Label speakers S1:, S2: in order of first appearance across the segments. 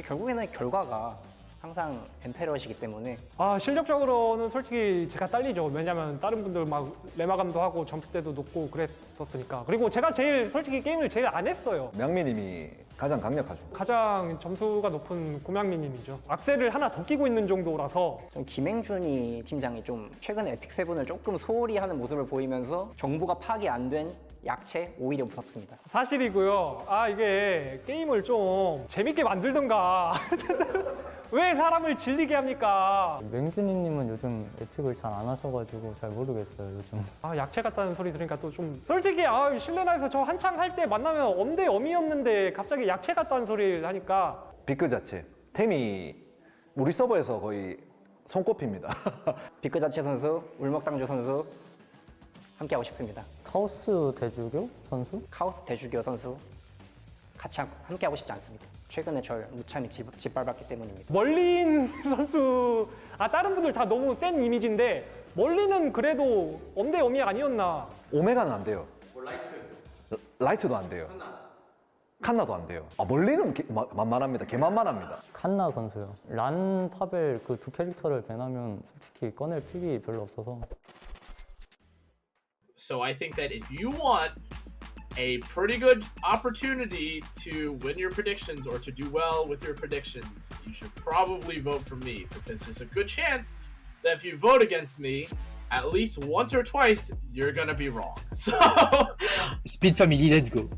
S1: 결국에는 결과가 항상 엠페러시기 때문에
S2: 실력적으로는 솔직히 제가 딸리죠. 왜냐면 다른 분들 막 레마감도 하고 점수대도 높고 그랬었으니까. 그리고 제가 제일 솔직히 게임을 제일 안 했어요.
S3: 명민님이 가장 강력하죠.
S2: 가장 점수가 높은 고명민님이죠. 악셀을 하나 더 끼고 있는 정도라서.
S1: 좀 김행준이 팀장이 좀 최근에 에픽7을 조금 소홀히 하는 모습을 보이면서 정보가 파악이 안 된 약체 오히려 무섭습니다.
S2: 사실이고요. 이게 게임을 좀 재밌게 만들던가. 왜 사람을 질리게 합니까?
S4: 맹준이님은 요즘 에픽을 잘 안 하셔가지고 잘 모르겠어요, 요즘.
S2: 약체 같다는 소리 들으니까 또 좀 솔직히 실내나에서 저 한창 할 때 만나면 엄대 엄이었는데 갑자기 약체 같다는 소리를 하니까
S3: 비크 자체 템이 우리 서버에서 거의 손꼽힙니다.
S1: 비크 자체 선수, 울먹당조 선수 함께하고 싶습니다.
S4: 카오스 대주교 선수?
S1: 카오스 대주교 선수 같이 함께하고 싶지 않습니다. 최근에 절 무참히 짓밟았기 때문입니다.
S2: 멀린 선수 다른 분들 다 너무 센 이미지인데 멀리는 그래도 엄대 엄이 아니었나.
S3: 오메가는 안 돼요. 라이트도 안 돼요. 칸나도 안 돼요. 멀리는 만만합니다. 개만만합니다.
S4: 칸나 선수요. 란 파벨 그 두 캐릭터를 밴하면 솔직히 꺼낼 픽이 별로 없어서.
S5: So I think that if you want a pretty good opportunity to win your predictions or to do well with your predictions, you should probably vote for me, because there's a good chance that if you vote against me at least once or twice, you're gonna be wrong. So
S6: Speed Family, let's go.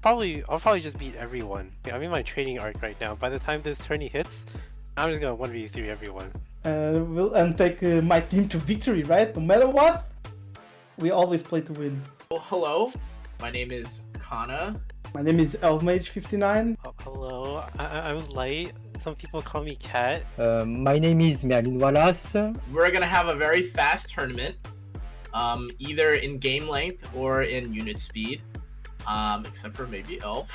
S7: I'll probably just beat everyone. I'm in my training arc right now. By the time this tourney hits, I'm just gonna 1v3 everyone.
S8: And take my team to victory, right? No matter what, we always play to win.
S5: well, hello, my name is Kana.
S8: My name is Elfmage59.
S7: Hello, I'm Light. Some people call me Cat.
S6: My name is Merlin Wallace.
S5: We're gonna have a very fast tournament, either in game length or in unit speed, except for maybe Elf.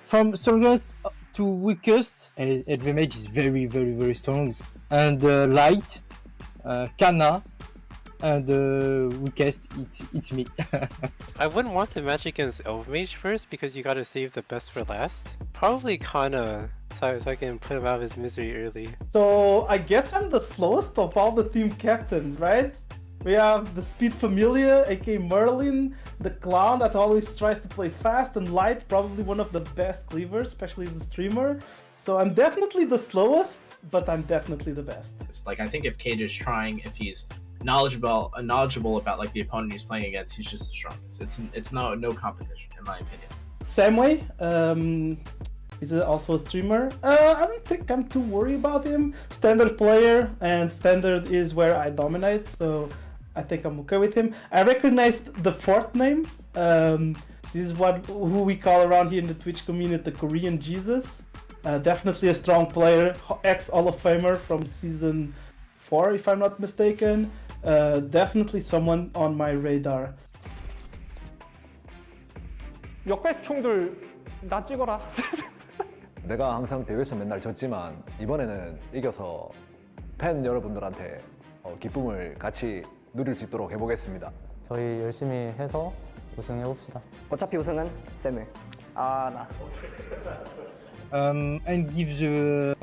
S6: From strongest to weakest, Elfmage is very, very, very strong. And Light, Kana, and weakest, it's me.
S7: I wouldn't want to match against Elf Mage first because you gotta save the best for last. Probably Kana, so I can put him out of his misery early.
S8: So I guess I'm the slowest of all the team captains, right? We have the Speed Familia, aka Merlin, the Clown that always tries to play fast, and Light, probably one of the best cleavers, especially as a streamer. So I'm definitely the slowest, but I'm definitely the best.
S5: It's like, I think if Cage is trying, if he's knowledgeable about like the opponent he's playing against, he's just the strongest. It's no competition, in my opinion.
S8: Samway, he's also a streamer. I don't think I'm too worried about him. Standard player, and standard is where I dominate, so I think I'm okay with him. I recognized the fourth name. This is who we call around here in the Twitch community the Korean Jesus. Definitely a strong player, ex-Hall of Famer from season 4, if I'm not mistaken. Definitely someone on my radar.
S2: 역배충들 나 찍어라.
S3: 내가 항상 대회에서 맨날 졌지만 이번에는 이겨서 팬 여러분들한테 기쁨을 같이 누릴 수 있도록 해보겠습니다.
S4: 저희 열심히 해서 우승해봅시다.
S1: 어차피 우승은 쌤을. 나.
S6: And give the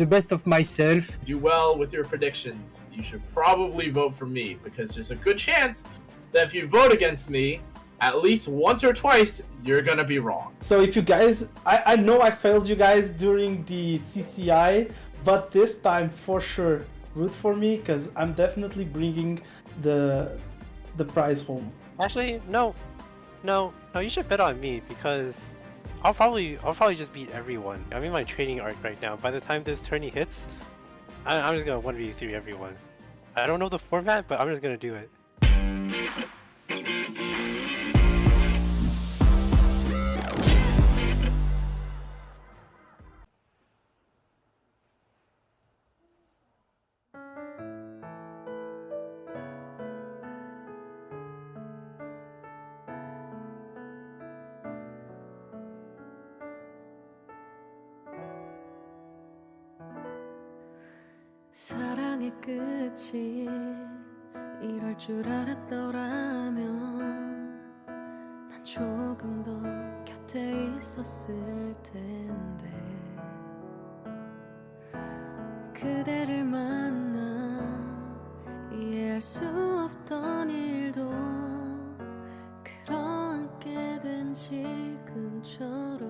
S6: best of myself.
S5: Do well with your predictions, you should probably vote for me, because there's a good chance that if you vote against me at least once or twice, you're gonna be wrong.
S8: So if you guys, I know I failed you guys during the CCI, but this time for sure, root for me, because I'm definitely bringing the prize home.
S7: Actually, no, you should bet on me because I'll probably just beat everyone. I'm in my training arc right now. By the time this tourney hits, I'm just gonna 1v3 everyone. I don't know the format, but I'm just gonna do it.
S9: 사랑의 끝이 이럴 줄 알았더라면 난 조금 더 곁에 있었을 텐데 그대를 만나 이해할 수 없던 일도 그러앉게 된 지금처럼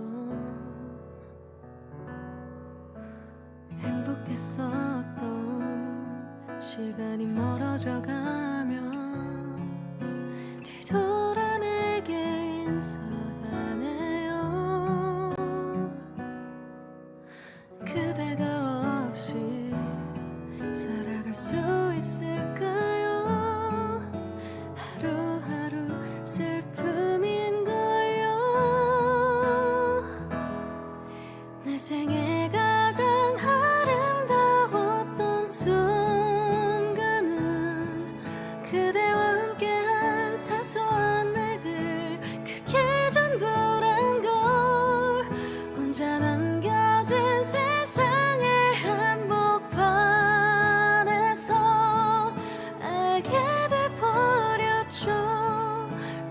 S9: 행복했었던 시간이 멀어져 가면 뒤돌아 내게 인사하네요. 그대가 없이 살아갈 수 있을까요? 하루하루 슬픔인걸요. 내 생에 가장 아름다웠던 순간은 그대와 함께한 사소한 날들, 그게 전부란 걸. 혼자 남겨진 세상의 한복판에서 알게 돼버렸죠.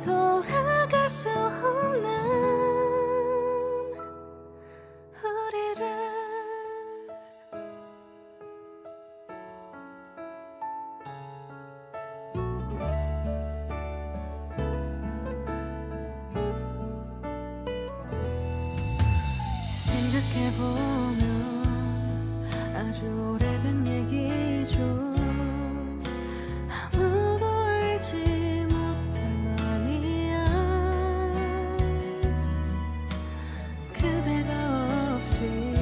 S9: 돌아갈 수 없는 우리를. 생각해보면 아주 오래된 얘기죠. 아무도 알지 못할 맘이야. 그대가 없이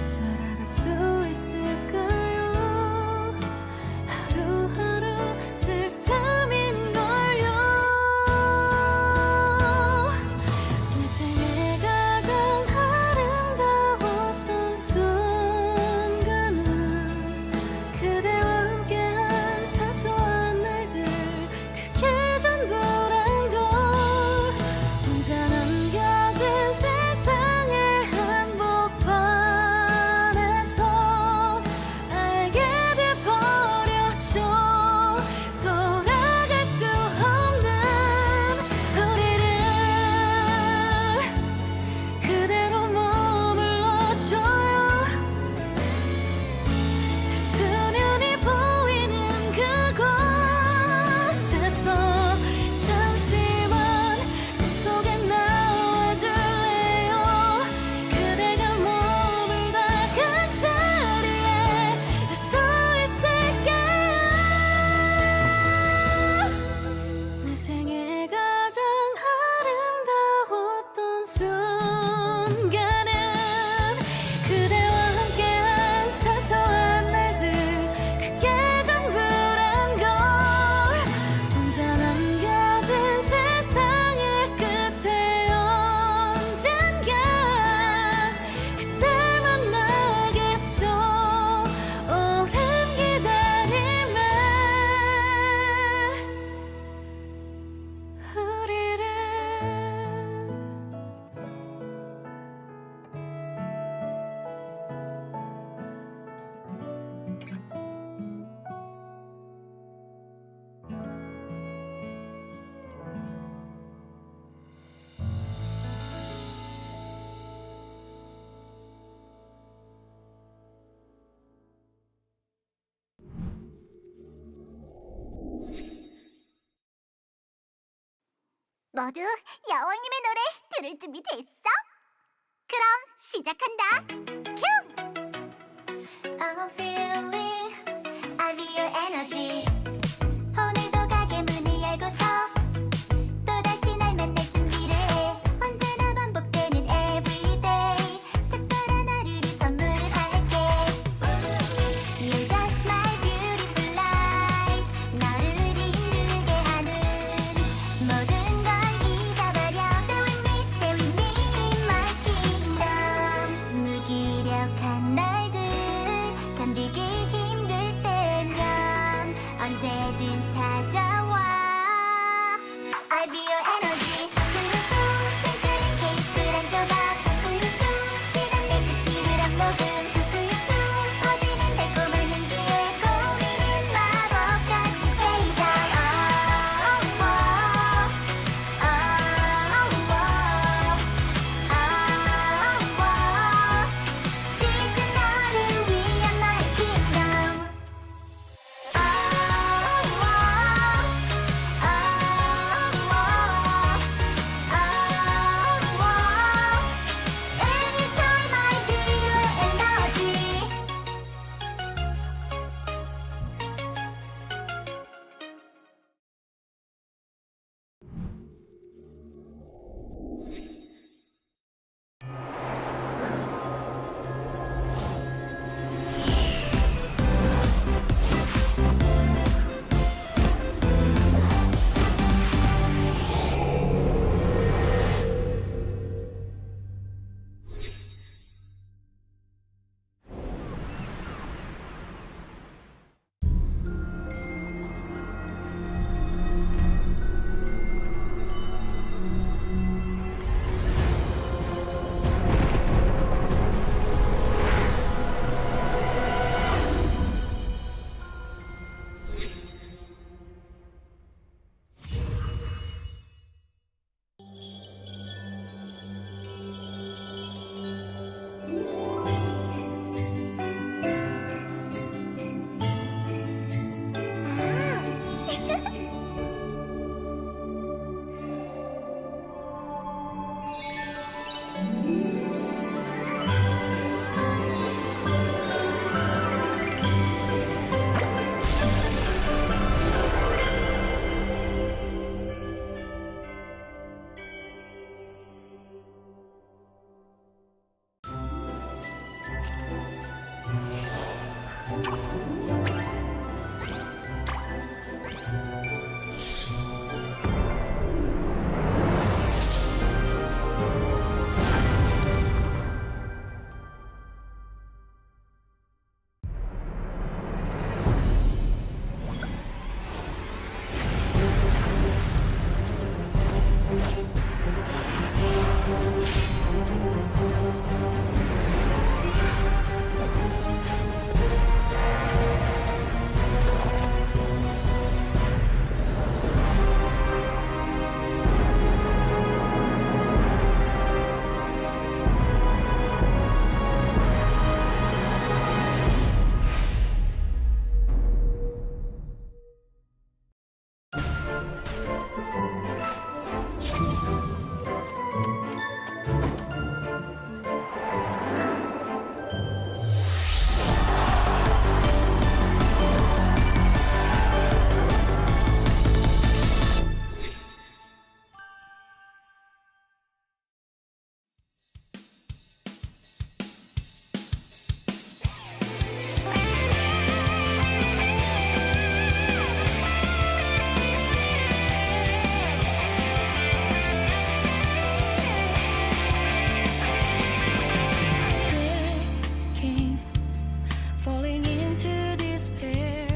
S9: 살아갈 수 있을까요? 하루하루 슬픔인걸요. 내 생에 가장 아름다웠던 순간은 그대와 함께한 사소한 날들, 그게 전부란 걸. 혼자 남겨진 세상의 한복판에서 알게 돼버렸죠. 돌아갈 수 없는 우리를. 그대로 머물러줘요. 두 눈이 보이는 그곳에서 잠시만 꿈속에 나와줄래요. 그대가 머물다 간 자리에 서 있을게요. 내 생에 가장 아름다웠던 순간은 그대와 함께한 사소한 날들, 그게 전부란 걸. 혼자 남겨진 세상의 끝에 언젠가 그댈 만나겠죠. 오랜 기다림에 우리를.
S10: 모두 여왕님의 노래 들을 준비 됐어? 그럼 시작한다. 큐! I'm feeling, I feel your energy. 오늘도 가게 문을 열고서 또다시 날 만날 준비를 해. 언제나 반복되는 everyday. 특별한 하루를 선물할게. You're just my beautiful light. 너를 힘들게 하는 모든 걸 잊어버려. Stay with me in my kingdom. 무기력한 날들 견디기 힘들 때면 언제
S9: Sinking, falling into despair.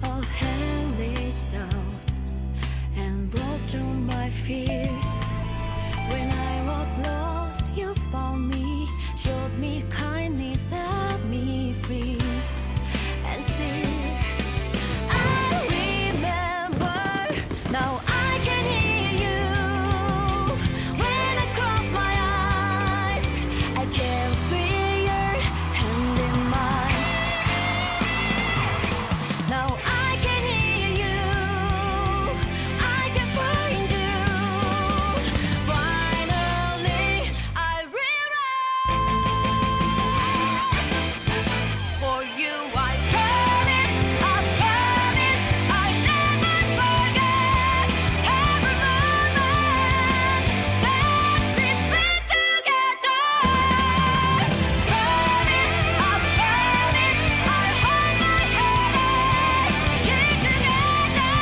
S9: A hand reached out and broke through my fears. When I was lost, you found me, showed me kindness, set me free. And still, I remember, now I can hear you. When I close my eyes, I can feel your hand in mine. Now I can hear you, I can find you. Finally, I realize, for you I promise, I never forget every moment that we spent together. Promise, I hold my hand, keep together,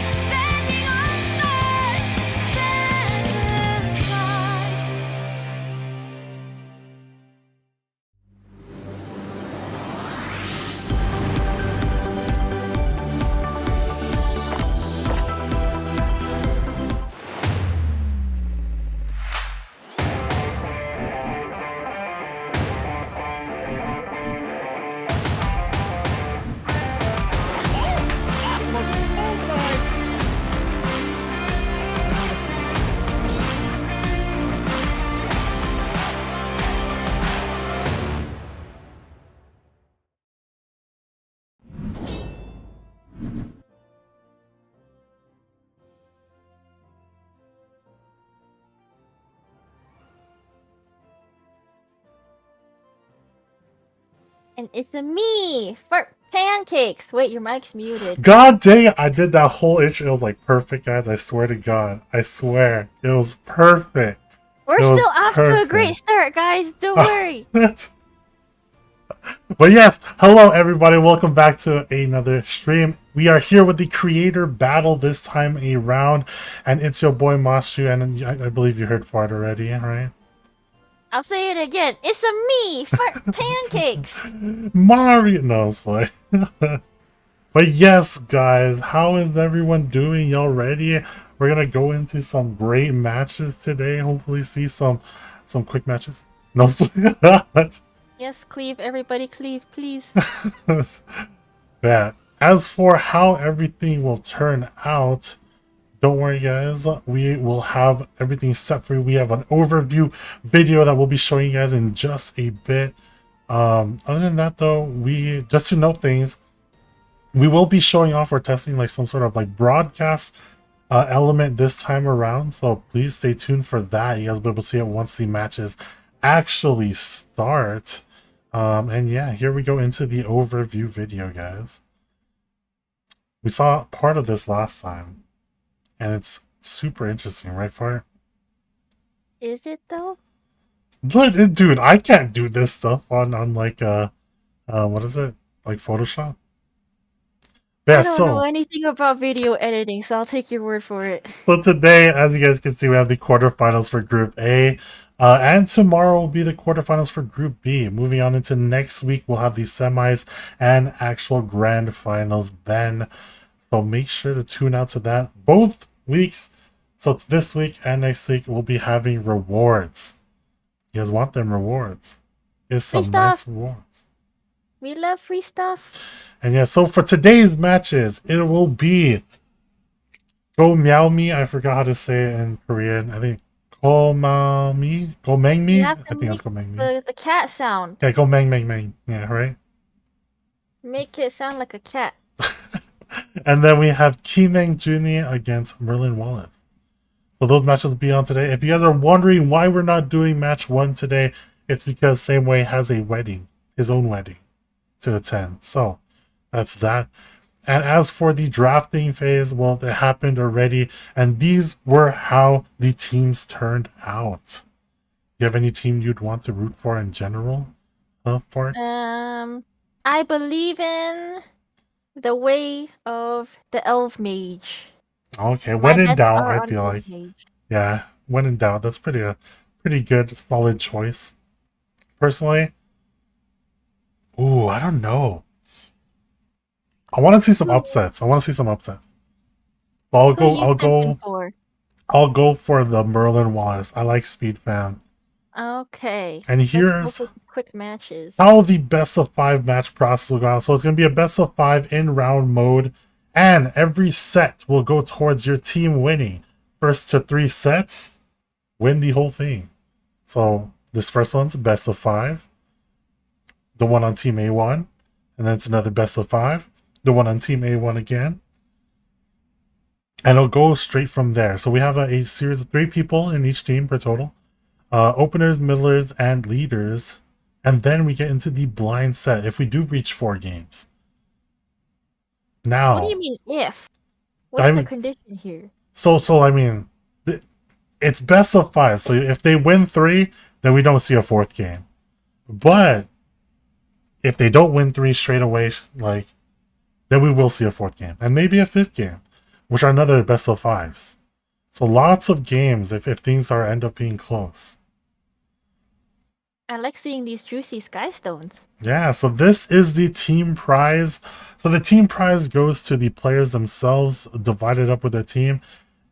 S9: standing on the sky.
S11: And it's a me for pancakes. Wait, your mic's muted.
S12: God dang it, I did that whole intro. It was like perfect, guys. I swear to God. I swear. It was perfect.
S11: We're
S12: It was
S11: still off to a
S12: perfect.
S11: great start, guys. Don't worry.
S12: But yes, hello everybody. Welcome back to another stream. We are here with the creator battle this time around. And it's your boy Mashu. And I believe you heard Fart already, right?
S11: I'll say it again. It's a me for pancakes.
S12: Mario. No, it's fine. But yes, guys, how is everyone doing? Y'all ready? We're gonna go into some great matches today. Hopefully, see some quick matches. No,
S11: Yes, cleave, everybody, cleave, please.
S12: that. As for how everything will turn out, don't worry, guys. We will have everything set for you. We have an overview video that we'll be showing you guys in just a bit. Other than that, though, we just to note things. We will be showing off or testing like some sort of like broadcast element this time around, so please stay tuned for that. You guys will be able to see it once the matches actually start. And yeah, here we go into the overview video, guys. We saw part of this last time, and it's super interesting, right, Fart?
S11: Is it though?
S12: Dude, I can't do this stuff on like a What is it? Like Photoshop?
S11: I
S12: Yeah,
S11: don't know
S12: so
S11: anything about video editing, so I'll take your word for it.
S12: so today, as you guys can see, we have the quarterfinals for Group A. And tomorrow will be the quarterfinals for Group B. Moving on into next week, we'll have the semis and actual grand finals then. So make sure to tune out to that both weeks. So it's this week and next week, we'll be having rewards. You guys want them rewards? It's
S11: Free
S12: some nice
S11: stuff.
S12: rewards.
S11: We love free stuff.
S12: And yeah, so for today's matches, it will be Go Meow Me. I forgot how to say it in Korean. I think Go Mao Mi? Go Meng
S11: You
S12: Mi?
S11: have
S12: I
S11: to
S12: think that's
S11: make
S12: Go Meng Mi.
S11: the cat sound.
S12: Yeah, Go Meng Meng Meng. Yeah, right?
S11: Make it sound like a cat.
S12: And then we have Kimeng Juni against Merlin Wallace. So those matches will be on today. If you guys are wondering why we're not doing match 1 today, it's because Same Way has a wedding, his own wedding, to attend. So that's that. And as for the drafting phase, well, it happened already. And these were how the teams turned out. Do you have any team you'd want to root for in general? Fart?
S11: I believe in the way of the elf mage.
S12: Okay,
S11: My
S12: when in
S11: bets
S12: doubt,
S11: are
S12: I
S11: on
S12: feel
S11: elf
S12: like.
S11: mage.
S12: Yeah, when in doubt, that's a pretty good, solid choice. Personally, ooh, I don't know. I want to see some upsets. I'll
S11: Who
S12: go.
S11: you simping for?
S12: I'll go for the Merlin Wallace. I like Speed Fam.
S11: Okay.
S12: And
S11: Let's go
S12: here's
S11: for quick matches.
S12: how the best of 5 match process will go out. So it's gonna be a best of 5 in round mode, and every set will go towards your team winning. First to 3 sets, win the whole thing. So this first one's best of 5. The one on team A1, and then it's another best of 5. The one on team A1 again. And it'll go straight from there. So we have a series of 3 people in each team per total. Openers, middlers, and leaders. And then we get into the blind set if we do reach 4 games. Now,
S11: What do you mean if? What's the condition here?
S12: So I mean, it's best of 5. So if they win 3, then we don't see a 4th game. But if they don't win 3 straight away, like, then we will see a 4th game and maybe a 5th game, which are another best of 5s. So lots of games if things are end up being close.
S11: I like seeing these juicy sky stones.
S12: Yeah, so this is the team prize. So the team prize goes to the players themselves, divided up with their team,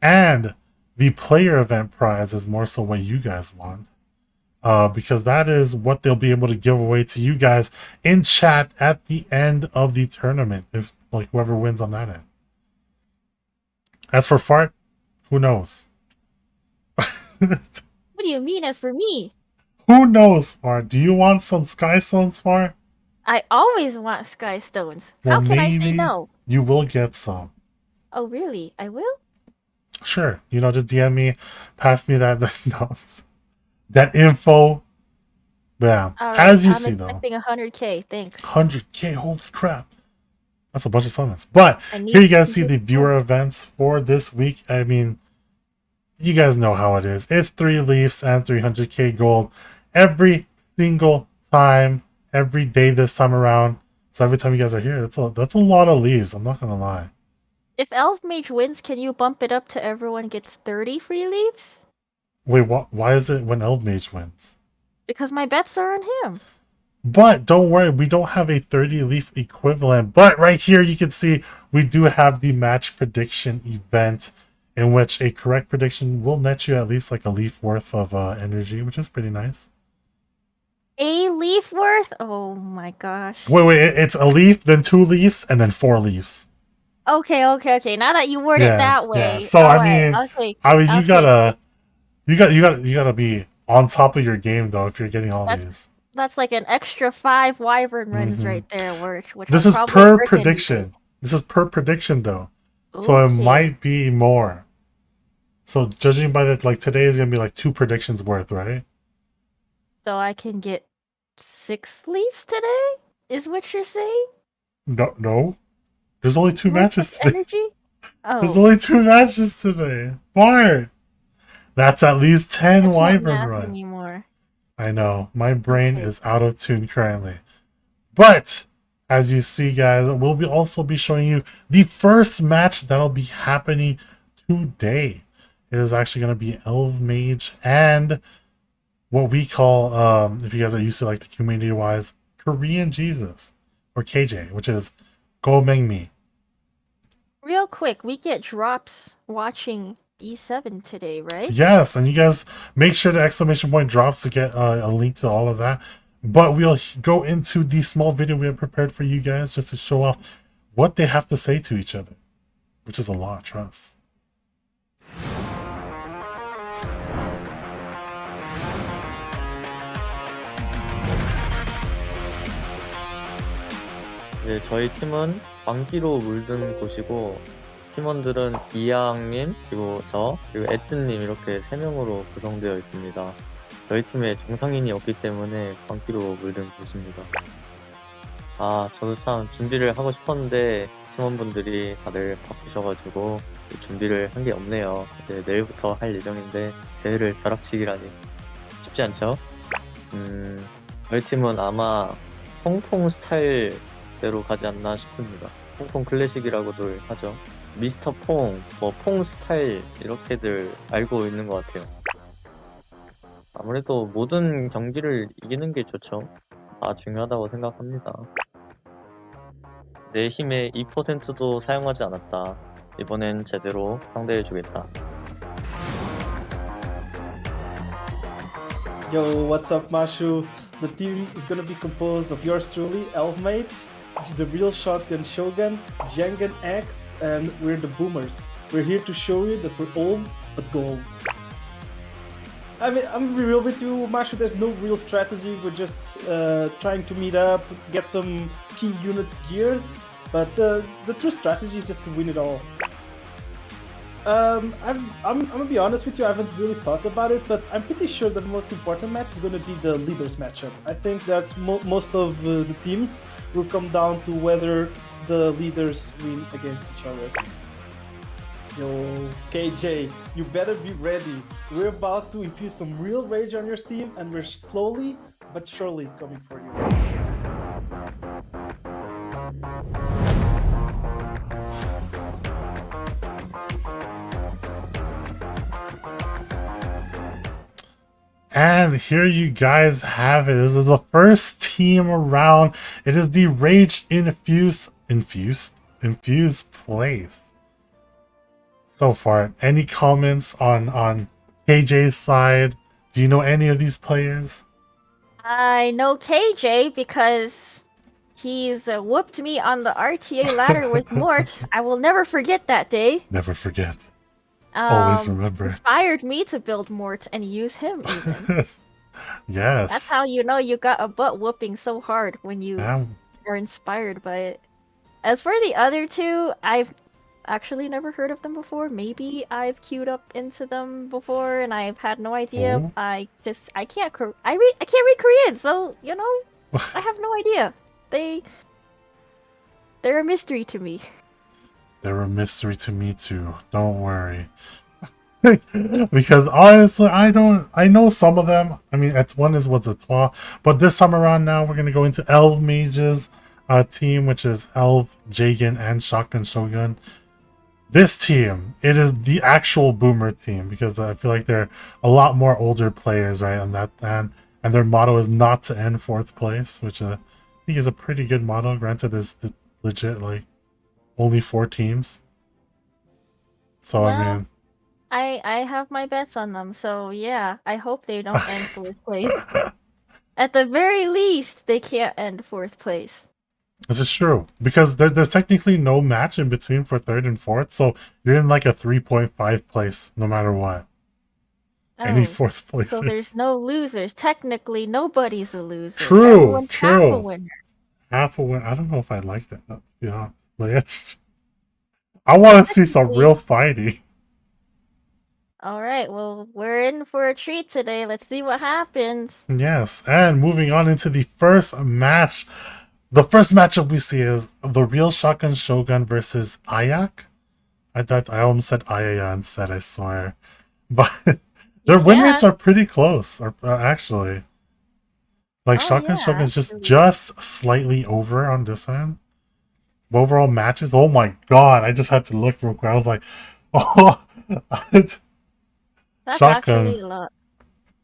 S12: and the player event prize is more so what you guys want. Because that is what they'll be able to give away to you guys in chat at the end of the tournament, if like whoever wins on that end. As for Fart, who knows?
S11: What do you mean as for me?
S12: Who knows, Fart? Do you want some Sky Stones, Fart?
S11: I always want sky stones.
S12: Well,
S11: How can I say
S12: maybe
S11: no?
S12: you will get some.
S11: Oh really? I will?
S12: Sure. Just DM me, pass me that no, that info. Yeah.
S11: Alright,
S12: As you
S11: I'm
S12: see though.
S11: expecting 100K, thanks.
S12: 100K, holy crap. That's a bunch of summons. But
S11: I need
S12: here you guys
S11: to
S12: see
S11: get
S12: the viewer events for this week. I mean, you guys know how it is. It's 3 leafs and 300K gold every single time, every day this time around. So every time you guys are here, that's a lot of leaves. I'm not gonna lie.
S11: If Elf Mage wins, can you bump it up to everyone gets 30 free leaves?
S12: Wait, why is it when Eldmage wins?
S11: Because my bets are on him.
S12: But don't worry, we don't have a 30 leaf equivalent. But right here, you can see we do have the match prediction event in which a correct prediction will net you at least like a leaf worth of energy, which is pretty nice.
S11: A leaf worth? Oh my gosh.
S12: Wait, it's a leaf, then 2 leaves, and then 4 leaves.
S11: Okay. Now that you word it that way.
S12: Yeah. So
S11: alright,
S12: I mean,
S11: I'll
S12: you gotta be on top of your game though if you're getting all these.
S11: That's like an extra 5 wyvern runs right there, which
S12: This
S11: I'm
S12: is
S11: probably
S12: per
S11: freaking-
S12: prediction. This is per prediction though. So it
S11: Okay.
S12: might be more. So judging by that, like today is gonna be like 2 predictions worth, right?
S11: So I can get 6 leaves today? Is what you're saying?
S12: No. There's only 2
S11: More
S12: matches
S11: six
S12: today.
S11: energy?
S12: There's
S11: Oh,
S12: only 2 matches today. Bart! That's at least 10
S11: I can't
S12: wyvern
S11: math
S12: run.
S11: anymore.
S12: I know. My brain
S11: Okay.
S12: is out of tune currently. But as you see, guys, we'll also be showing you the first match that'll be happening today. It is actually going to be Elf Mage and what we call, if you guys are used to like the community wise, Korean Jesus or KJ, which is Go Meng Mi.
S11: Real quick, we get drops watching E7 today, right?
S12: Yes, and you guys make sure the exclamation point drops to get a link to all of that. But we'll go into the small video we have prepared for you guys just to show off what they have to say to each other, which is a lot, trust.
S4: 네, 저희 팀은 광기로 물든 곳이고 팀원들은 이양님, 그리고 저, 그리고 에뜨님 이렇게 3명으로 구성되어 있습니다. 저희 팀에 정상인이 없기 때문에 광기로 물든 곳입니다. 아, 저도 참 준비를 하고 싶었는데 팀원분들이 다들 바쁘셔가지고 준비를 한 게 없네요. 이제 내일부터 할 예정인데 대회를 벼락치기라니 쉽지 않죠? 저희 팀은 아마 퐁퐁 스타일대로 가지 않나 싶습니다. 퐁퐁 클래식이라고들 하죠. 미스터 퐁, 뭐 퐁 스타일 이렇게들 알고 있는 것 같아요. 아무래도 모든 경기를 이기는 게 좋죠. 중요하다고 생각합니다. 내 힘의 2%도 사용하지 않았다. 이번엔 제대로 상대해주겠다.
S8: Yo, what's up, Mashu? The team is gonna be composed of yours truly, Elf Mage, the real Shotgun Shogun, Jengen X, and we're the Boomers. We're here to show you that we're old but gold. I mean, I'm gonna be real with you, Mashu. There's no real strategy. We're just trying to meet up, get some key units geared. But the true strategy is just to win it all. I'm gonna be honest with you. I haven't really thought about it, but I'm pretty sure that the most important match is gonna be the leaders matchup. I think that's most of the teams will come down to whether the leaders win against each other. Yo, KJ, you better be ready. We're about to infuse some real rage on your team, and we're slowly but surely coming for you.
S12: And here you guys have it. This is the first team around. It is the Rage Infused place. So far, any comments on KJ's side? Do you know any of these players?
S11: I know KJ because he's whooped me on the RTA ladder with Mort. I will never forget that day.
S12: Never forget. Always remember.
S11: Inspired me to build Mort and use him even.
S12: Yes.
S11: That's how you know you got a butt whooping so hard, when you are inspired by it. As for the other two, I've actually never heard of them before. Maybe I've queued up into them before and I've had no idea.
S12: Oh.
S11: I can't read Korean, so you know, I have no idea. They're a mystery to me.
S12: They're a mystery to me too. Don't worry. Because honestly, I know some of them. I mean, one is with the Twa, but this time around now we're gonna go into Elf Mage's team, which is Elf, Jagan, and Shotgun Shogun. This team, it is the actual boomer team because I feel like they're a lot more older players, right? On that and their motto is not to end 4th place, which I think is a pretty good motto. Granted, there's legit like only 4 teams. So
S11: Well,
S12: I mean,
S11: I have my bets on them, so yeah, I hope they don't end 4th place. At the very least, they can't end 4th place.
S12: this is true because there's technically no match in between for 3rd and 4th, so you're in like a 3.5 place no matter what. Any 4th place.
S11: So there's no losers. Technically, nobody's a loser.
S12: True,
S11: Everyone's half a winner.
S12: Half a win. I don't know if I like that. To be honest, but I want to see some real fighting.
S11: All right, well, we're in for a treat today. Let's see what happens.
S12: Yes, and moving on into the first match. The first matchup we see is the real Shotgun Shogun versus Ayak. I almost said Ayaya instead, I swear. But their win rates are pretty close, actually. Like
S11: Oh,
S12: Shotgun
S11: yeah,
S12: Shogun is
S11: actually.
S12: just slightly over on this end. Overall matches, oh my god! I just had to look real quick. I was like, oh,
S11: That's
S12: Shotgun.
S11: actually a lot.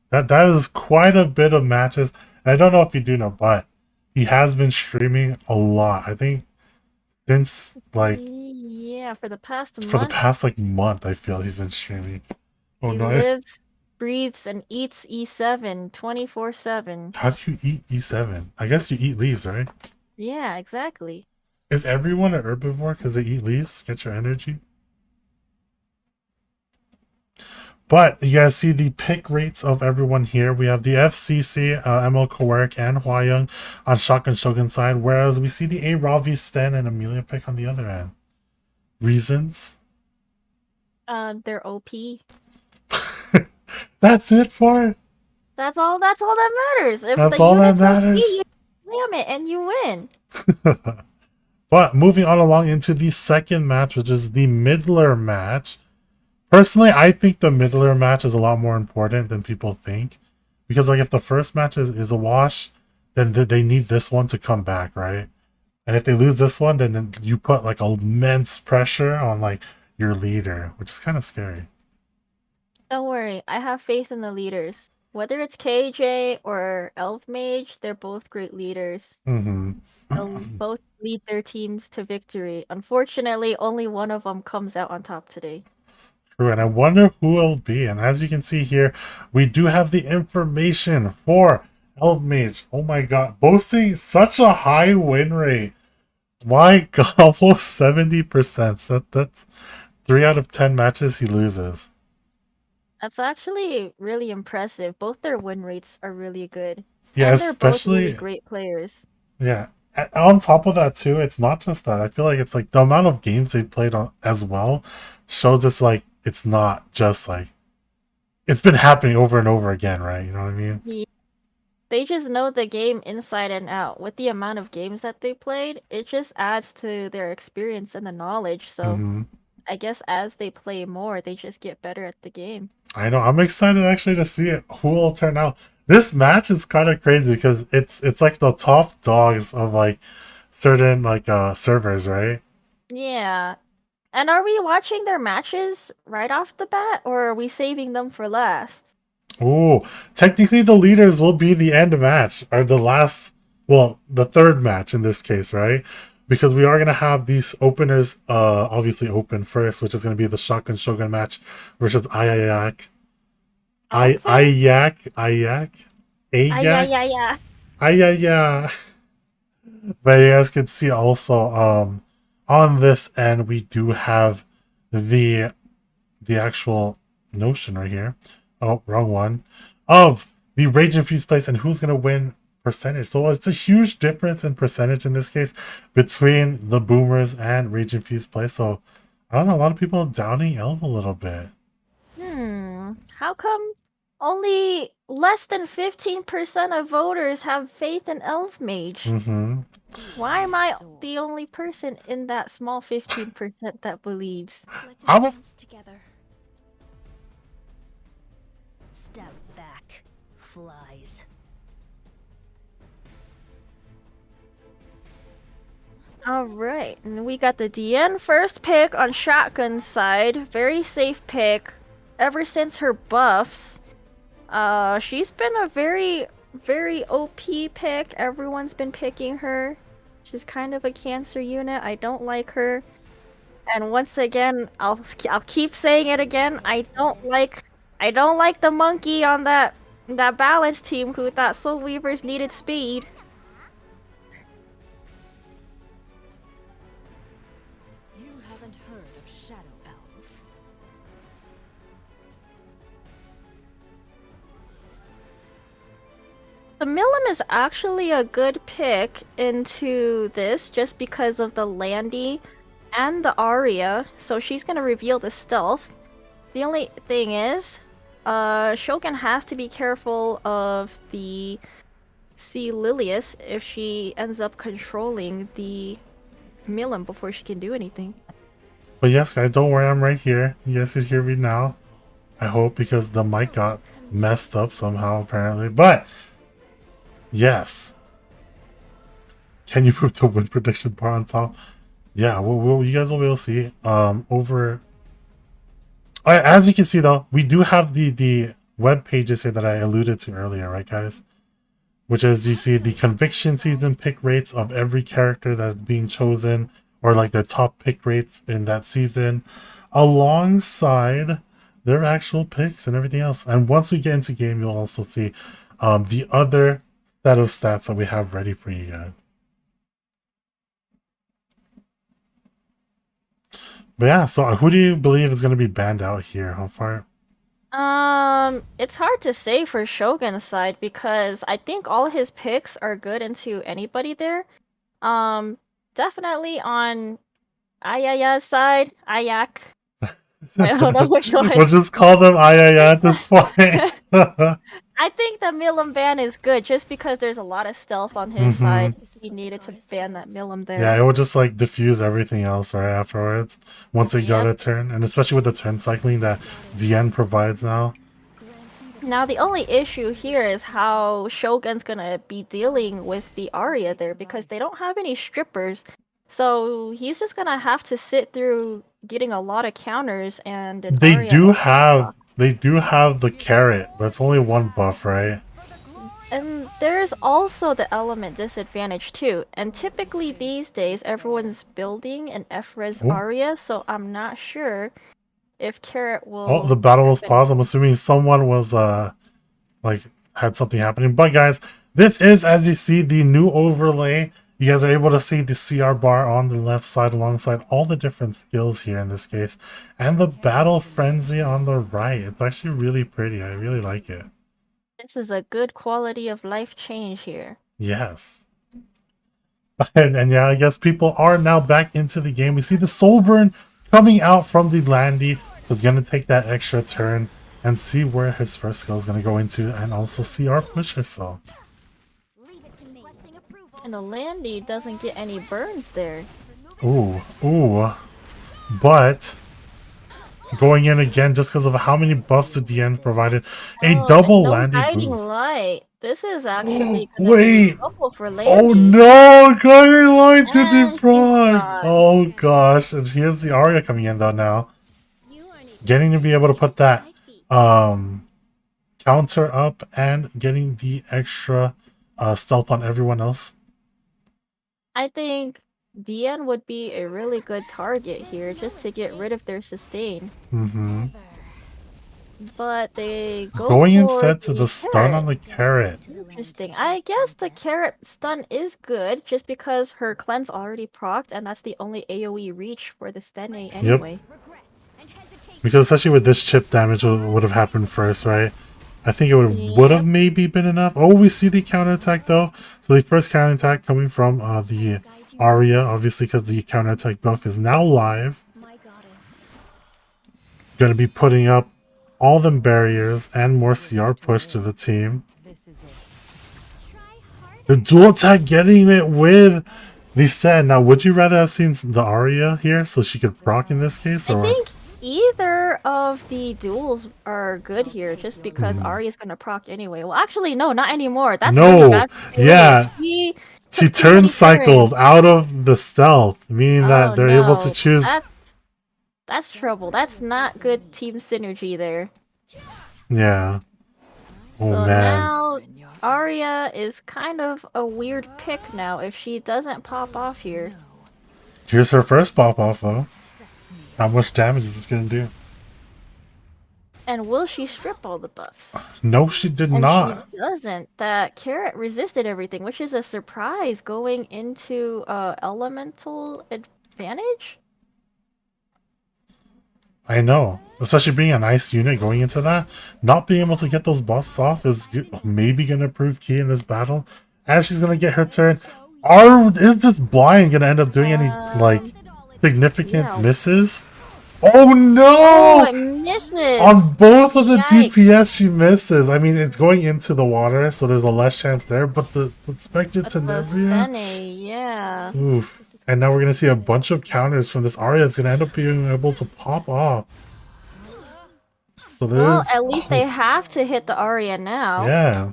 S12: That is quite a bit of matches. And I don't know if you do know, but he has been streaming a lot. I think since like
S11: Yeah, for the past
S12: for the
S11: month,
S12: past like month, I feel he's been streaming. Oh
S11: he
S12: no!
S11: lives, breathes, and eats E7 24/7.
S12: How do you eat E7? I guess you eat leaves, right?
S11: Yeah, exactly.
S12: Is everyone an herbivore because they eat leaves? Get your energy. But you guys see the pick rates of everyone here. We have the FCC, ML Kowarik, and Hwayoung on Shotgun Shogun side, whereas we see the A Ravi, Sten, and Amelia pick on the other end. Reasons?
S11: They're OP.
S12: That's it for it.
S11: That's all that matters. If
S12: That's
S11: the
S12: all that
S11: unit's OP,
S12: matters.
S11: you slam it and you win.
S12: But moving on along into the second match, which is the Midler match. Personally, I think the Midler match is a lot more important than people think. Because like if the first match is a wash, then they need this one to come back, right? And if they lose this one, then you put like immense pressure on like your leader, which is kind of scary.
S11: Don't worry, I have faith in the leaders. Whether it's KJ or Elf Mage, they're both great leaders. They'll both lead their teams to victory. Unfortunately, only one of them comes out on top today.
S12: True, and I wonder who it'll be. And as you can see here, we do have the information for Elf Mage. Oh my god, boasting such a high win rate. My god, almost 70%. That's 3 out of 10 matches he loses.
S11: That's actually really impressive. Both their win rates are really good.
S12: Yeah,
S11: And they're both really
S12: especially
S11: great players.
S12: yeah. On top of that too, it's not just that. I feel like it's like the amount of games they played on as well shows it's like it's not just like it's been happening over and over again, right? You know what I mean?
S11: Yeah. They just know the game inside and out. With the amount of games that they played, it just adds to their experience and the knowledge. So I guess as they play more, they just get better at the game.
S12: I know. I'm excited actually to see it, who will turn out. This match is kind of crazy because it's like the top dogs of like certain like servers, right?
S11: Yeah. And are we watching their matches right off the bat, or are we saving them for last?
S12: Ooh, technically the leaders will be the end match or the last, well, the third match in this case, right? Because we are gonna have these openers obviously open first, which is gonna be the Shotgun Shogun match versus Ayayak. Ayayak.
S11: Yeah.
S12: Ayayak. But you guys can see also on this end we do have the actual notion right here. Oh, wrong one. Of the Rage Infused place and who's gonna win percentage. So it's a huge difference in percentage in this case between the Boomers and Rage Infused play. So I don't know, a lot of people doubting Elf a little bit.
S11: How come only less than 15% of voters have faith in Elf Mage? Why am I the only person in that small 15% that believes?
S9: Let's advance together. Step back, flies.
S11: Alright, and we got the DN first pick on Shotgun's side. Very safe pick. Ever since her buffs, she's been a very, very OP pick. Everyone's been picking her. She's kind of a cancer unit. I don't like her. And once again, I'll keep saying it again. I don't like the monkey on that balance team who thought Soul Weavers needed speed.
S9: You haven't heard of shadow elves.
S11: The Milim is actually a good pick into this just because of the Landy and the Aria, so she's gonna reveal the stealth. The only thing is, Shogun has to be careful of the C. Lilius if she ends up controlling the Milim before she can do anything.
S12: But yes, guys, don't worry, I'm right here. You guys can hear me now. I hope, because the mic got messed up somehow apparently. But Yes. Can you put the win prediction bar on top? Yeah, you guys will be able to see. Over. As you can see, though, we do have the web pages here that I alluded to earlier, right, guys? Which is, you see the conviction season pick rates of every character that's being chosen, or like the top pick rates in that season, alongside their actual picks and everything else. And once we get into game, you'll also see the other set of stats that we have ready for you guys. But yeah, so who do you believe is going to be banned out here? How far?
S11: It's hard to say for Shogun's side because I think all his picks are good into anybody there. Definitely on Ayaya's side, Ayak. I don't know which one.
S12: We'll just call them Ayaya at this point.
S11: I think the Milim ban is good just because there's a lot of stealth on his side. He needed to ban that Milim there.
S12: Yeah, it will just like diffuse everything else right afterwards once they got a turn, and especially with the turn cycling that DN provides now.
S11: Now the only issue here is how Shogun's gonna be dealing with the Arya there because they don't have any strippers. So he's just gonna have to sit through getting a lot of counters and an
S12: They
S11: Arya
S12: do
S11: ulti block.
S12: have the carrot, but it's only one buff, right?
S11: And there's also the element disadvantage too. And typically these days everyone's building an F-res Arya, so I'm not sure if carrot will.
S12: Oh, the battle was paused. I'm assuming someone was like had something happening. But guys, this is, as you see, the new overlay. You guys are able to see the CR bar on the left side alongside all the different skills here in this case. And the battle frenzy on the right. It's actually really pretty. I really like it.
S11: This is a good quality of life change here.
S12: Yes. And yeah, I guess people are now back into the game. We see the soul burn coming out from the Landy. He's going to take that extra turn and see where his first skill is going to go into, and also CR push herself.
S11: And the Landy doesn't get any burns there.
S12: Ooh. But going in again just because of how many buffs the DN provided. A double Landy
S11: guiding
S12: boost.
S11: light. This is actually
S12: wait.
S11: trouble for Landy.
S12: Oh no! Guiding light to defrag. Oh gosh! And here's the Arya coming in though now. Getting to be able to put that counter up and getting the extra stealth on everyone else.
S11: I think DN would be a really good target here just to get rid of their sustain. But they
S12: going instead to the stun on the carrot.
S11: Interesting. I guess the carrot stun is good just because her cleanse already procced and that's the only AoE reach for the stun anyway.
S12: Because especially with this chip damage would have happened first, right? I think it would have maybe been enough. Oh, we see the counterattack though. So the first counterattack coming from the Arya, obviously because the counterattack buff is now live. Gonna be putting up all them barriers and more CR push to the team. The dual attack getting it with the Sen. Now, would you rather have seen the Arya here so she could proc in this case? Or?
S11: I think either of the duels are good here just because Arya's gonna proc anyway. Well, actually, no, not anymore. That's really bad.
S12: Yeah. She turn cycled out of the stealth, meaning that they're able to choose.
S11: That's trouble. That's not good team synergy there.
S12: Yeah. Oh
S11: so
S12: man.
S11: Now Arya is kind of a weird pick now if she doesn't pop off here.
S12: Here's her first pop off though. How much damage is this gonna do?
S11: And will she strip all the buffs?
S12: No, she did not.
S11: She doesn't. That carrot resisted everything, which is a surprise going into elemental advantage.
S12: I know, especially being an ice unit going into that, not being able to get those buffs off is maybe gonna prove key in this battle. As she's gonna get her turn, is this blind gonna end up doing any like significant misses? Oh no!
S11: Oh, it misses!
S12: On both of the DPS she misses. I mean, it's going into the water, so there's a less chance there, but the expected Tenebria.
S11: Yeah.
S12: Oof. And now we're gonna see a bunch of counters from this Arya. It's gonna end up being able to pop off. So
S11: well, at least they have to hit the Arya now.
S12: Yeah.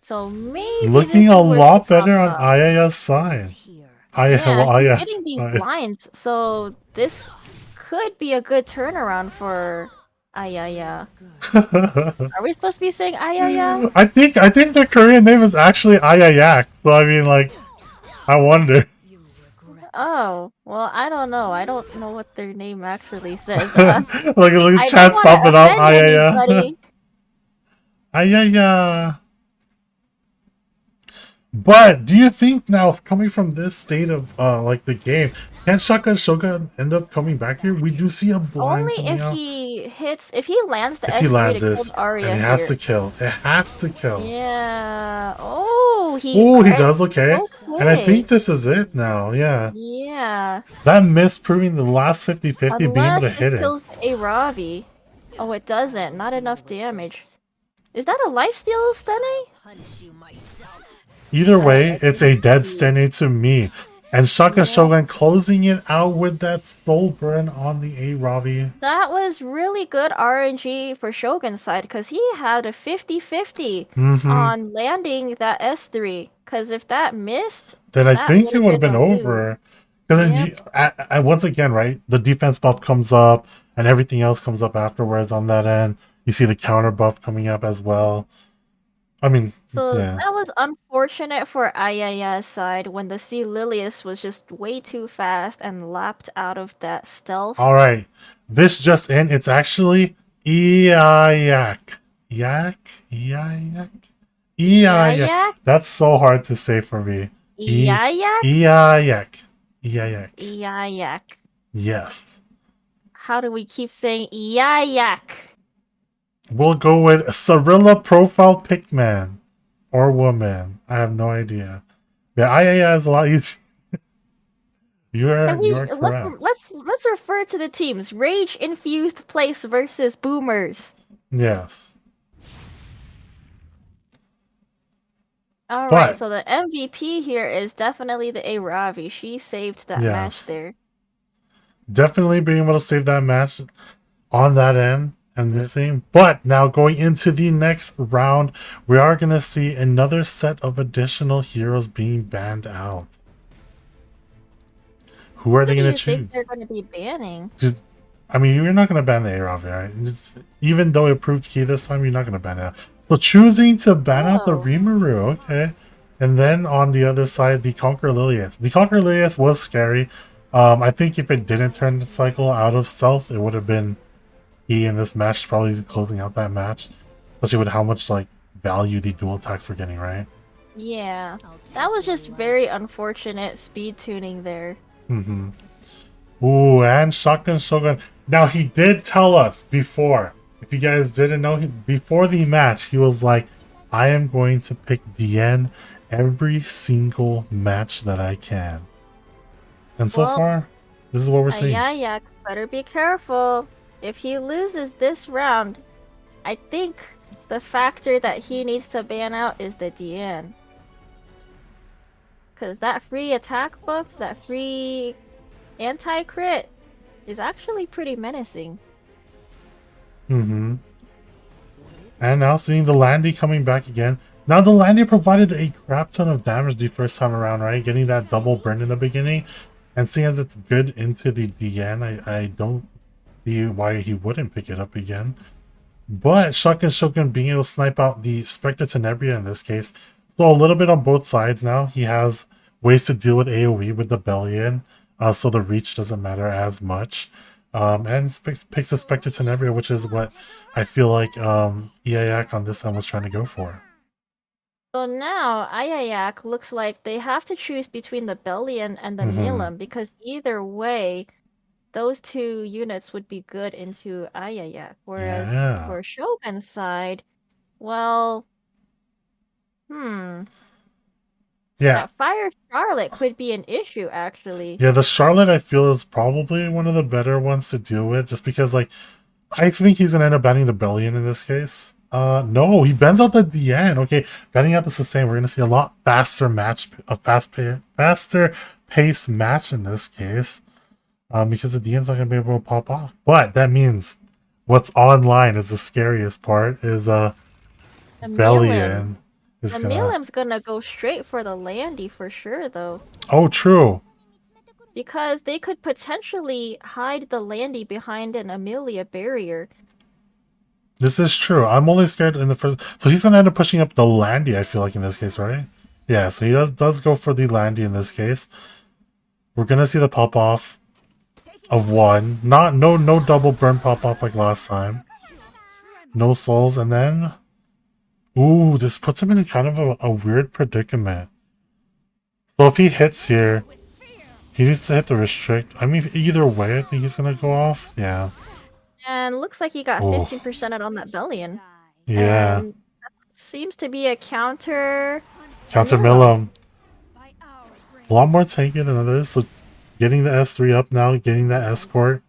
S11: So maybe
S12: Looking
S11: this
S12: a
S11: is where
S12: lot
S11: she pops
S12: better on
S11: up.
S12: Ayaya's side.
S11: Yeah,
S12: Well,
S11: he's
S12: Ayaya's
S11: getting these
S12: side.
S11: blinds, so this could be a good turnaround for Ayaya. Are we supposed to be saying Ayaya?
S12: I think the Korean name is actually Ayayak. So I mean, like, I wonder.
S11: Oh, well, I don't know. I don't know what their name actually says.
S12: Look at
S11: I don't
S12: chats
S11: want to
S12: popping up.
S11: offend
S12: Ayaya.
S11: anybody.
S12: Ayaya. But do you think now, coming from this state of like the game, can Shaka Shogun end up coming back here? We do see a blind
S11: Only
S12: coming
S11: if
S12: out.
S11: he lands the
S12: If he
S11: S3
S12: lands
S11: to kill
S12: this,
S11: the Arya
S12: and he has
S11: here.
S12: to kill. It has to kill.
S11: Yeah. Oh, he
S12: Oh, he
S11: crits?
S12: does okay. And I
S11: Okay.
S12: think this is it now. Yeah.
S11: Yeah.
S12: That miss proving the last 50-50 being able to
S11: Unless this
S12: hit it.
S11: kills the Aravi. Oh, it doesn't. Not enough damage. Is that a lifesteal Stene?
S12: Either way, it's a dead Stene to me. And Shaka Shogun closing it out with that soul burn on the Aravi.
S11: That was really good RNG for Shogun's side because he had a 50-50
S12: Mhm.
S11: on landing that S3. Because if that missed,
S12: Then I
S11: that
S12: think it would have been
S11: a lose.
S12: over. Because then once again, right, the defense buff comes up and everything else comes up afterwards on that end. You see the counter buff coming up as well. I mean,
S11: So
S12: yeah.
S11: that was unfortunate for Ayaya's side when the Sea Lilius was just way too fast and lapped out of that stealth.
S12: All right, this just in. It's actually Iayak. Iayak. That's so hard to say for me.
S11: Iayak?
S12: Iayak. Yes.
S11: How do we keep saying Iayak?
S12: We'll go with Cirilla Profile Pickman. Or woman. I have no idea. Yeah, Ayaya is a lot easier. You are correct.
S11: Let's refer to the teams. Rage Infused Place versus Boomers.
S12: Yes.
S11: Alright, so the MVP here is definitely the Aravi. She saved that match there.
S12: Definitely being able to save that match on that end and missing. But now going into the next round, we are going to see another set of additional heroes being banned out. Who are they going to choose?
S11: Think they're going to be banning?
S12: I mean, you're not going to ban the Aravi, right? Even though it proved key this time, you're not going to ban it out. So choosing to ban out the Rimuru, okay. And then on the other side, the Conquer Lilius. The Conquer Lilius was scary. I think if it didn't turn the cycle out of stealth, it would have been key in this match, probably closing out that match. Especially with how much like value the dual attacks were getting, right?
S11: Yeah. That was just very unfortunate speed tuning there.
S12: Mm-hmm. Ooh, and Shotgun Shogun. Now, he did tell us before, if you guys didn't know, before the match, he was like, I am going to pick DN every single match that I can. And so far, this is what we're seeing.
S11: Yeah, better be careful. If he loses this round, I think the factor that he needs to ban out is the DN. Because that free attack buff, that free anti-crit, is actually pretty menacing.
S12: Mm-hmm. And now seeing the Landy coming back again. Now the Landy provided a crap ton of damage the first time around, right? Getting that double burn in the beginning. And seeing as it's good into the DN, I don't see why he wouldn't pick it up again. But Shotgun Shogun being able to snipe out the Spectre Tenebria in this case. So a little bit on both sides now. He has ways to deal with AoE with the Bellion. So the reach doesn't matter as much. And picks the Spectre Tenebria, which is what I feel like Iayak on this end was trying to go for.
S11: So now, Ayayak looks like they have to choose between the Bellion and the Milim, because either way, those two units would be good into Ayayak. Whereas for Shogun's side, well,
S12: Yeah.
S11: that Fire Charlotte could be an issue, actually.
S12: Yeah, the Charlotte I feel is probably one of the better ones to deal with, just because like I think he's gonna end up banning the Bellion in this case. No, he bans out the DN. Okay, banning out the sustain. We're gonna see a lot faster match, faster pace match in this case, because the DN's not gonna be able to pop off. But that means what's online is the scariest part is Bellion. is
S11: The
S12: gonna.
S11: Milim's gonna go straight for the Landy for sure, though.
S12: Oh, true.
S11: Because they could potentially hide the Landy behind an Amelia barrier.
S12: This is true. I'm only scared in the first. So he's gonna end up pushing up the Landy. I feel like in this case, right? Yeah. So he does go for the Landy in this case. We're gonna see the pop off of one. No double burn pop off like last time. No souls, and then ooh, this puts him in kind of a weird predicament. So if he hits here, he needs to hit the restrict. I mean, either way, I think he's gonna go off. Yeah.
S11: And looks like he got
S12: Oh.
S11: 15% on that Bellion.
S12: Yeah.
S11: And that seems to be a counter.
S12: Counter Milam. A lot more tanky than others. So getting the S3 up now, getting that escort.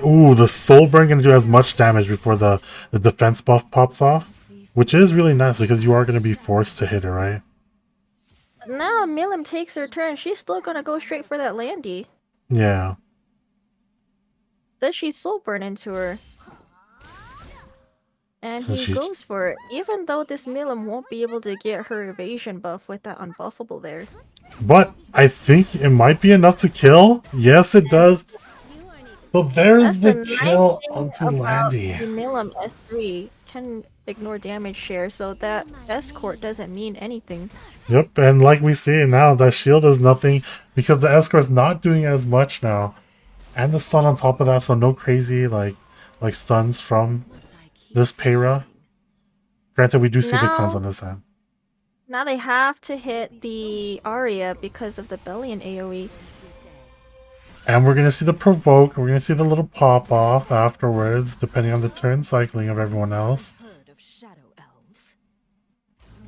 S12: Ooh, the soul burn gonna do as much damage before the defense buff pops off. Which is really nice because you are gonna be forced to hit it, right?
S11: Now Milim takes her turn. She's still gonna go straight for that Landy.
S12: Yeah.
S11: Then she soul burn into her. And he
S12: She's-
S11: goes for it, even though this Milim won't be able to get her evasion buff with that unbuffable there.
S12: But I think it might be enough to kill. Yes, it does. So there's the
S11: nice
S12: kill
S11: thing
S12: onto
S11: about
S12: Landy.
S11: The Milim S3 can ignore damage share, so that escort doesn't mean anything.
S12: Yep, and like we see now, that shield is nothing because the escort's not doing as much now. And the stun on top of that, so no crazy like stuns from this Payra. Granted, we do see the cons on this end.
S11: Now they have to hit the Arya because of the Bellion AoE.
S12: And we're gonna see the provoke, we're gonna see the little pop off afterwards, depending on the turn cycling of everyone else.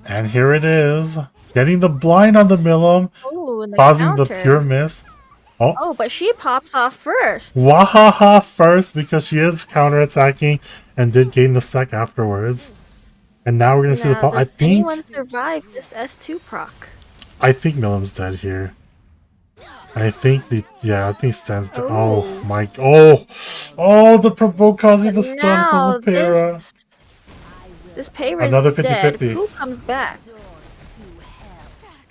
S12: And here it is. Getting the blind on the Milim,
S11: Ooh, and the
S12: causing the
S11: counter.
S12: pure miss.
S11: Oh, but she pops off first.
S12: Wahaha first because she is counterattacking and did gain the sec afterwards. And now we're gonna see the
S11: Now,
S12: pop.
S11: does anyone survive this S2 proc?
S12: I think Milim's dead here. I think I think Stan's dead. Oh my the provoke causing the stun from the Payra.
S11: This Payra
S12: Another
S11: is dead.
S12: 50-50.
S11: Who comes back?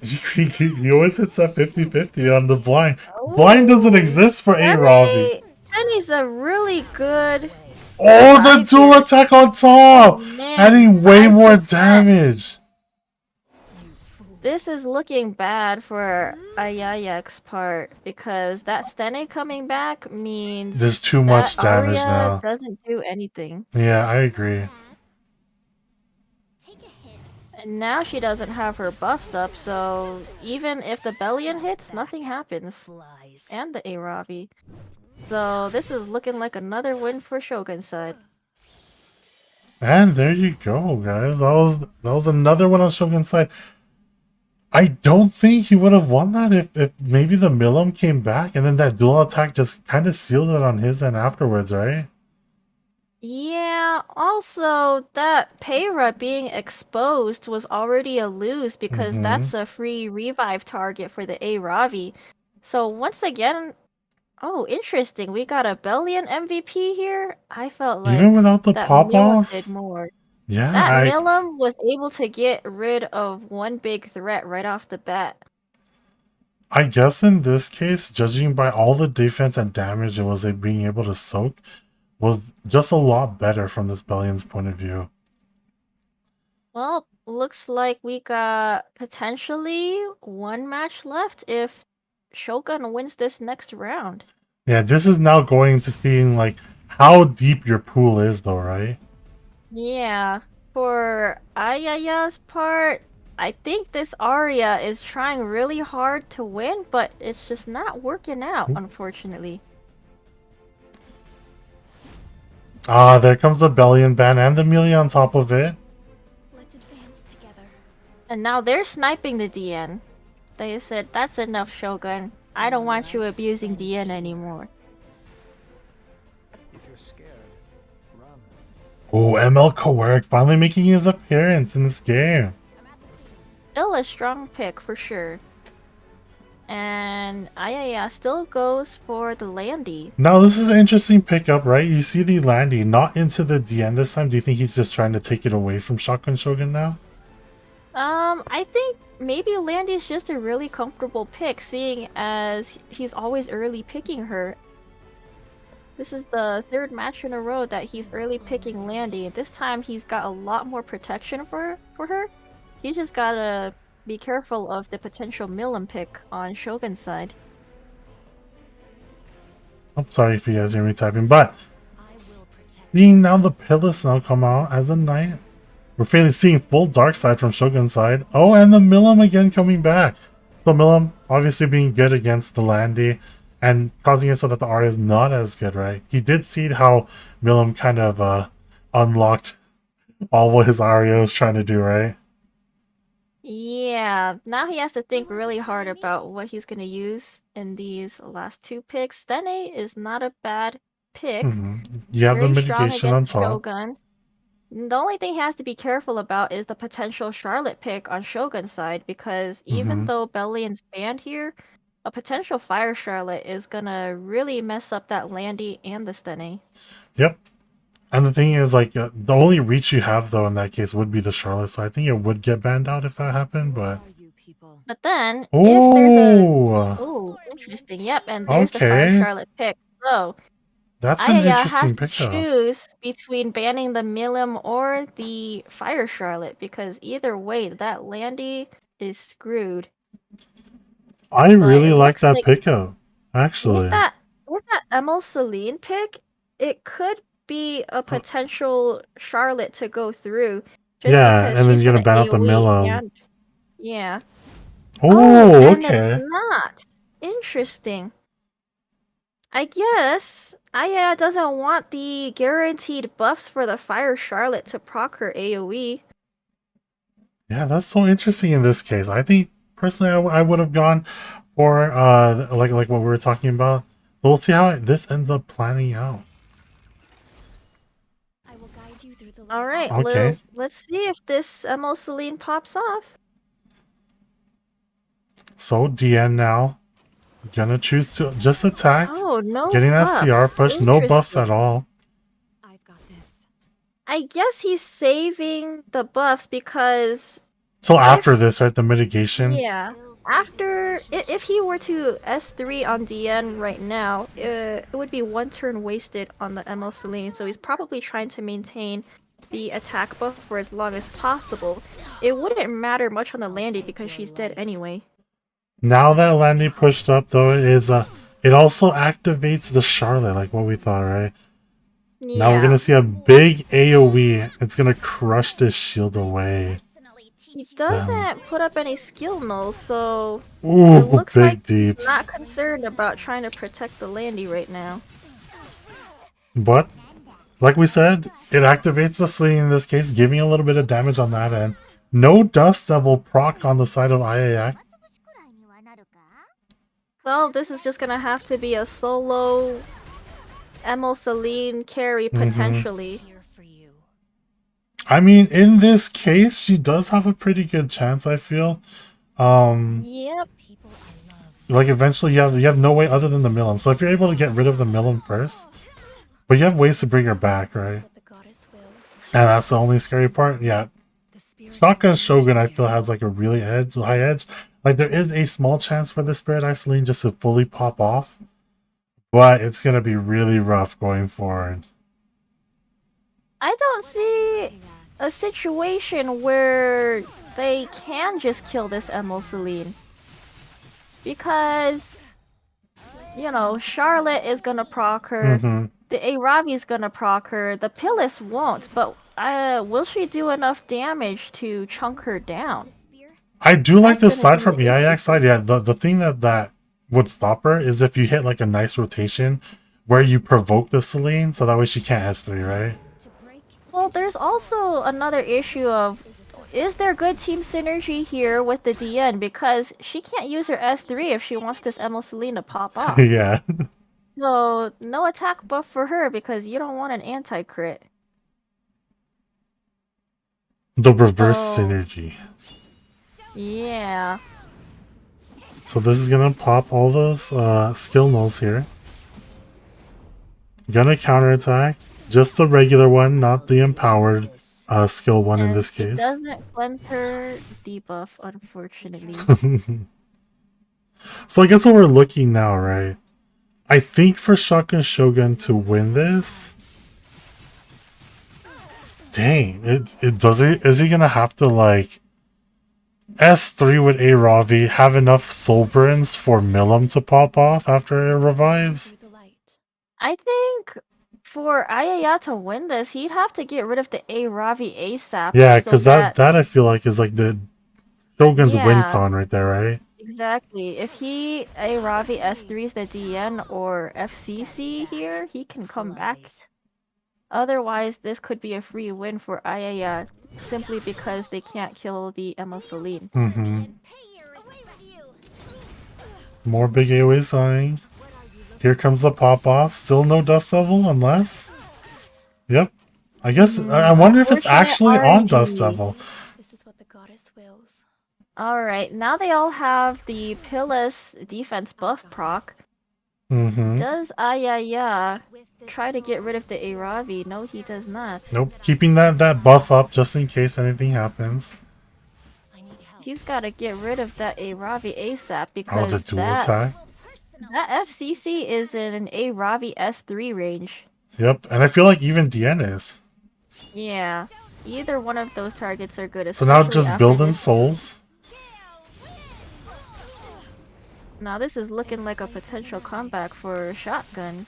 S12: He always hits that 50-50 on the blind. Blind doesn't exist for A Robbie.
S11: Danny's a really good.
S12: Oh, the dual attack on top!
S11: Man,
S12: Adding way
S11: 5%.
S12: more damage.
S11: This is looking bad for Ayayak's part because that Stene coming back means
S12: There's too much
S11: that
S12: damage
S11: Arya
S12: now.
S11: doesn't do anything.
S12: Yeah, I agree.
S11: And now she doesn't have her buffs up, so even if the Bellion hits, nothing happens. And the Aravi. So this is looking like another win for Shogun's side.
S12: And there you go, guys. That was another one on Shogun's side. I don't think he would have won that if maybe the Milim came back and then that dual attack just kind of sealed it on his end afterwards, right?
S11: Yeah, also that Payra being exposed was already a lose because that's a free revive target for the Aravi. So once again, oh, interesting. We got a Bellion MVP here. I felt like
S12: Even without the
S11: that
S12: pop-offs?
S11: Milim did more.
S12: Yeah,
S11: That Milim was able to get rid of one big threat right off the bat.
S12: I guess in this case, judging by all the defense and damage it was being able to soak, was just a lot better from this Bellion's point of view.
S11: Well, looks like we got potentially one match left if Shogun wins this next round.
S12: Yeah, this is now going to seeing like how deep your pool is though, right?
S11: Yeah, for Ayaya's part, I think this Arya is trying really hard to win, but it's just not working out, unfortunately.
S12: Ah, there comes the Bellion ban and the melee on top of it.
S11: And now they're sniping the DN. They said, that's enough, Shogun. I don't want you abusing DN anymore.
S12: Oh, ML Coerc finally making his appearance in this game.
S11: Still a strong pick for sure. And Ayaya still goes for the Landy.
S12: Now this is an interesting pickup, right? You see the Landy not into the DN this time. Do you think he's just trying to take it away from Shotgun Shogun now?
S11: I think maybe Landy's just a really comfortable pick, seeing as he's always early picking her. This is the third match in a row that he's early picking Landy. This time he's got a lot more protection for her. He just gotta be careful of the potential Milim pick on Shogun's side.
S12: I'm sorry if you guys hear me typing, but seeing now the Pillars now come out as a knight. We're finally seeing full dark side from Shogun's side. Oh, and the Milim again coming back. So Milim obviously being good against the Landy and causing it so that the art is not as good, right? He did see how Milim kind of unlocked all what his Aria was trying to do, right?
S11: Yeah, now he has to think really hard about what he's gonna use in these last two picks. Stene is not a bad pick.
S12: You have the
S11: Very strong
S12: mitigation on
S11: against
S12: top.
S11: Shogun. The only thing he has to be careful about is the potential Charlotte pick on Shogun's side, because even though Bellion's banned here, a potential Fire Charlotte is gonna really mess up that Landy and the Stene.
S12: Yep. And the thing is, like, the only reach you have, though, in that case would be the Charlotte, so I think it would get banned out if that happened, but...
S11: But then, if there's a...
S12: Oh!
S11: Oh, interesting. Yep, and there's the Fire
S12: Okay.
S11: Charlotte pick. So,
S12: That's an
S11: Ayaya has
S12: interesting
S11: to
S12: pickup.
S11: choose between banning the Milim or the Fire Charlotte, because either way, that Landy is screwed.
S12: I really
S11: it
S12: like
S11: looks
S12: that
S11: like-
S12: pickup, actually.
S11: With that Emil Celine pick, it could be a potential Charlotte to go through. Just
S12: Yeah,
S11: because
S12: and then
S11: she's
S12: you're gonna ban out the
S11: AoE
S12: Milim.
S11: and- Yeah.
S12: Oh,
S11: and
S12: okay.
S11: it's not. Interesting. I guess Aya doesn't want the guaranteed buffs for the Fire Charlotte to proc her AoE.
S12: Yeah, that's so interesting in this case. I think, personally, I would have gone for, like what we were talking about. So we'll see how this ends up planning out.
S11: Alright,
S12: Okay.
S11: let's see if this Emil Celine pops off.
S12: So DN now gonna choose to just attack,
S11: Oh, no
S12: getting that
S11: buffs.
S12: CR push, no buffs at
S11: Interesting.
S12: all.
S11: I guess he's saving the buffs because
S12: So after this, right, the mitigation.
S11: yeah, after if he were to S3 on DN right now, it would be one turn wasted on the ML Celine, so he's probably trying to maintain the attack buff for as long as possible. It wouldn't matter much on the Landy because she's dead anyway.
S12: Now that Landy pushed up, though, it also activates the Charlotte, like what we thought, right? Now we're gonna see a big AoE. It's gonna crush this shield away.
S11: He doesn't put up any skill nulls, so
S12: Ooh,
S11: it looks
S12: big
S11: like
S12: deeps.
S11: he's not concerned about trying to protect the Landy right now.
S12: But, like we said, it activates the Sling in this case, giving a little bit of damage on that end. No Dust Devil proc on the side of Iayak.
S11: Well, this is just gonna have to be a solo Emil Celine carry
S12: Mhm.
S11: potentially.
S12: I mean, in this case, she does have a pretty good chance, I feel.
S11: Yep.
S12: Like, eventually you have no way other than the Milim. So if you're able to get rid of the Milim first, but you have ways to bring her back, right? And that's the only scary part. Yeah. Shotgun Shogun, I feel, has like a really high edge. Like, there is a small chance for the Spirit Iceline just to fully pop off, but it's gonna be really rough going forward.
S11: I don't see a situation where they can just kill this Emil Celine. Because, you know, Charlotte is gonna proc her,
S12: Mhm.
S11: the Aravi is gonna proc her, the Pillis won't, but will she do enough damage to chunk her down?
S12: I do like
S11: That's
S12: this
S11: gonna
S12: side from
S11: be
S12: EIX side. Yeah, the thing that would stop her is if you hit like a nice rotation where you provoke the Celine, so that way she can't S3, right?
S11: Well, there's also another issue of, is there good team synergy here with the DN? Because she can't use her S3 if she wants this Emil Celine to pop off.
S12: Yeah.
S11: So, no attack buff for her because you don't want an anti-crit.
S12: The reverse
S11: So-
S12: synergy.
S11: Yeah.
S12: So this is gonna pop all those skill nulls here. Gonna counterattack. Just the regular one, not the empowered skill one in
S11: And
S12: this
S11: she
S12: case.
S11: doesn't cleanse her debuff, unfortunately.
S12: So I guess what we're looking now, right? I think for Shotgun Shogun to win this, dang, it does it. Is he gonna have to like S3 with A Ravi have enough soul burns for Milim to pop off after it revives?
S11: I think for Ayaya to win this, he'd have to get rid of the A Ravi ASAP.
S12: Yeah,
S11: so
S12: because that I feel like is like the Shogun's win
S11: Yeah.
S12: con right there, right?
S11: Exactly. If he A Ravi S3s the DN or FCC here, he can come back. Otherwise, this could be a free win for Ayaya simply because they can't kill the Emma Celine.
S12: Mm-hmm. More big AoE signing. Here comes the pop off. Still no dust level unless. Yep. I guess I wonder if it's actually on dust level.
S11: Alright, now they all have the Pillis defense buff proc.
S12: Mm-hmm.
S11: Does Ayaya try to get rid of the Aravi? No, he does not.
S12: Nope. Keeping that buff up just in case anything happens.
S11: He's got to get rid of that Aravi ASAP
S12: Oh,
S11: because
S12: the dual
S11: that
S12: attack.
S11: FCC is in an Aravi S3 range.
S12: Yep. And I feel like even DN is.
S11: Yeah, either one of those targets are good.
S12: So now
S11: especially
S12: just
S11: after
S12: building
S11: this.
S12: souls.
S11: Now this is looking like a potential comeback for Shotgun.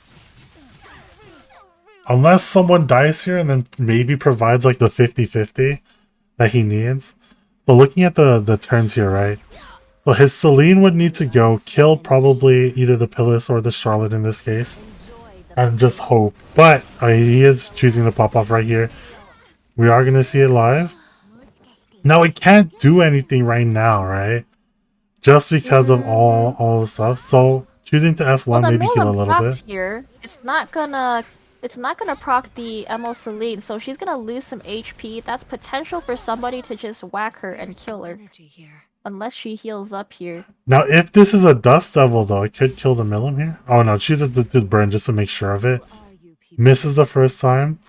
S12: Unless someone dies here and then maybe provides like the 50-50 that he needs. So looking at the turns here, right? So his Celine would need to go kill probably either the Pillis or the Charlotte in this case. And just hope. But he is choosing to pop off right here. We are going to see it live. Now it can't do anything right now, right? Just because of all the stuff. So choosing to S1
S11: Well, the
S12: maybe heal a
S11: Milim
S12: little
S11: procs
S12: bit.
S11: here, it's not gonna proc the Emil Celine, so she's gonna lose some HP. That's potential for somebody to just whack her and kill her. Unless she heals up here.
S12: Now, if this is a dust devil, though, it could kill the Milim here. Oh no, chooses to burn just to make sure of it. Misses the first time.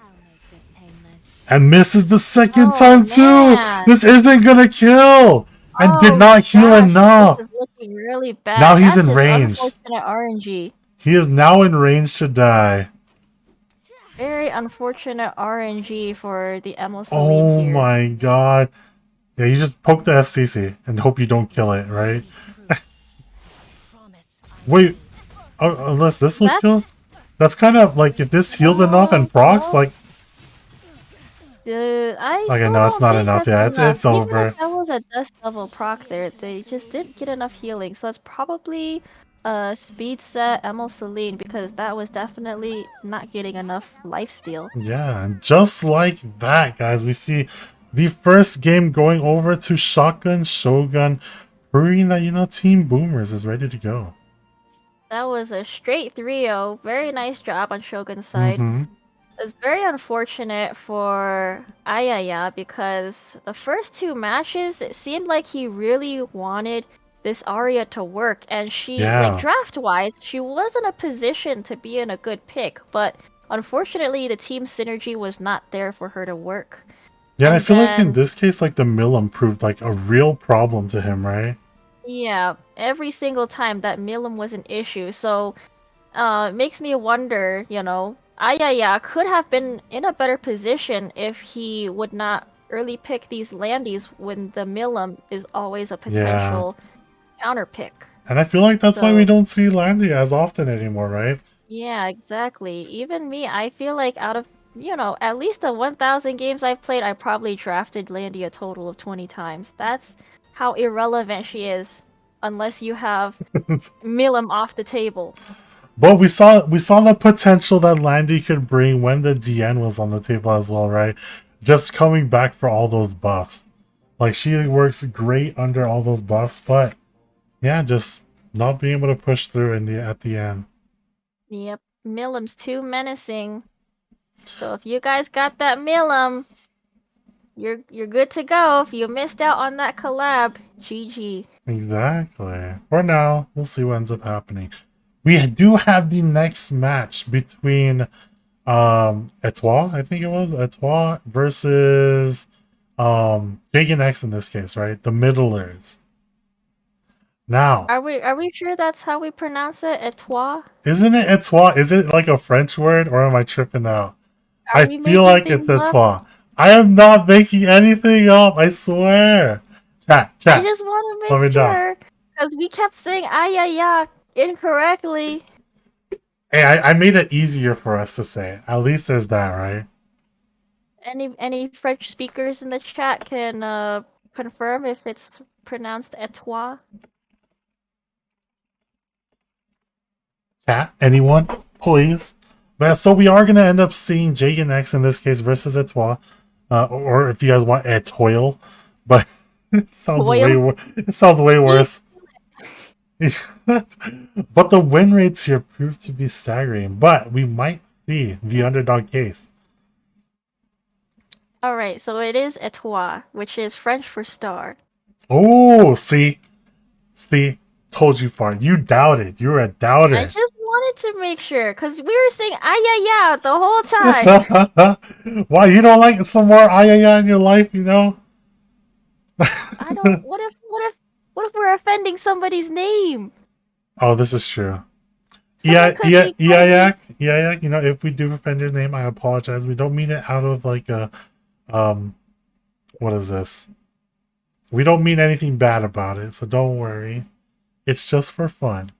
S12: And misses the second time too! This isn't gonna kill! And did not heal enough!
S11: This is looking really bad.
S12: Now he's
S11: That's
S12: in
S11: just
S12: range.
S11: Unfortunate RNG.
S12: He is now in range to die.
S11: Very unfortunate RNG for the Emil Celine
S12: Oh
S11: here.
S12: my god. Yeah, you just poke the FCC and hope you don't kill it, right? Wait, unless this will kill? That's kind of like if this heals enough and procs, like. Okay, no, it's not enough. Yeah, it's
S11: Even
S12: over.
S11: if that was a dust level proc there, they just didn't get enough healing. So it's probably a speed set Emil Celine because that was definitely not getting enough lifesteal.
S12: Yeah, and just like that, guys, we see the first game going over to Shotgun Shogun, proving that, you know, Team Boomers is ready to go.
S11: That was a straight 3-0. Very nice job on Shogun's side. It's very unfortunate for Ayaya because the first two matches, it seemed like he really wanted this Arya to work, and she, like, draft-wise, she was in a position to be in a good pick, but unfortunately the team synergy was not there for her to work.
S12: Yeah, and I feel like in this case, like, the Milim proved, like, a real problem to him, right?
S11: Yeah, every single time that Milim was an issue, so it makes me wonder, you know, Ayaya could have been in a better position if he would not early pick these landies when the Milim is always a potential counter pick.
S12: And I feel like that's why we don't see Landy as often anymore, right?
S11: Yeah, exactly. Even me, I feel like out of, you know, at least the 1,000 games I've played, I probably drafted Landy a total of 20 times. That's how irrelevant she is, unless you have Milim off the table.
S12: But we saw the potential that Landy could bring when the DN was on the table as well, right? Just coming back for all those buffs. Like, she works great under all those buffs, but yeah, just not being able to push through at the end.
S11: Yep, Milim's too menacing. So if you guys got that Milim, you're good to go. If you missed out on that collab, GG.
S12: Exactly. For now, we'll see what ends up happening. We do have the next match between Etoile, I think it was Etoile versus Jake and X in this case, right? The middlers. Now,
S11: Are we sure that's how we pronounce it? Etoile?
S12: isn't it Etoile? Is it like a French word or am I tripping out?
S11: Are
S12: I
S11: we
S12: feel
S11: making
S12: like it's
S11: things up?
S12: Etoile. I am not making anything up, I swear.
S11: I
S12: Chat.
S11: just want to
S12: Let me
S11: make
S12: know.
S11: sure because we kept saying "ay incorrectly.
S12: Hey, I made it easier for us to say. At least there's that, right?
S11: Any French speakers in the chat can confirm if it's pronounced Etoile.
S12: Chat, anyone, please. But so we are gonna end up seeing Jake and X in this case versus Etoile, or if you guys want Etoile, but it sounds way worse. But the win rates here prove to be staggering. But we might see the underdog case.
S11: All right, so it is Etoile, which is French for star.
S12: Oh, see, told you, Far. You doubted. You were a doubter.
S11: I just wanted to make sure because we were saying "ay the whole time.
S12: Why you don't like some more ayaya in your life? You know.
S11: I don't. What if we're offending somebody's name?
S12: Oh, this is true.
S11: Someone could be
S12: Iayak, you know, if we do offend your name, I apologize. We don't mean it out of like a what is this? We don't mean anything bad about it, so don't worry. It's just for fun.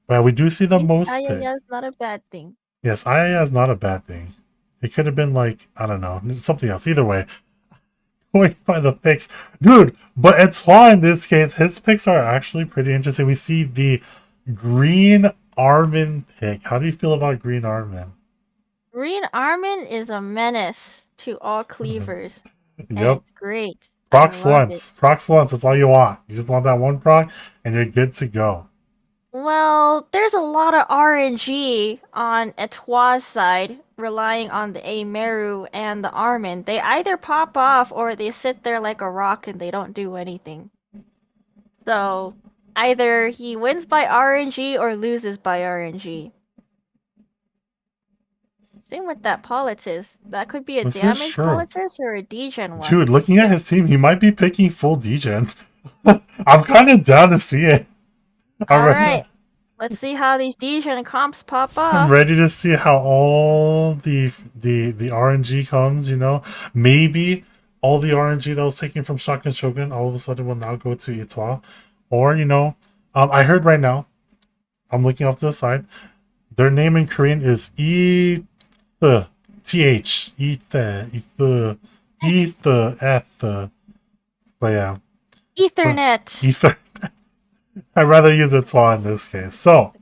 S12: But we do see the most pick.
S11: Ayaya is not a bad thing.
S12: Yes, Ayaya is not a bad thing. It could have been like, I don't know, something else. Either way. Going by the picks. Dude, but Etoile in this case, his picks are actually pretty interesting. We see the Green Armin pick. How do you feel about Green Armin?
S11: Green Armin is a menace to all cleavers. And
S12: Yep.
S11: it's great.
S12: Procs
S11: I love
S12: once. Procs once. That's all you want. You just want that one proc, and you're good to go.
S11: Well, there's a lot of RNG on Etoile's side, relying on the Ameru and the Armin. They either pop off or they sit there like a rock and they don't do anything. So, either he wins by RNG or loses by RNG. Same with that Politis. That could be a
S12: This is
S11: damage
S12: true.
S11: Politis or a degen one.
S12: Dude, looking at his team, he might be picking full degen. I'm kind of down to see it.
S11: Alright, let's see how these degen comps pop off.
S12: I'm ready to see how all the RNG comes, you know. Maybe all the RNG that was taken from Shotgun Shogun all of a sudden will now go to Etoile. Or, you know, I heard right now, I'm looking off to the side, their name in Korean is TH. But yeah.
S11: Ethernet.
S12: I'd rather use Etoile in this case. So,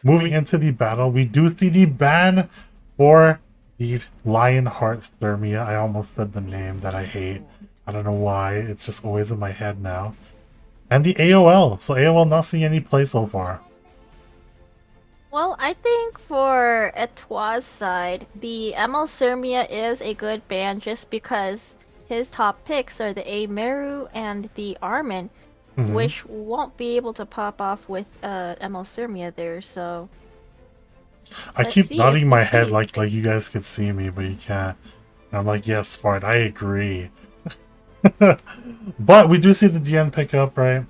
S12: moving into the battle, we do see the ban for the Lionheart Thermia. I almost said the name that I hate. I don't know why. It's just always in my head now. And the AOL. So AOL not seeing any play so far.
S11: Well, I think for Etoile's side, the ML Sermia is a good ban just because his top picks are the Ameru and the Armin, which won't be able to pop off with ML Sermia there, so...
S12: I keep nodding my head like you guys could see me, but you can't. And I'm like, yes, Fart, I agree. But we do see the DN pick up, right?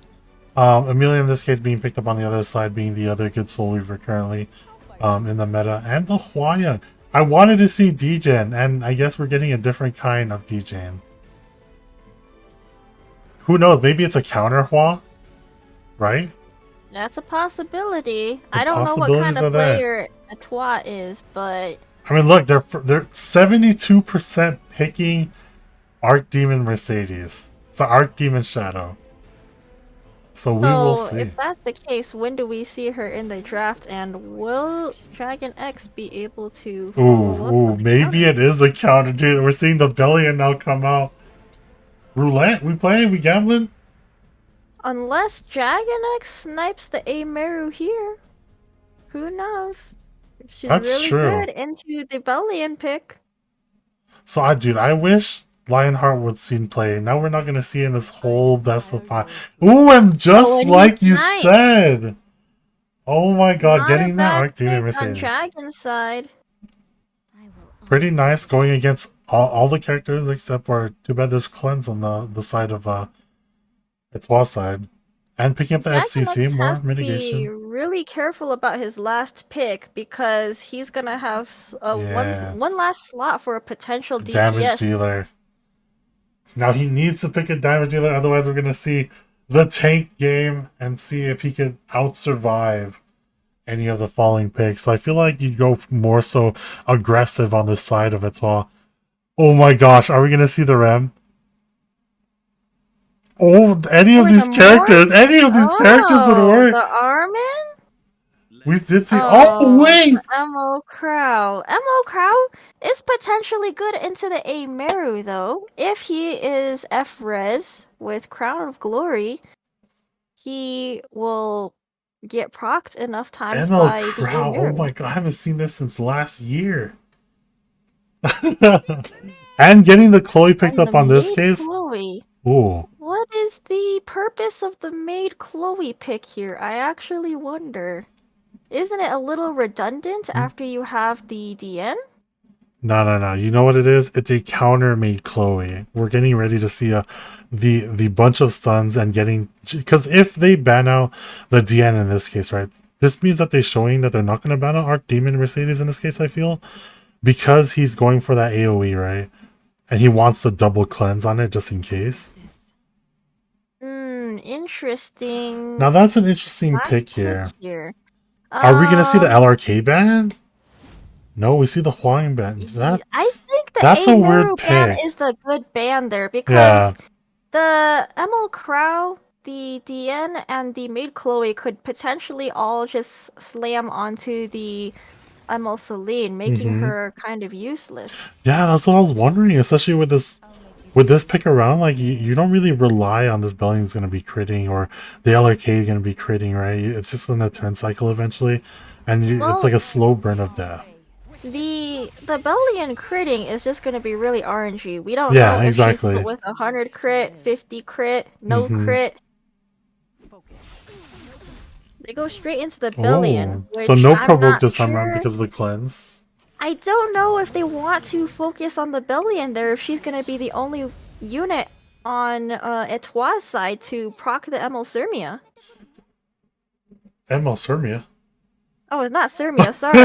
S12: Amelia in this case being picked up on the other side, being the other good Soul Weaver currently in the meta. And the Hwayoung. I wanted to see Degen, and I guess we're getting a different kind of Degen. Who knows? Maybe it's a counter Hwa, right?
S11: That's a possibility. I don't know what kind of player Etoile is, but...
S12: I mean, look, they're 72% picking Archdemon Mercedes. It's an Archdemon Shadow. So we will see.
S11: If that's the case, when do we see her in the draft, and will Dragon X be able to
S12: Ooh, maybe it is a counter, dude. We're seeing the Bellion now come out. Roulette? We playing? We gambling?
S11: Unless Dragon X snipes the Ameru here. Who knows? She's
S12: That's
S11: really
S12: true.
S11: good into the Bellion pick.
S12: So, dude, I wish Lionheart would see play. Now we're not gonna see in this whole best of 5. Ooh, and just
S11: and he's
S12: like you
S11: nice.
S12: said. Oh my god,
S11: Not a
S12: getting that
S11: bad
S12: Arc Demon
S11: pick on
S12: Mercedes.
S11: Dragon's side.
S12: Pretty nice going against all the characters except for too bad there's cleanse on the side of its wall side. And picking up the FCC,
S11: Dragonix
S12: more
S11: has to be
S12: mitigation.
S11: really careful about his last pick because he's gonna have
S12: Yeah.
S11: one last slot for a potential
S12: Damage
S11: DPS.
S12: dealer. Now he needs to pick a damage dealer, otherwise we're gonna see the tank game and see if he could out-survive any of the falling picks. So I feel like you'd go more so aggressive on this side of it all. Oh my gosh, are we gonna see the Rem? Oh, any of these characters would work.
S11: The Armin?
S12: We did see. Oh wait!
S11: Emo Crow. Emo Crow is potentially good into the A Meru though. If he is F Res with Crown of Glory, he will get procced enough times
S12: ML
S11: by the
S12: Crow. Oh
S11: Emeru.
S12: my god, I haven't seen this since last year. And getting the Chloe picked up on this case.
S11: Chloe.
S12: Ooh.
S11: What is the purpose of the maid Chloe pick here? I actually wonder. Isn't it a little redundant after you have the DN?
S12: No. You know what it is? It's a counter made Chloe. We're getting ready to see the bunch of stuns and getting, because if they ban out the DN in this case, right? This means that they're showing that they're not going to ban out Arc Demon Mercedes in this case, I feel. Because he's going for that AoE, right? And he wants to double cleanse on it just in case.
S11: Interesting.
S12: Now that's an interesting pick here.
S11: Are
S12: we going to see the LRK ban? No, we see the Huang ban.
S11: I think the
S12: that's a weird
S11: ban
S12: pick.
S11: is the good ban there because the ML Crow, the DN, and the maid Chloe could potentially all just slam onto the ML Celine, making her kind of useless.
S12: Yeah, that's what I was wondering, especially with this pick around. Like you don't really rely on this Bellion's going to be critting or the LRK is going to be critting, right? It's just going to turn cycle eventually, and it's like a slow burn of death.
S11: The Bellion critting is just going to be really RNG. We don't know if she's put with 100 crit, 50 crit, no crit. They go straight into the Bellion.
S12: So no provoke this time around because of the cleanse.
S11: I don't know if they want to focus on the Bellion there, if she's going to be the only unit on Etoile's side to proc the ML Sirmia.
S12: ML Sirmia?
S11: Oh, it's not Sirmia, sorry.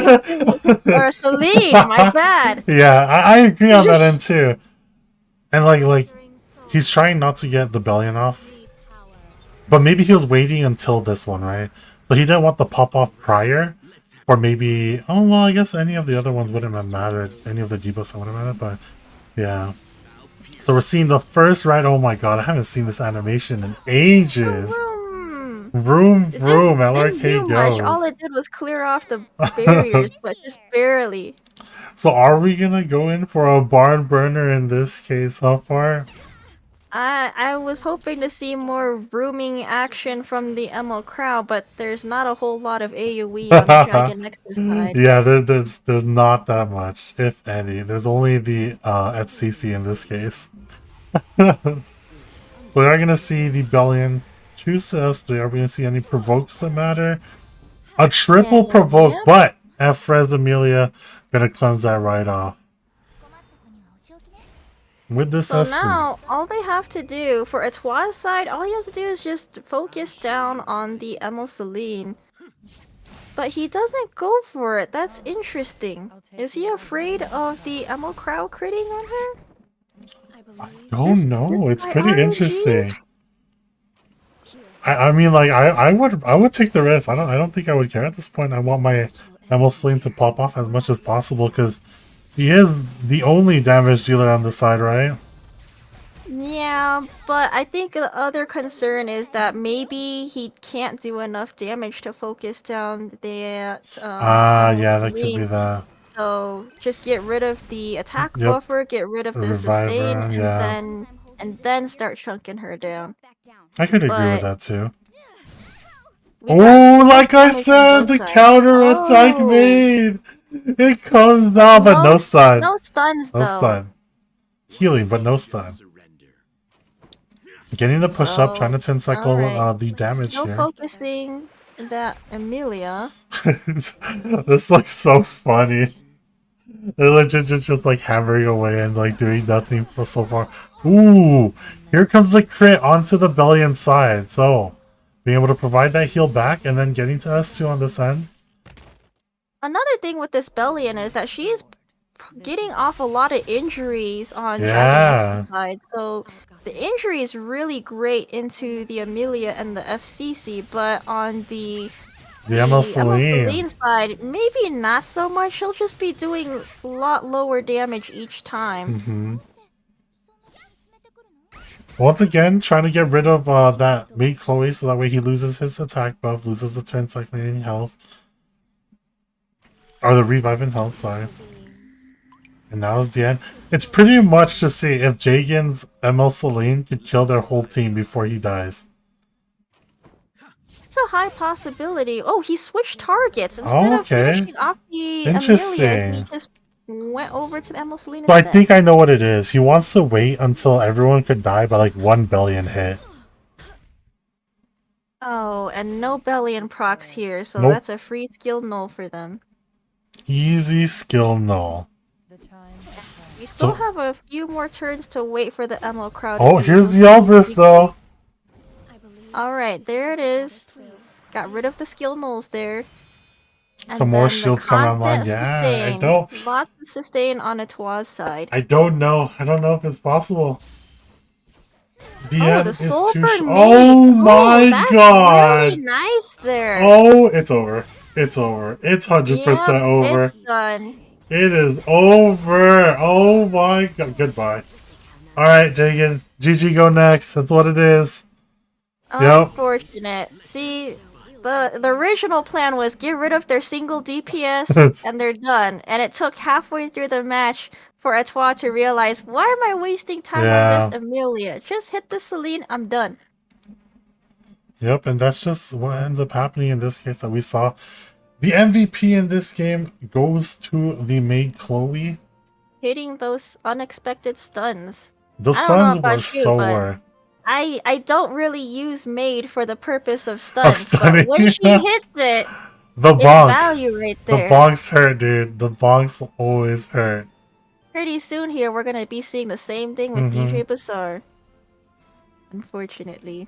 S11: Or Celine, my bad.
S12: Yeah, I agree on that end too. And like he's trying not to get the Bellion off. But maybe he was waiting until this one, right? So he didn't want the pop off prior. Or maybe, oh well, I guess any of the other ones wouldn't have mattered. Any of the debuffs wouldn't have mattered, but yeah. So we're seeing the first right. Oh my god, I haven't seen this animation in ages. Vroom, LRK goes.
S11: All it did was clear off the barriers, but just barely.
S12: So are we gonna go in for a barn burner in this case so far?
S11: I was hoping to see more rooming action from the ML crowd, but there's not a whole lot of AoE on Dragonix's side.
S12: Yeah, there's not that much, if any. There's only the FCC in this case. We are gonna see the Bellion choose S3. Are we gonna see any provokes that matter? A triple provoke, but F-Rez Amelia gonna cleanse that right off. With this
S11: so
S12: S3.
S11: now, all they have to do, for Etoile's side, all he has to do is just focus down on the ML Celine. But he doesn't go for it. That's interesting. Is he afraid of the ML crowd critting on her?
S12: I don't know. It's pretty interesting. I mean, like, I would take the risk. I don't think I would care at this point. I want my ML Celine to pop off as much as possible because he is the only damage dealer on the side, right?
S11: Yeah, but I think the other concern is that maybe he can't do enough damage to focus down that.
S12: Yeah, that could be that.
S11: So just get rid of the attack buffer, get rid of the sustain, and then start chunking her down.
S12: I could agree with that too. Oh, like I said, the counter attack made. It comes down, but no stun.
S11: No stuns though.
S12: No stun. healing, but no stun. Getting the push up, trying to turn cycle
S11: alright.
S12: the damage
S11: Still
S12: here.
S11: focusing that Amelia.
S12: This looks so funny. They're legit just like hammering away and like doing nothing for so far. Ooh, here comes the crit onto the Bellion side. So being able to provide that heal back and then getting to S2 on this end.
S11: Another thing with this Bellion is that she's getting off a lot of injuries on
S12: Yeah.
S11: Jaganex's side. So the injury is really great into the Amelia and the FCC, but on the
S12: ML
S11: Celine
S12: Celine.
S11: side, maybe not so much. She'll just be doing a lot lower damage each time.
S12: Once again, trying to get rid of that maid Chloe so that way he loses his attack buff, loses the turn cycling health. Or the revive in health, sorry. And now it's the end. It's pretty much to see if Jagan's ML Celine could kill their whole team before he dies.
S11: It's a high possibility. Oh, he switched targets. Instead of finishing off the Amelia,
S12: Interesting.
S11: he just went over to the Emerald Selena
S12: So I
S11: instead.
S12: think I know what it is. He wants to wait until everyone could die by like one Bellion hit.
S11: Oh, and no Bellion procs here, so
S12: Nope.
S11: that's a free skill null for them.
S12: Easy skill null.
S11: We still
S12: So-
S11: have a few more turns to wait for the Emerald crowd.
S12: Oh, here's the Elbrus though.
S11: Alright, there it is. Got rid of the skill nulls there. And
S12: Some more
S11: then the
S12: shields coming online.
S11: constant
S12: Yeah, I
S11: sustain.
S12: don't.
S11: Lots of sustain on Etoile's side.
S12: I don't know. I don't know if it's possible. The
S11: Oh,
S12: end
S11: the
S12: is
S11: Soul
S12: too
S11: Burn
S12: Oh
S11: Maid.
S12: my
S11: That's
S12: god!
S11: really nice there.
S12: Oh, it's over. It's over. It's 100% over.
S11: It's done.
S12: It is over. Oh my god. Goodbye. Alright, Jagan. GG go next. That's what it is. Yep.
S11: Unfortunate. See, the original plan was get rid of their single DPS and they're done. And it took halfway through the match for Etoile to realize, why am I wasting time on this Amelia? Just hit the Celine, I'm done.
S12: Yep, and that's just what ends up happening in this case that we saw. The MVP in this game goes to the maid Chloe.
S11: Hitting those unexpected stuns.
S12: The
S11: I don't know
S12: stuns
S11: about
S12: were
S11: you,
S12: so
S11: but
S12: were.
S11: I don't really use maid for the purpose of stuns,
S12: stunning.
S11: but when she hits it,
S12: The
S11: it's
S12: bonk.
S11: value right
S12: The
S11: there.
S12: bonks hurt, dude. The bonks always hurt.
S11: Pretty soon here, we're gonna be seeing the same thing with DJ Bazaar. Unfortunately.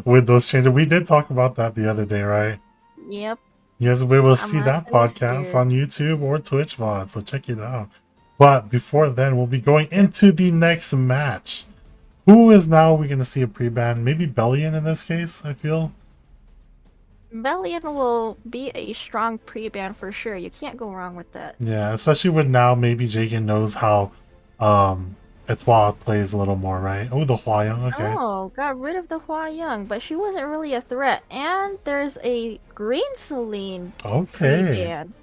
S12: With those changes. We did talk about that the other day, right?
S11: Yep.
S12: You guys will be able to
S11: I'm
S12: see that
S11: marking this
S12: podcast
S11: here.
S12: on YouTube or Twitch VOD, so check it out. But before then, we'll be going into the next match. Who is now we're going to see a pre-ban? Maybe Bellion in this case, I feel.
S11: Bellion will be a strong pre-ban for sure. You can't go wrong with that.
S12: Yeah, especially with now maybe Jagan knows how Etoile plays a little more, right? Oh, the Huayang, okay.
S11: Oh, got rid of the Hua Young, but she wasn't really a threat. And there's a green Celine
S12: Okay.
S11: pre-ban.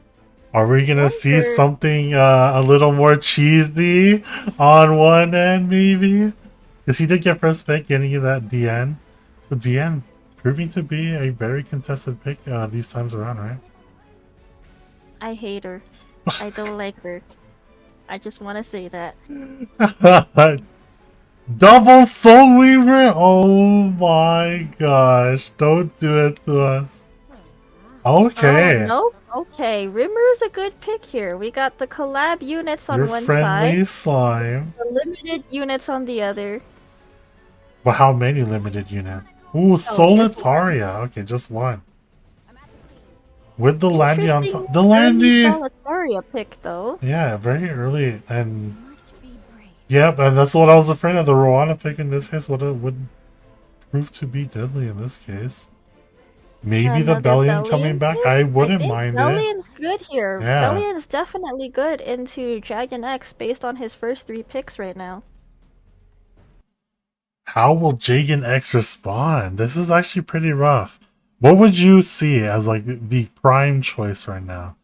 S12: Are we gonna see something a little more cheesy on one end, maybe? Because he did get first pick, getting that DN. So DN proving to be a very contested pick these times around, right?
S11: I hate her. I don't like her. I just want to say that.
S12: Double Soul Weaver? Oh my gosh! Don't do it to us. Okay.
S11: Oh, nope. Okay, Rimmer is a good pick here. We got the collab units on
S12: Your
S11: one
S12: friendly
S11: side,
S12: slime.
S11: the limited units on the other.
S12: But how many limited units? Ooh, Solitaria. Okay, just one. With the Landy on top. The Landy!
S11: Solitaria pick though.
S12: Yeah, very early. And yep, and that's what I was afraid of. The Rowana pick in this case would prove to be deadly in this case. Maybe the Bellion coming back. I wouldn't mind it.
S11: Bellion's good here.
S12: Yeah.
S11: Bellion's definitely good into Dragon X based on his first 3 picks right now.
S12: How will Jagan X respond? This is actually pretty rough. What would you see as like the prime choice right now?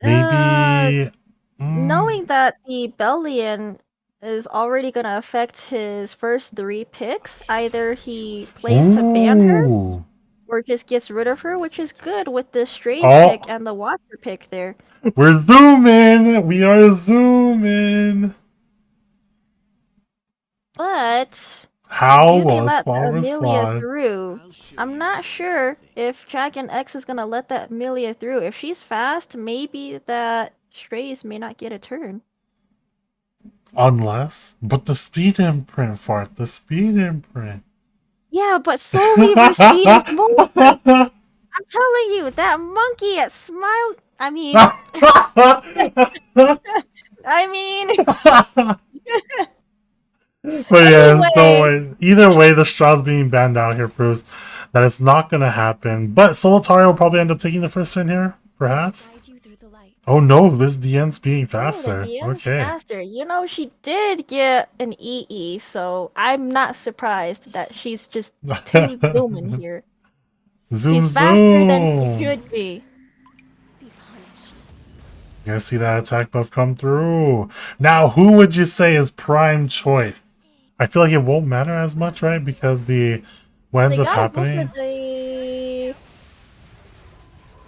S12: Maybe
S11: Knowing that the Bellion is already gonna affect his first 3 picks, either he plays to ban her
S12: Ooh.
S11: or just gets rid of her, which is good with the Strays
S12: Oh.
S11: pick and the Watcher pick there.
S12: We're zooming! We are zooming!
S11: But
S12: How
S11: do they
S12: will
S11: let
S12: Claw
S11: Amelia
S12: respond?
S11: through? I'm not sure if Dragon X is gonna let that Amelia through. If she's fast, maybe that Strays may not get a turn.
S12: Unless, but the speed imprint, Fart, the speed imprint.
S11: Yeah, but Soul Weaver speed is more. I'm telling you, that monkey at Smile. I mean, I mean.
S12: But yeah, don't
S11: Anyway,
S12: worry. Either way, the Straws being banned out here proves that it's not going to happen. But Solitario will probably end up taking the first turn here, perhaps. Oh no, this DN's being
S11: oh, the
S12: faster.
S11: DM's
S12: Okay.
S11: faster. You know, she did get an EE, so I'm not surprised that she's just too zooming here.
S12: Zoom
S11: She's faster than she
S12: zoom.
S11: should be.
S12: You guys see that attack buff come through. Now, who would you say is prime choice? I feel like it won't matter as much, right? Because what ends
S11: They
S12: up
S11: gotta go for
S12: happening?
S11: the.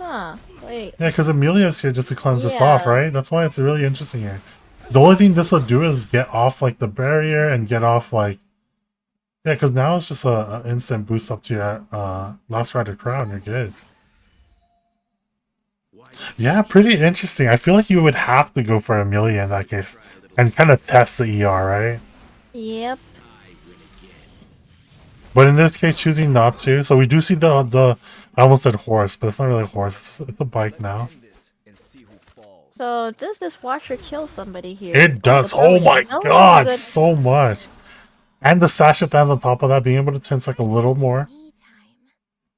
S11: Huh, wait.
S12: Yeah, because Amelia's here just to cleanse this off,
S11: Yeah.
S12: right? That's why it's really interesting here. The only thing this will do is get off like the barrier and get off like, yeah, because now it's just a instant boost up to your Last Rider crown. You're good. Yeah, pretty interesting. I feel like you would have to go for Amelia in that case and kind of test the ER, right?
S11: Yep.
S12: But in this case, choosing not to. So we do see the I almost said horse, but it's not really a horse. It's a bike now.
S11: So does this Watcher kill somebody here?
S12: It does.
S11: the
S12: Oh my
S11: Brilliant?
S12: god,
S11: Good.
S12: so much. And the Sasha Dance on top of that, being able to turn like a little more.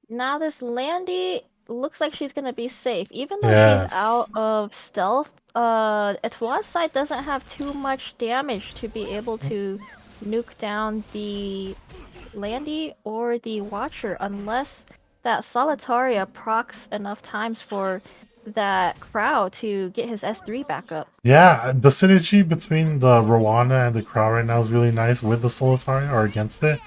S11: Now this Landy looks like she's gonna be safe, even though
S12: Yes.
S11: she's out of stealth. Etoile's side doesn't have too much damage to be able to nuke down the Landy or the Watcher, unless that Solitaria procs enough times for that Crow to get his S3 back up.
S12: Yeah, the synergy between the Rwana and the Crow right now is really nice with the Solitaria or against it.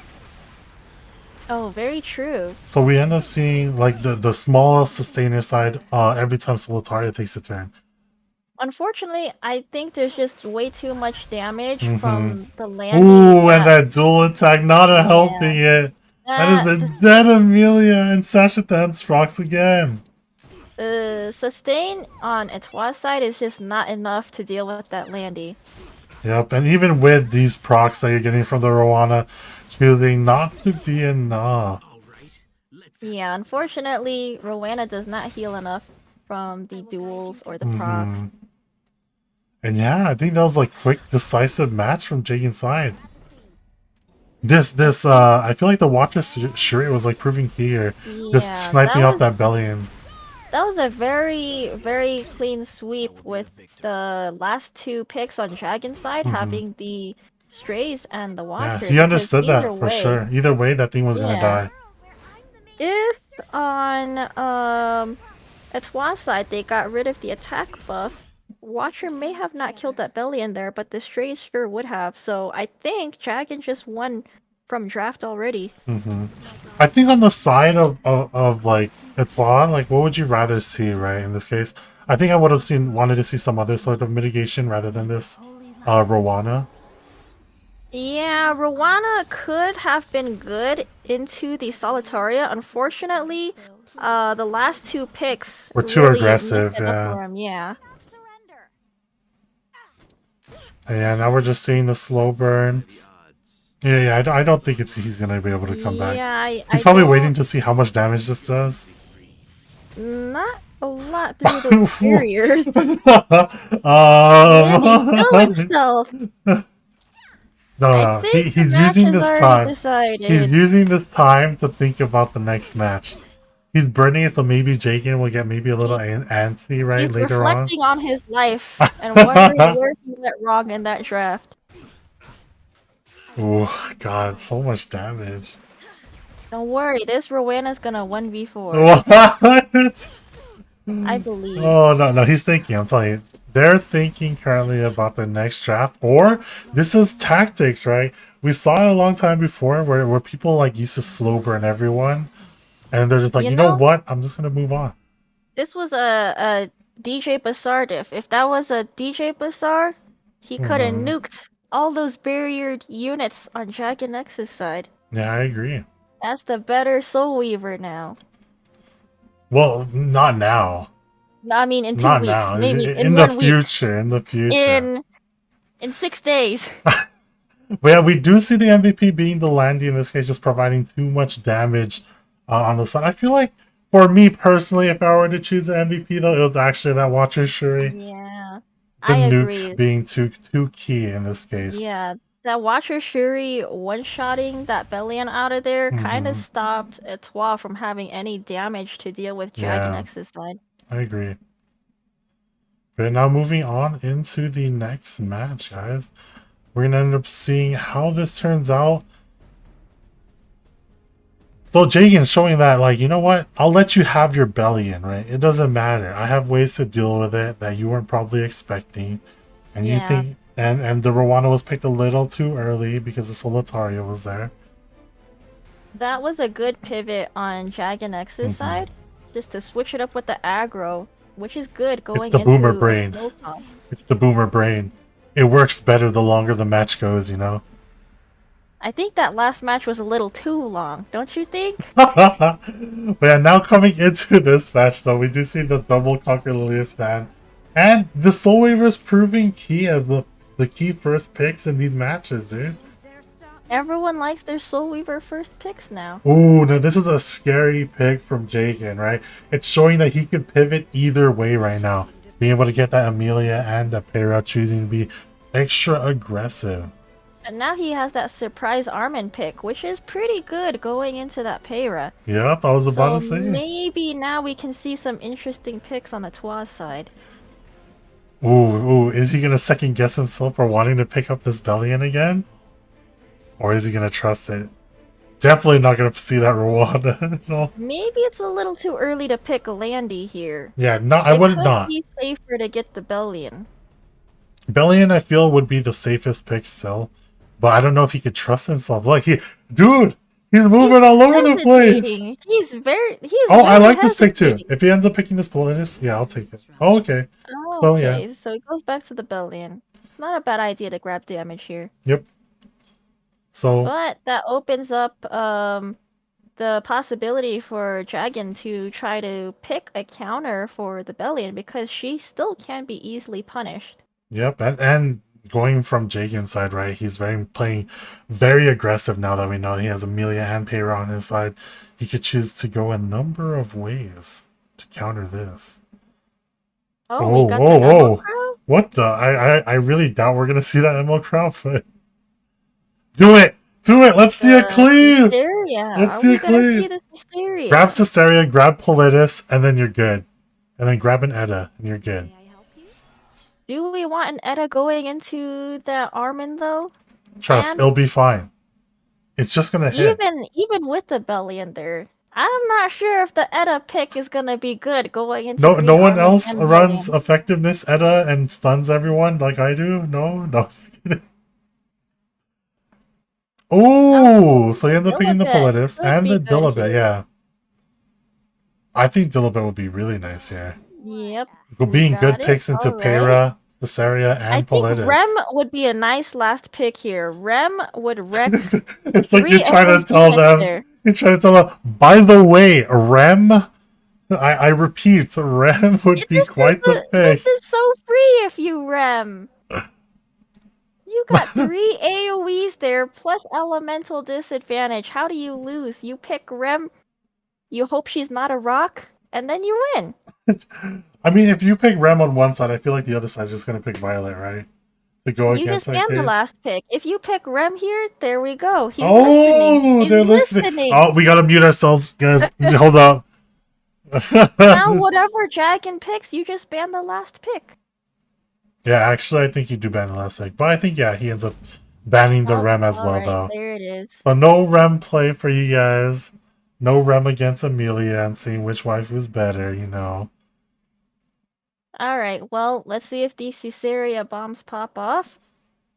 S11: Oh, very true.
S12: So we end up seeing like the small sustainer side every time Solitaria takes a turn.
S11: Unfortunately, I think there's just way too much damage
S12: Mhm.
S11: from the Landy.
S12: Ooh, and that dual attack, not helping it. That is a dead Amelia and Sasha Dance rocks again.
S11: Sustain on Etoile's side is just not enough to deal with that Landy.
S12: Yep, and even with these procs that you're getting from the Rwana, choosing not to be enough.
S11: Yeah, unfortunately, Rowena does not heal enough from the duels or the procs.
S12: Mhm. And yeah, I think that was like quick, decisive match from Jagan's side. I feel like the Watcher Shuri was like proving key here, just sniping off that Bellion.
S11: That was a very, very clean sweep with the last two picks on Dragon's side having the Strays and the
S12: Yeah,
S11: Watcher.
S12: he understood that for sure. Either way, that thing was gonna die.
S11: If on Etoile's side they got rid of the attack buff, Watcher may have not killed that Bellion there, but the Strays sure would have. So I think Dragon just won from draft already.
S12: I think on the side of like Etoile, like what would you rather see, right? In this case, I think I would have wanted to see some other sort of mitigation rather than this Rwana.
S11: Yeah, Rwana could have been good into the Solitaria. Unfortunately, the last two picks
S12: Were too
S11: really
S12: aggressive,
S11: messed it up
S12: yeah.
S11: for him, yeah.
S12: Yeah, now we're just seeing the slow burn. Yeah, I don't think he's gonna be able to come back.
S11: Yeah,
S12: He's probably waiting to see how much damage this does.
S11: Not a lot through those barriers.
S12: Um,
S11: Killing stealth.
S12: No,
S11: think
S12: he's
S11: the match
S12: using
S11: is
S12: this
S11: already
S12: time.
S11: decided.
S12: He's using this time to think about the next match. He's burning it, so maybe Jagan will get maybe a little antsy, right,
S11: He's
S12: later on.
S11: reflecting on his life and wondering where he went wrong in that draft.
S12: Oh god, so much damage.
S11: Don't worry, this Rowena's gonna 1v4.
S12: What?
S11: I believe.
S12: Oh no, he's thinking. I'm telling you, they're thinking currently about the next draft, or this is tactics, right? We saw it a long time before, where people like used to slow burn everyone, and they're just like, you know what? I'm just gonna move on.
S11: This was a DJ Bassar diff. If that was a DJ Bassar, he could have nuked all those barriered units on Dragon X's side.
S12: Yeah, I agree.
S11: That's the better Soul Weaver now.
S12: Well, not now.
S11: I mean, in 2
S12: Not
S11: weeks,
S12: now.
S11: maybe
S12: In
S11: in
S12: the
S11: 1 week,
S12: future. In the future.
S11: in 6 days.
S12: But yeah, we do see the MVP being the Landy in this case, just providing too much damage on the side. I feel like, for me personally, if I were to choose an MVP, though, it was actually that Watcher Shuri.
S11: Yeah,
S12: The
S11: I
S12: nuke
S11: agree.
S12: being too key in this case.
S11: Yeah, that Watcher Shuri one-shotting that Bellion out of there kind of
S12: Mhm.
S11: stopped Etoile from having any damage to deal with Dragon
S12: Yeah.
S11: X's side.
S12: I agree. But now moving on into the next match, guys. We're going to end up seeing how this turns out. So Jagan's showing that, like, you know what? I'll let you have your Bellion, right? It doesn't matter. I have ways to deal with it that you weren't probably expecting. And you
S11: Yeah.
S12: think... And the Rwanda was picked a little too early because the Solitaria was there.
S11: That was a good pivot on Dragon X's side, just to switch it up with the aggro, which is good going
S12: It's the
S11: into
S12: boomer
S11: a
S12: brain.
S11: snow comp.
S12: It's the boomer brain. It works better the longer the match goes, you know?
S11: I think that last match was a little too long, don't you think?
S12: But yeah, now coming into this match, though, we do see the double Conquer Lilius ban. And the Soul Weaver's proving key as the key first picks in these matches, dude.
S11: Everyone likes their Soul Weaver first picks now.
S12: Ooh, now this is a scary pick from Jagan, right? It's showing that he could pivot either way right now. Being able to get that Amelia and the Para, choosing to be extra aggressive.
S11: And now he has that surprise Armin pick, which is pretty good going into that Para.
S12: Yep, I was about
S11: So
S12: to say.
S11: maybe now we can see some interesting picks on the Twa side.
S12: Ooh, is he gonna second guess himself for wanting to pick up this Bellion again? Or is he gonna trust it? Definitely not gonna see that Rwanda. No.
S11: Maybe it's a little too early to pick Landy here.
S12: Yeah, no, I would
S11: It
S12: not.
S11: could be safer to get the Bellion.
S12: Bellion, I feel, would be the safest pick still. But I don't know if he could trust himself. Like, dude, he's moving all over the place.
S11: Hesitating. He's
S12: Oh, I
S11: very
S12: like this pick too.
S11: hesitating.
S12: If he ends up picking this Politis, yeah, I'll take it. Oh, okay.
S11: Oh,
S12: So,
S11: okay.
S12: yeah.
S11: So he goes back to the Bellion. It's not a bad idea to grab damage here.
S12: Yep. So,
S11: But that opens up the possibility for Dragon to try to pick a counter for the Bellion because she still can be easily punished.
S12: yep. And going from Jagan's side, right, he's playing very aggressive now that we know he has Amelia and Payra on his side. He could choose to go a number of ways to counter this.
S11: Oh, we got the Emerald Crown?
S12: What the? I really doubt we're gonna see that Emerald Crown, but do it! Do it! Let's see a cleave!
S11: Hysteria.
S12: Let's
S11: Are
S12: see
S11: we
S12: a
S11: gonna see
S12: cleave!
S11: this Hysteria?
S12: Grab Caesarea, grab Politis, and then you're good. And then grab an Edda, and you're good.
S11: Do we want an Edda going into that Armin though?
S12: Trust,
S11: And
S12: it'll be fine. It's just gonna hit.
S11: even with the Bellion there, I'm not sure if the Edda pick is gonna be good going into
S12: No
S11: Green
S12: one
S11: Armin
S12: else
S11: and
S12: runs
S11: Bellion.
S12: effectiveness Edda and stuns everyone like I do? No, just kidding. Oh, so you end up picking the
S11: Dilibet
S12: Politis
S11: could
S12: and
S11: be
S12: the
S11: good
S12: Dilibet,
S11: here.
S12: yeah. I think Dilibet would be really nice here.
S11: Yep.
S12: Being good
S11: got it.
S12: picks into
S11: Alright.
S12: Payra, Caesarea,
S11: I
S12: and
S11: think
S12: Politis.
S11: Rem would be a nice last pick here. Rem would wreck
S12: It's like
S11: 3
S12: you're
S11: of
S12: trying to
S11: those
S12: tell
S11: units
S12: them.
S11: there.
S12: You're trying to tell them. By the way, Rem. I repeat, Rem would be quite the pick.
S11: This is so free if you Rem. You got 3 AoEs there plus elemental disadvantage. How do you lose? You pick Rem, you hope she's not a rock, and then you win.
S12: I mean, if you pick Rem on one side, I feel like the other side's just gonna pick Violet, right? To go
S11: You
S12: against
S11: just
S12: that
S11: ban the
S12: case.
S11: last pick. If you pick Rem here, there we go. He's
S12: Oh,
S11: listening. He's
S12: they're listening. Oh, we gotta mute ourselves, guys. Hold up.
S11: Now whatever Dragon picks, you just ban the last pick.
S12: Yeah, actually, I think you do ban the last pick, but I think he ends up banning the Rem as well,
S11: Alright,
S12: though.
S11: there it is.
S12: So no Rem play for you guys. No Rem against Amelia and seeing which wife was better, you know.
S11: Alright, well, let's see if these Caesarea bombs pop off.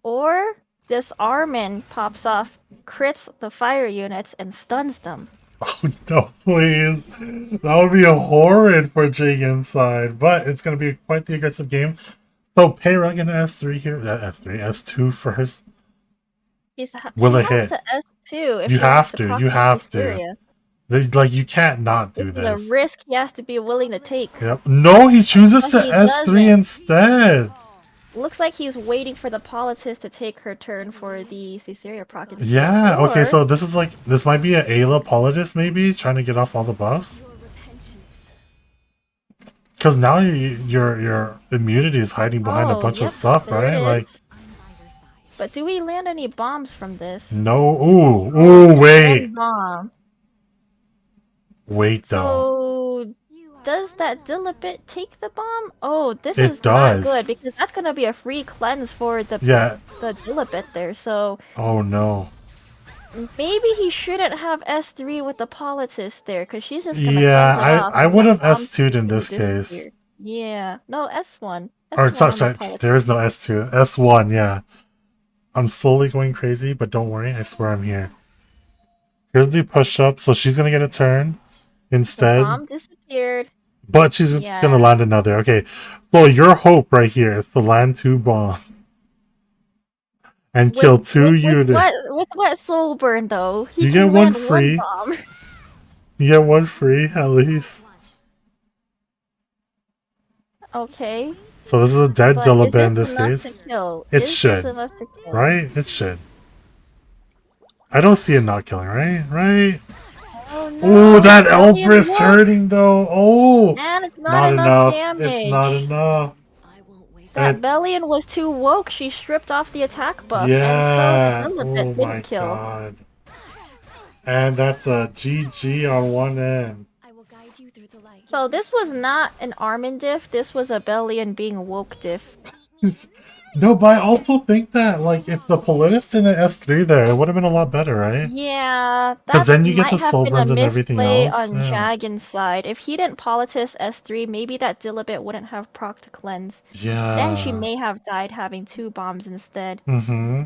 S11: Or this Armin pops off, crits the fire units, and stuns them.
S12: Oh no, please. That would be horrid for Jagan's side, but it's going to be quite the aggressive game. So Payra gonna S3 here. S3, S2 first.
S11: He
S12: Will it
S11: has
S12: hit?
S11: to S2 if
S12: You
S11: she wants
S12: have
S11: to
S12: to.
S11: proc
S12: You
S11: that
S12: have to.
S11: Hysteria.
S12: Like you can't not
S11: This
S12: do
S11: is a
S12: this.
S11: risk he has to be willing to take.
S12: Yep. No, he chooses
S11: But
S12: to
S11: he
S12: S3
S11: doesn't.
S12: instead.
S11: Looks like he's waiting for the Politist to take her turn for the Caesarea proc instead.
S12: Yeah. Okay.
S11: Or
S12: So this is like this might be an Ayla Apologist maybe trying to get off all the buffs. Because now your immunity is hiding behind a bunch of
S11: yep,
S12: stuff,
S11: there
S12: right?
S11: it
S12: Like
S11: is. But do we land any bombs from this?
S12: no. Ooh. Wait.
S11: One bomb.
S12: Wait though.
S11: So does that Dilibit take the bomb? Oh, this
S12: It
S11: is not good
S12: does.
S11: because that's gonna be a free cleanse for the
S12: Yeah.
S11: Dilibit there. So
S12: Oh no.
S11: maybe he shouldn't have S3 with the Politist there because she's just gonna
S12: Yeah.
S11: cleanse it off.
S12: I
S11: And
S12: would
S11: that
S12: have
S11: bomb's
S12: S2'd in
S11: gonna
S12: this case.
S11: disappear. Yeah. No, S1.
S12: Or
S11: S1 on the
S12: sorry.
S11: Politist.
S12: There is no S2. S1. Yeah. I'm slowly going crazy, but don't worry. I swear I'm here. Here's the push up, so she's gonna get a turn
S11: The
S12: instead.
S11: bomb disappeared.
S12: But she's just
S11: Yeah.
S12: gonna land another. Okay. So your hope right here is to land 2 bombs. And kill 2 units.
S11: With what soul burn though? He
S12: You
S11: can
S12: get one
S11: land
S12: free.
S11: bomb.
S12: You get 1 free at least.
S11: Okay.
S12: So this is a dead
S11: But
S12: Dilibit
S11: is this
S12: in this
S11: enough
S12: case.
S11: to kill?
S12: It
S11: Is
S12: should.
S11: this enough to kill?
S12: Right? It should. I don't see it not killing, right? Right?
S11: Oh no!
S12: Oh, that
S11: Brilliant
S12: Elbrus
S11: work!
S12: hurting though. Oh,
S11: And it's not enough damage.
S12: It's not enough.
S11: That Bellion was too woke. She stripped off the attack buff,
S12: Yeah.
S11: and so the
S12: Oh
S11: Dilibit
S12: my
S11: didn't kill.
S12: god. And that's a GG on one end.
S11: So this was not an Armin diff. This was a Bellion being woke diff.
S12: No, but I also think that like if the Politis didn't S3 there, it would have been a lot better, right?
S11: Yeah, that
S12: 'Cause then you get
S11: might
S12: the
S11: have
S12: soul
S11: been a
S12: burns and everything
S11: misplay
S12: else,
S11: on
S12: yeah.
S11: Jagin's side. If he didn't Politis S3, maybe that Dilibit wouldn't have proc to cleanse.
S12: Yeah.
S11: Then she may have died having 2 bombs instead.
S12: Mm-hmm.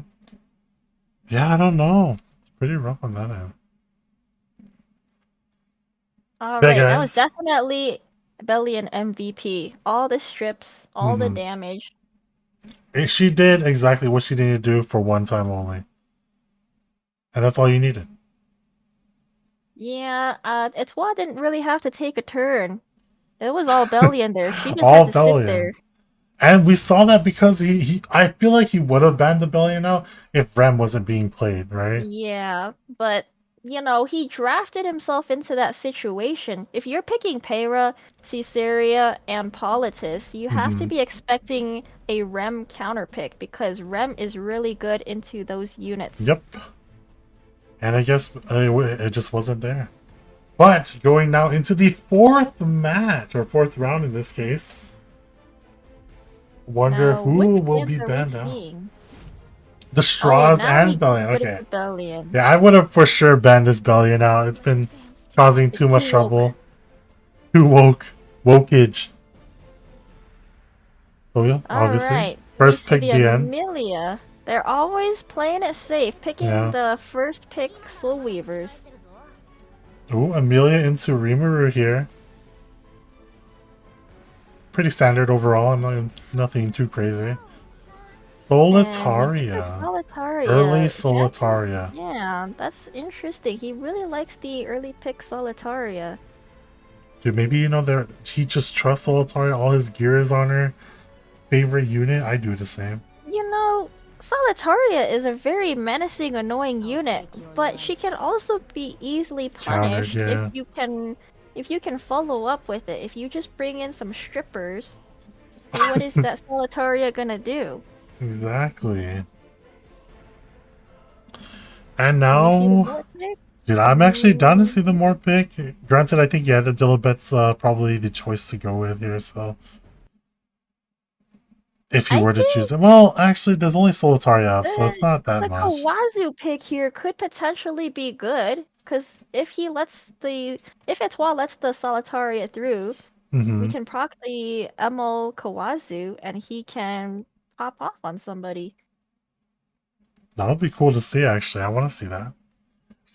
S12: Yeah, I don't know. It's pretty rough on that end.
S11: Alright,
S12: Yeah,
S11: that was
S12: guys.
S11: definitely Bellion MVP. All the strips, all the
S12: Mhm.
S11: damage.
S12: She did exactly what she needed to do for one time only. And that's all you needed.
S11: Yeah, Etwa didn't really have to take a turn. It was all Bellion there. She just
S12: All
S11: had to
S12: Bellion.
S11: sit there.
S12: And we saw that because he I feel like he would have banned the Bellion out if Rem wasn't being played, right?
S11: Yeah, but you know, he drafted himself into that situation. If you're picking Peyra, Caesarea, and Politis, you have to
S12: Mhm.
S11: be expecting a Rem counterpick because Rem is really good into those units.
S12: Yep. And I guess it just wasn't there. But going now into the 4th match, or 4th round in this case. Wonder
S11: Now,
S12: who
S11: which
S12: will
S11: bans
S12: be
S11: are we
S12: banned out.
S11: seeing?
S12: The Straws
S11: now he
S12: and Bellion.
S11: gets rid
S12: Okay.
S11: of the Bellion.
S12: Yeah, I would have for sure banned this Bellion out. It's been causing too much
S11: too
S12: trouble. Too woke. Wokeage. So yeah, obviously.
S11: Alright,
S12: First
S11: we see
S12: pick
S11: the
S12: DN.
S11: Amelia. They're always playing it safe, picking
S12: Yeah.
S11: the first pick Soul Weavers.
S12: Ooh, Amelia into Rimuru here. Pretty standard overall. Nothing too crazy. Solitaria.
S11: Solitaria.
S12: Early
S11: Jack-
S12: Solitaria.
S11: Yeah, that's interesting. He really likes the early pick Solitaria.
S12: Dude, maybe he just trusts Solitaria. All his gear is on her. Favorite unit. I do the same.
S11: You know, Solitaria is a very menacing, annoying unit, but she can also be easily
S12: Countered,
S11: punished
S12: yeah.
S11: if you can follow up with it. If you just bring in some strippers, what is that Solitaria gonna do?
S12: Exactly. And
S11: You see the
S12: now,
S11: more pick?
S12: dude, I'm actually down to see the more pick. Granted, I think yeah, the Dilibet's probably the choice to go with here. So, if you
S11: I
S12: were to
S11: think-
S12: choose it, well, actually, there's only Solitaria up, so it's not that
S11: The
S12: much.
S11: Kawazu pick here could potentially be good, because if Etoile lets the Solitaria through,
S12: Mm-hmm.
S11: we can proc the Emil Kawazu, and he can pop off on somebody.
S12: That would be cool to see. Actually, I want to see that.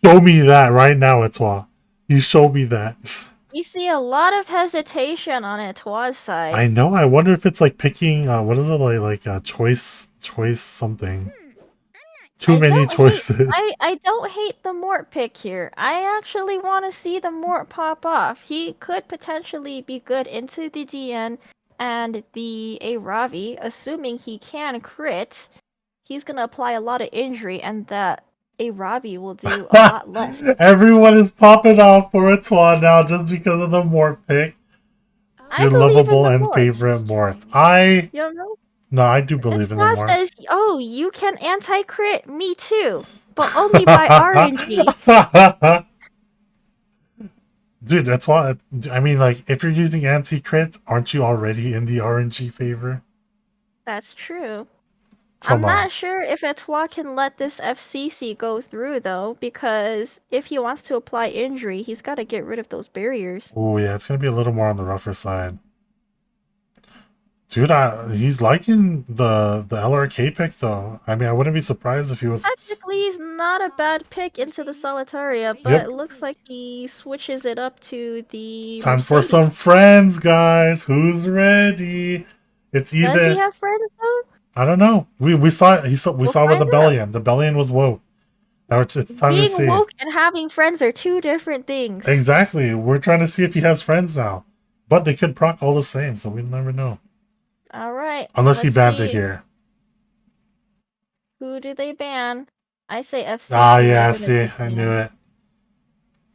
S12: Show me that right now, Etoile. You show me that.
S11: We see a lot of hesitation on Etoile's side.
S12: I know. I wonder if it's like picking. What is it like? Choice something. Too many choices.
S11: I don't hate the Mort pick here. I actually want to see the Mort pop off. He could potentially be good into the DN and the Aravi, assuming he can crit. He's gonna apply a lot of injury, and that Aravi will do a lot less.
S12: Everyone is popping off for Etoile now just because of the Mort pick. Your lovable and favorite Mort.
S11: You know?
S12: No, I do believe in the
S11: Etoile
S12: Mort.
S11: says, "Oh, you can anti-crit, me too, but only by RNG."
S12: Dude, that's why. I mean, like, if you're using anti-crit, aren't you already in the RNG favor?
S11: That's true.
S12: Come
S11: I'm
S12: on.
S11: not sure if Etoile can let this FCC go through though, because if he wants to apply injury, he's got to get rid of those barriers.
S12: Oh yeah, it's gonna be a little more on the rougher side. Dude, he's liking the LRK pick though. I mean, I wouldn't be surprised if he was.
S11: Technically, he's not a bad pick into the Solitaria, but
S12: Yep.
S11: it looks like he switches it up to the
S12: Time for
S11: Mercedes.
S12: some friends, guys. Who's ready? It's either.
S11: Does he have friends though?
S12: I don't know. We saw it. We saw with the
S11: find out.
S12: Bellion. The Bellion was woke. Now it's time to
S11: Being
S12: see.
S11: woke and having friends are two different things.
S12: Exactly. We're trying to see if he has friends now, but they could proc all the same, so we never know.
S11: All right.
S12: Unless he
S11: let's
S12: bans
S11: see.
S12: it here.
S11: Who do they ban? I say FC.
S12: Ah, yeah. See, I knew it.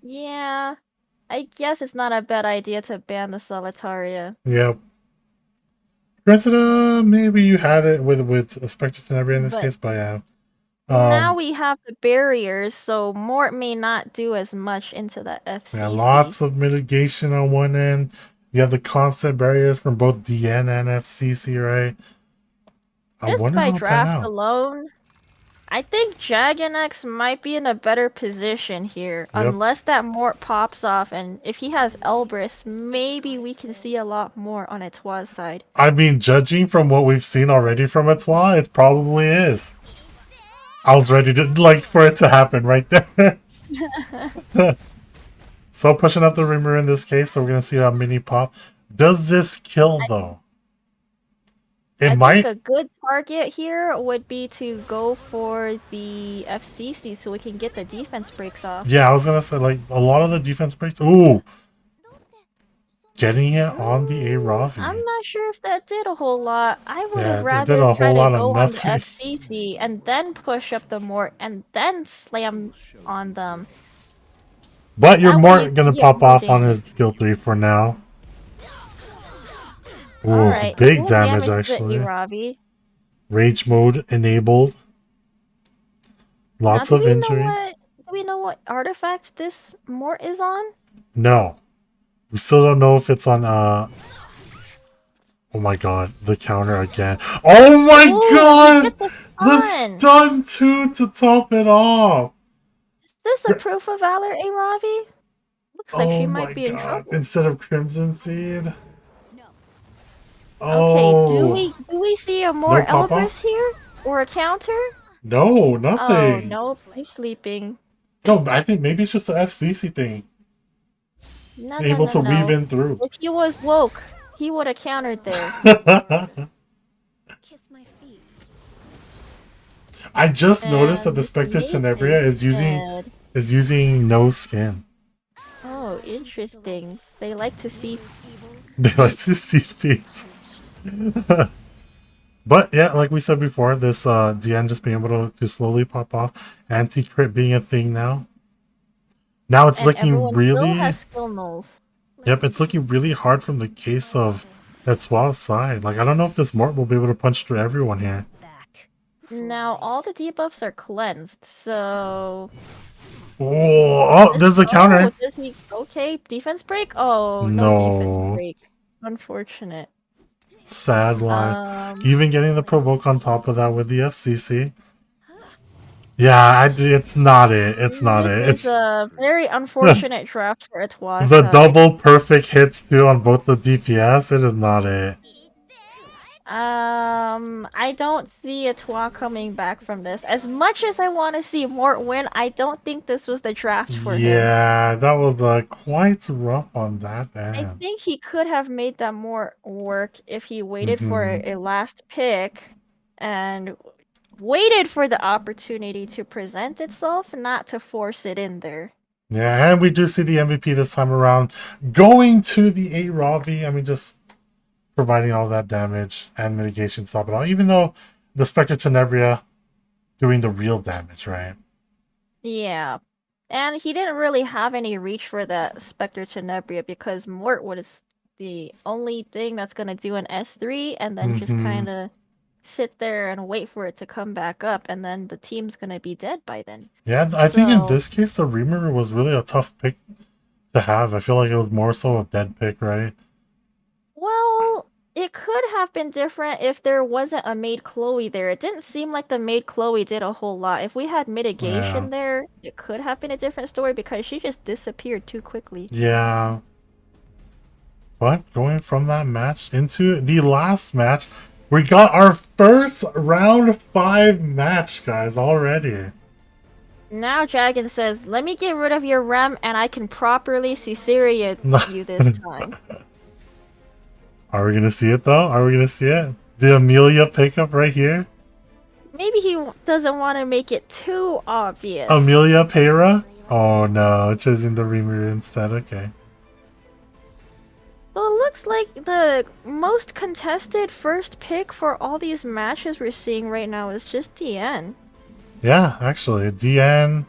S11: Yeah, I guess it's not a bad idea to ban the Solitaria.
S12: Yep. Granted, maybe you had it with Spectre Tenebria in this
S11: But
S12: case, but yeah.
S11: now we have the barriers, so Mort may not do as much into the FCC.
S12: Yeah, lots of mitigation on one end. You have the constant barriers from both DN and FCC, right? I
S11: Just
S12: wonder
S11: by
S12: how it'll pan
S11: draft
S12: out.
S11: alone, I think Jagenex might be in a better position here,
S12: Yep.
S11: unless that Mort pops off, and if he has Elbrus, maybe we can see a lot more on Etoile's side.
S12: I mean, judging from what we've seen already from Etoile, it probably is. I was ready to for it to happen right there. So pushing up the rumor in this case, so we're gonna see a mini pop. Does this kill though? It
S11: I
S12: might.
S11: think a good target here would be to go for the FCC so we can get the defense breaks off.
S12: Yeah, I was gonna say like a lot of the defense breaks. Ooh, getting it on the Aravi.
S11: I'm not sure if that did a whole lot. I would
S12: Yeah,
S11: have
S12: it
S11: rather
S12: did a
S11: try
S12: whole
S11: to
S12: lot of
S11: go on the
S12: nothing.
S11: FCC and then push up the Mort and then slam on them.
S12: But you're
S11: That
S12: more
S11: way you
S12: gonna
S11: can get
S12: pop
S11: more
S12: off on
S11: damage.
S12: his skill 3 for now. Ooh,
S11: Alright,
S12: big
S11: full
S12: damage
S11: to
S12: actually.
S11: Iravi.
S12: Rage mode enabled. Lots
S11: Now,
S12: of injury.
S11: do we know what artifacts this Mort is on?
S12: No. We still don't know if it's on oh my god, the counter again. Oh my
S11: Ooh,
S12: god!
S11: get the
S12: The
S11: stun!
S12: stun 2 to top it off!
S11: Is this a proof of valor, Aravi? Looks like she
S12: Oh
S11: might
S12: my
S11: be in
S12: god.
S11: trouble.
S12: Instead of Crimson Seed.
S11: Okay,
S12: Oh.
S11: do we see a more
S12: pop off?
S11: Elbrus here? Or a counter?
S12: No,
S11: Oh,
S12: nothing.
S11: nope, he's sleeping.
S12: No, I think maybe it's just the FCC thing.
S11: No,
S12: Able
S11: no,
S12: to
S11: no,
S12: weave
S11: no.
S12: in through.
S11: If he was woke, he would have countered there.
S12: I just noticed that
S11: And
S12: the
S11: this
S12: Spectre
S11: Mace
S12: Tenebria is
S11: dead.
S12: using no skin.
S11: Oh, interesting. They like to see.
S12: They like to see feet. But yeah, like we said before, this DN just being able to slowly pop off, anti-crit being a thing now. Now it's
S11: And
S12: looking
S11: everyone
S12: really.
S11: still has skill nulls.
S12: Yep, it's looking really hard from the case of Etoile's side. Like I don't know if this Mort will be able to punch through everyone here.
S11: Now all the debuffs are cleansed, so.
S12: Oh, there's a counter.
S11: Does he... Okay, defense break? Oh,
S12: No.
S11: no defense break. Unfortunate.
S12: Sad line. Even getting the provoke on top of that with the FCC. Yeah, it's not it. It's not it.
S11: This is a very unfortunate draft for Etoile.
S12: The double perfect hits too on both the DPS. It is not it.
S11: I don't see a Twa coming back from this. As much as I want to see Mort win, I don't think this was the draft for him.
S12: Yeah, that was quite rough on that
S11: I
S12: end.
S11: think he could have made that more work if he waited for a last pick and waited for the opportunity to present itself, not to force it in there.
S12: Yeah, and we do see the MVP this time around going to the 8 Ravi. I mean, just providing all that damage and mitigation to stop it all, even though the Spectre Tenebria doing the real damage, right?
S11: Yeah. And he didn't really have any reach for that Spectre Tenebria because Mort was the only thing that's gonna do an S3 and then just kind of sit there and wait for it to come back up, and then the team's gonna be dead by then.
S12: Yeah, I think in this case, the Reamer was really a tough pick to have. I feel like it was more so a dead pick, right?
S11: Well, it could have been different if there wasn't a Maid Chloe there. It didn't seem like the Maid Chloe did a whole lot. If we had mitigation there, it could have been a different story because she just disappeared too quickly.
S12: Yeah. But going from that match into the last match, we got our first round 5 match, guys, already.
S11: Now Dragon says, let me get rid of your rem and I can properly Caesarea you this time.
S12: Are we gonna see it though? Are we gonna see it? The Amelia pickup right here?
S11: Maybe he doesn't want to make it too obvious.
S12: Amelia Peyra? Oh no, choosing the Reamer instead, okay.
S11: So it looks like the most contested first pick for all these matches we're seeing right now is just DN.
S12: Yeah, actually, DN.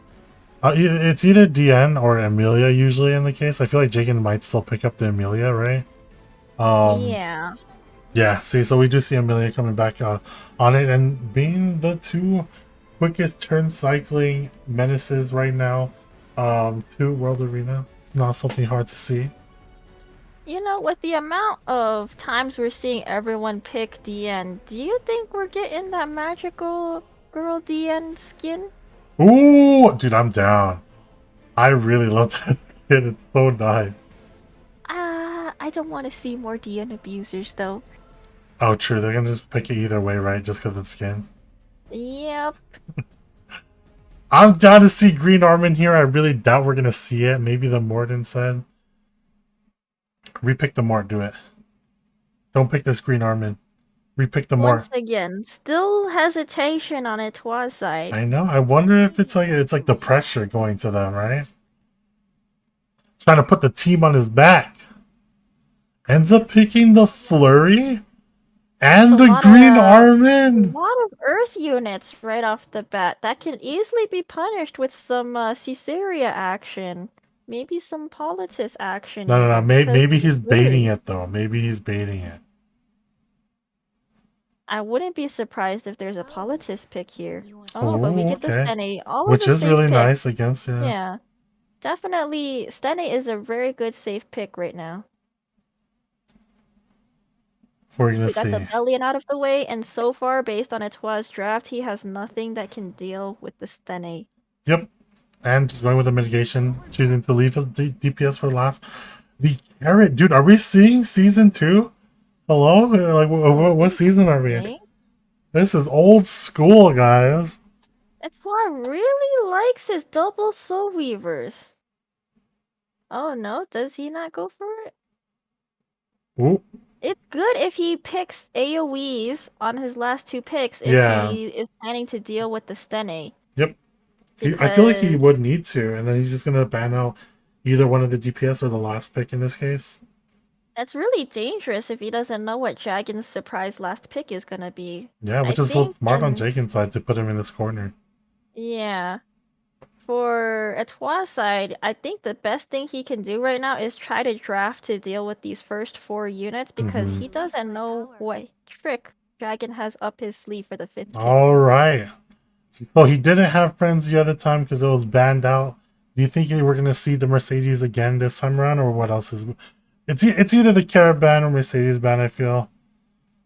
S12: It's either DN or Amelia usually in the case. I feel like Jagan might still pick up the Amelia, right?
S11: Yeah.
S12: Yeah, see, so we do see Amelia coming back on it, and being the 2 quickest turn cycling menaces right now to World Arena. It's not something hard to see.
S11: You know, with the amount of times we're seeing everyone pick DN, do you think we're getting that magical girl DN skin?
S12: Ooh, dude, I'm down. I really love that skin. It's so nice.
S11: I don't want to see more DN abusers, though.
S12: Oh, true. They're gonna just pick it either way, right? Just because it's skin.
S11: Yep.
S12: I'm down to see Green Armin here. I really doubt we're gonna see it. Maybe the Morden said. Repick the Mort. Do it. Don't pick this Green Armin. Repick the Mort.
S11: Once again, still hesitation on Etoile's side.
S12: I know. I wonder if it's like the pressure going to them, right? Trying to put the team on his back. Ends up picking the Flurry and the Green Armin.
S11: A lot of Earth units right off the bat. That can easily be punished with some Caesarea action. Maybe some Politis action.
S12: No. Maybe he's baiting it, though. Maybe he's baiting it.
S11: I wouldn't be surprised if there's a Politis pick here. Oh, but we get the Stene.
S12: Which is really nice against,
S11: Yeah. Definitely, Stene is a very good safe pick right now.
S12: We
S11: got the Bellion out of the way, and so far, based on Etoile's draft, he has nothing that can deal with the Stene.
S12: Yep. And just going with the mitigation, choosing to leave his DPS for last. The Carrot, dude, are we seeing season 2? Hello? Like, what season are we in? This is old school, guys.
S11: Etoile really likes his double Soul Weavers. Oh no, does he not go for it?
S12: Ooh.
S11: It's good if he picks AoEs on his last 2 picks if he is planning to deal with the Stene.
S12: Yep. I feel like he would need to, and then he's just going to ban out either one of the DPS or the last pick in this case.
S11: That's really dangerous if he doesn't know what Dragon's surprise last pick is going to be.
S12: Yeah, which is so smart on Jagan's side to put him in this corner.
S11: Yeah. For Etoile's side, I think the best thing he can do right now is try to draft to deal with these first 4 units because he doesn't know what trick Dragon has up his sleeve for the 5th pick.
S12: Alright. So he didn't have friends the other time because it was banned out. Do you think we're going to see the Mercedes again this time around, or what else is... It's either the Carrot ban or Mercedes ban, I feel.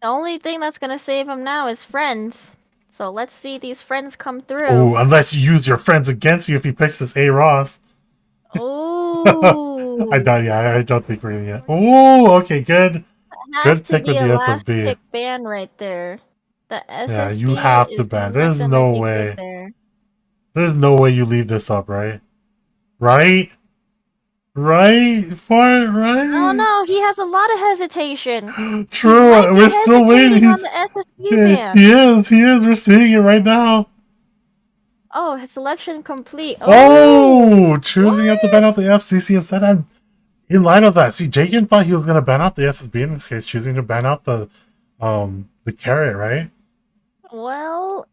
S11: The only thing that's going to save him now is friends. So let's see these friends come through.
S12: Oh, unless you use your friends against you if he picks this A Ross.
S11: Ooh.
S12: I don't think we're gonna get. Oh, okay, good.
S11: has
S12: Good
S11: to
S12: pick with
S11: be
S12: the
S11: a last
S12: SSB.
S11: pick ban right there. The
S12: Yeah,
S11: SSB
S12: you have to
S11: is
S12: ban.
S11: not
S12: There's
S11: gonna
S12: no
S11: be good
S12: way.
S11: there.
S12: There's no way you leave this up, right? Right? Right? Fart,
S11: Oh
S12: right?
S11: no, he has a lot of hesitation. He might
S12: True,
S11: be
S12: we're still waiting.
S11: hesitating on the SSB ban.
S12: He is. We're seeing it right now.
S11: Oh, his selection complete.
S12: Oh, choosing
S11: what?
S12: to ban out the FCC instead. And in light of that, see, Jagan thought he was gonna ban out the SSB in this case, choosing to ban out the carrot, right?
S11: Well,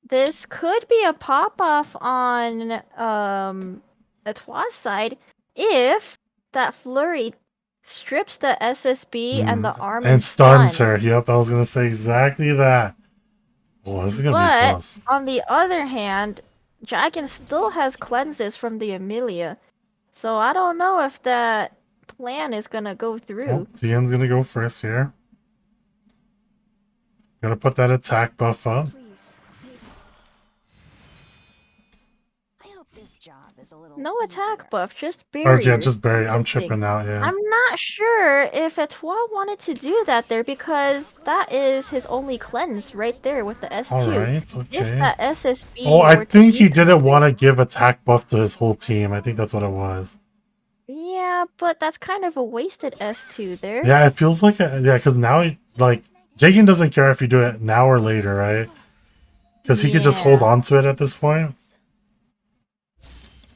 S11: this could be a pop off on the Twas side if that flurry strips the SSB and the arm
S12: And stuns her. Yep, I was gonna say exactly that. Oh, this is gonna be
S11: But
S12: close.
S11: on the other hand, Dragon still has cleanses from the Amelia. So I don't know if that plan is gonna go through.
S12: Oh, Tian's gonna go first here. Gonna put that attack buff up.
S11: No attack buff, just
S12: Or
S11: barriers.
S12: yeah, just barrier. I'm
S11: Interesting.
S12: tripping out, yeah.
S11: I'm not sure if Etoile wanted to do that there because that is his only cleanse right there with the S2.
S12: Alright, okay.
S11: If that SSB
S12: Oh, I
S11: were to
S12: think
S11: be
S12: he didn't want to give attack buff to his whole team. I think that's what it was.
S11: Yeah, but that's kind of a wasted S2 there.
S12: Yeah, it feels like because now like Jagan doesn't care if you do it now or later, right? Because he could just hold on to it at this point.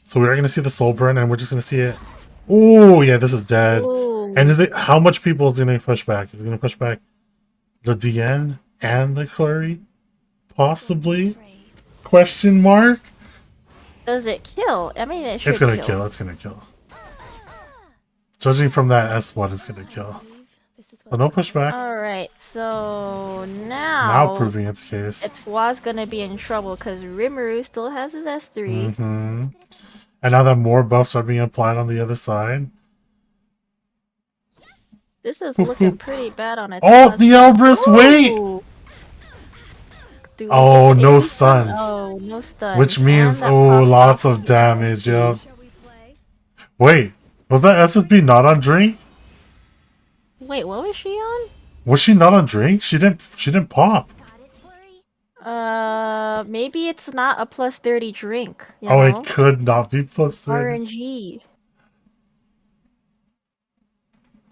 S12: So we are gonna see the soul burn, and we're just gonna see it. Oh yeah, this is dead.
S11: Ooh.
S12: And is it how much people is gonna push back? Is it gonna push back the DN and the Clary? Possibly? Question mark?
S11: Does it kill? I mean, it should
S12: It's gonna kill. It's gonna kill. Judging from that S1, it's gonna kill. So no pushback.
S11: Alright, so now
S12: Proving its case.
S11: Etoile's gonna be in trouble because Rimuru still has his S3.
S12: Mm-hmm. And now that more buffs are being applied on the other side.
S11: This is looking pretty bad on it.
S12: Oh, the Elbrus, wait! Oh, no stuns.
S11: Oh, no stuns.
S12: Which means,
S11: And that
S12: oh,
S11: pop
S12: lots
S11: off
S12: of damage, yep. Wait, was that SSB not on drink?
S11: Wait, what was she on?
S12: Was she not on drink? She didn't pop.
S11: Maybe it's not a plus 30 drink. You
S12: Oh,
S11: know?
S12: it could not be plus 30.
S11: RNG.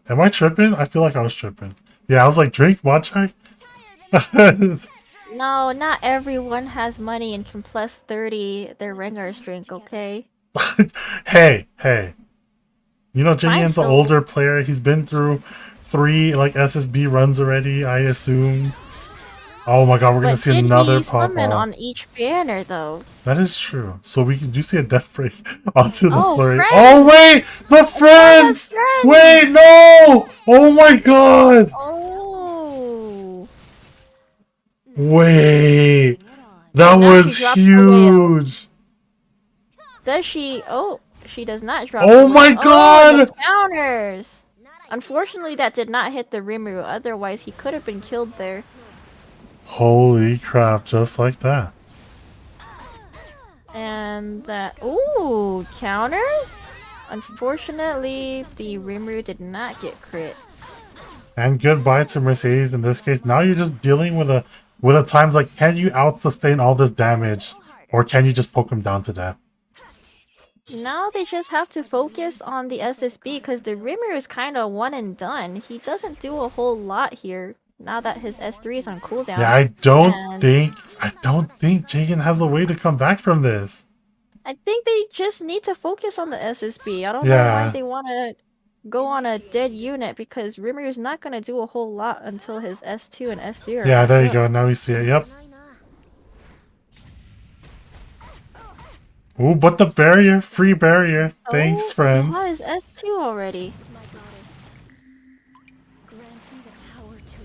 S12: Am I tripping? I feel like I was tripping. Yeah, I was like, drink, mod check?
S11: No, not everyone has money and can plus 30 their ringers drink, okay?
S12: Hey. You know, Jayan's an
S11: still-
S12: older player. He's been through 3 like SSB runs already, I assume. Oh my god, we're gonna
S11: But
S12: see
S11: did
S12: another
S11: he
S12: pop
S11: summon
S12: off.
S11: on each banner though?
S12: That is true. So we do see a death break onto the
S11: Oh,
S12: flurry.
S11: friends!
S12: Oh wait, the friends!
S11: friends!
S12: Wait, no! Oh my god!
S11: Oh.
S12: Wait, that
S11: Now
S12: was
S11: she dropped the whale.
S12: huge.
S11: Does she? Oh, she does not drop.
S12: Oh
S11: the
S12: my
S11: whale.
S12: god!
S11: Oh, the counters. Unfortunately, that did not hit the Rimuru. Otherwise, he could have been killed there.
S12: Holy crap! Just like that.
S11: And that. Ooh, counters. Unfortunately, the Rimuru did not get crit.
S12: And goodbye to Mercedes in this case. Now you're just dealing with a time like, can you out sustain all this damage, or can you just poke him down to death?
S11: Now they just have to focus on the SSB because the Rimmer is kind of one and done. He doesn't do a whole lot here now that his S3 is on cooldown.
S12: Yeah, I don't
S11: And
S12: think Jagan has a way to come back from this.
S11: I think they just need to focus on the SSB. I don't know
S12: Yeah.
S11: why they want to go on a dead unit because Rimmer is not going to do a whole lot until his S2 and S3 are
S12: Yeah,
S11: back
S12: there you
S11: up.
S12: go. Now we see it. Yep. Ooh, but the barrier, free barrier. Thanks, friends.
S11: Oh, his S2 already.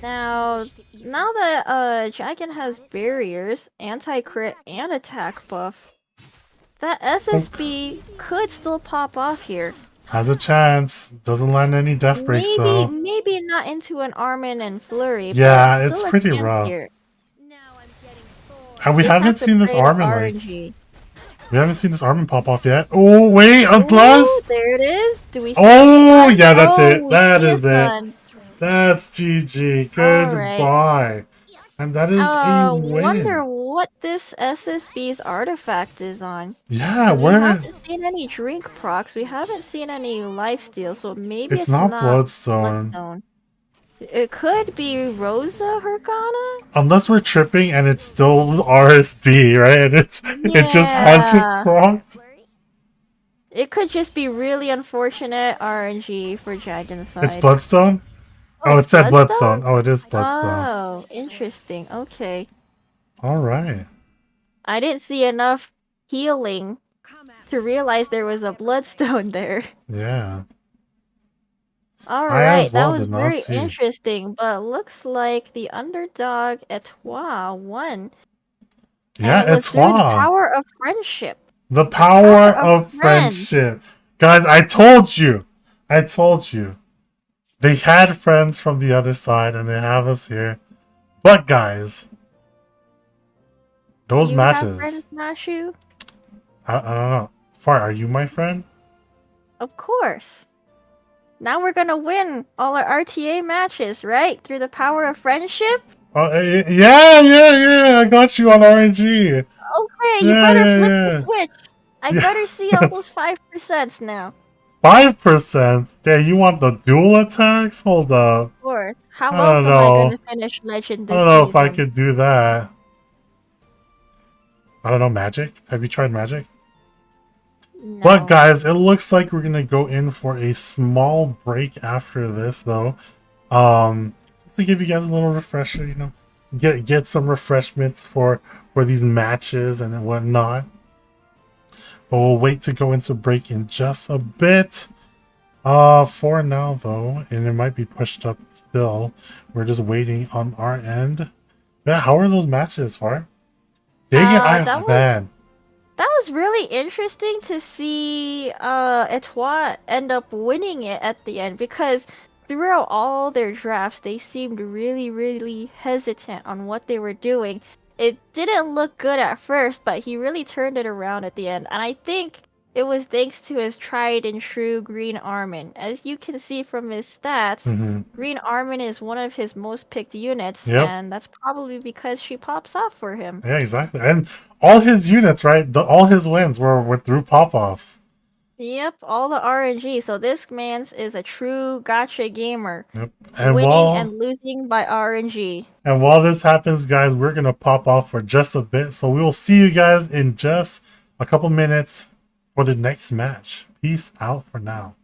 S11: Now that Dragon has barriers, anti-crit, and attack buff, that SSB could still pop off here.
S12: Has a chance. Doesn't land any death breaks though.
S11: Maybe not into an Armin and Flurry.
S12: Yeah,
S11: but
S12: it's
S11: still a
S12: pretty
S11: chance
S12: rough.
S11: here.
S12: And we
S11: Just
S12: haven't
S11: have to
S12: seen this
S11: pray to
S12: Armin like.
S11: RNG.
S12: We haven't seen this Armin pop off yet. Oh wait, unplus.
S11: Ooh, there it is. Do we see
S12: Oh
S11: it?
S12: yeah, that's
S11: Oh,
S12: it.
S11: we
S12: That
S11: see
S12: is it.
S11: done.
S12: That's GG.
S11: Alright.
S12: Goodbye. And that is a
S11: Wonder
S12: win.
S11: what this SSB's artifact is on.
S12: Yeah,
S11: 'Cause we
S12: where?
S11: haven't seen any drink procs, we haven't seen any lifesteal, so maybe
S12: It's
S11: it's
S12: not
S11: not
S12: Bloodstone.
S11: Bloodstone. It could be Rosa Hergana?
S12: Unless we're tripping and it's still RSD, right? And it just hasn't
S11: Yeah.
S12: procced.
S11: It could just be really unfortunate RNG for Dragon side.
S12: It's Bloodstone? Oh, it said Bloodstone. Oh, it is Bloodstone.
S11: Oh, interesting. Okay.
S12: Alright.
S11: I didn't see enough healing to realize there was a Bloodstone there.
S12: Yeah.
S11: Alright,
S12: as well
S11: that was
S12: did not
S11: very
S12: see.
S11: interesting, but looks like the underdog Etoile won.
S12: Yeah,
S11: And it was through the
S12: Etoile.
S11: power of friendship.
S12: The power of
S11: friends.
S12: friendship. Guys, I told you. I told you. They had friends from the other side and they have us here. But guys, those
S11: You
S12: matches.
S11: have friends, Mashu?
S12: I don't know. Far, are you my friend?
S11: Of course. Now we're gonna win all our RTA matches, right? Through the power of friendship?
S12: Oh, yeah. I got you on RNG.
S11: Okay, you better flip the switch. I better see all those 5% now.
S12: 5%? Yeah, you want the dual attacks? Hold up.
S11: Of course. How
S12: I
S11: else
S12: don't
S11: am I
S12: know.
S11: gonna finish Legend
S12: I
S11: this
S12: don't know
S11: season?
S12: if I could do that. I don't know, Magic? Have you tried Magic?
S11: No.
S12: But guys, it looks like we're gonna go in for a small break after this, though. Just to give you guys a little refresher, you know, get some refreshments for these matches and whatnot. But we'll wait to go into break in just a bit. For now though, and it might be pushed up still. We're just waiting on our end. Yeah, how are those matches, Far? Dang it, man.
S11: That was really interesting to see Etoile end up winning it at the end, because throughout all their drafts they seemed really hesitant on what they were doing. It didn't look good at first, but he really turned it around at the end, and I think it was thanks to his tried and true Green Armin. As you can see from his stats, Green Armin is one of his most picked units, and that's probably because she pops off for him.
S12: Yeah, exactly. And all his units, right? All his wins were through pop-offs.
S11: Yep, all the RNG. So this man's is a true gotcha gamer.
S12: Yep. And
S11: winning and losing by RNG.
S12: And while this happens, guys, we're gonna pop off for just a bit. So we will see you guys in just a couple minutes for the next match. Peace out for now.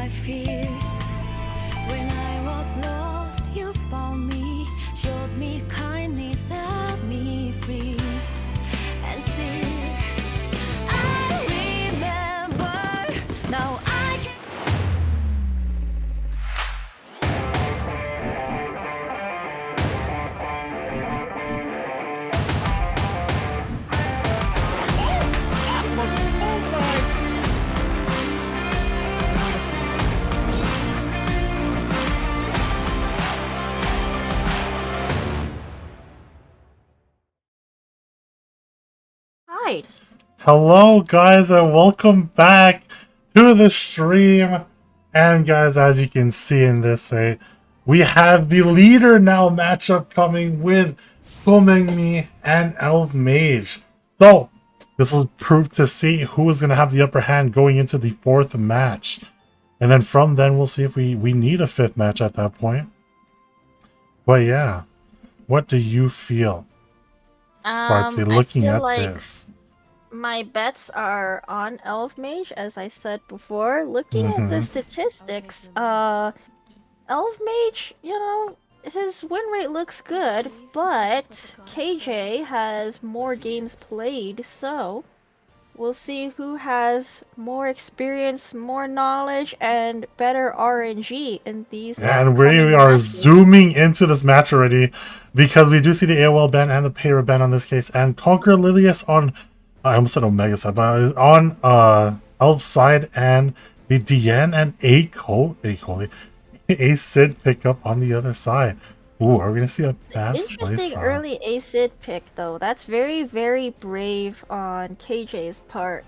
S9: my fears. When I was lost, you found me, showed me kindness, set me free. And still, I remember. Now I can.
S11: Hide.
S12: Hello, guys, and welcome back to the stream. And guys, as you can see in this, right, we have the leader now matchup coming with Gomengmi and Elf Mage. So this will prove to see who is going to have the upper hand going into the 4th match. And then from then, we'll see if we need a 5th match at that point. But yeah, what do you feel, Fartsy, looking at this?
S11: My bets are on Elf Mage, as I said before. Looking at the statistics, Elf Mage, you know, his win rate looks good, but KJ has more games played, so we'll see who has more experience, more knowledge, and better RNG in these.
S12: And we are zooming into this match already because we do see the AOL ban and the Payra ban on this case, and Conquer Lilius on, I almost said Omega side, but on Elf's side, and the DN and A Sid pick up on the other side. Ooh, are we gonna see a fast
S11: Interesting early Acid pick, though. That's very, very brave on KJ's part.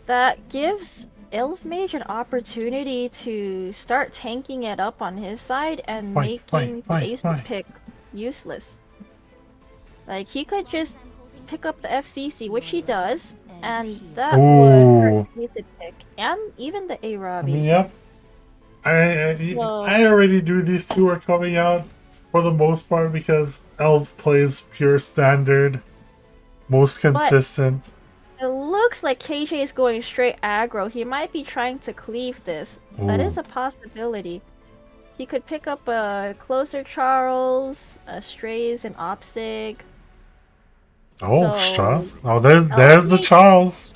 S11: That gives Elf Mage an opportunity to start tanking it up on his side and making the Acid pick useless. Like, he could just pick up the FCC, which he does, and that would hurt Acid pick, and even the A-Robbie.
S12: Yep. I already knew these two are coming out for the most part because Elf plays pure standard, most consistent.
S11: But it looks like KJ is going straight aggro. He might be trying to cleave this. That is a possibility. He could pick up a Closer Charles, a Strays, and Opsig.
S12: Oh, Strauss. Oh, there's the Charles.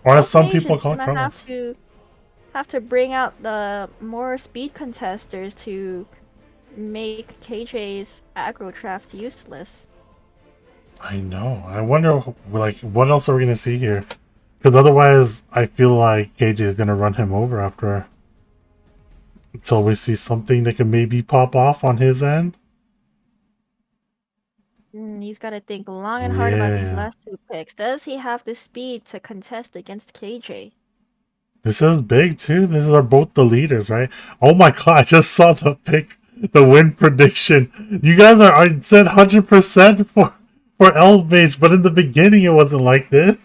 S12: Or as some people call it, Carlos.
S11: Have to bring out the more speed contesters to make KJ's aggro draft useless.
S12: I know. I wonder, like, what else are we gonna see here? Because otherwise, I feel like KJ is gonna run him over after, until we see something that can maybe pop off on his end.
S11: He's got to think long and hard about these last two picks. Does he have the speed to contest against KJ?
S12: This is big too. These are both the leaders, right? Oh my god, I just saw the pick, the win prediction. You guys I said 100% for Elf Mage, but in the beginning it wasn't like this.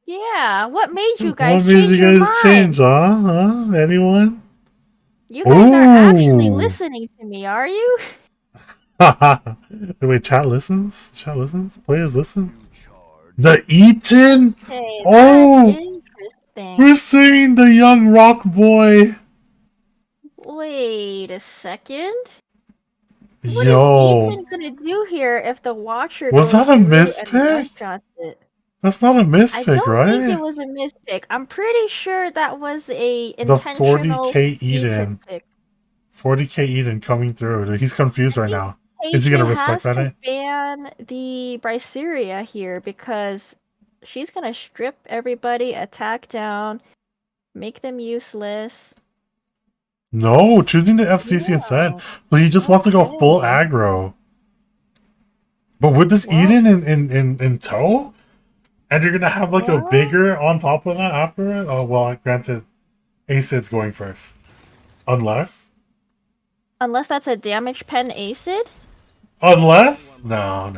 S11: Yeah, what made you guys
S12: What made you guys change, huh? Anyone?
S11: You guys are actually listening to me, are you?
S12: Wait, chat listens? Chat listens? Players listen? The Eaton?
S11: Hey,
S12: We're seeing the young rock boy.
S11: Wait a second.
S12: Yo.
S11: What is Eaton gonna do here if the Watcher
S12: Was
S11: goes
S12: that a
S11: through
S12: mispick?
S11: and one-shots it?
S12: That's not a mispick, right?
S11: I don't think it was a mispick. I'm pretty sure that was a
S12: The
S11: intentional
S12: 40k Eden.
S11: pick.
S12: 40k Eden coming through. He's confused right now. Is he gonna respect that?
S11: Has to ban the Bryceria here because she's gonna strip everybody, attack down, make them useless.
S12: No, choosing the FCC instead. So he just wants to go full aggro. But with this Eden in tow, and you're gonna have like a Vigor on top of that after it? Oh well, granted, Acid's going first. Unless
S11: that's a damage pen Acid?
S12: Unless? No.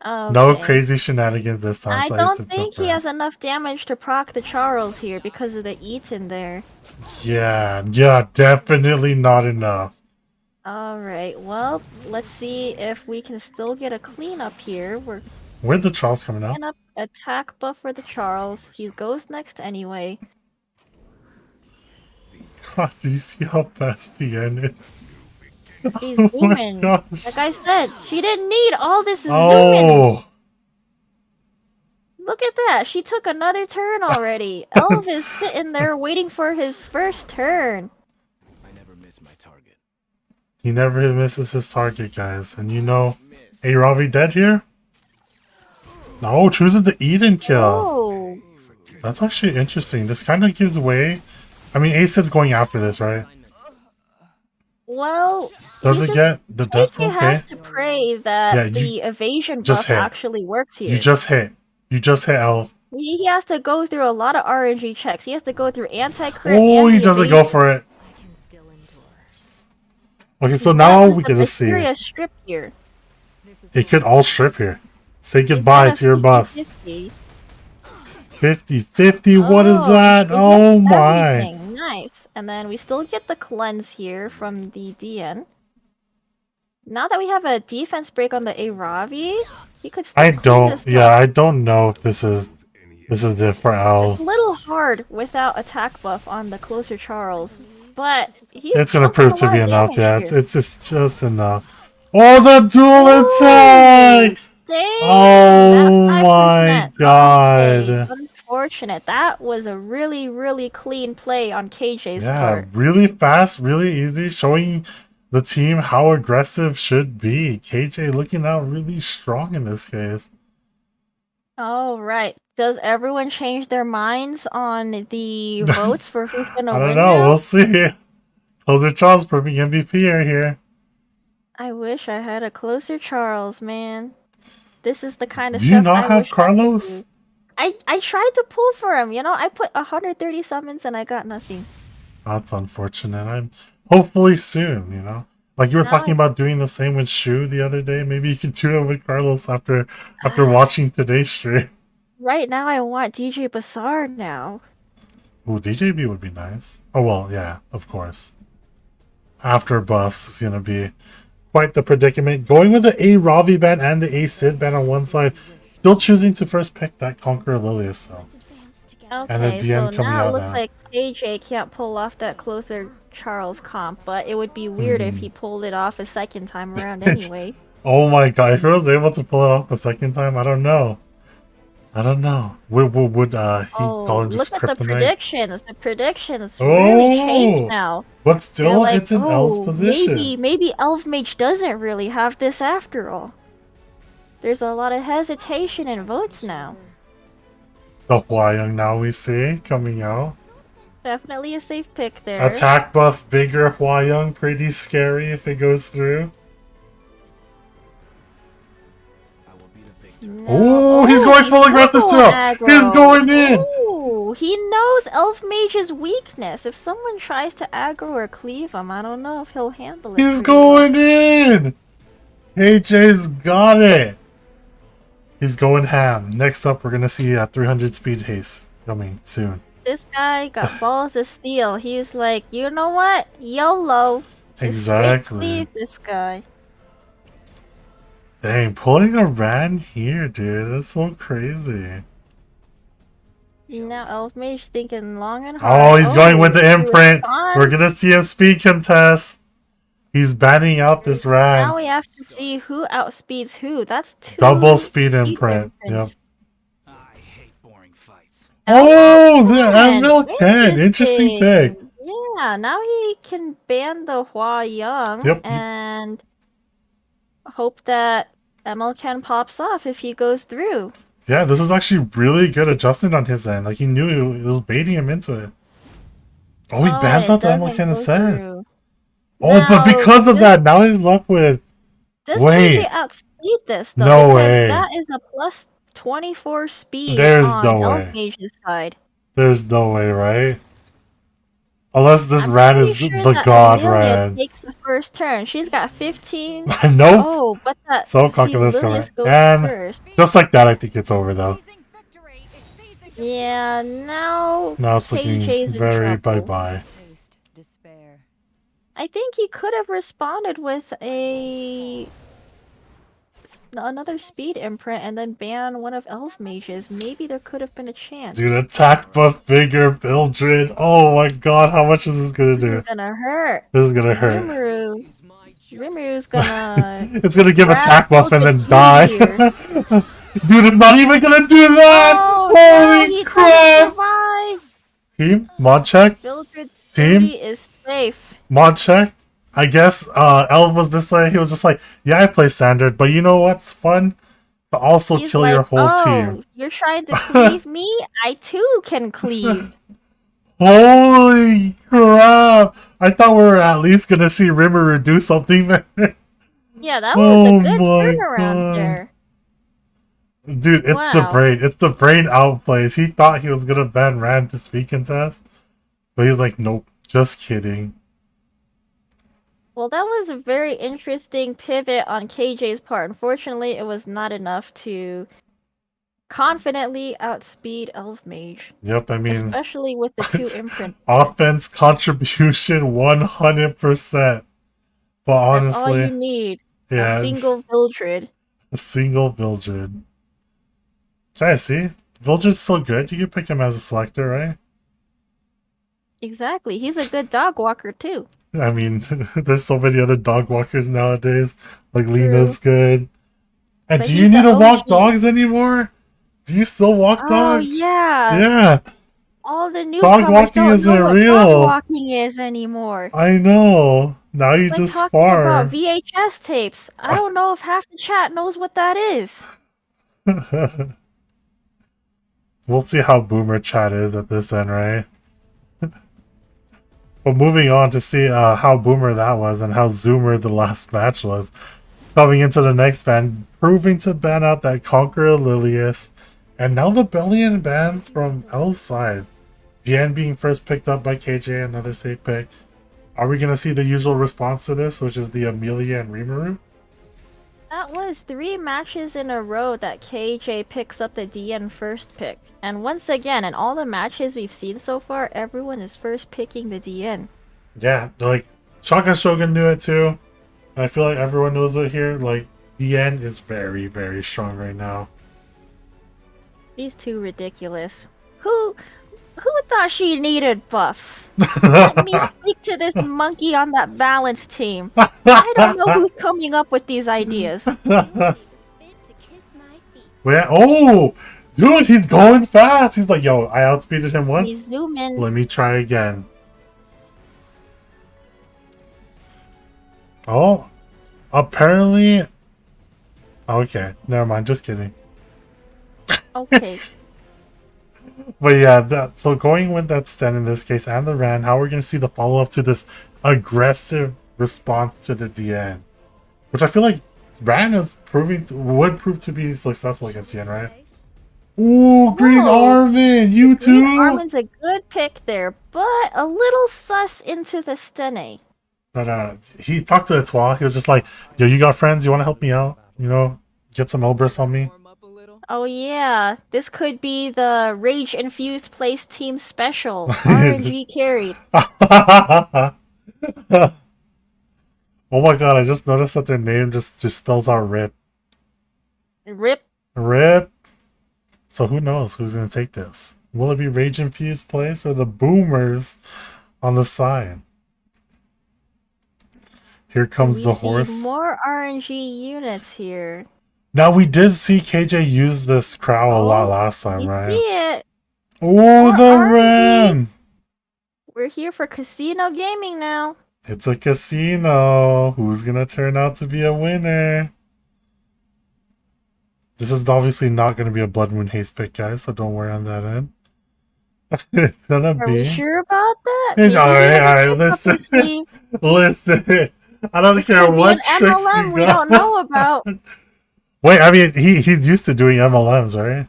S11: Okay.
S12: No crazy shenanigans this time.
S11: I
S12: So
S11: don't
S12: Acid's
S11: think
S12: go
S11: he has
S12: first.
S11: enough damage to proc the Charles here because of the Eaton there.
S12: Yeah, definitely not enough.
S11: Alright, well, let's see if we can still get a cleanup here.
S12: Where'd the Charles coming out?
S11: Clean up attack buff for the Charles. He goes next anyway.
S12: Do you see how fast the end is?
S11: She's
S12: Oh my
S11: zooming.
S12: gosh.
S11: Like I said, she didn't need all this zooming.
S12: Oh,
S11: Look at that. She took another turn already. Elv is sitting there waiting for his first turn.
S12: he never misses his target, guys. And you know, A Ravi dead here? No, chooses the Eden kill.
S11: Oh.
S12: That's actually interesting. This kind of gives way. I mean, Acid's going after this, right?
S11: Well,
S12: Does
S11: he
S12: it
S11: just,
S12: get the death?
S11: KJ
S12: Okay.
S11: has to pray that
S12: Yeah, you
S11: the evasion
S12: just
S11: buff
S12: hit.
S11: actually works here.
S12: You just hit. You just hit Elf.
S11: He has to go through a lot of RNG checks. He has to go through anti-crit
S12: Oh,
S11: and
S12: he
S11: the
S12: doesn't go
S11: evasion.
S12: for it. Okay, so
S11: That
S12: now
S11: does
S12: we
S11: the
S12: get to see.
S11: Mysteria strip here.
S12: It could all strip here. Say
S11: He's got
S12: goodbye
S11: a
S12: to your buffs.
S11: 50-50.
S12: 50-50, what is that?
S11: He
S12: Oh
S11: gets
S12: my.
S11: everything. Nice. And then we still get the cleanse here from the DN. Now that we have a defense break on the Aravi, he could still
S12: I
S11: clean
S12: don't,
S11: this
S12: yeah,
S11: up.
S12: I don't know if this is it for
S11: It's
S12: L.
S11: a little hard without attack buff on the closer Charles, but he's
S12: It's gonna
S11: pumping
S12: prove
S11: a
S12: to
S11: lot
S12: be
S11: of
S12: enough,
S11: damage
S12: yeah.
S11: here.
S12: It's just enough. Oh, the dual
S11: Ooh,
S12: attack!
S11: dang,
S12: Oh
S11: that
S12: my
S11: 5%.
S12: god.
S11: Okay, unfortunate. That was a really, really clean play on KJ's
S12: Yeah,
S11: part.
S12: really fast, really easy, showing the team how aggressive should be. KJ looking out really strong in this case.
S11: All right. Does everyone change their minds on the votes for who's gonna
S12: I don't
S11: win
S12: know,
S11: now?
S12: we'll see. Closer Charles proving MVP right here.
S11: I wish I had a closer Charles, man. This is the kind of
S12: Do you
S11: stuff
S12: not
S11: I
S12: have
S11: wish I could
S12: Carlos?
S11: do. I tried to pull for him, you know. I put 130 summons and I got nothing.
S12: That's unfortunate. I'm hopefully soon, you know. Like you were
S11: Now
S12: talking
S11: I-
S12: about doing the same with Shu the other day. Maybe you could do it with Carlos after watching today's stream.
S11: Right now, I want DJ Bassar now.
S12: Ooh, DJB would be nice. Oh well, yeah, of course. After buffs is gonna be quite the predicament. Going with the A Ravi ban and the A Sid ban on one side, still choosing to first pick that Conqueror Lilius though. And the
S11: Okay,
S12: DN
S11: so
S12: coming
S11: now it
S12: out
S11: looks
S12: now.
S11: like KJ can't pull off that closer Charles comp, but it would be weird if he pulled it off a second time around anyway.
S12: Oh my god, if he was able to pull it off the second time, I don't know. I don't know. Would he call him just
S11: Look at the
S12: Kryptonite?
S11: predictions. The predictions really changed
S12: Oh!
S11: now.
S12: But
S11: They're
S12: still,
S11: like,
S12: it's in L's position.
S11: maybe Elf Mage doesn't really have this after all. There's a lot of hesitation in votes now.
S12: The Hwayoung now we see coming out.
S11: Definitely a safe pick there.
S12: Attack buff, vigor, Hwayoung, pretty scary if it goes through.
S11: No.
S12: Ooh, he's going full aggressive still. He's going in.
S11: Ooh, he knows Elf Mage's weakness. If someone tries to aggro or cleave him, I don't know if he'll handle it.
S12: He's
S11: pretty well.
S12: going in. KJ's got it. He's going ham. Next up, we're gonna see a 300 speed haste coming soon.
S11: This guy got balls of steel. He's like, you know what? YOLO. Just straight
S12: Exactly.
S11: cleave this guy.
S12: Dang, pulling a Ran here, dude. That's so crazy.
S11: Now Elf Mage thinking long and hard.
S12: Oh, he's going with the
S11: he
S12: imprint.
S11: responds.
S12: We're gonna see a speed contest. He's banning out this
S11: Now
S12: Ran.
S11: we have to see who outspeeds who. That's two
S12: Double speed imprint. Yep.
S11: imprints.
S12: Oh, the
S11: Man,
S12: ML10. Interesting pick.
S11: Yeah, now he can ban the Hua Young
S12: Yep.
S11: and hope that ML pops off if he goes through.
S12: Yeah, this is actually really good adjustment on his end. Like he knew it was baiting him into it. Oh, he bans
S11: and
S12: out
S11: it
S12: the
S11: doesn't
S12: ML10
S11: go
S12: instead.
S11: through.
S12: Oh, but
S11: Now,
S12: because of
S11: does-
S12: that, now he's left with.
S11: Does
S12: Wait.
S11: KJ outspeed this though?
S12: No
S11: because
S12: way.
S11: that is a plus 24 speed
S12: There's
S11: on
S12: no
S11: Elf
S12: way.
S11: Mage's side.
S12: There's no way, right? Unless this
S11: I'm
S12: Ran
S11: pretty
S12: is
S11: sure
S12: the
S11: that
S12: god
S11: Amelia
S12: Ran.
S11: takes the first turn. She's got 15.
S12: Nope.
S11: Oh, but that
S12: So
S11: see,
S12: calculus
S11: Lilius
S12: correct.
S11: goes
S12: And
S11: first.
S12: just like that, I think it's over though.
S11: Yeah, now
S12: Now it's looking
S11: KJ's in
S12: very
S11: trouble.
S12: bye-bye.
S11: I think he could have responded with a another speed imprint and then ban one of Elf Mages. Maybe there could have been a chance.
S12: Dude, attack buff bigger Bildred. Oh my god, how much is this gonna
S11: This
S12: do?
S11: is gonna hurt.
S12: This is gonna hurt.
S11: Rimuru's gonna
S12: It's gonna give
S11: grab
S12: attack buff and
S11: Mildred's
S12: then die.
S11: here.
S12: Dude, it's not even gonna do that!
S11: Oh,
S12: Holy
S11: no, he
S12: crap!
S11: doesn't survive.
S12: Team, mod check.
S11: Mildred's
S12: Team?
S11: booty is safe.
S12: Mod check. I guess Elv was this way. He was just like, yeah, I play standard, but you know what's fun? To also
S11: He's
S12: kill
S11: like,
S12: your whole
S11: oh,
S12: team.
S11: you're trying to cleave me? I too can cleave.
S12: Holy crap! I thought we were at least gonna see Rimuru do something there.
S11: Yeah, that was
S12: Oh
S11: a good
S12: my
S11: turnaround
S12: God.
S11: there.
S12: Dude, it's the
S11: Wow.
S12: brain. It's the brain outplays. He thought he was gonna ban Rand to speak contest, but he's like, nope, just kidding.
S11: Well, that was a very interesting pivot on KJ's part. Unfortunately, it was not enough to confidently outspeed Elf Mage.
S12: Yep, I mean,
S11: Especially with the 2 imprint.
S12: offense contribution 100%. But
S11: That's all you
S12: honestly,
S11: need.
S12: yeah,
S11: A single Vildred.
S12: a single Vildred. Try to see. Vildred's still good. You can pick him as a selector, right?
S11: Exactly. He's a good dog walker too.
S12: I mean, there's so many other dog walkers nowadays. Like Lena's good. And
S11: But
S12: do you
S11: he's
S12: need
S11: the
S12: to walk
S11: OG.
S12: dogs anymore? Do you still walk
S11: Oh
S12: dogs?
S11: yeah.
S12: Yeah,
S11: All the
S12: Dog
S11: newcomers
S12: walking
S11: don't
S12: isn't
S11: know what
S12: real.
S11: dog walking is anymore.
S12: I know. Now you
S11: Like
S12: just
S11: talking about
S12: farm.
S11: VHS tapes. I don't know if half the chat knows what that is.
S12: We'll see how boomer chat is at this end, right? But moving on to see how boomer that was and how zoomer the last match was. Coming into the next ban, proving to ban out that Conqueror Lilius. And now the Bellion ban from Elf's side. Dian being first picked up by KJ, another safe pick. Are we going to see the usual response to this, which is the Amelia and Rimuru?
S11: That was 3 matches in a row that KJ picks up the DN first pick. And once again, in all the matches we've seen so far, everyone is first picking the DN.
S12: Yeah, like, Shotgun Shogun knew it too. And I feel like everyone knows it here. Like, Dian is very, very strong right now.
S11: These two ridiculous. Who thought she needed buffs? Let me speak to this monkey on that balance team. I don't know who's coming up with these ideas.
S12: Where? Oh! Dude, he's going fast! He's like, yo, I outspeeded him
S11: We
S12: once.
S11: zoom in.
S12: Let me try again. Oh. Apparently... Okay, never mind, just kidding.
S11: Okay.
S12: But yeah, so going with that stand in this case and the Ran, how we're going to see the follow-up to this aggressive response to the DN. Which I feel like Ran is would prove to be successful against DN, right? Ooh, Green
S11: Whoa.
S12: Armin! You too?
S11: Green Armin's a good pick there, but a little sus into the Stene.
S12: No. He talked to Etoile. He was just like, yo, you got friends? You want to help me out? You know, get some Elbrus on me?
S11: Oh yeah, this could be the Rage Infused Place Team Special. RNG carried.
S12: Oh my god, I just noticed that their name just spells out RIP.
S11: Rip.
S12: RIP. So who knows who's going to take this? Will it be Rage Infused Place or the Boomers on the side? Here comes
S11: We
S12: the
S11: see
S12: horse.
S11: more RNG units here.
S12: Now we did see KJ use this crow a lot last time,
S11: We
S12: right?
S11: see it.
S12: Oh,
S11: More
S12: the
S11: RNG.
S12: ram!
S11: We're here for casino gaming now.
S12: It's a casino. Who's gonna turn out to be a winner? This is obviously not gonna be a Blood Moon haste pick, guys, so don't worry on that end. It's gonna
S11: Are
S12: be.
S11: we sure about that?
S12: It's
S11: Maybe he
S12: alright,
S11: doesn't pick up his
S12: listen.
S11: sleeve.
S12: Listen. I don't
S11: This
S12: care
S11: could be
S12: what
S11: an
S12: tricks
S11: MLM
S12: you
S11: we
S12: got.
S11: don't know about.
S12: Wait, I mean, he's used to doing MLMs, right?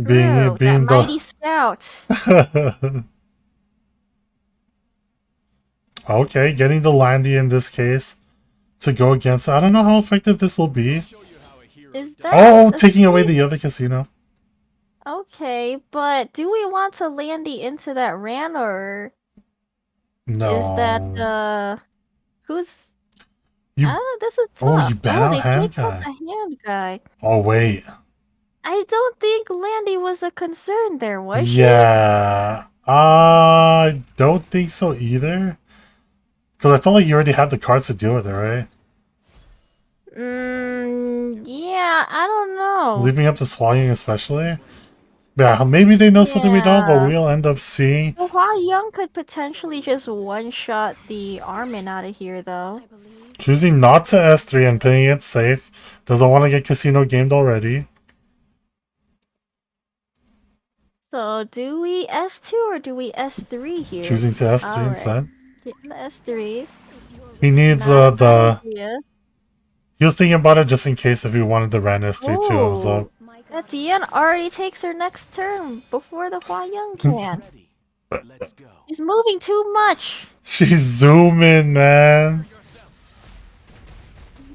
S11: True, that mighty scout.
S12: Okay, getting the Landy in this case to go against. I don't know how effective this will be.
S11: Is that
S12: Oh,
S11: a
S12: taking away
S11: sleeve?
S12: the other casino.
S11: Okay, but do we want to Landy into that Ran or
S12: No.
S11: is that who's
S12: You
S11: This is
S12: oh,
S11: tough.
S12: you ban
S11: Oh,
S12: out
S11: they
S12: hand
S11: take out
S12: guy.
S11: the hand guy.
S12: Oh wait.
S11: I don't think Landy was a concern there, was she?
S12: Yeah. I don't think so either. Because I felt like you already had the cards to deal with it, right?
S11: Yeah, I don't know.
S12: Leaving up to Swaying especially. Yeah, maybe they know something we don't, but
S11: Yeah.
S12: we'll end up seeing.
S11: Well, Hua Young could potentially just one-shot the Armin out of here, though.
S12: Choosing not to S3 and playing it safe. Doesn't want to get casino gamed already.
S11: So, do we S2 or do we S3 here?
S12: Choosing to S3
S11: Alright.
S12: instead.
S11: Getting the S3.
S12: He needs
S11: Not a bad
S12: the...
S11: idea.
S12: He was thinking about it just in case if he wanted the Ran S3 too. I was
S11: Ooh.
S12: like,
S11: That Dian already takes her next turn before the Hua Young can. He's moving too much.
S12: she's zooming, man.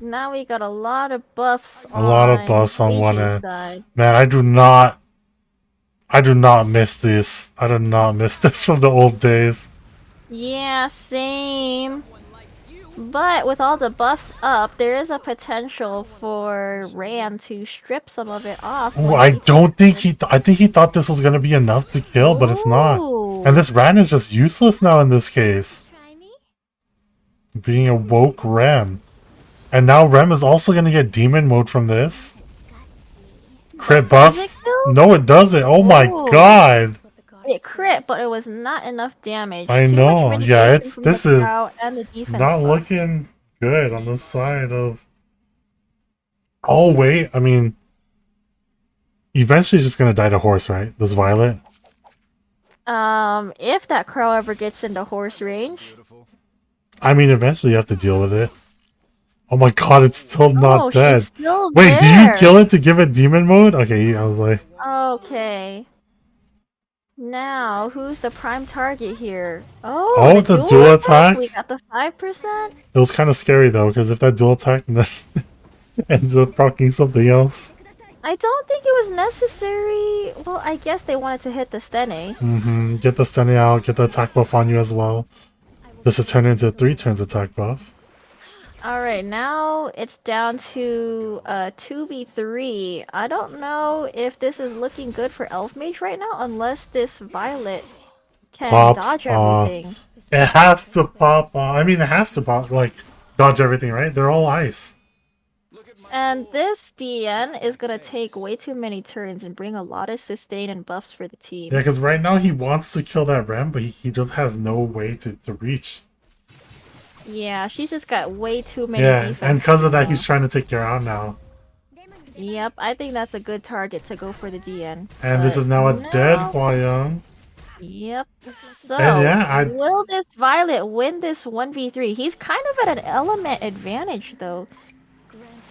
S11: Now we got a lot of buffs
S12: A lot of buffs on one
S11: Asian
S12: end.
S11: side.
S12: Man, I do not miss this. I do not miss this from the old days.
S11: Yeah, same. But with all the buffs up, there is a potential for Ran to strip some of it off.
S12: Oh, I don't think I think he thought this was gonna be enough to kill, but it's not.
S11: Ooh.
S12: And this Ran is just useless now in this case. Being a woke Rem. And now Rem is also gonna get demon mode from this. Crit buff?
S11: Does it kill?
S12: No, it doesn't. Oh my
S11: Ooh.
S12: god.
S11: It crit, but it was not enough damage.
S12: I
S11: Too
S12: know.
S11: much
S12: Yeah,
S11: mitigation
S12: it's
S11: from
S12: this
S11: the
S12: is
S11: crowd and the defense
S12: not
S11: buff.
S12: looking good on the side of. Oh wait, I mean, eventually it's just gonna die to horse, right? This Violet.
S11: If that crow ever gets into horse range.
S12: I mean, eventually you have to deal with it. Oh my god, it's still not
S11: Oh,
S12: dead.
S11: she's still
S12: Wait, do you
S11: there.
S12: kill it to give it demon mode? Okay, I was like,
S11: Okay. Now, who's the prime target here? Oh,
S12: Oh, the dual attack?
S11: We got the 5%?
S12: it was kind of scary though, because if that dual attack then ends up proccing something else.
S11: I don't think it was necessary. Well, I guess they wanted to hit the Stene.
S12: Get the stunning out, get the attack buff on you as well. This is turned into 3 turns attack buff.
S11: Alright, now it's down to 2v3. I don't know if this is looking good for Elf Mage right now, unless this Violet can
S12: Pops
S11: dodge
S12: off.
S11: everything.
S12: It has to pop. I mean, it has to pop, like, dodge everything, right? They're all ice.
S11: And this DN is gonna take way too many turns and bring a lot of sustain and buffs for the team.
S12: Yeah, because right now he wants to kill that Rem, but he just has no way to reach.
S11: Yeah, she's just got way too many
S12: Yeah,
S11: defense.
S12: and because of that, he's trying to take her out now.
S11: Yep, I think that's a good target to go for the DN.
S12: And this
S11: But
S12: is now a dead
S11: now-
S12: Hwayoung.
S11: Yep. So,
S12: And yeah,
S11: will this Violet win this 1v3? He's kind of at an element advantage, though.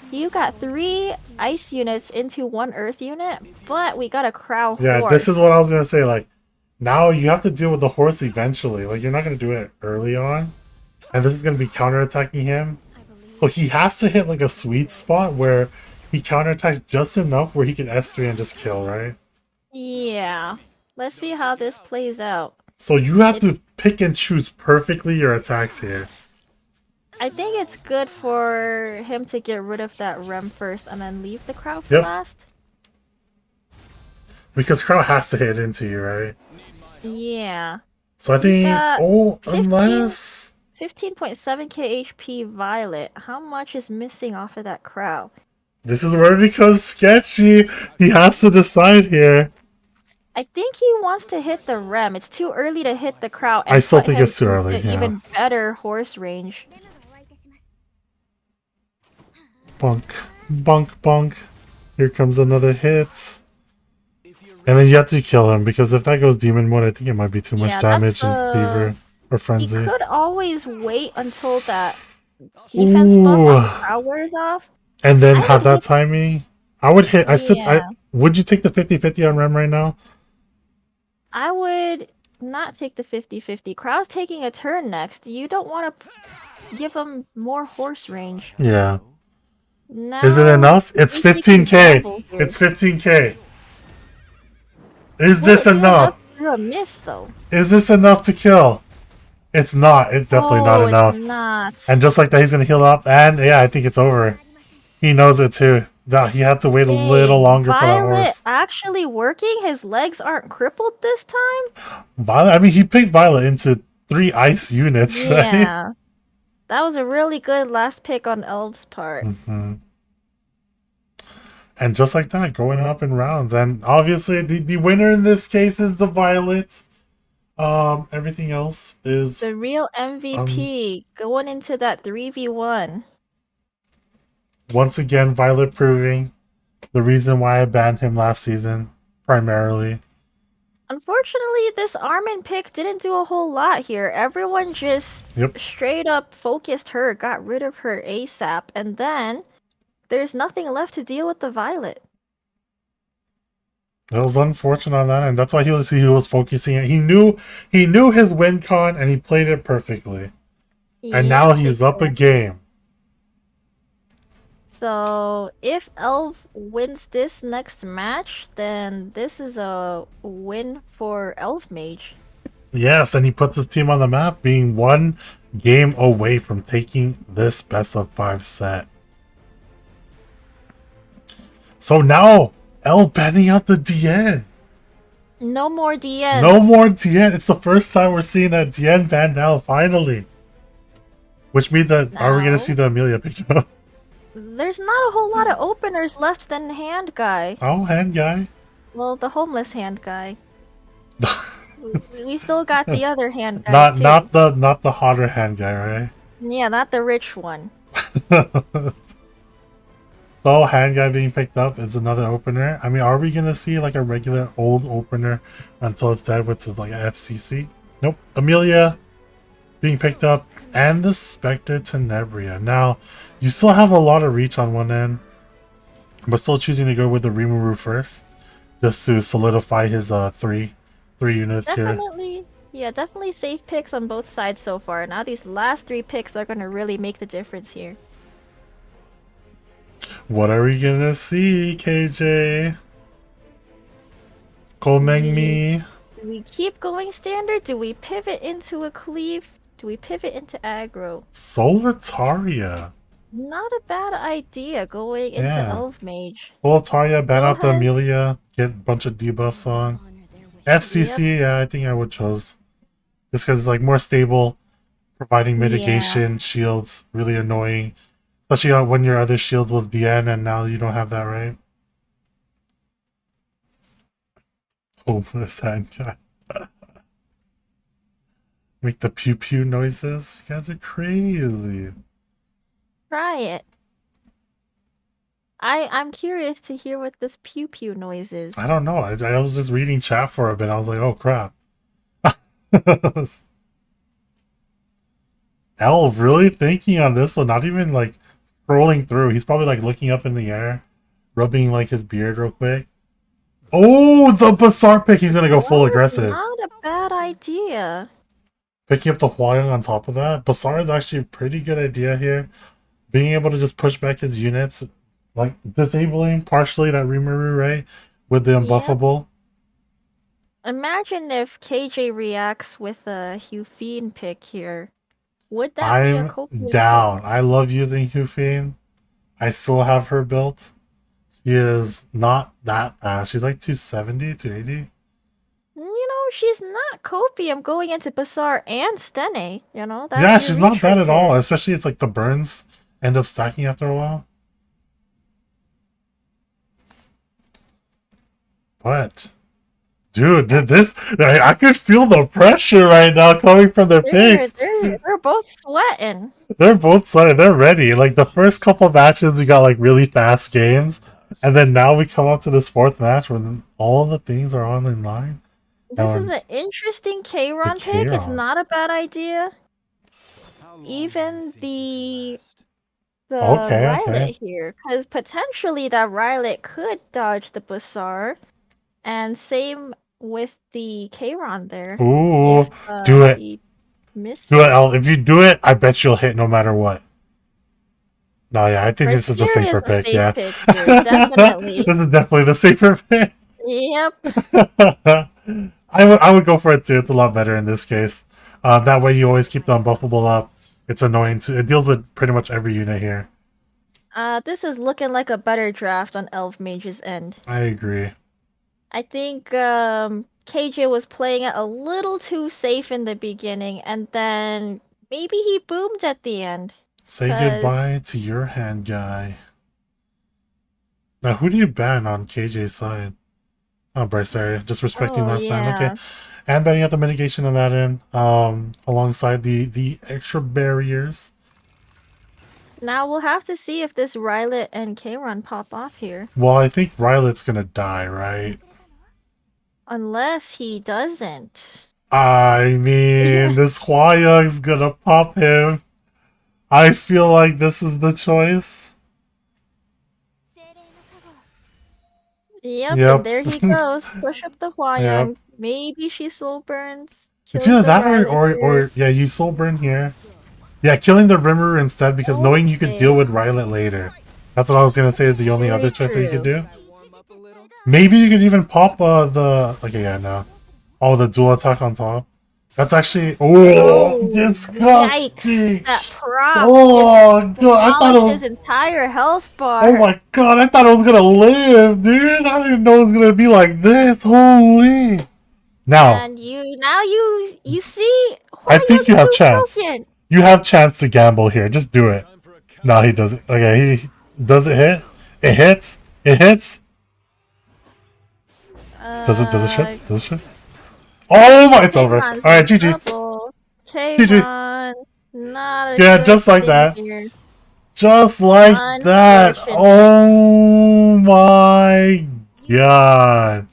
S11: You got 3 ice units into 1 earth unit, but we got a crow
S12: Yeah,
S11: horse.
S12: this is what I was gonna say. Like, now you have to deal with the horse eventually. Like, you're not gonna do it early on, and this is gonna be counterattacking him. So he has to hit like a sweet spot where he counterattacks just enough where he can S3 and just kill, right?
S11: Yeah. Let's see how this plays out.
S12: So you have to pick and choose perfectly your attacks here.
S11: I think it's good for him to get rid of that Rem first and then leave the crow for
S12: Yep.
S11: last.
S12: Because Crow has to hit into you, right?
S11: Yeah.
S12: So I think,
S11: got
S12: oh,
S11: 15
S12: unless...
S11: 15.7k HP Violet. How much is missing off of that crow?
S12: This is where it becomes sketchy. He has to decide here.
S11: I think he wants to hit the Rem. It's too early to hit the crow. And
S12: I still
S11: put
S12: think
S11: him
S12: it's too
S11: into
S12: early, yeah.
S11: Even better horse range.
S12: Bonk, bonk, bonk. Here comes another hit. And then you have to kill him, because if that goes demon mode, I think it might be too much
S11: Yeah,
S12: damage
S11: that's,
S12: and fever or
S11: He
S12: frenzy.
S11: could always wait until that defense buff on the
S12: Ooh.
S11: crow wears off.
S12: And then
S11: I
S12: have
S11: would
S12: that
S11: hit-
S12: timing. I would hit.
S11: Yeah.
S12: Would you take the 50-50 on Rem right now?
S11: I would not take the 50-50. Crow's taking a turn next. You don't want to give him more horse range.
S12: Yeah.
S11: Now,
S12: Is it enough? It's
S11: I think he can
S12: 15k.
S11: gamble here.
S12: It's 15k. Is
S11: Will
S12: this
S11: it do
S12: enough?
S11: for a miss, though?
S12: Is this enough to kill? It's not. It's definitely not
S11: Oh, it's
S12: enough.
S11: not.
S12: And just like that, he's gonna heal up. And yeah, I think it's over. He knows it too. That he had to wait a little
S11: Dang,
S12: longer for that
S11: Violet
S12: horse.
S11: actually working? His legs aren't crippled this time?
S12: Violet. I mean, he picked Violet into 3 ice units, right?
S11: Yeah. That was a really good last pick on Elv's part.
S12: Mm-hmm. And just like that, going up in rounds. And obviously, the winner in this case is the Violet. Everything else is
S11: The real MVP going into that 3v1.
S12: once again Violet proving the reason why I banned him last season, primarily.
S11: Unfortunately, this Armin pick didn't do a whole lot here. Everyone just straight up focused her, got rid of her ASAP, and then there's nothing left to deal with the Violet.
S12: It was unfortunate on that, and that's why he was focusing. He knew his win con, and he played it perfectly. And now he's up a game.
S11: So if Elf wins this next match, then this is a win for Elf Mage.
S12: Yes, and he puts his team on the map, being 1 game away from taking this best of 5 set. So now, Elf banning out the DN.
S11: No more DNs.
S12: No more DN. It's the first time we're seeing that DN banned out, finally. Which means that, are we going to see the Amelia picked up?
S11: There's not a whole lot of openers left than Hand Guy.
S12: Oh, Hand Guy.
S11: Well, the homeless Hand Guy. We still got the other Hand Guy too.
S12: Not the hotter Hand Guy, right?
S11: Yeah, not the rich one.
S12: So, Hand Guy being picked up is another opener. I mean, are we going to see like a regular old opener until it's dead, which is like a FCC? Nope. Amelia being picked up, and the Spectre Tenebria. Now, you still have a lot of reach on one end, but still choosing to go with the Rimuru first, just to solidify his three units here.
S11: Definitely safe picks on both sides so far. Now these last 3 picks are gonna really make the difference here.
S12: What are we gonna see, KJ? Komengmi.
S11: Do we keep going standard? Do we pivot into a cleave? Do we pivot into aggro?
S12: Solitaria.
S11: Not a bad idea going into Elf Mage.
S12: Solitaria, ban out the Amelia, get a bunch of debuffs on. FCC, yeah, I think I would chose. Just because it's like more stable, providing mitigation, shields, really annoying. Especially when your other shield was DN and now you don't have that, right? Homeless Hand Guy. Make the pew pew noises. You guys are crazy.
S11: Try it. I'm curious to hear what this pew pew noise is.
S12: I don't know. I was just reading chat for a bit. I was like, oh crap. Elf really thinking on this one, not even like scrolling through. He's probably like looking up in the air, rubbing like his beard real quick. Oh, the Bazaar pick. He's gonna go full aggressive.
S11: Not a bad idea.
S12: Picking up the Huayong on top of that. Bazaar is actually a pretty good idea here. Being able to just push back his units, like disabling partially that Rimuru, right? With the unbuffable.
S11: Imagine if KJ reacts with a Hufine pick here. Would that be a copious
S12: down.
S11: pick?
S12: I love using Hufine. I still have her built. She is not that fast. She's like 270, 280.
S11: You know, she's not copium going into Bazaar and Stene. You know, that's
S12: Yeah,
S11: your
S12: she's not
S11: reach
S12: bad
S11: right
S12: at all.
S11: there.
S12: Especially it's like the burns end up stacking after a while. But, dude, I could feel the pressure right now coming from their picks.
S11: They're both sweating.
S12: They're both sweating. They're ready. Like the first couple matches, we got like really fast games, and then now we come up to this 4th match when all the things are on in line.
S11: This is an interesting Kayron pick. It's not a bad idea. Even the Rylet here, because potentially that Rylet could dodge the Bazaar, and same with the Kayron there.
S12: Ooh,
S11: if,
S12: do it.
S11: he misses.
S12: Do it, El. If you do it, I bet you'll hit no matter what. No, yeah, I think this is the safer pick. Yeah,
S11: pick here, definitely.
S12: This is definitely the safer pick.
S11: Yep.
S12: I would go for it too. It's a lot better in this case. That way you always keep the unbuffable up. It's annoying too. It deals with pretty much every unit here.
S11: This is looking like a better draft on Elf Mage's end.
S12: I agree.
S11: I think KJ was playing it a little too safe in the beginning, and then maybe he boomed at the end.
S12: Say
S11: 'Cause-
S12: goodbye to your hand guy. Now, who do you ban on KJ's side? Oh, Bryce, sorry. Just respecting
S11: Oh,
S12: last ban.
S11: yeah.
S12: Okay. And banning out the mitigation on that end, alongside the extra barriers.
S11: Now we'll have to see if this Rylet and K-Run pop off here.
S12: Well, I think Rylet's gonna die, right?
S11: Unless he doesn't.
S12: I mean, this Hwa-Young's gonna pop him. I feel like this is the choice.
S11: Yep,
S12: Yep.
S11: and there he goes. Push up the Hwa-Young. Maybe she soul burns.
S12: It's
S11: kills
S12: either
S11: the
S12: that
S11: Rylet here.
S12: or yeah, you soul burn here. Yeah, killing the Rimmer instead because knowing you could deal with Rylet later. That's what I was gonna say is the only
S11: Very
S12: other choice that you could
S11: true.
S12: do. Maybe you could even pop the okay, yeah, no. Oh, the dual attack on top. That's actually disgusting.
S11: Yikes! That prop
S12: Oh
S11: just
S12: god, I thought it
S11: demolished
S12: was.
S11: his entire health bar.
S12: Oh my god, I thought it was gonna live, dude. I didn't know it was gonna be like this. Holy. Now,
S11: And you see,
S12: I think you have
S11: Hwa-Young's
S12: chance.
S11: broken.
S12: You have chance to gamble here. Just do it. No, he doesn't. Okay, he does it hit? It hits? It hits? Does it shit? Does it shit? Oh my, it's over.
S11: K-Ron's
S12: Alright,
S11: in
S12: GG.
S11: trouble.
S12: GG.
S11: K-Ron, not a
S12: Yeah,
S11: good
S12: just like
S11: thing
S12: that.
S11: here.
S12: Just like that.
S11: Unfortunate.
S12: Oh my god.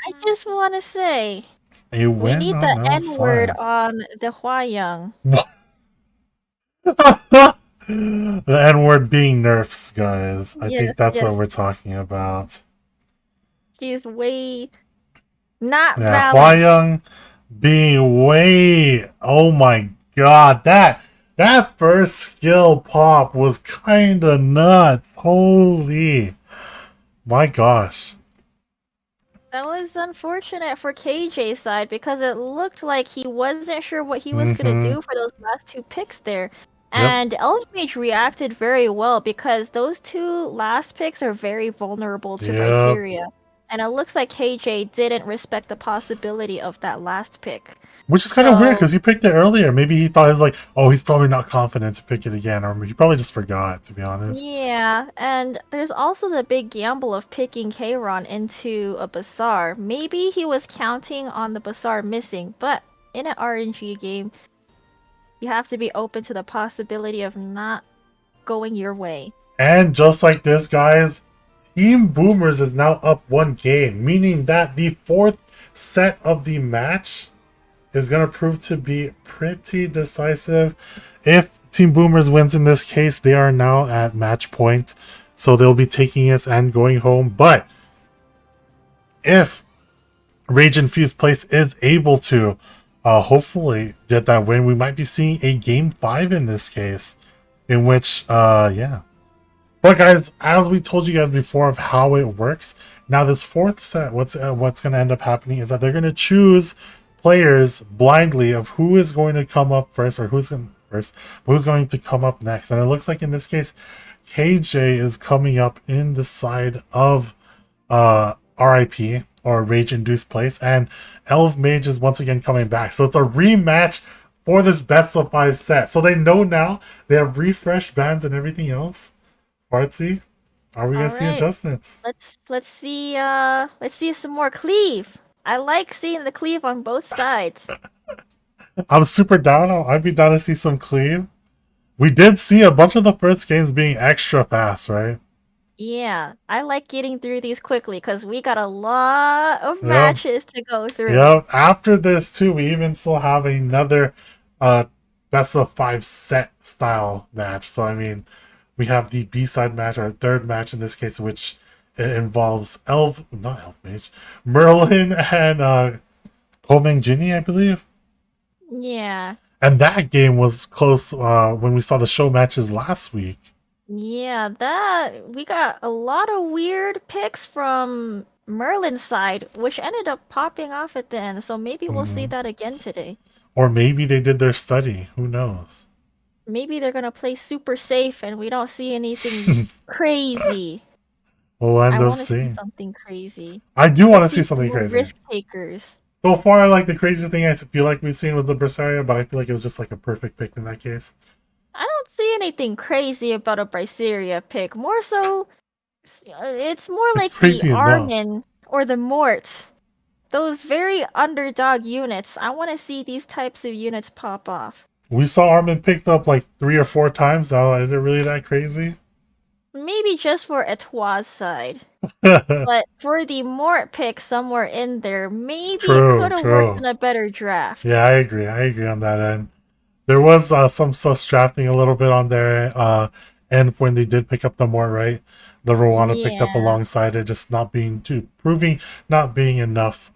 S11: I just want to say,
S12: A
S11: we
S12: win
S11: need
S12: on
S11: the
S12: El's
S11: N-word
S12: side.
S11: on the Hwa-Young.
S12: The N-word being nerfs, guys. I
S11: Yes,
S12: think that's what
S11: yes.
S12: we're talking about.
S11: She's way not
S12: Yeah,
S11: balanced.
S12: Hwa-Young being way. Oh my god, that first skill pop was kind of nuts. Holy, my gosh.
S11: That was unfortunate for KJ's side because it looked like he wasn't sure what he was going to do for those last two picks there. And Elfmage reacted very well because those two last picks are very vulnerable to
S12: Yep.
S11: Viseria. And it looks like KJ didn't respect the possibility of that last pick.
S12: Which is kind of weird
S11: So-
S12: because he picked it earlier. Maybe he thought he's like, oh, he's probably not confident to pick it again, or he probably just forgot, to be honest.
S11: Yeah, and there's also the big gamble of picking Kayron into a Bazaar. Maybe he was counting on the Bazaar missing, but in an RNG game, you have to be open to the possibility of not going your way.
S12: And just like this, guys, Team Boomers is now up one game, meaning that the fourth set of the match is going to prove to be pretty decisive. If Team Boomers wins in this case, they are now at match point, so they'll be taking it and going home. But if Rage Infused Place is able to hopefully get that win, we might be seeing a game 5 in this case, in which, yeah. But guys, as we told you guys before of how it works, now this fourth set, what's going to end up happening is that they're going to choose players blindly of who is going to come up first, or who's in first, but who's going to come up next. And it looks like in this case, KJ is coming up in the side of RIP, or Rage Induced Place, and Elf Mage is once again coming back. So it's a rematch for this best of 5 set. So they know now, they have refreshed bans and everything else. Fartsy, are we gonna see
S11: Alright.
S12: adjustments?
S11: Let's see some more cleave. I like seeing the cleave on both sides.
S12: I'm super down. I'd be down to see some cleave. We did see a bunch of the first games being extra fast, right?
S11: Yeah, I like getting through these quickly because we got a lot of
S12: Yep.
S11: matches to go through.
S12: Yeah. After this too, we even still have another best of 5 set style match. So I mean, we have the B-side match, our third match in this case, which involves Merlin and Komeng Jinny, I believe.
S11: Yeah.
S12: And that game was close when we saw the show matches last week.
S11: Yeah, that we got a lot of weird picks from Merlin's side, which ended up popping off at the end. So maybe we'll see
S12: Mhm.
S11: that again today.
S12: Or maybe they did their study. Who knows?
S11: Maybe they're gonna play super safe and we don't see anything crazy.
S12: We'll
S11: I
S12: end up
S11: want to see
S12: seeing.
S11: something crazy.
S12: I do want
S11: Let's
S12: to see
S11: see some
S12: something
S11: more
S12: crazy.
S11: risk takers.
S12: So far, like the crazy thing I feel like we've seen was the Berseria, but I feel like it was just like a perfect pick in that case.
S11: I don't see anything crazy about a Bryceria pick. More so, it's more
S12: It's
S11: like the
S12: crazy enough.
S11: Armin or the Mort. Those very underdog units. I want to see these types of units pop off.
S12: We saw Armin picked up like 3 or 4 times now. Is it really that crazy?
S11: Maybe just for Etoile's side. But for the Mort pick somewhere in there, maybe it
S12: True,
S11: could have worked
S12: true.
S11: in a better draft.
S12: Yeah, I agree. I agree on that end. There was some sus drafting a little bit on their end when they did pick up the more, right? The Rowana picked up
S11: Yeah.
S12: alongside it, just not being proving not being enough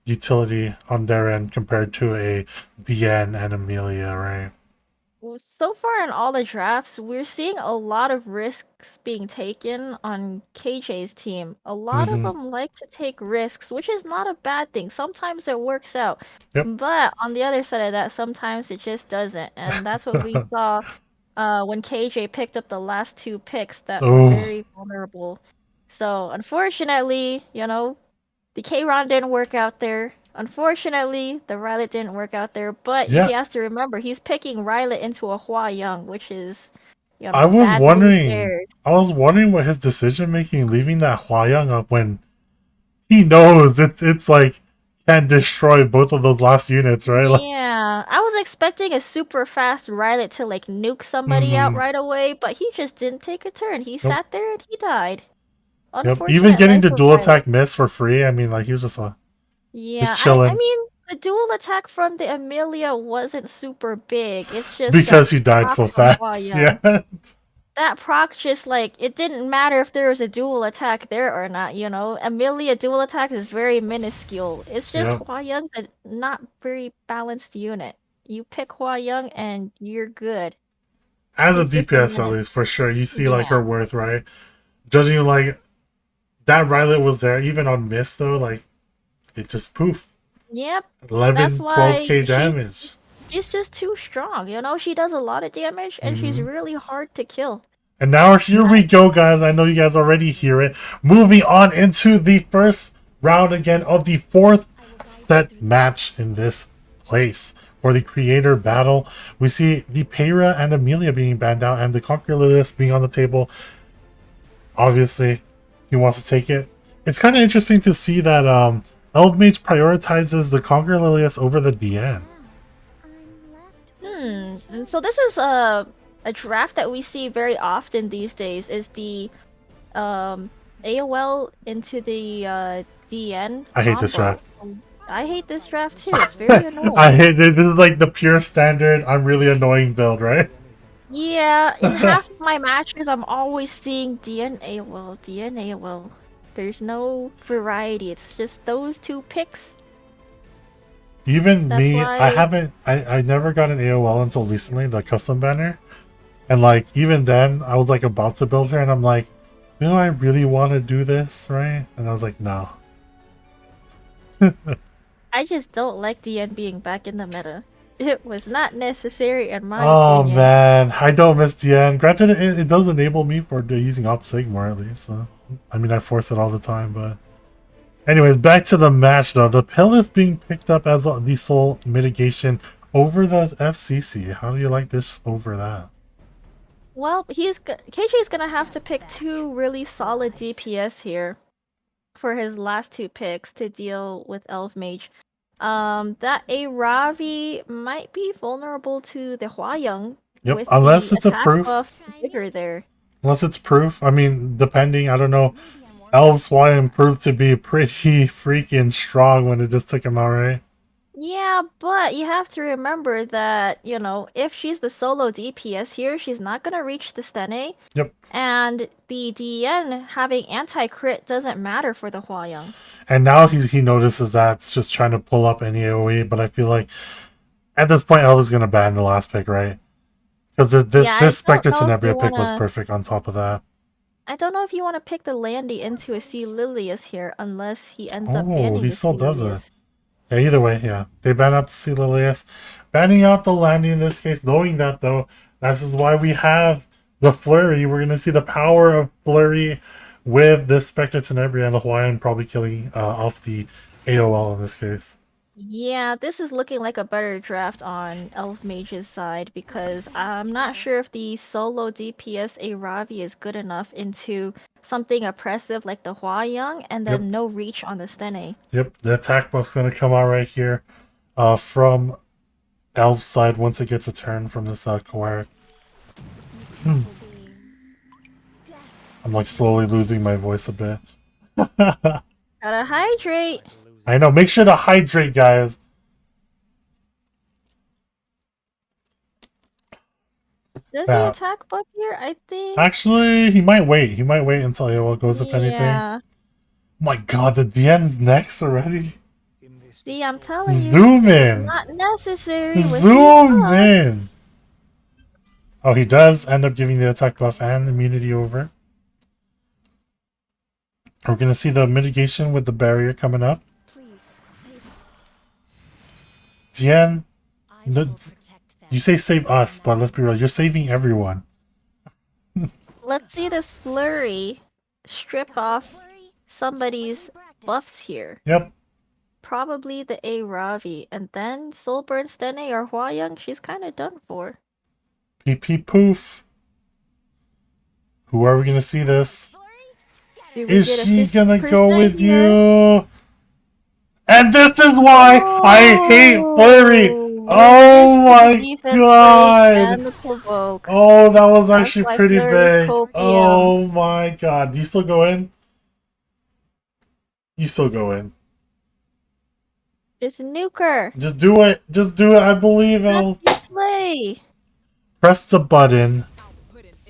S12: utility on their end compared to a DN and Amelia, right?
S11: So far in all the drafts, we're seeing a lot of risks being taken on KJ's team. A lot of
S12: Mm-hmm.
S11: them like to take risks, which is not a bad thing. Sometimes it works out.
S12: Yep.
S11: But on the other side of that, sometimes it just doesn't. And that's what we saw when KJ picked up the last 2 picks that were
S12: Oh,
S11: very vulnerable. So unfortunately, the K-Ron didn't work out there. Unfortunately, the Rylet didn't work out there, but
S12: yeah.
S11: he has to remember he's picking Rylet into a Hua Young, which is,
S12: I was
S11: bad news
S12: wondering.
S11: there.
S12: I was wondering what his decision making leaving that Huayang up when he knows it's like can destroy both of those last units, right? Like,
S11: Yeah, I was expecting a super fast Rylet to like nuke somebody out
S12: mhm.
S11: right away, but he just didn't take a turn. He
S12: Nope.
S11: sat there and he died.
S12: Yep. Even
S11: Unfortunate
S12: getting
S11: life
S12: the
S11: of
S12: dual
S11: Rylet.
S12: attack miss for free. I mean, like he was just
S11: Yeah,
S12: just
S11: I
S12: chilling
S11: mean, the dual attack from the Amelia wasn't super big. It's just
S12: because
S11: that
S12: he died
S11: proc
S12: so
S11: from Hua
S12: fast.
S11: Young.
S12: Yeah.
S11: That proc just like it didn't matter if there was a dual attack there or not, Amelia dual attack is very minuscule. It's just
S12: Yep.
S11: Hua Young's a not very balanced unit. You pick Hua Young and you're good.
S12: As a
S11: He's just a
S12: DPS at
S11: menace.
S12: least, for sure. You see like
S11: Yeah.
S12: her worth, right? Judging like that Rylet was there, even on miss though, like it just poofed.
S11: Yep.
S12: 11,
S11: That's why
S12: 12k damage.
S11: she's just too strong, She does a lot of damage and she's
S12: Mhm.
S11: really hard to kill.
S12: And now here we go, guys. I know you guys already hear it. Moving on into the first round again of the 4th set match in this place. For the creator battle, we see the Peyra and Amelia being banned out and the Conqueror Lilius being on the table. Obviously, he wants to take it. It's kind of interesting to see that Elfmage prioritizes the Conqueror Lilius over the DN.
S11: And so this is a draft that we see very often these days is the AOL into the DN.
S12: I hate this
S11: combo.
S12: draft.
S11: I hate this draft too. It's very annoying.
S12: I hate it. This is like the pure standard. I'm really annoying build, right?
S11: Yeah, in half of my matches, I'm always seeing DN AOL, DN AOL. There's no variety. It's just those 2 picks.
S12: Even
S11: That's
S12: me,
S11: why...
S12: I never got an AOL until recently, the custom banner. And like, even then, I was like about to build her and I'm like, do I really want to do this, right? And I was like, no.
S11: I just don't like DN being back in the meta. It was not necessary in my
S12: Oh
S11: opinion.
S12: man, I don't miss DN. Granted, it does enable me for using Op Sigmar at least. So. I mean, I force it all the time, but... Anyways, back to the match though. The pill is being picked up as the sole mitigation over the FCC. How do you like this over that?
S11: Well, KJ's gonna have to pick 2 really solid DPS here for his last 2 picks to deal with Elf Mage. That a Ravi might be vulnerable to the Hua Young.
S12: Yep,
S11: with
S12: unless
S11: the
S12: it's a
S11: attack
S12: proof.
S11: buff bigger there.
S12: Unless it's proof. I mean, depending, I don't know. Elves YM proved to be pretty freaking strong when it just took him out, right?
S11: Yeah, but you have to remember that, if she's the solo DPS here, she's not gonna reach the stun.
S12: Yep.
S11: And the DN having anti-crit doesn't matter for the Hua Young.
S12: And now he notices that it's just trying to pull up any AoE, but I feel like at this point Elf is gonna ban the last pick, right? Because this Spectre Tenebria pick was perfect on top of that.
S11: I don't know if you want to pick the Landy into a C Lilius here, unless he ends up
S12: Oh,
S11: banning
S12: he
S11: the
S12: still
S11: C
S12: does it.
S11: Lilius.
S12: Yeah, either way, yeah. They ban out the C. Lilius. Banning out the Landy in this case, knowing that though, this is why we have the Flurry. We're gonna see the power of Flurry with this Spectre Tenebria and the Hawaiian probably killing off the AOL in this case.
S11: Yeah, this is looking like a better draft on Elf Mage's side because I'm not sure if the solo DPS Aravi is good enough into something oppressive like the Hua Young and then
S12: Yep.
S11: no reach on the Stene.
S12: Yep, the attack buff's gonna come out right here from Elf's side once it gets a turn from this Kowarik. I'm like slowly losing my voice a bit.
S11: Gotta hydrate!
S12: I know, make sure to hydrate, guys.
S11: Does he attack buff here? I think.
S12: Actually, he might wait. He might wait until AOL goes, if anything.
S11: Yeah.
S12: My god, the DN's next already?
S11: See, I'm telling you.
S12: Zoom in!
S11: Not necessary. with
S12: Zoom
S11: these
S12: in! Oh, he does end up giving the attack buff and immunity over. We're gonna see the mitigation with the barrier coming up. Dian, no, you say save us, but let's be real, you're saving everyone.
S11: Let's see this flurry strip off somebody's buffs here.
S12: Yep.
S11: Probably the A Ravi, and then Soulburn, Stene, or Hua Young, she's kind of done for.
S12: PP poof. Who are we gonna see this? Is she gonna go with you? And this is why I hate Flurry! Oh my god! Oh, that was actually pretty big. Oh my god. Do you still go in? You still go in.
S11: Just nuke her.
S12: Just do it. Just do it. I believe it'll.
S11: Play.
S12: Press the button.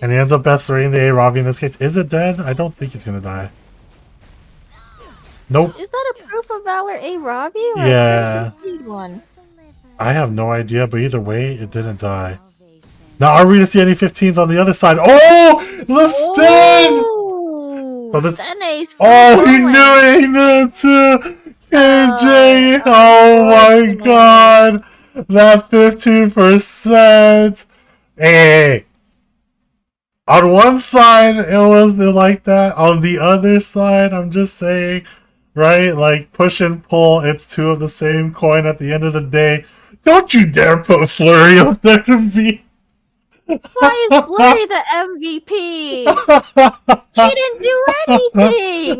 S12: And he ends up best rating the A-Ravi in this case. Is it dead? I don't think it's gonna die. Nope.
S11: Is that a proof of valor A Ravi or
S12: Yeah.
S11: a Crimson one?
S12: I have no idea, but either way, it didn't die. Now, are we gonna see any 15s on the other side? Oh! Liston! So this... Oh, he knew it! He knew it too! KJ! Oh my god! That 15%! Hey! On one side, it was like that. On the other side, I'm just saying, right? Like, push and pull, it's two of the same coin at the end of the day. Don't you dare put Flurry up there to me!
S11: Why is Flurry the MVP? She didn't do anything!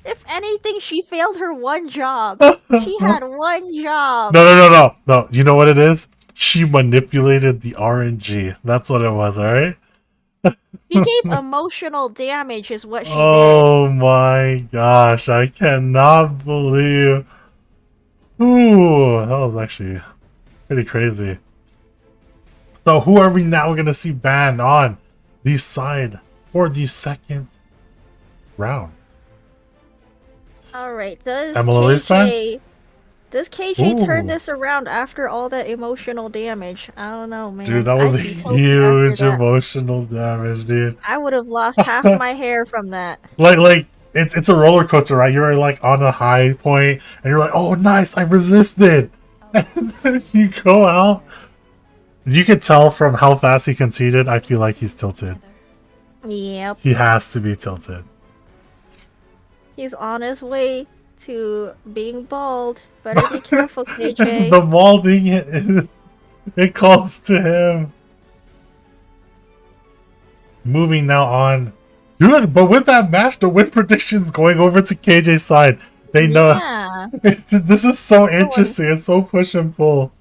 S11: If anything, she failed her one job. She had one job.
S12: No. You know what it is? She manipulated the RNG. That's what it was, alright?
S11: She gave emotional damage is what she did.
S12: Oh my gosh, I cannot believe. Ooh, that was actually pretty crazy. So who are we now going to see banned on the side for the second round?
S11: Alright, does
S12: Emily's
S11: KJ... Does KJ turn
S12: Ooh.
S11: this around after all that emotional damage? I don't know, man.
S12: Dude, that was
S11: I'd
S12: a
S11: be tilted
S12: huge
S11: after that.
S12: emotional damage, dude.
S11: I would have lost half my hair from that.
S12: Like it's a roller coaster, right? You're like on a high point, and you're like, "Oh, nice, I resisted." And then you go out. You can tell from how fast he conceded. I feel like he's tilted.
S11: Yep.
S12: He has to be tilted.
S11: He's on his way to being bald. Better be careful, KJ.
S12: The malding it calls to him. Moving now on. Dude, but with that match, the win predictions going over to KJ's side. They know.
S11: Yeah.
S12: This is so interesting. It's so push and pull.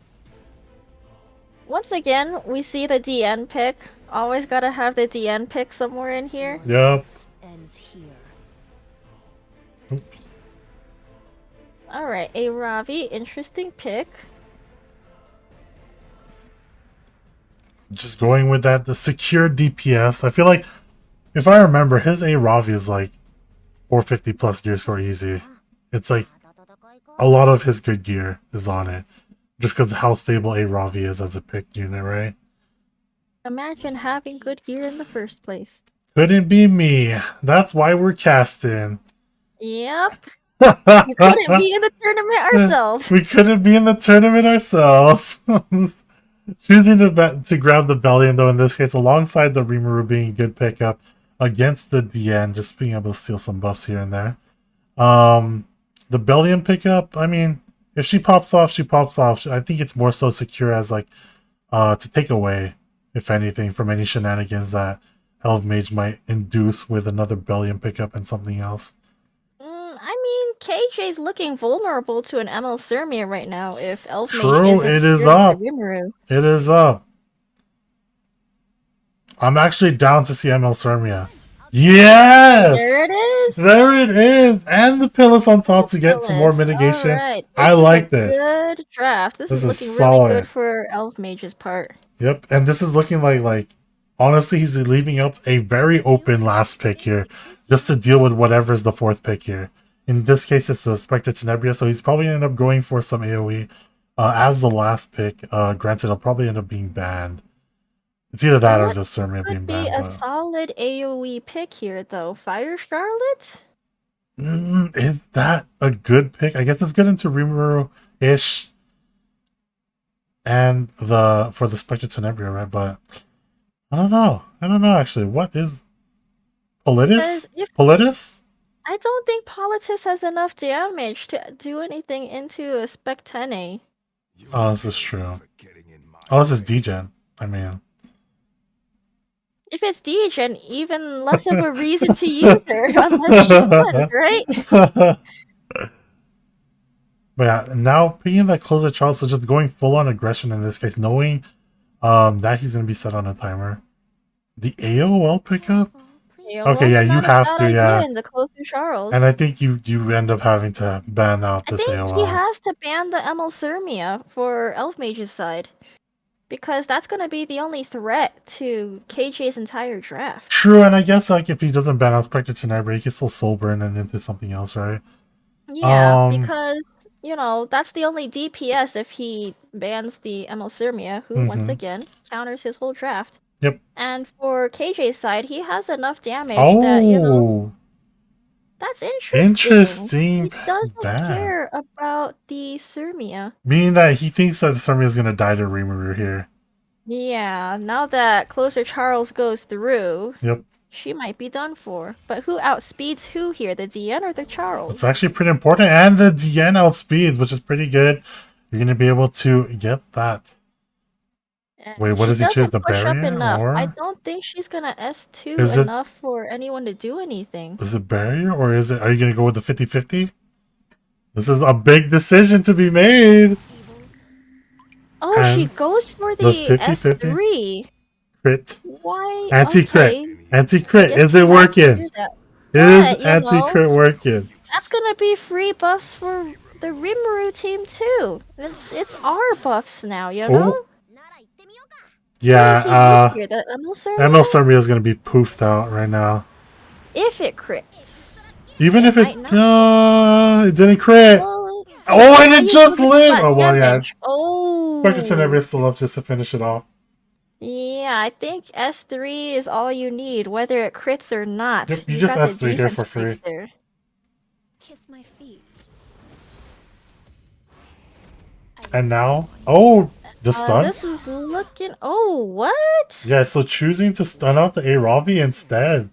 S11: Once again, we see the DN pick. Always gotta have the DN pick somewhere in here.
S12: Yep. Oops.
S11: Alright, a Ravi, interesting pick.
S12: Just going with that, the secure DPS. I feel like, if I remember, his A Ravi is like 450 plus gear score easy. It's like a lot of his good gear is on it. Just because of how stable A Ravi is as a pick unit, right?
S11: Imagine having good gear in the first place.
S12: Couldn't be me. That's why we're casting.
S11: Yep. We couldn't be in the tournament ourselves.
S12: We couldn't be in the tournament ourselves. Choosing to grab the Bellion, though, in this case, alongside the Rimuru being a good pickup against the DN, just being able to steal some buffs here and there. The Bellion pickup, I mean, if she pops off, she pops off. I think it's more so secure as, like, to take away, if anything, from any shenanigans that Elf Mage might induce with another Bellion pickup and something else.
S11: I mean, KJ's looking vulnerable to an ML Sirmia right now if Elf Mage
S12: True,
S11: isn't
S12: it is
S11: securing
S12: up.
S11: the Rimuru.
S12: It is up. I'm actually down to see ML Sirmia. Yes!
S11: There it is!
S12: There it is! And the pillars on top to get some more
S11: Phyllis.
S12: mitigation.
S11: Alright,
S12: I like this.
S11: Good draft. This is
S12: is
S11: looking
S12: solid.
S11: really good for Elf Mage's part.
S12: Yep, and this is looking like honestly, he's leaving up a very open last pick here, just to deal with whatever is the fourth pick here. In this case, it's the Spectre Tenebria, so he's probably end up going for some AoE as the last pick. Granted, it'll probably end up being banned. It's either that or just Sirmia being
S11: Could be
S12: banned.
S11: a solid AoE pick here, though. Fire Charlotte?
S12: Is that a good pick? I guess it's good into Rimuru-ish. And for the Spectre Tenebria, right? But I don't know. Actually. What is Politis? Politis?
S11: I don't think Politis has enough damage to do anything into a Spectene.
S12: Oh, this is true. Oh, this is Degen. I mean,
S11: If it's Degen, even less of a reason to use her, unless she stuns, right?
S12: but yeah, now picking that closer Charles, so just going full on aggression in this case, knowing that he's gonna be set on a timer. The AOL pickup? Okay, yeah, you have to, yeah.
S11: The closer Charles.
S12: And I think you end up having to ban out this
S11: He
S12: AOL.
S11: has to ban the ML Sirmia for Elf Mage's side. Because that's going to be the only threat to KJ's entire draft.
S12: True, and I guess like if he doesn't ban out Spectre Tenebria, he can still soul burn and into something else, right?
S11: Yeah, because, you know, that's the only DPS if he bans the ML Sirmia, who, once again, counters his whole draft.
S12: Yep.
S11: And for KJ's side, he has enough damage that, you know, that's interesting.
S12: Interesting.
S11: He doesn't care about the Sirmia.
S12: Meaning that he thinks that the Sirmia is going to die to Rimuru here.
S11: Yeah, now that Closer Charles goes through,
S12: Yep.
S11: she might be done for. But who outspeeds who here, the DN or the Charles?
S12: It's actually pretty important. And the DN outspeeds, which is pretty good. You're going to be able to get that. Wait, what does he choose? The barrier? Or?
S11: I don't think she's gonna S2
S12: Is
S11: enough for anyone to do anything.
S12: Is it barrier or is it? Are you gonna go with the 50-50? This is a big decision to be made.
S11: Oh,
S12: and
S11: she goes for the
S12: 50-50?
S11: S3.
S12: Crit.
S11: Why?
S12: Anti-crit.
S11: Okay.
S12: Anti-crit. Is it working? Is anti-crit working?
S11: That's gonna be free buffs for the Rimuru team too. It's our buffs now, you know?
S12: Oh. Yeah,
S11: the
S12: ML Sirmia is going to be poofed out right now.
S11: If it crits.
S12: Even if it didn't crit.
S11: Well,
S12: and it just lived! Oh, well, yeah.
S11: Oh.
S12: Spectre Tenebria still up just to finish it off.
S11: Yeah, I think S3 is all you need, whether it crits or not.
S12: Yep, you just
S11: got
S12: S3 here for free.
S11: There.
S9: Kiss my feet.
S12: And now, the stun?
S11: This is looking. Oh, what?
S12: Yeah, so choosing to stun out the Aravi instead.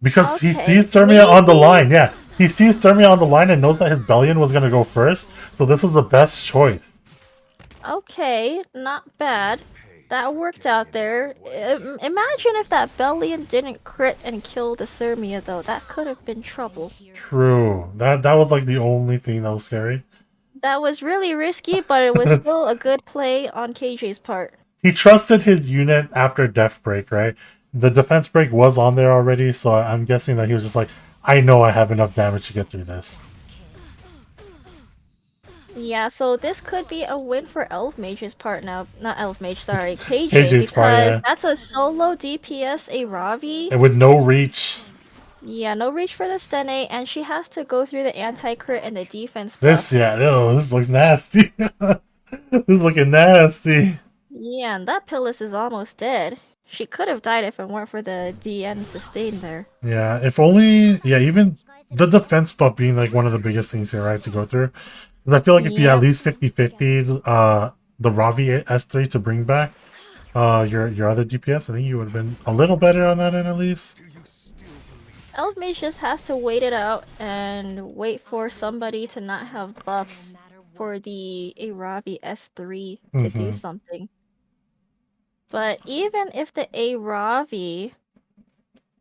S12: Because he
S11: Okay,
S12: sees Sirmia on the line. Yeah, he sees Sirmia on the line and knows that his Bellion was going to go first. So this was the best choice.
S11: Okay, not bad. That worked out there. Imagine if that Bellion didn't crit and kill the Sirmia, though. That could have been trouble.
S12: True. That was like the only thing that was scary.
S11: That was really risky, but it was still a good play on KJ's part.
S12: He trusted his unit after Death Break, right? The defense break was on there already, so I'm guessing that he was just like, I know I have enough damage to get through this.
S11: Yeah, so this could be a win for Elf Mage's part now. Not Elf Mage, sorry, KJ.
S12: KJ's
S11: because
S12: part, yeah.
S11: that's a solo DPS Aravi.
S12: And with no reach.
S11: Yeah, no reach for the Stene, and she has to go through the anti-crit and the defense
S12: This,
S11: buffs.
S12: this looks nasty. This is looking nasty.
S11: Yeah, and that Pillis is almost dead. She could have died if it weren't for the DN sustain there.
S12: Yeah, if only, yeah, even the defense buff being like one of the biggest things here, right, to go through. 'Cause I feel like if you at
S11: Yep.
S12: least 50-50 the Ravi S3 to bring back your other DPS, I think you would have been a little better on that end at least.
S11: Elfmage just has to wait it out and wait for somebody to not have buffs for the Aravi S3 to do
S12: Mm-hmm.
S11: something. But even if the Aravi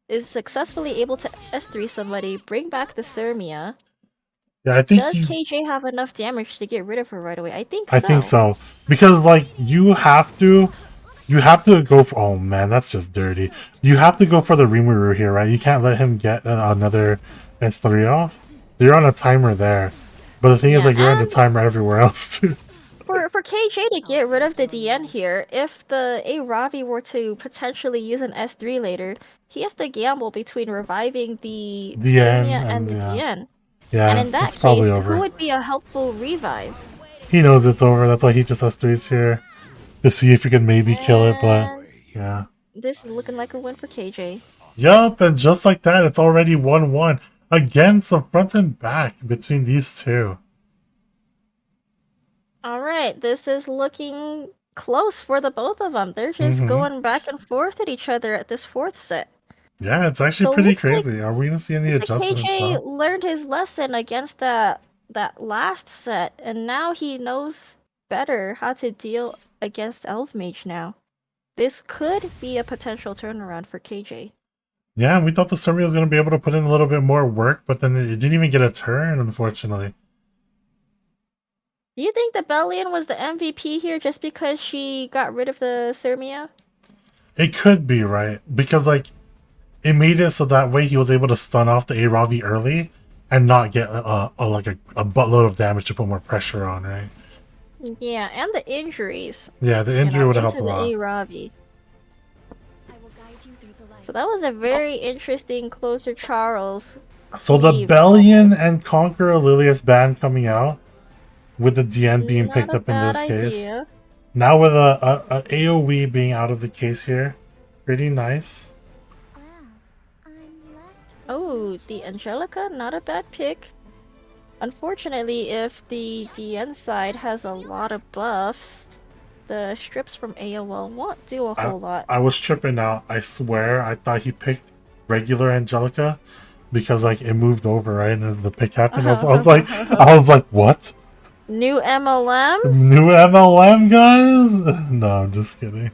S11: is successfully able to S3 somebody, bring back the Sermia,
S12: Yeah, I think
S11: does KJ have enough damage to get rid of her right away? I think
S12: I think
S11: so.
S12: so. Because like you have to go for, oh man, that's just dirty. You have to go for the Rimuru here, right? You can't let him get another S3 off. So you're on a timer there. But the thing is
S11: Yeah,
S12: like you're on the
S11: and
S12: timer everywhere else too.
S11: for KJ to get rid of the DN here, if the Aravi were to potentially use an S3 later, he has to gamble between reviving the
S12: The end
S11: Sermia and
S12: and
S11: the
S12: yeah.
S11: DN. And
S12: Yeah,
S11: in that
S12: it's probably
S11: case, who
S12: over.
S11: would be a helpful revive?
S12: He knows it's over, that's why he just has threes here. To see if he can maybe kill it, but
S11: And
S12: yeah.
S11: this is looking like a win for KJ.
S12: Yup, and just like that, it's already 1-1. Again, some front and back between these two.
S11: Alright, this is looking close for the both of them. They're just
S12: Mm-hmm.
S11: going back and forth at each other at this fourth set.
S12: Yeah, it's actually
S11: So
S12: pretty
S11: looks like
S12: crazy. Are we gonna see any adjustments
S11: KJ
S12: though?
S11: learned his lesson against that last set, and now he knows better how to deal against Elf Mage now. This could be a potential turnaround for KJ.
S12: Yeah, we thought the Survey was gonna be able to put in a little bit more work, but then it didn't even get a turn, unfortunately.
S11: Do you think the Bellion was the MVP here just because she got rid of the Sermia?
S12: It could be, right? Because like it made it so that way he was able to stun off the Aravi early and not get a buttload of damage to put more pressure on, right?
S11: Yeah, and the injuries.
S12: Yeah, the injury would have helped
S11: into
S12: a
S11: the
S12: lot.
S11: Aravi. So that was a very interesting closer Charles.
S12: So the
S11: leave
S12: Bellion
S11: almost.
S12: and Conqueror Lilius ban coming out, with the DN being
S11: Not
S12: picked
S11: a
S12: up in
S11: bad
S12: this case.
S11: idea.
S12: Now with a AoE being out of the case here, pretty nice.
S11: Oh, the Angelica, not a bad pick. Unfortunately, if the DN side has a lot of buffs, the strips from AOL won't do a whole lot.
S12: I was tripping out. I swear, I thought he picked regular Angelica because like it moved over right and the pick happened. I was like, what?
S11: New MLM?
S12: New MLM, guys? No, I'm just kidding.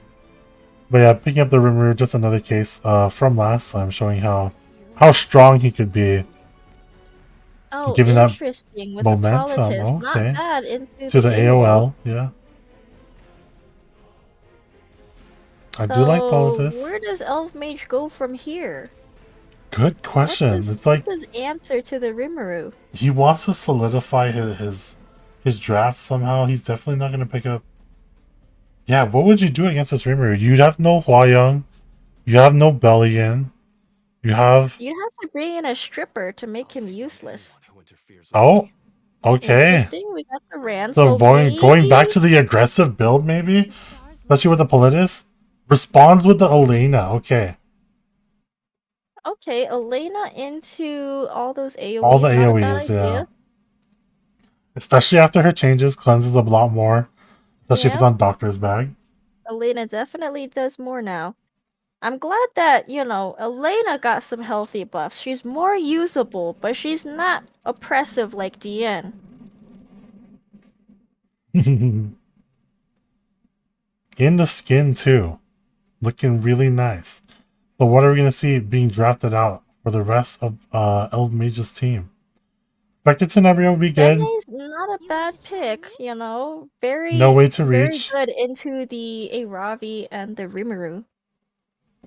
S12: But yeah, picking up the Rimuru, just another case from last time, showing how strong he could be.
S11: Oh,
S12: Giving that
S11: interesting. With
S12: momentum,
S11: the politics,
S12: okay.
S11: not bad into
S12: To the AOL, yeah. I do like Politis.
S11: Where does Elf Mage go from here?
S12: Good question. It's like
S11: what's his answer to the Rimuru?
S12: he wants to solidify his draft somehow. He's definitely not going to pick up. Yeah, what would you do against this Rimuru? You'd have no Hwayoung. You have no Bellion. You have.
S11: You'd have to bring in a stripper to make him useless.
S12: Oh, okay.
S11: Interesting. We got the Ran.
S12: So going back
S11: maybe-
S12: to the aggressive build, maybe, especially with the Politis, responds with the Elena. Okay,
S11: Okay, Elena into all those AoEs.
S12: all the
S11: not a bad
S12: AOEs, yeah.
S11: idea.
S12: Especially after her changes, cleanses a lot more. Especially if it's
S11: Yeah.
S12: on Doctor's bag.
S11: Elena definitely does more now. I'm glad that, Elena got some healthy buffs. She's more usable, but she's not oppressive like DN.
S12: In the skin too, looking really nice. So what are we gonna see being drafted out for the rest of Elf Mage's team? Expected scenario will be good.
S11: Benye's not a bad pick, Very
S12: No way to
S11: very
S12: reach.
S11: good into the Aravi and the Rimuru.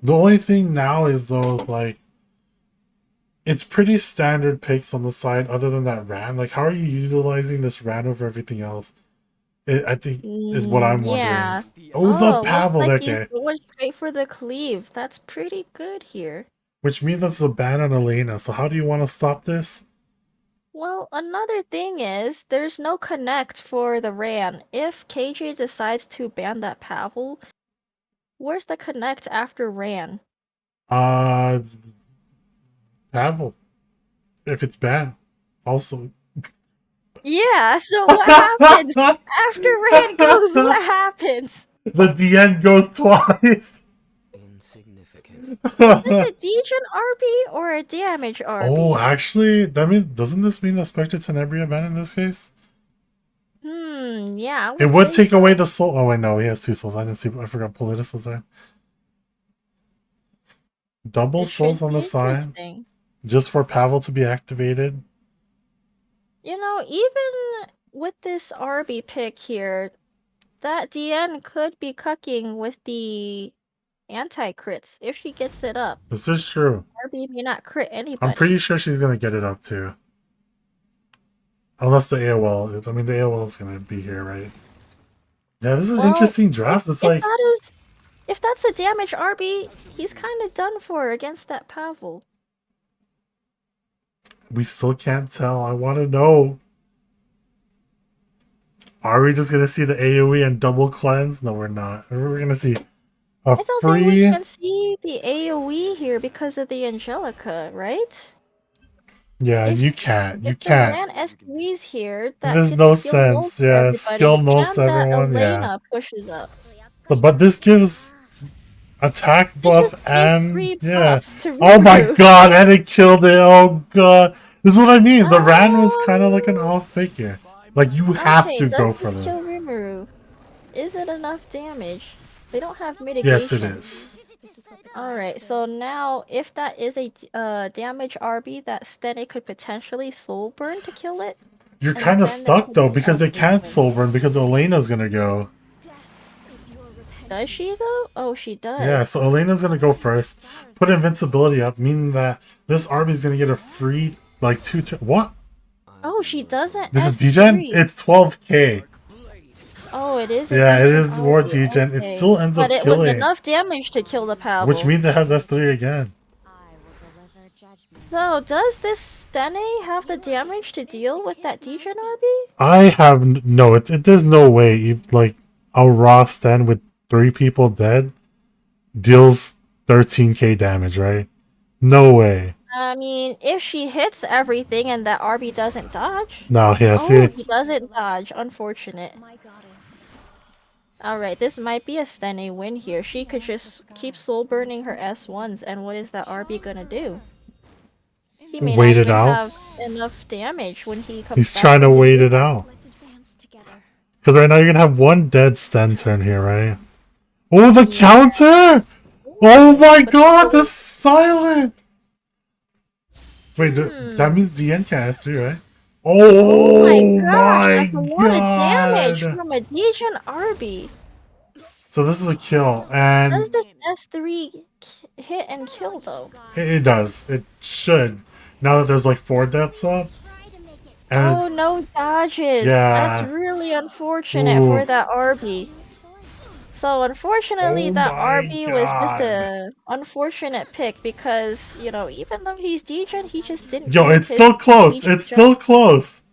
S12: The only thing now is though, like, it's pretty standard picks on the side. Other than that Ran, like, how are you utilizing this Ran over everything else? I think is what I'm wondering.
S11: Yeah.
S12: Oh, the
S11: looks
S12: Pavel.
S11: like
S12: Okay.
S11: he's going straight for the cleave. That's pretty good here.
S12: Which means that's a ban on Elena. So how do you want to stop this?
S11: Well, another thing is, there's no connect for the Ran. If KJ decides to ban that Pavel, Where's the connect after Ran?
S12: Pavel. If it's bad, also.
S11: Yeah, so what happens? After Ran goes, what happens?
S12: The DN goes twice.
S11: Is this a Degen RB or a damage RB?
S12: Oh, actually, that means doesn't this mean that Spectre Tenebria ban in this case?
S11: Yeah,
S12: It would take away the soul. Oh wait, no, he has 2 souls. I didn't see. I forgot Politis was there. Double souls on the side, just for Pavel to be activated.
S11: You know, even with this RB pick here, that DN could be cucking with the anti-crits if she gets it up.
S12: This is true.
S11: RB may not crit anybody.
S12: I'm pretty sure she's gonna get it up too. Unless the AOL is. I mean, the AOL is gonna be here, right? Yeah, this is an interesting draft. It's like
S11: if that's a damage RB, he's kind of done for against that Pavel.
S12: we still can't tell. I want to know. Are we just gonna see the AOE and double cleanse? No, we're not. We're gonna see a
S11: I don't
S12: free.
S11: think we can see the AOE here because of the Angelica, right?
S12: Yeah, you can't. You
S11: If the
S12: can't.
S11: Ran S3's here, that
S12: There's
S11: could
S12: no
S11: skill
S12: sense.
S11: most
S12: Yeah,
S11: everybody,
S12: skill most
S11: and
S12: everyone.
S11: that
S12: Yeah.
S11: Elena pushes up.
S12: So, but this gives attack buff and
S11: three
S12: yeah.
S11: buffs to
S12: Oh my
S11: Ruru.
S12: god, and it killed it. Oh god, this is what I mean. The Ran was kind of like an off pick here. Like you have
S11: Okay,
S12: to
S11: does
S12: go
S11: this
S12: for them.
S11: kill Rimuru? Is it enough damage? They don't have mitigation.
S12: Yes, it is.
S11: Alright, so now if that is a damage RB, that Stene could potentially soul burn to kill it.
S12: You're
S11: and
S12: kind of
S11: then they
S12: stuck
S11: could
S12: though
S11: do
S12: because they
S11: Elf's
S12: can't
S11: Burn.
S12: soul burn because Elena's gonna go.
S11: Does she though? Oh, she does.
S12: Yeah, so Elena's gonna go first. Put invincibility up, meaning that this RB's gonna get a free like 2 what?
S11: Oh, she doesn't.
S12: This is degen? It's 12k.
S11: Oh, it is.
S12: Yeah, it
S11: degen
S12: is more
S11: RB,
S12: degen. It
S11: okay.
S12: still ends up
S11: But it was
S12: killing.
S11: enough damage to kill the Pavel.
S12: Which means it has S3 again.
S11: So, does this Stene have the damage to deal with that degen RB?
S12: I have no. There's no way. Like a raw stand with 3 people dead deals 13k damage, right? No way.
S11: I mean, if she hits everything and that RB doesn't dodge.
S12: No, yeah,
S11: Oh,
S12: see.
S11: he doesn't dodge. Unfortunate. Alright, this might be a Stene win here. She could just keep soul burning her S1s, and what is that RB gonna do? He may
S12: Wait
S11: not
S12: it
S11: even
S12: out.
S11: have enough damage when he comes
S12: He's
S11: back
S12: trying to
S11: with his
S12: wait it out. Because right now you're gonna have 1 dead stand turn here, right? Oh, the counter! Oh my god, the silent! Wait, that means DN can't S3, right? Oh my
S11: That's a lot of damage
S12: god!
S11: from a Degen RB.
S12: So this is a kill,
S11: Does
S12: and
S11: this S3 hit and kill though?
S12: it does. It should. Now that there's like 4 deaths up. And
S11: Oh, no dodges.
S12: Yeah.
S11: That's really unfortunate
S12: Ooh.
S11: for that RB. So unfortunately,
S12: Oh
S11: that
S12: my
S11: RB was just
S12: God.
S11: a unfortunate pick because, you know, even though he's Degen, he just didn't.
S12: yo,
S11: use
S12: it's
S11: his
S12: so close.
S11: Degen
S12: It's
S11: jump.
S12: so close.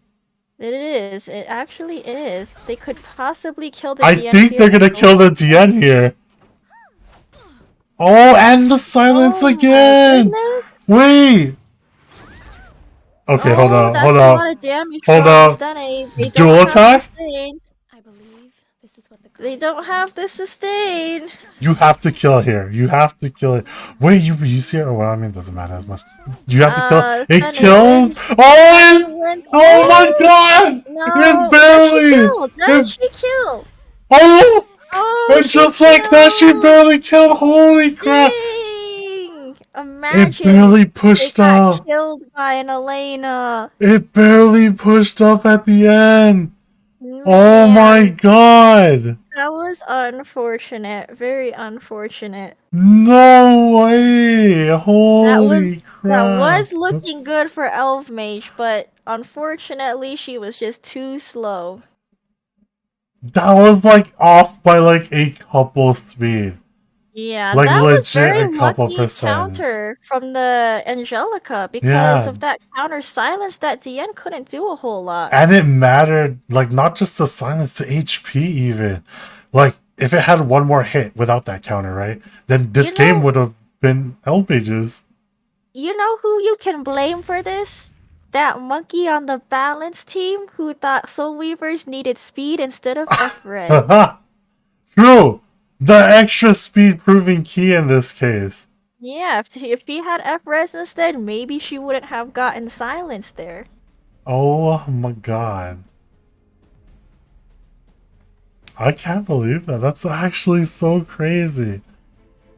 S11: It is. It actually is. They could possibly kill the
S12: I
S11: DN
S12: think they're
S11: here.
S12: gonna kill the DN here. Oh, and the silence again.
S11: goodness.
S12: Wait. Okay, hold
S11: Oh,
S12: on,
S11: that's
S12: hold
S11: a lot
S12: on.
S11: of damage
S12: Hold
S11: from
S12: on.
S11: Stene. They
S12: Dual
S11: don't have
S12: attack?
S11: sustain. They don't have the sustain.
S12: You have to kill here. You have to kill it. Wait, you see it? Oh, well, I mean, it doesn't matter as much. You have to kill. It
S11: Stene
S12: kills.
S11: wins.
S12: Oh,
S11: Stene wins.
S12: oh my god!
S11: No,
S12: It barely.
S11: Does she kill?
S12: Oh!
S11: Oh,
S12: And
S11: she
S12: just like that, she
S11: killed.
S12: barely killed. Holy crap!
S11: Dang. Imagine
S12: It barely
S11: they
S12: pushed
S11: got
S12: up.
S11: killed by an Elena.
S12: It barely pushed up at the end. Oh my god!
S11: That was unfortunate. Very unfortunate.
S12: No way! Holy crap!
S11: That was looking good for Elf Mage, but unfortunately she was just too slow.
S12: That was like off by like a couple speed.
S11: Yeah,
S12: Like,
S11: that was
S12: legit
S11: very
S12: a couple
S11: lucky
S12: percentage.
S11: counter from the Angelica because
S12: Yeah.
S11: of that counter silence that DN couldn't do a whole lot.
S12: And it mattered, like, not just the silence, the HP even. Like, if it had one more hit without that counter, right? Then this
S11: You
S12: game
S11: know-
S12: would have been Elf Mages.
S11: You know who you can blame for this? That monkey on the balance team who thought Soul Weavers needed speed instead of F-Red.
S12: True! The extra speed proving key in this case.
S11: Yeah, if she had F-Res instead, maybe she wouldn't have gotten silenced there.
S12: Oh my god. I can't believe that. That's actually so crazy.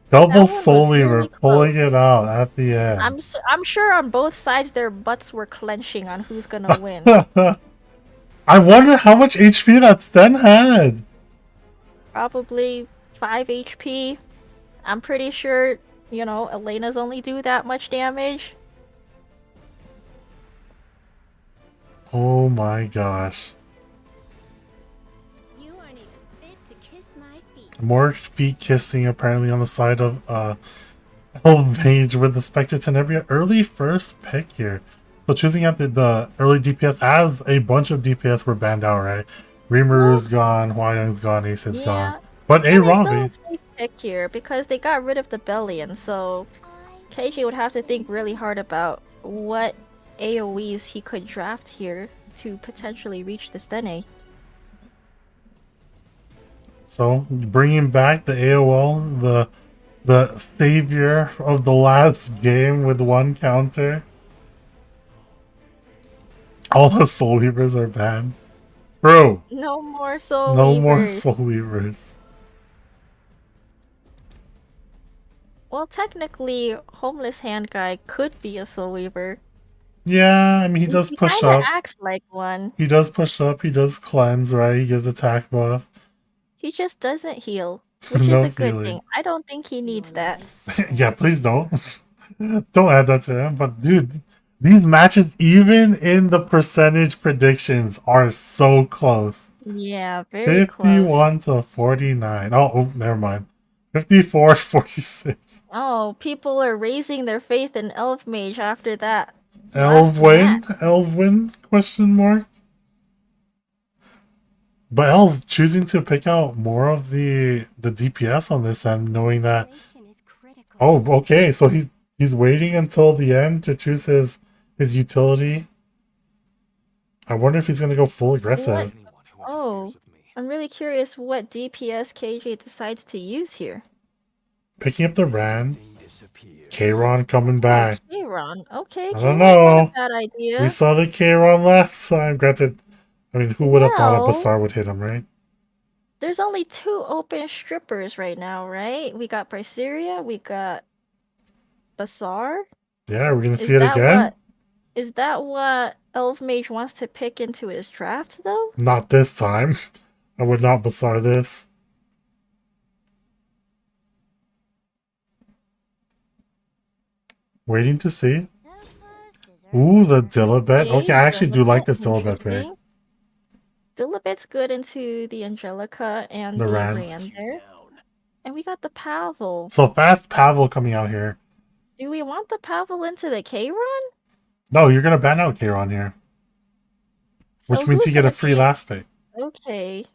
S12: Double
S11: That one
S12: Soul
S11: was
S12: Weaver
S11: really
S12: pulling it out at the end.
S11: I'm sure on both sides their butts were clenching on who's gonna win.
S12: I wonder how much HP that Sten had.
S11: Probably 5 HP. I'm pretty sure, you know, Elena's only do that much damage.
S12: Oh my gosh.
S10: You aren't even fit to kiss my feet.
S12: More feet kissing apparently on the side of Elf Mage with the Spectre Tenebria. Early first pick here. So choosing out the early DPS as a bunch of DPS were banned out, right? Rimuru gone, Hwayoung's gone, Acid's gone. But a
S11: Sten is still
S12: Ravi.
S11: a safe pick here because they got rid of the Bellion, so KJ would have to think really hard about what AoEs he could draft here to potentially reach the Stene.
S12: So bringing back the AOL, the savior of the last game with one counter. All the Soul Weavers are banned. Bro,
S11: No more Soul
S12: no
S11: Weavers.
S12: more Soul Weavers.
S11: Well, technically, Homeless Hand Guy could be a Soul Weaver.
S12: Yeah, I mean he does push
S11: kinda
S12: up.
S11: acts like one.
S12: He does push up, he does cleanse, right? He gives attack buff.
S11: He just doesn't heal, which
S12: No
S11: is a good
S12: healing.
S11: thing. I don't think he needs that.
S12: Yeah, please don't. Don't add that to him. But dude, these matches, even in the percentage predictions, are so close.
S11: Yeah, very close.
S12: 51 to 49. Oh, never mind. 54 46.
S11: Oh, people are raising their faith in Elf Mage after that.
S12: Elvwin? Elvwin? Question mark? But Elv choosing to pick out more of the DPS on this end, knowing that. Oh, okay. So he's waiting until the end to choose his utility. I wonder if he's gonna go full aggressive.
S11: Oh, I'm really curious what DPS KJ decides to use here.
S12: Picking up the Ran. Kayron coming back.
S11: Kayron. Okay,
S12: I don't
S11: Kayron's not
S12: know.
S11: a bad idea.
S12: We saw the Kayron last time. Granted, I mean, who would have thought a
S11: Well-
S12: Basar would hit him, right?
S11: There's only 2 open strippers right now, right? We got Bryceria, we got Basar.
S12: Yeah, we're gonna
S11: Is
S12: see it
S11: that
S12: again.
S11: Is that what Elf Mage wants to pick into his draft, though?
S12: Not this time. I would not Basar this. Waiting to see. Ooh, the Dilibet. Okay, I actually do like this Dilibet pick.
S11: Interesting. Dilibet's good into the Angelica and
S12: The
S11: the
S12: Ran.
S11: Ran there. And we got the Pavel.
S12: So fast Pavel coming out here.
S11: Do we want the Pavel into the K-Run?
S12: No, you're gonna ban out Kayron here. Which
S11: So
S12: means
S11: who's
S12: you get a
S11: gonna
S12: free
S11: be-
S12: last pick.
S11: Okay.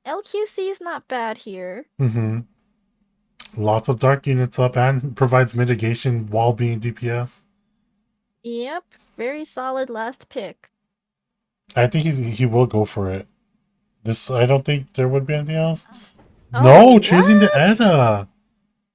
S11: LQC is not bad here.
S12: Mm-hmm. Lots of dark units up and provides mitigation while being DPS.
S11: Yep, very solid last pick.
S12: I think he will go for it. This I don't think there would be anything else.
S11: Oh,
S12: No, choosing the Edda.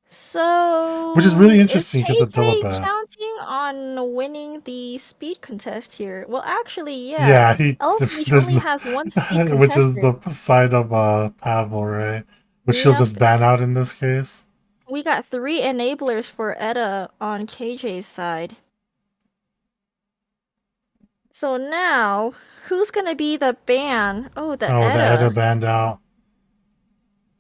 S11: So,
S12: Which is really interesting 'cause
S11: is
S12: of
S11: KJ
S12: Dilibet.
S11: counting on winning the speed contest here? Well, actually, yeah.
S12: Yeah, he
S11: Elf Mage
S12: there's
S11: only
S12: no-
S11: has one speed
S12: which is
S11: contestant.
S12: the side of Pavel, right? Which she'll
S11: Yep.
S12: just ban out in this case.
S11: We got 3 enablers for Edda on KJ's side. So now, who's gonna be the ban? Oh, the
S12: Oh,
S11: Edda.
S12: the Edda banned out.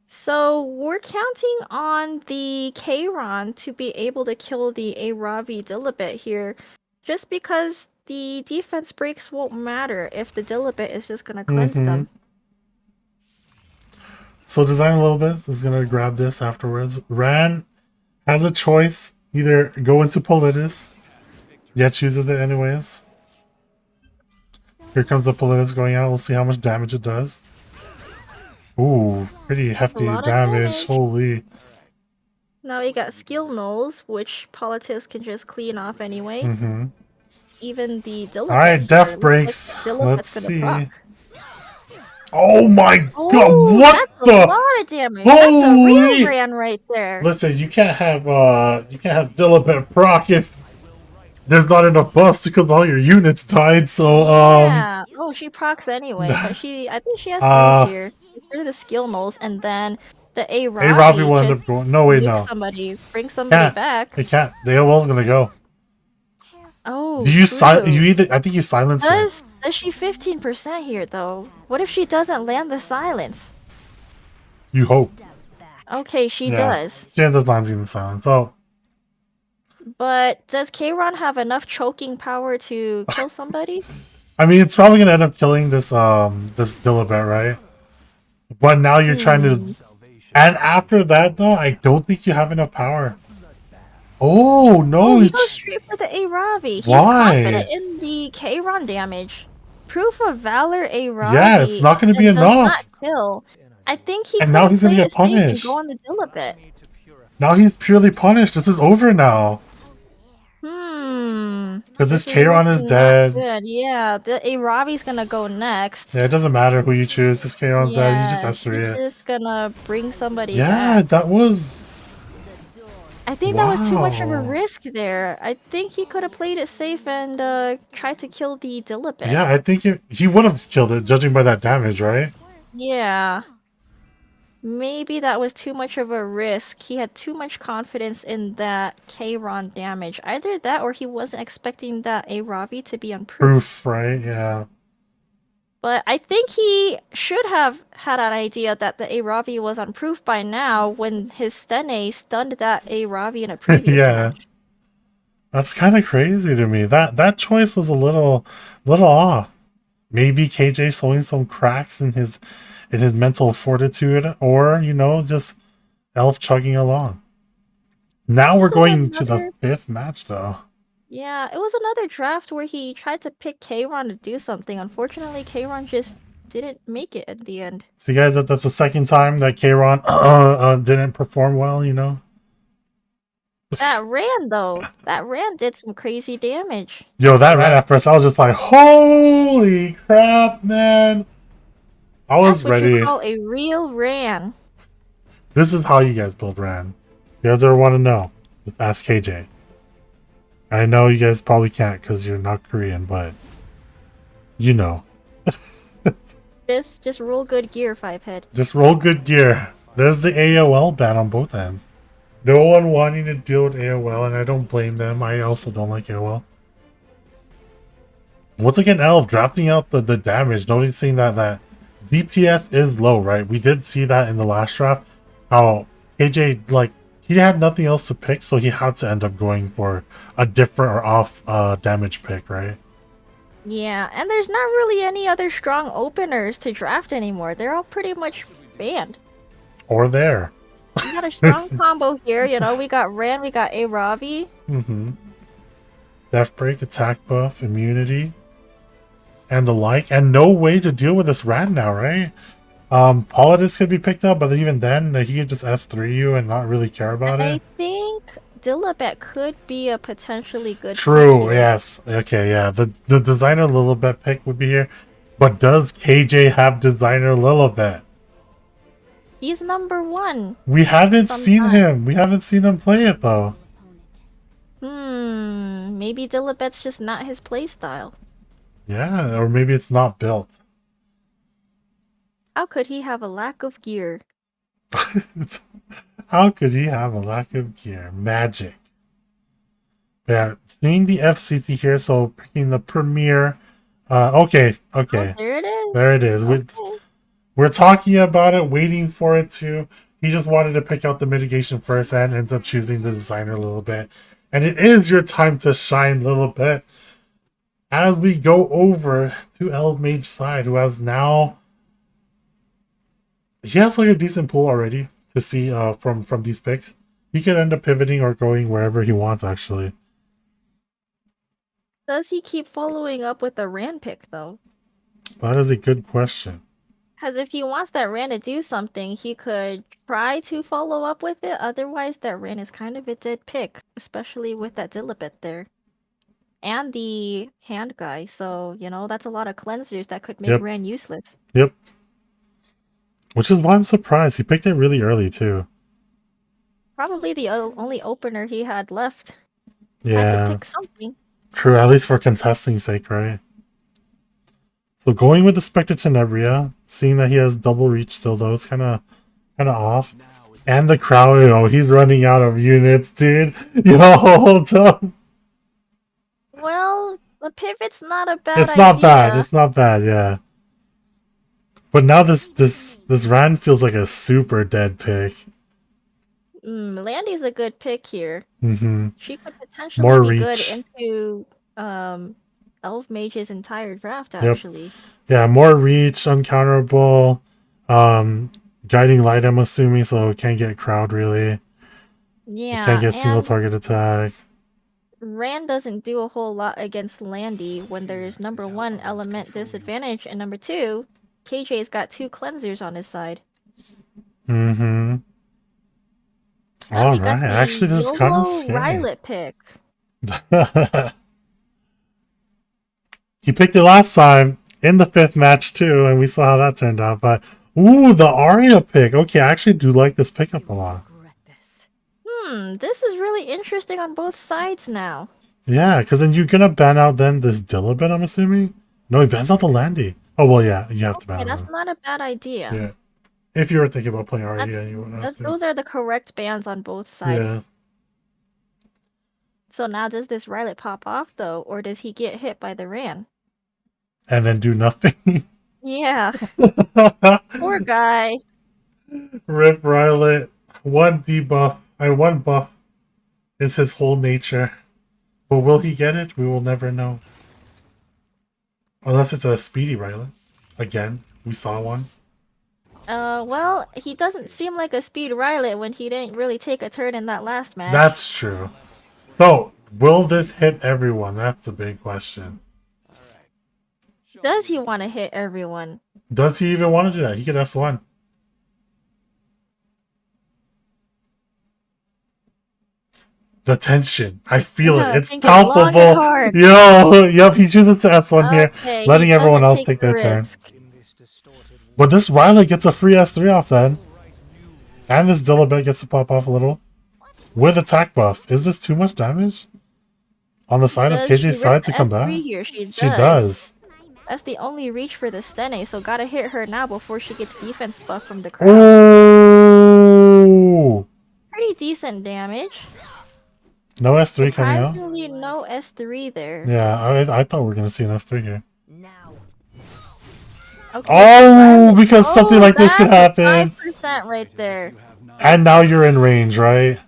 S11: So we're counting on the Kayron to be able to kill the Aravi Dilibet here, just because the defense breaks won't matter if the Dilibet is just gonna cleanse them.
S12: So Design a little bit is gonna grab this afterwards. Ran has a choice: either go into Politis, yet chooses it anyways. Here comes the Politis going out. We'll see how much damage it does. Ooh, pretty
S11: That's a
S12: hefty
S11: lot of
S12: damage. Holy.
S11: Now we got skill nulls, which politics can just clean off anyway.
S12: Mm-hmm.
S11: Even the Dilibet
S12: Alright,
S11: here,
S12: death
S11: looks
S12: breaks.
S11: like
S12: Let's
S11: Dilibet's gonna proc.
S12: see. Oh my god,
S11: Oh,
S12: what
S11: that's a
S12: the?
S11: lot of damage. That's a real
S12: Holy!
S11: Ran right there.
S12: Listen, you can't have Dilibet proc if there's not enough buffs because all your units died, so
S11: Yeah. Oh, she procs anyway, but I think she has threes here. Through the skill nulls, and then the A
S12: Ravi will end up
S11: just
S12: going. No, wait,
S11: nuke
S12: no.
S11: somebody, bring somebody
S12: Can't.
S11: back.
S12: It can't. The AOL's gonna go.
S11: Oh,
S12: Do you
S11: true.
S12: I think you silence her.
S11: Does she 15% here though? What if she doesn't land the silence?
S12: You hope.
S11: Okay, she
S12: Yeah.
S11: does.
S12: She ends up landing the silence. So
S11: But does Kayron have enough choking power to kill somebody?
S12: I mean, it's probably gonna end up killing this this Dilibet, right? But now you're trying to, and after that though, I don't think you have enough power. Oh no!
S11: He goes straight for the Aravi. He's
S12: Why?
S11: confident in the Kayron damage. Proof of Valor Aravi.
S12: Yeah, it's not gonna be
S11: and does
S12: enough.
S11: not kill. I think he
S12: And now
S11: could
S12: he's gonna
S11: play
S12: get
S11: it safe and
S12: punished.
S11: go on the Dilibet.
S12: Now he's purely punished. This is over now. Because this Kayron is
S11: looking not
S12: dead.
S11: Good. Yeah, the Aravi's gonna go next.
S12: Yeah, it doesn't matter who you choose. This Kayron's dead. You just
S11: She's
S12: S3 it.
S11: just gonna bring somebody
S12: Yeah,
S11: back.
S12: that was.
S11: I think that was too much of a
S12: Wow.
S11: risk there. I think he could have played it safe and tried to kill the Dilibet.
S12: Yeah, I think he would have killed it, judging by that damage, right?
S11: Yeah. Maybe that was too much of a risk. He had too much confidence in that Kayron damage. Either that or he wasn't expecting that Aravi to be on proof.
S12: Proof, right? Yeah.
S11: But I think he should have had an idea that the Aravi was on proof by now when his Stene stunned that Aravi in a previous
S12: Yeah.
S11: match.
S12: That's kind of crazy to me. That choice was a little off. Maybe KJ showing some cracks in his mental fortitude, or just Elf chugging along. Now we're going to the 5th match, though.
S11: Yeah, it was another draft where he tried to pick Kayron to do something. Unfortunately, Kayron just didn't make it at the end.
S12: See, guys, that's the second time that Kayron didn't perform well.
S11: That Ran though, that Ran did some crazy damage.
S12: Yo, that ran at first. I was just like, holy crap, man. I was
S11: That's what
S12: ready.
S11: you call a real Ran.
S12: This is how you guys build Ran. You guys ever want to know? Just ask KJ. I know you guys probably can't because you're not Korean, but you know.
S11: Just roll good gear, Fivehead.
S12: Just roll good gear. There's the AOL ban on both ends. No one wanting to deal with AOL, and I don't blame them. I also don't like AOL. Once again, Elf drafting out the damage, noticing that DPS is low, right? We did see that in the last draft. How KJ, he had nothing else to pick, so he had to end up going for a different or off damage pick, right?
S11: Yeah, and there's not really any other strong openers to draft anymore. They're all pretty much banned.
S12: Or there.
S11: We got a strong combo here, we got Ran, we got Aravi.
S12: Mm-hmm. Death break, attack buff, immunity, and the like, and no way to deal with this Ran now, right? Politics could be picked up, but even then, he could just S3 you and not really care about
S11: I
S12: it.
S11: think Dilibet could be a potentially good
S12: True,
S11: pick here.
S12: yes. Okay, yeah. The designer Lilibet pick would be here. But does KJ have designer Lilibet?
S11: He's number 1.
S12: We haven't seen
S11: Sometimes.
S12: him. We haven't seen him play it, though.
S11: Maybe Dilibet's just not his playstyle.
S12: Yeah, or maybe it's not built.
S11: How could he have a lack of gear?
S12: How could he have a lack of gear? Magic. Yeah, seeing the FCT here, so picking the premiere. Okay.
S11: Oh, there it is.
S12: There it is.
S11: Okay.
S12: We're talking about it, waiting for it to. He just wanted to pick out the mitigation first and ends up choosing the designer a little bit. And it is your time to shine a little bit. As we go over to Elf Mage side, who has now. He has a decent pool already to see from these picks. He could end up pivoting or going wherever he wants, actually.
S11: Does he keep following up with a Ran pick, though?
S12: That is a good question.
S11: Because if he wants that Ran to do something, he could try to follow up with it. Otherwise, that Ran is kind of a dead pick, especially with that Dilibet there. And the hand guy, so, you know, that's a lot of cleansers that could make
S12: Yep.
S11: Ran useless.
S12: Yep. Which is why I'm surprised. He picked it really early, too.
S11: Probably the only opener he had left. Had to
S12: Yeah.
S11: pick something.
S12: True, at least for contesting's sake, right? So going with the Spectre Tenebria, seeing that he has double reach still though, it's kinda off. And the crowd, you know, he's running out of units, dude. Yo, hold up.
S11: Well, the pivot's not a bad
S12: It's
S11: idea.
S12: not bad. It's not bad, yeah. But now this Ran feels like a super dead pick.
S11: Landy's a good pick here.
S12: Mm-hmm.
S11: She could potentially
S12: More
S11: be
S12: reach.
S11: good into Elf Mage's entire draft,
S12: Yep.
S11: actually.
S12: Yeah, more reach, uncounterable, guiding light, I'm assuming, so it can't get crowd really.
S11: Yeah,
S12: It can't get single
S11: and
S12: target attack.
S11: Rand doesn't do a whole lot against Landy when there's number 1 element disadvantage, and number 2, KJ's got 2 cleansers on his side.
S12: Mm-hmm.
S11: And we got
S12: Alright,
S11: the
S12: actually this is kind of
S11: YOLO
S12: scary.
S11: Rylet pick.
S12: He picked it last time in the 5th match too, and we saw how that turned out. But ooh, the Arya pick. Okay, I actually do like this pickup a lot.
S11: This is really interesting on both sides now.
S12: Yeah, because then you're gonna ban out then this Dilibet, I'm assuming. No, he bans out the Landy. Oh well, yeah, you have to ban
S11: Okay,
S12: out.
S11: that's not a bad idea.
S12: Yeah, if you were thinking about playing Arya,
S11: That's-
S12: you would have to.
S11: Those are the correct bans on both sides.
S12: Yeah.
S11: So now does this Rylet pop off though, or does he get hit by the Ran?
S12: And then do nothing.
S11: Yeah. Poor guy.
S12: Rip Rylet. One debuff and one buff is his whole nature. But will he get it? We will never know. Unless it's a speedy Rylet. Again, we saw one.
S11: Well, he doesn't seem like a speed Rylet when he didn't really take a turn in that last match.
S12: That's true. So, will this hit everyone? That's a big question.
S11: Does he want to hit everyone?
S12: Does he even want to do that? He could S1. The tension. I feel
S11: Yeah,
S12: it. It's
S11: think it long and
S12: palpable.
S11: hard.
S12: Yo, yep, he's choosing to S1
S11: Okay,
S12: here,
S11: he
S12: letting everyone
S11: doesn't
S12: else take
S11: take the
S12: their turn.
S11: risk.
S12: But this Rylet gets a free S3 off then. And this Dilibet gets to pop off a little. With attack buff. Is this too much damage? On the side of
S11: Does she
S12: KJ's
S11: rip
S12: side to
S11: the
S12: come
S11: S3
S12: back?
S11: here? She
S12: does.
S11: That's the only reach for the Stene, so gotta hit her now before she gets defense buff from the crowd.
S12: Ooh!
S11: Pretty decent damage.
S12: No S3 coming out?
S11: Surprisingly, no S3 there.
S12: Yeah, I thought we were going to see an S3 here.
S11: Okay,
S12: Oh,
S11: so
S12: because something like this could
S11: that's a
S12: happen.
S11: 5% right there.
S12: And now you're in range, right?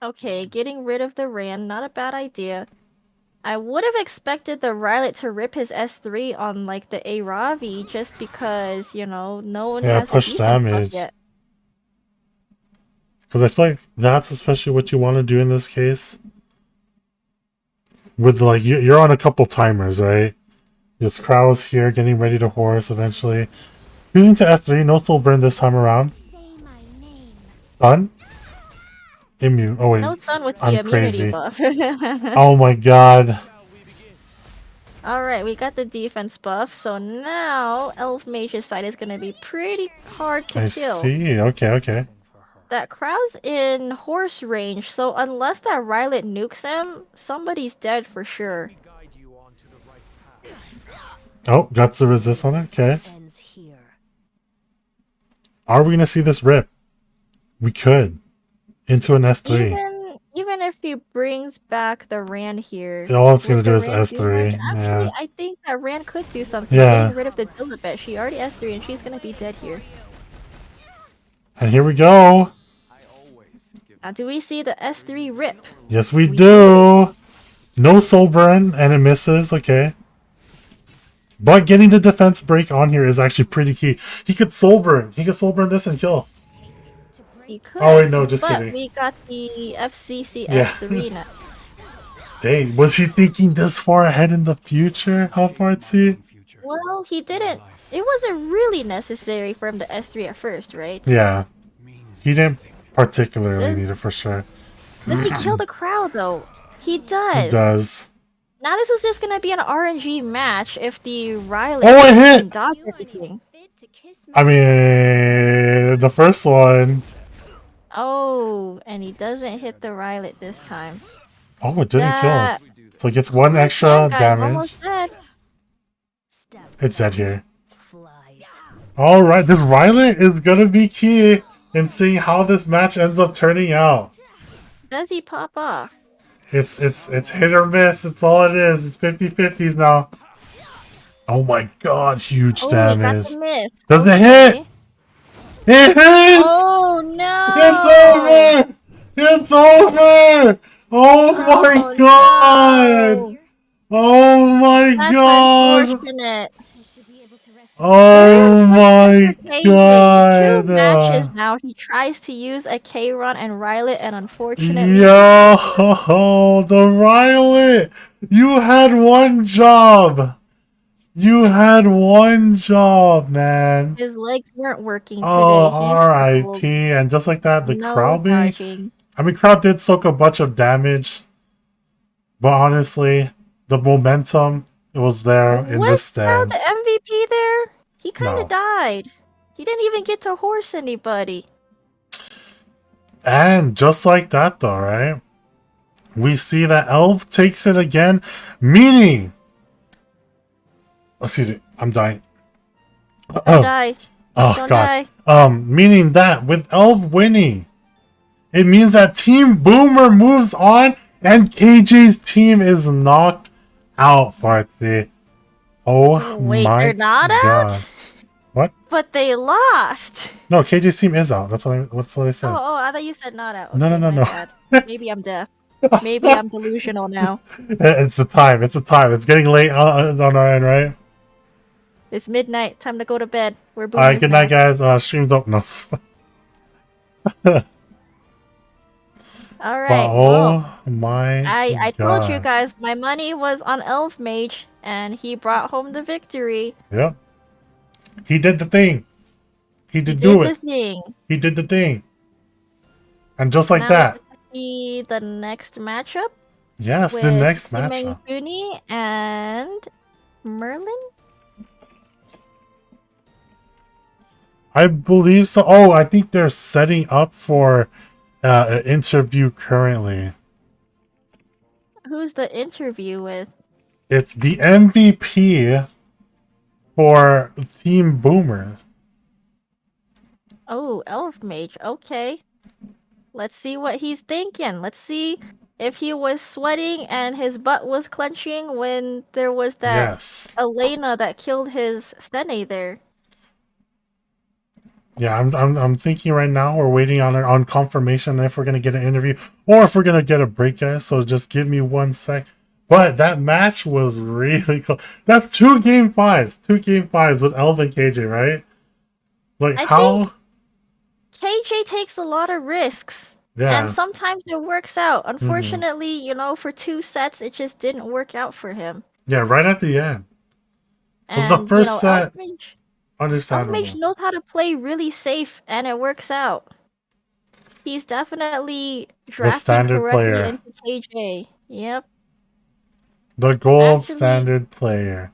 S11: Okay, getting rid of the Ran, not a bad idea. I would have expected the Rylet to rip his S3 on like the Aravi just because, you know, no one
S12: Yeah,
S11: has
S12: push
S11: the defense buff
S12: damage.
S11: yet.
S12: Because I feel like that's especially what you want to do in this case. With like, you're on a couple timers, right? This Krau's here, getting ready to horse eventually. Using to S3, no soul burn this time around. Stun? Immune. Oh wait,
S11: No stun with the
S12: I'm
S11: immunity
S12: crazy.
S11: buff.
S12: Oh my god.
S11: Alright, we got the defense buff, so now Elf Mage's side is gonna be pretty hard to
S12: I
S11: kill.
S12: see. Okay.
S11: That Krau's in horse range, so unless that Rylet nukes him, somebody's dead for sure.
S12: Oh, got the resist on it. Okay. Are we gonna see this rip? We could. Into an S3.
S11: Even if he brings back the Ran here,
S12: All it's gonna
S11: would
S12: do
S11: the
S12: is
S11: Ran do
S12: S3.
S11: much? Actually,
S12: Yeah.
S11: I think that Ran could do something.
S12: Yeah.
S11: Getting rid of the Dilibet. She already S3 and she's gonna be dead here.
S12: And here we go.
S11: Now, do we see the S3 rip?
S12: Yes, we do. No soul burn, and it misses. Okay. But getting the defense break on here is actually pretty key. He could soul burn. He could soul burn this and kill.
S11: He could.
S12: Oh, wait, no, just
S11: but
S12: kidding.
S11: we got the FCC
S12: Yeah.
S11: S3 now.
S12: Dang, was he thinking this far ahead in the future? How far is he?
S11: Well, he didn't it wasn't really necessary for him to S3 at first, right?
S12: Yeah. He didn't particularly
S11: Does,
S12: need it for sure.
S11: does he kill the crowd though? He
S12: It
S11: does.
S12: does.
S11: Now this is just gonna be an RNG match if the Rylet
S12: Oh, it hit!
S11: can dodge everything.
S12: I mean, the first one.
S11: Oh, and he doesn't hit the Rylet this time.
S12: Oh, it didn't kill.
S11: That
S12: So it gets one
S11: poor
S12: extra
S11: Sand guy's
S12: damage.
S11: almost dead.
S12: It's dead here. Alright, this Rylet is gonna be key in seeing how this match ends up turning out.
S11: Does he pop off?
S12: It's hit or miss. It's all it is. It's 50-50s now. Oh my god, huge
S11: Oh,
S12: damage.
S11: he got the miss.
S12: Doesn't it hit?
S11: Okay.
S12: It hits!
S11: Oh no!
S12: It's over! It's over! Oh my god!
S11: No.
S12: Oh my
S11: That's
S12: god!
S11: unfortunate.
S12: Oh my
S11: KJ,
S12: god!
S11: two matches now. He tries to use a K run and Rylet, and unfortunately,
S12: Yo, the Rylet! You had one job! You had one job, man.
S11: his legs weren't working today.
S12: Oh,
S11: He's
S12: R.I.P.
S11: crippled.
S12: And just like that, the
S11: No
S12: crowd being...
S11: dodging.
S12: I mean, crowd did soak a bunch of damage. But honestly, the momentum, it was there in this
S11: Was Crowd
S12: stand.
S11: the MVP there? He kind of
S12: No.
S11: died. He didn't even get to horse anybody.
S12: And just like that, though, right? We see that Elf takes it again, meaning... Excuse me, I'm dying.
S11: Don't die.
S12: Oh,
S11: Don't
S12: God.
S11: die.
S12: Meaning that with Elf winning, it means that Team Boomer moves on and KJ's team is knocked out, Farty. Oh
S11: Wait,
S12: my
S11: they're not
S12: God.
S11: out?
S12: What?
S11: But they lost.
S12: No, KJ's team is out. That's what I said.
S11: Oh, I thought you said not out.
S12: No,
S11: Okay,
S12: no,
S11: my
S12: no.
S11: bad. Maybe I'm deaf. Maybe I'm delusional now.
S12: It's the time. It's the time. It's getting late on our end, right?
S11: It's midnight. Time to go to bed. We're
S12: All
S11: boomers
S12: right, good
S11: now.
S12: night, guys. Stream's up. No.
S11: All right.
S12: But,
S11: well,
S12: oh my
S11: I told you
S12: God.
S11: guys my money was on Elf Mage, and he brought home the victory.
S12: Yep. He did the thing. He did
S11: Did
S12: do
S11: the
S12: it.
S11: thing.
S12: He did the thing. And just like
S11: Now
S12: that.
S11: we get to see the next matchup.
S12: Yes, the
S11: with
S12: next
S11: Simeng
S12: matchup.
S11: Juni and Merlin.
S12: I believe so. Oh, I think they're setting up for an interview currently.
S11: Who's the interview with?
S12: It's the MVP for Team Boomers.
S11: Oh, Elf Mage. Okay. Let's see what he's thinking. Let's see if he was sweating and his butt was clenching when there was that
S12: Yes.
S11: Elena that killed his Stene there.
S12: Yeah, I'm thinking right now we're waiting on confirmation if we're gonna get an interview or if we're gonna get a break, guys. So just give me 1 sec. But that match was really cool. That's 2 game 5s. 2 game 5s with Elf and KJ, right? Like
S11: I
S12: how?
S11: KJ takes a lot of risks.
S12: Yeah.
S11: And sometimes it works out. Unfortunately, you know, for 2 sets, it just didn't work out for him.
S12: Yeah, right at the end. It was
S11: And,
S12: the first
S11: you know,
S12: set.
S11: Elf
S12: Understandable.
S11: Mage knows how to play really safe, and it works out. He's definitely drafting
S12: standard
S11: correctly
S12: player.
S11: into KJ. Yep.
S12: The gold
S11: Actually-
S12: standard player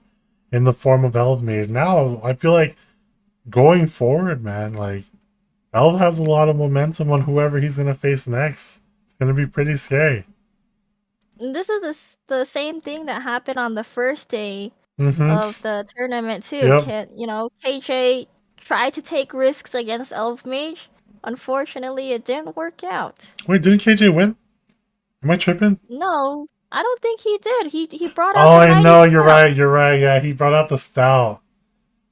S12: in the form of Elf Mage. Now, I feel like going forward, man, like, Elf has a lot of momentum on whoever he's going to face next. It's going to be pretty scary.
S11: And this is the same thing that happened on the first day
S12: Mm-hmm.
S11: of the tournament, too.
S12: Yep.
S11: KJ tried to take risks against Elf Mage. Unfortunately, it didn't work out.
S12: Wait, didn't KJ win? Am I tripping?
S11: No, I don't think he did. He brought out
S12: Oh,
S11: the
S12: I know.
S11: mighty
S12: You're
S11: stout.
S12: right. You're right. Yeah, he brought out the stout.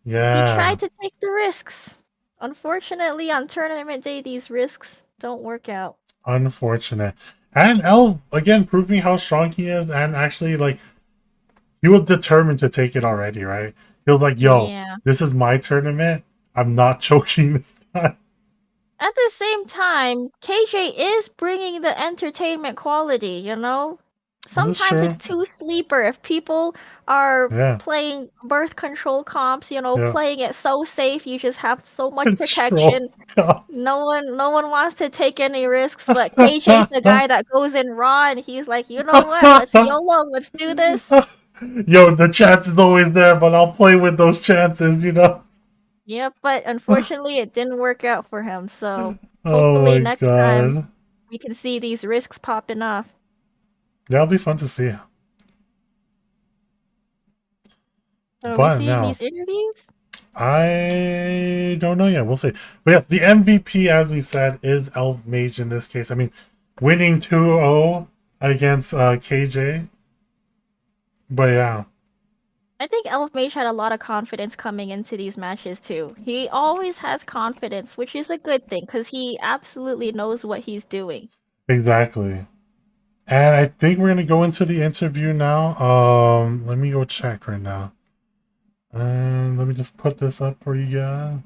S11: He
S12: Yeah.
S11: tried to take the risks. Unfortunately, on tournament day, these risks don't work out.
S12: Unfortunate. And Elf, again, proving how strong he is and actually, like, he was determined to take it already, right? He was like, yo,
S11: Yeah.
S12: this is my tournament. I'm not choking this time.
S11: At the same time, KJ is bringing the entertainment quality, you know? sometimes
S12: true?
S11: it's too sleeper. If people are
S12: Yeah.
S11: playing birth control comps,
S12: Yeah.
S11: playing it so safe, you just have so much
S12: Control.
S11: protection.
S12: God.
S11: No one wants to take any risks, but KJ's the guy that goes in raw and he's like, you know what? Let's YOLO, let's do this.
S12: Yo, the chance is always there, but I'll play with those chances, you know?
S11: Yep, but unfortunately it didn't work out for him. So
S12: Oh
S11: hopefully
S12: my
S11: next time
S12: god.
S11: we can see these risks popping off.
S12: That'll be fun to see.
S11: Are we
S12: But
S11: seeing
S12: now,
S11: these interviews?
S12: I don't know yet. We'll see. But yeah, the MVP, as we said, is Elf Mage in this case. I mean, winning 2-0 against KJ. But yeah.
S11: I think Elf Mage had a lot of confidence coming into these matches too. He always has confidence, which is a good thing because he absolutely knows what he's doing.
S12: Exactly. And I think we're going to go into the interview now. Let me go check right now. And let me just put this up for you guys.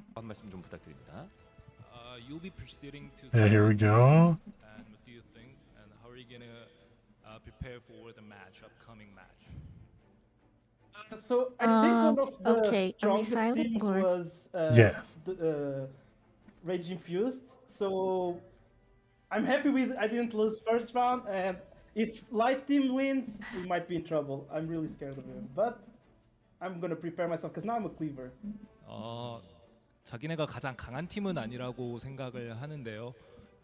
S13: You'll be proceeding to
S12: Yeah, here we go.
S13: and what do you think and how are you gonna prepare for the upcoming match?
S8: So I think one of the
S11: Okay, are we
S8: strongest
S11: silent
S8: teams
S11: or-
S8: was
S12: Yes.
S8: Rage Infused. So I'm happy with I didn't lose first round, and if Light Team wins, we might be in trouble. I'm really scared of him, but I'm gonna prepare myself because now I'm a cleaver.
S13: 자기네가 가장 강한 팀은 아니라고 생각을 하는데요.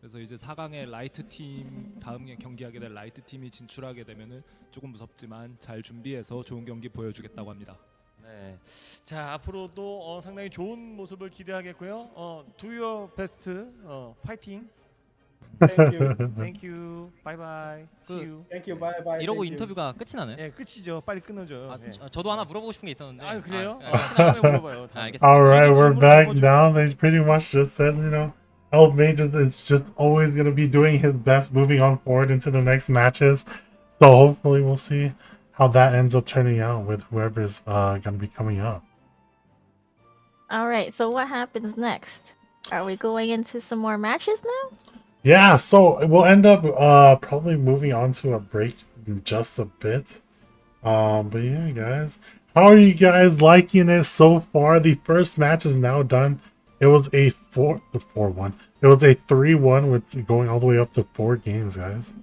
S13: 그래서 이제 4강의 라이트 팀 다음 경기하게 될 라이트 팀이 진출하게 되면은 조금 무섭지만 잘 준비해서 좋은 경기 보여주겠다고 합니다.
S14: 네. 자, 앞으로도 상당히 좋은 모습을 기대하겠고요. Do your best. 파이팅.
S8: Thank you.
S14: Thank you. Bye bye. See you.
S8: Thank you. Bye bye.
S15: 이러고
S8: Thank you.
S15: 인터뷰가 끝이 나나요?
S14: 네, 끝이죠. 빨리 끊어줘요.
S15: 아,
S14: 네.
S15: 저도 하나 물어보고 싶은 게 있었는데.
S14: 아, 그래요?
S15: 혹시나
S14: 혹시나 물어봐요.
S15: 알겠습니다.
S12: Alright, we're
S14: 친구를
S12: back
S14: 좀
S12: now. They pretty much just said, Elf Mage is just always going to be doing his best moving on forward into the next matches. So hopefully we'll see how that ends up turning out with whoever's going to be coming up.
S11: Alright, so what happens next? Are we going into some more matches now?
S12: Yeah, so we'll end up probably moving on to a break in just a bit. But yeah, guys, how are you guys liking it so far? The first match is now done. It was a 4-1. It was a 3-1 with going all the way up to 4 games, guys.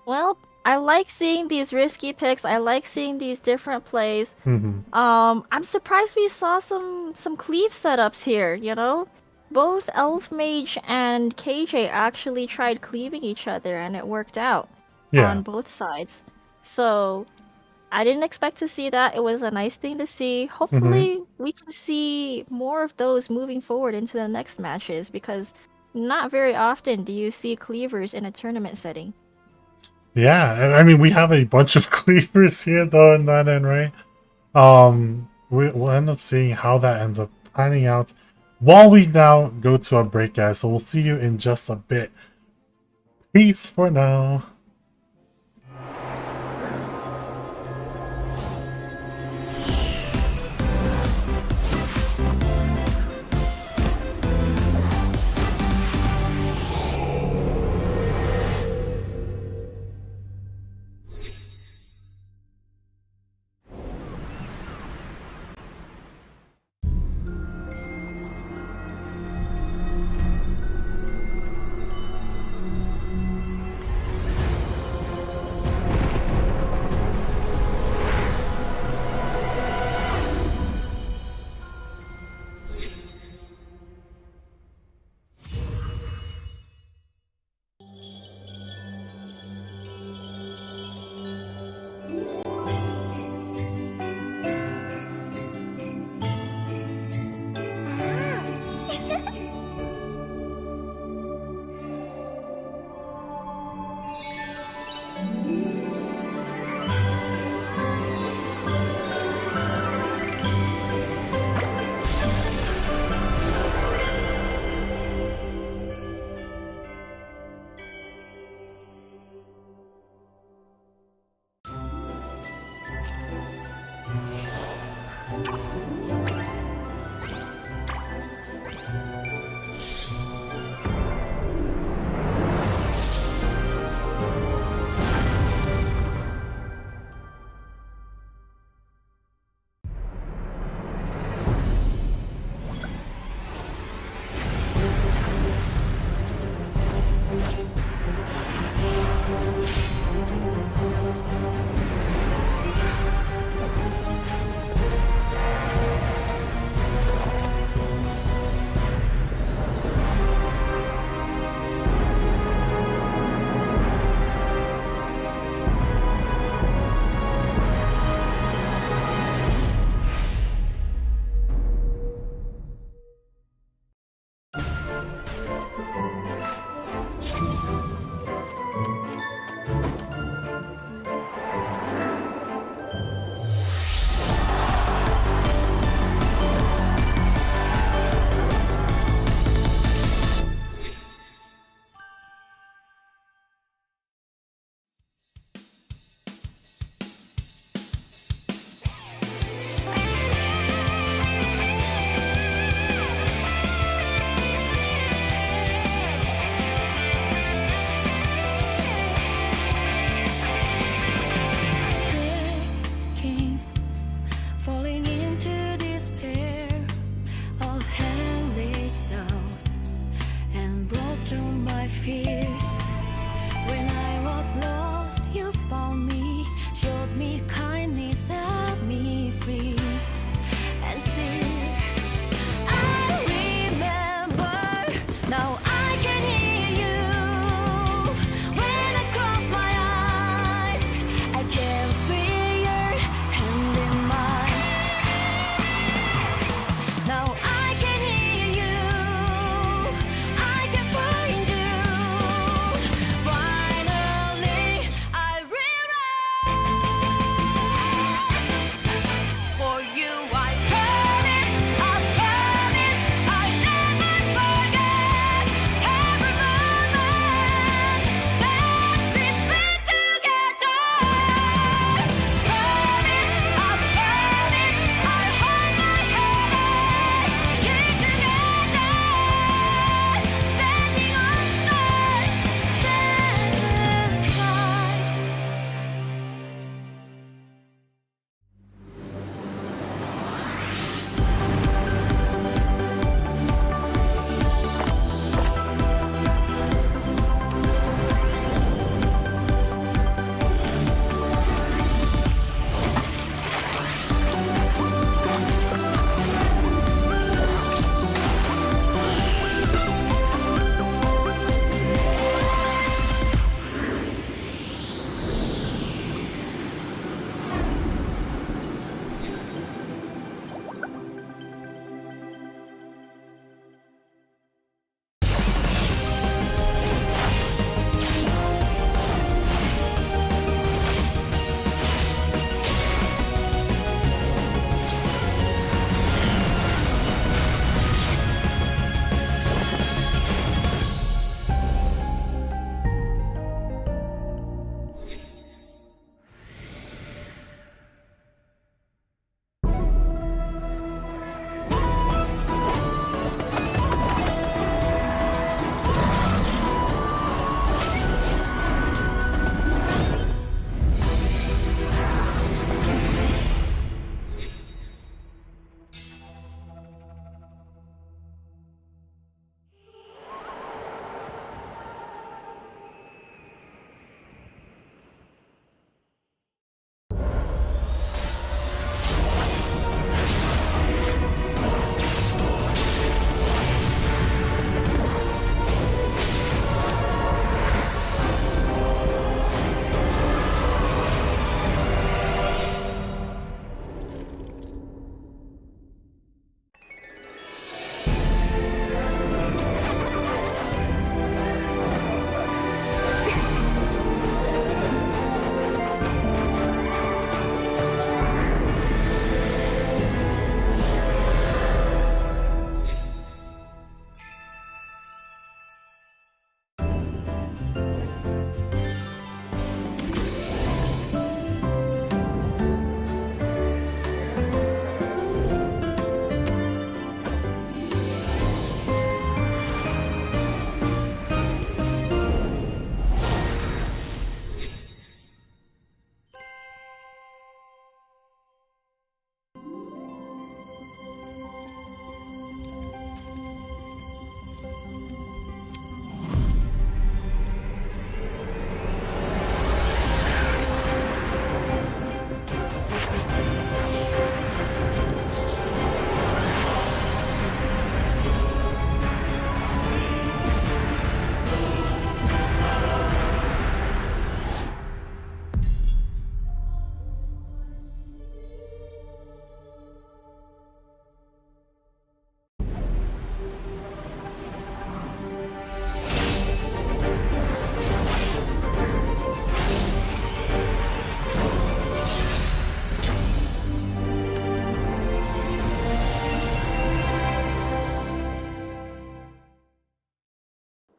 S11: Well, I like seeing these risky picks. I like seeing these different plays.
S12: Mhm.
S11: I'm surprised we saw some cleave setups here, Both Elf Mage and KJ actually tried cleaving each other and it worked out
S12: Yeah.
S11: on both sides. So I didn't expect to see that. It was a nice thing to see. Hopefully we can see more of those moving forward into the next matches because not very often do you see cleavers in a tournament setting.
S12: Yeah, and I mean we have a bunch of cleavers here though in that end, right? We'll end up seeing how that ends up panning out while we now go to a break, guys. So we'll see you in just a bit. Peace for now.
S9: fears. When I was lost, you found me, showed me kindness, set me free. And still, I remember, now I can hear you. When I close my eyes, I can feel your hand in mine. Now I can hear you, I can find you. Finally, I realize for you I promise, I never forget every moment that we spent together. Promise, I hold my hand, keep together, standing on the sky.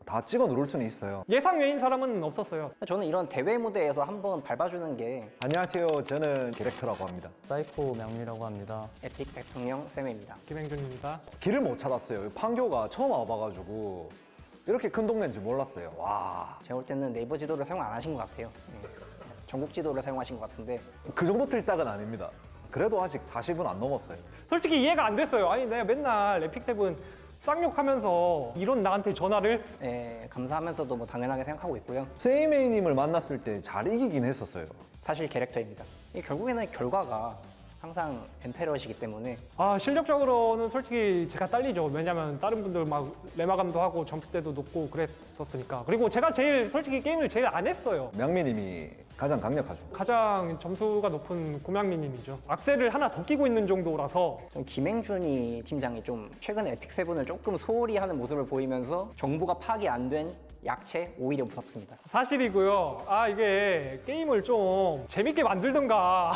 S3: 다 찍어 누를 수는 있어요.
S2: 예상 외인 사람은 없었어요.
S1: 저는 이런 대회 무대에서 한번 밟아주는 게
S3: 안녕하세요. 저는 디렉터라고 합니다.
S16: 사이코 명리라고 합니다.
S1: 에픽 대통령 쌤입니다.
S2: 김행준입니다.
S3: 길을 못 찾았어요. 판교가 처음 와봐가지고 이렇게 큰 동네인지 몰랐어요. 와.
S1: 제가 볼 때는 네이버 지도를 사용 안 하신 것 같아요. 전국 지도를 사용하신 것 같은데
S3: 그 정도 틀딱은 아닙니다. 그래도 아직 40은 안 넘었어요.
S2: 솔직히 이해가 안 됐어요. 아니 내가 맨날 에픽7 쌍욕하면서 이런 나한테 전화를
S1: 예, 감사하면서도 뭐 당연하게 생각하고 있고요.
S3: 세이메이님을 만났을 때 잘 이기긴 했었어요.
S1: 사실 캐릭터입니다. 이 결국에는 결과가 항상 엠페러시기 때문에
S2: 실력적으로는 솔직히 제가 딸리죠. 왜냐면 다른 분들 막 레마감도 하고 점수대도 높고 그랬었으니까. 그리고 제가 제일 솔직히 게임을 제일 안 했어요.
S3: 명민님이 가장 강력하죠.
S2: 가장 점수가 높은 고명민님이죠. 악셀을 하나 더 끼고 있는 정도라서.
S1: 좀 김행준이 팀장이 좀 최근에 에픽 세븐을 조금 소홀히 하는 모습을 보이면서 정보가 파악이 안 된 약체 오히려 무섭습니다.
S2: 사실이고요. 이게 게임을 좀 재밌게 만들던가.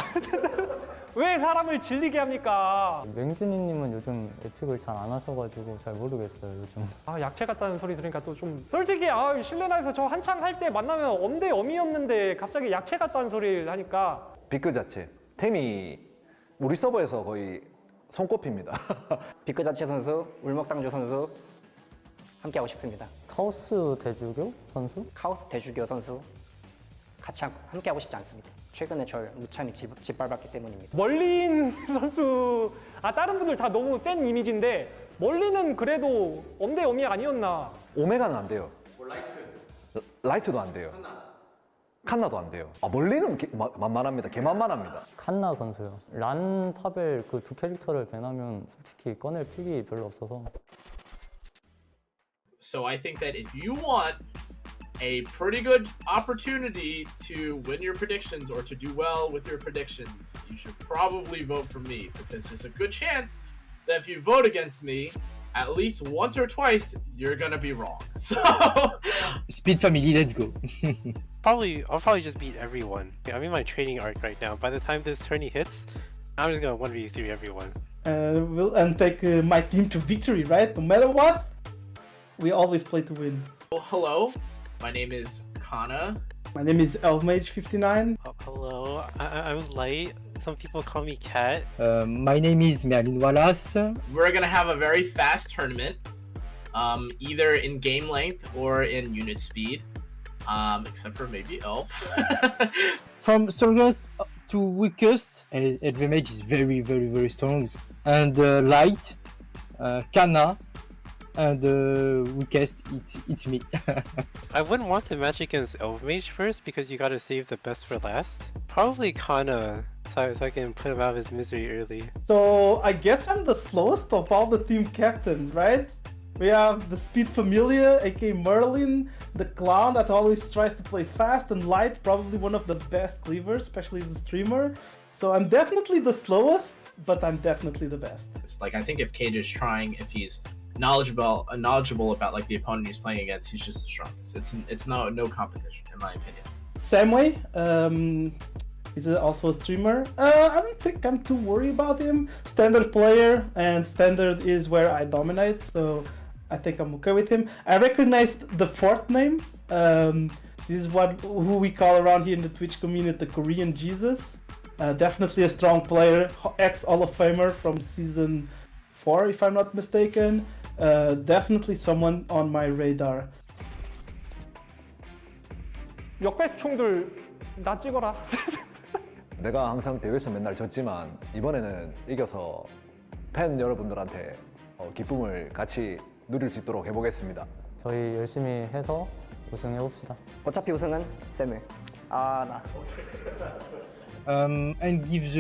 S2: 왜 사람을 질리게 합니까?
S16: 맹준이님은 요즘 에픽을 잘 안 하셔가지고 잘 모르겠어요 요즘.
S2: 약체 같다는 소리 들으니까 또 좀 솔직히 실내나에서 저 한창 할 때 만나면 엄대엄이었는데 갑자기 약체 같다는 소리를 하니까
S3: 비크 자체 템이 우리 서버에서 거의 손꼽힙니다.
S1: 비크 자체 선수, 울먹당조 선수 함께하고 싶습니다.
S16: 카오스 대주교 선수?
S1: 카오스 대주교 선수 같이 함께하고 싶지 않습니다. 최근에 절 무참히 짓밟았기 때문입니다.
S2: 멀린 선수 다른 분들 다 너무 센 이미지인데 멀리는 그래도 엄대엄이 아니었나.
S3: 오메가는 안 돼요. 라이트도 안 돼요. 칸나도 안 돼요. 멀리는 만만합니다. 개만만합니다.
S16: 칸나 선수요. 란 타벨 그 두 캐릭터를 밴하면 솔직히 꺼낼 픽이 별로 없어서.
S5: So I think that if you want a pretty good opportunity to win your predictions or to do well with your predictions, you should probably vote for me because there's a good chance that if you vote against me, at least once or twice, you're gonna be wrong. So
S6: Speed family, let's go.
S7: I'll probably just beat everyone. I'm in my training arc right now. By the time this tourney hits, I'm just gonna 1v3 everyone.
S8: And take my team to victory, right? No matter what, we always play to win.
S5: well, hello, my name is Kana.
S8: My name is Elfmage59.
S7: Hello, I'm Light. Some people call me Cat.
S6: My name is Merlin Wallace.
S5: We're gonna have a very fast tournament, either in game length or in unit speed, except for maybe Elf.
S6: From strongest to weakest, Advantage is very, very, very strong. And Light, Kana, and weakest, it's me.
S7: I wouldn't want to match against Elf Mage first because you gotta save the best for last. Probably Kana, so I can put him out of his misery early.
S8: So I guess I'm the slowest of all the team captains, right? We have the Speed Familia, aka Merlin, the Clown that always tries to play fast, and Light, probably one of the best cleavers, especially as a streamer. So I'm definitely the slowest, but I'm definitely the best.
S5: It's like, I think if Cage is trying, if he's knowledgeable about like the opponent he's playing against, he's just the strongest. It's no competition in my opinion.
S8: Samway, he's also a streamer. I don't think I'm too worried about him. Standard player, and standard is where I dominate, so I think I'm okay with him. I recognized the fourth name. This is who we call around here in the Twitch community the Korean Jesus. Definitely a strong player, ex-Hall of Famer from season 4, if I'm not mistaken. Definitely someone on my radar.
S2: 역배충들 나 찍어라.
S3: 내가 항상 대회에서 맨날 졌지만 이번에는 이겨서 팬 여러분들한테 기쁨을 같이 누릴 수 있도록 해보겠습니다.
S16: 저희 열심히 해서 우승해봅시다.
S1: 어차피 우승은 쌤을. 나.
S6: And give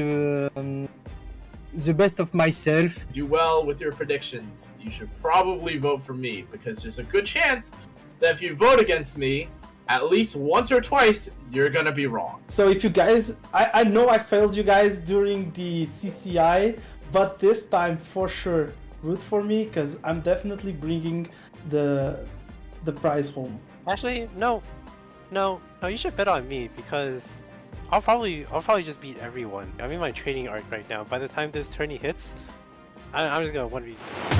S6: the best of myself.
S5: Do well with your predictions, you should probably vote for me because there's a good chance that if you vote against me, at least once or twice, you're gonna be wrong.
S8: So if you guys, I know I failed you guys during the CCI, but this time for sure, root for me because I'm definitely bringing the prize home.
S7: Actually, no, you should bet on me because I'll probably just beat everyone. I'm in my training arc right now. By the time this tourney hits, I'm just gonna 1v3.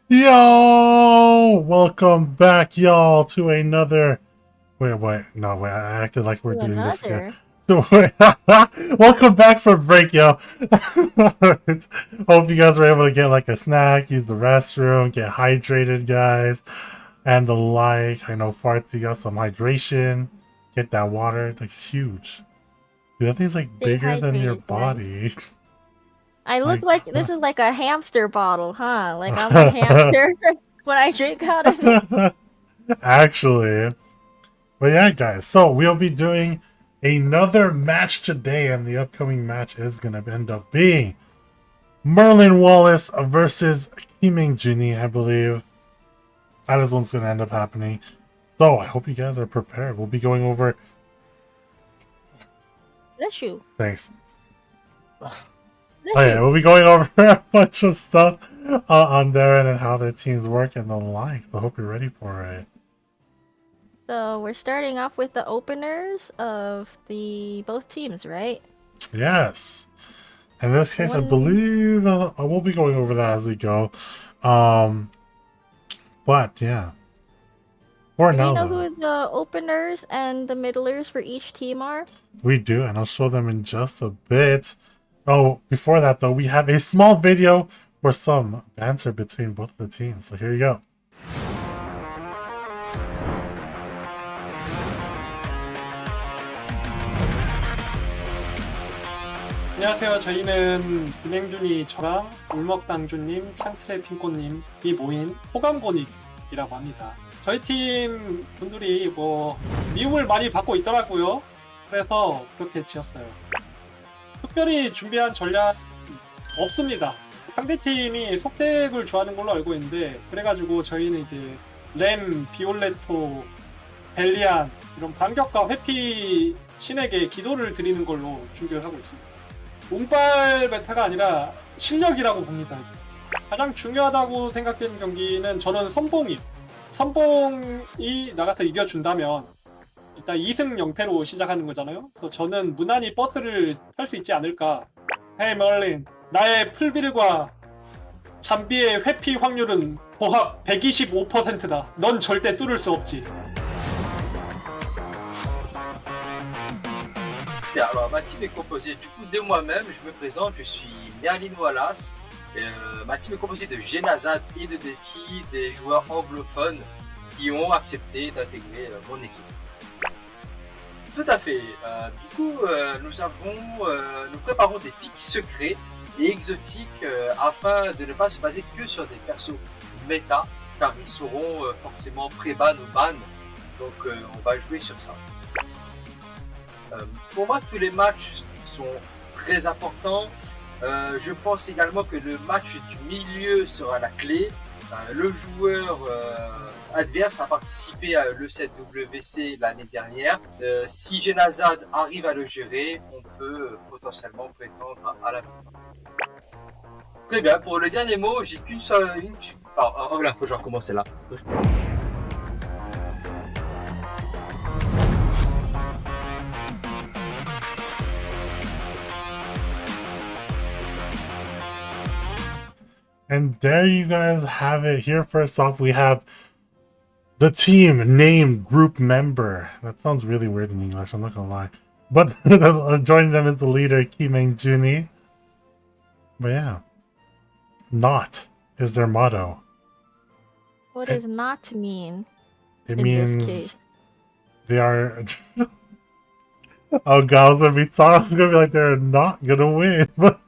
S12: Yo, welcome back, y'all, to another Wait. No, wait. I acted like we're
S11: To
S12: doing this again.
S11: another.
S12: So, welcome back from break, yo. Hope you guys were able to get like a snack, use the restroom, get hydrated, guys, and the like. I know Fartsy got some hydration. Get that water. It's huge. Dude, that thing's like
S11: Stay
S12: bigger than your
S11: hydrated, guys.
S12: body.
S11: I look
S12: Like-
S11: like this is like a hamster bottle, huh? Like I'm a hamster when I drink out of it.
S12: Actually. But yeah, guys, so we'll be doing another match today, and the upcoming match is going to end up being Merlin Wallace versus Kiming Juni, I believe. That is what's going to end up happening. So I hope you guys are prepared. We'll be going over...
S11: Bless you.
S12: Thanks.
S11: Bless
S12: Okay,
S11: you.
S12: we'll be going over a bunch of stuff on their end and how their teams work and the like. So I hope you're ready for it.
S11: So we're starting off with the openers of the both teams, right?
S12: Yes. In this case, I
S11: One-
S12: believe I will be going over that as we go. But yeah. For
S11: Do
S12: now,
S11: we know
S12: though,
S11: who the openers and the middlers for each team are?
S12: we do, and I'll show them in just a bit. Oh, before that, though, we have a small video for some banter between both of the teams. So here you go.
S2: 안녕하세요. 저희는 김행준이 저랑 울먹당주님, 창트레 핑꼬님이 모인 호감고닉이라고 합니다. 저희 팀 분들이 뭐 미움을 많이 받고 있더라고요. 그래서 그렇게 지었어요. 특별히 준비한 전략 없습니다. 상대팀이 속덱을 좋아하는 걸로 알고 있는데 그래가지고 저희는 이제 램, 비올레토, 벨리안 이런 반격과 회피 신에게 기도를 드리는 걸로 준비를 하고 있습니다. 운빨 메타가 아니라 실력이라고 봅니다. 가장 중요하다고 생각되는 경기는 저는 선봉이에요. 선봉이 나가서 이겨준다면 일단 2승 0패로 시작하는 거잖아요. 그래서 저는 무난히 버스를 탈 수 있지 않을까. 헤이 멀린, 나의 풀빌과 잠비의 회피 확률은 고합 125%다. 넌 절대 뚫을 수 없지.
S17: Alors ma team est composée du coup de moi-même, je me présente, je suis Merlin Wallace. Ma team est composée de Genazad et de Deti, des joueurs anglophones qui ont accepté d'intégrer mon équipe. Tout à fait. Du coup, nous préparons des pics secrets et exotiques afin de ne pas se baser que sur des persos méta, car ils seront forcément pré-ban ou ban. Donc on va jouer sur ça. Pour moi, tous les matchs sont très importants. Je pense également que le match du milieu sera la clé. Le joueur adverse a participé à l'E7WC l'année dernière. Si Genazad arrive à le gérer, on peut potentiellement prétendre à la victoire. Très bien, pour le dernier mot, j'ai qu'une seule... Oh là, faut que je recommence là.
S12: And there you guys have it. Here, first off, we have the team named group member. That sounds really weird in English, I'm not gonna lie. But joining them is the leader, Kimeng Juni. But yeah, not is their motto.
S11: What does not mean?
S12: It
S11: in
S12: means
S11: this case?
S12: they are. Oh god, it's gonna be tough. It's gonna be like they're not gonna win. But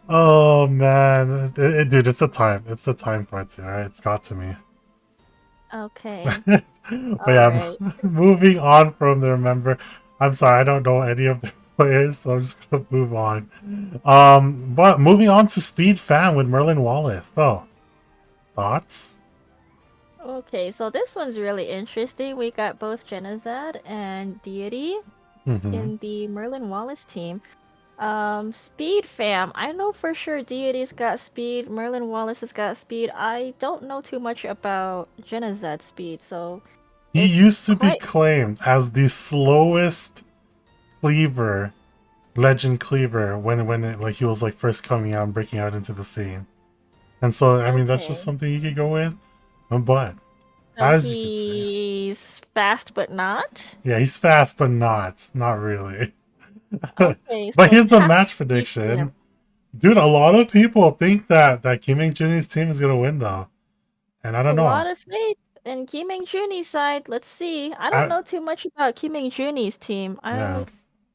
S12: oh man, dude, it's a time. It's a time part, alright? It's got to me.
S11: Okay.
S12: But yeah, moving on from their member. I'm sorry, I don't know any of their players, so I'm just gonna move on. But moving on to Speed Fan with Merlin Wallace. So, thoughts?
S11: Okay, so this one's really interesting. We got both Genazad and Deity in the Merlin Wallace team. Speed fam. I know for sure Deity's got speed, Merlin Wallace has got speed. I don't know too much about Genazad's speed, so
S12: He used to be claimed as the slowest cleaver, legend cleaver, when it, like he was like first coming out and breaking out into the scene. And so I mean that's just something you could go with. But
S11: So
S12: as you can see.
S11: he's fast but not?
S12: Yeah, he's fast, but not really.
S11: Okay,
S12: But
S11: so
S12: here's the
S11: tap
S12: match
S11: speed for him.
S12: prediction. Dude, a lot of people think that Kim Juni's team is gonna win though. And I
S11: A
S12: don't
S11: lot
S12: know.
S11: of faith in Kim Juni's side. Let's see. I don't
S12: I-
S11: know too much about Kim Juni's team.
S12: Yeah.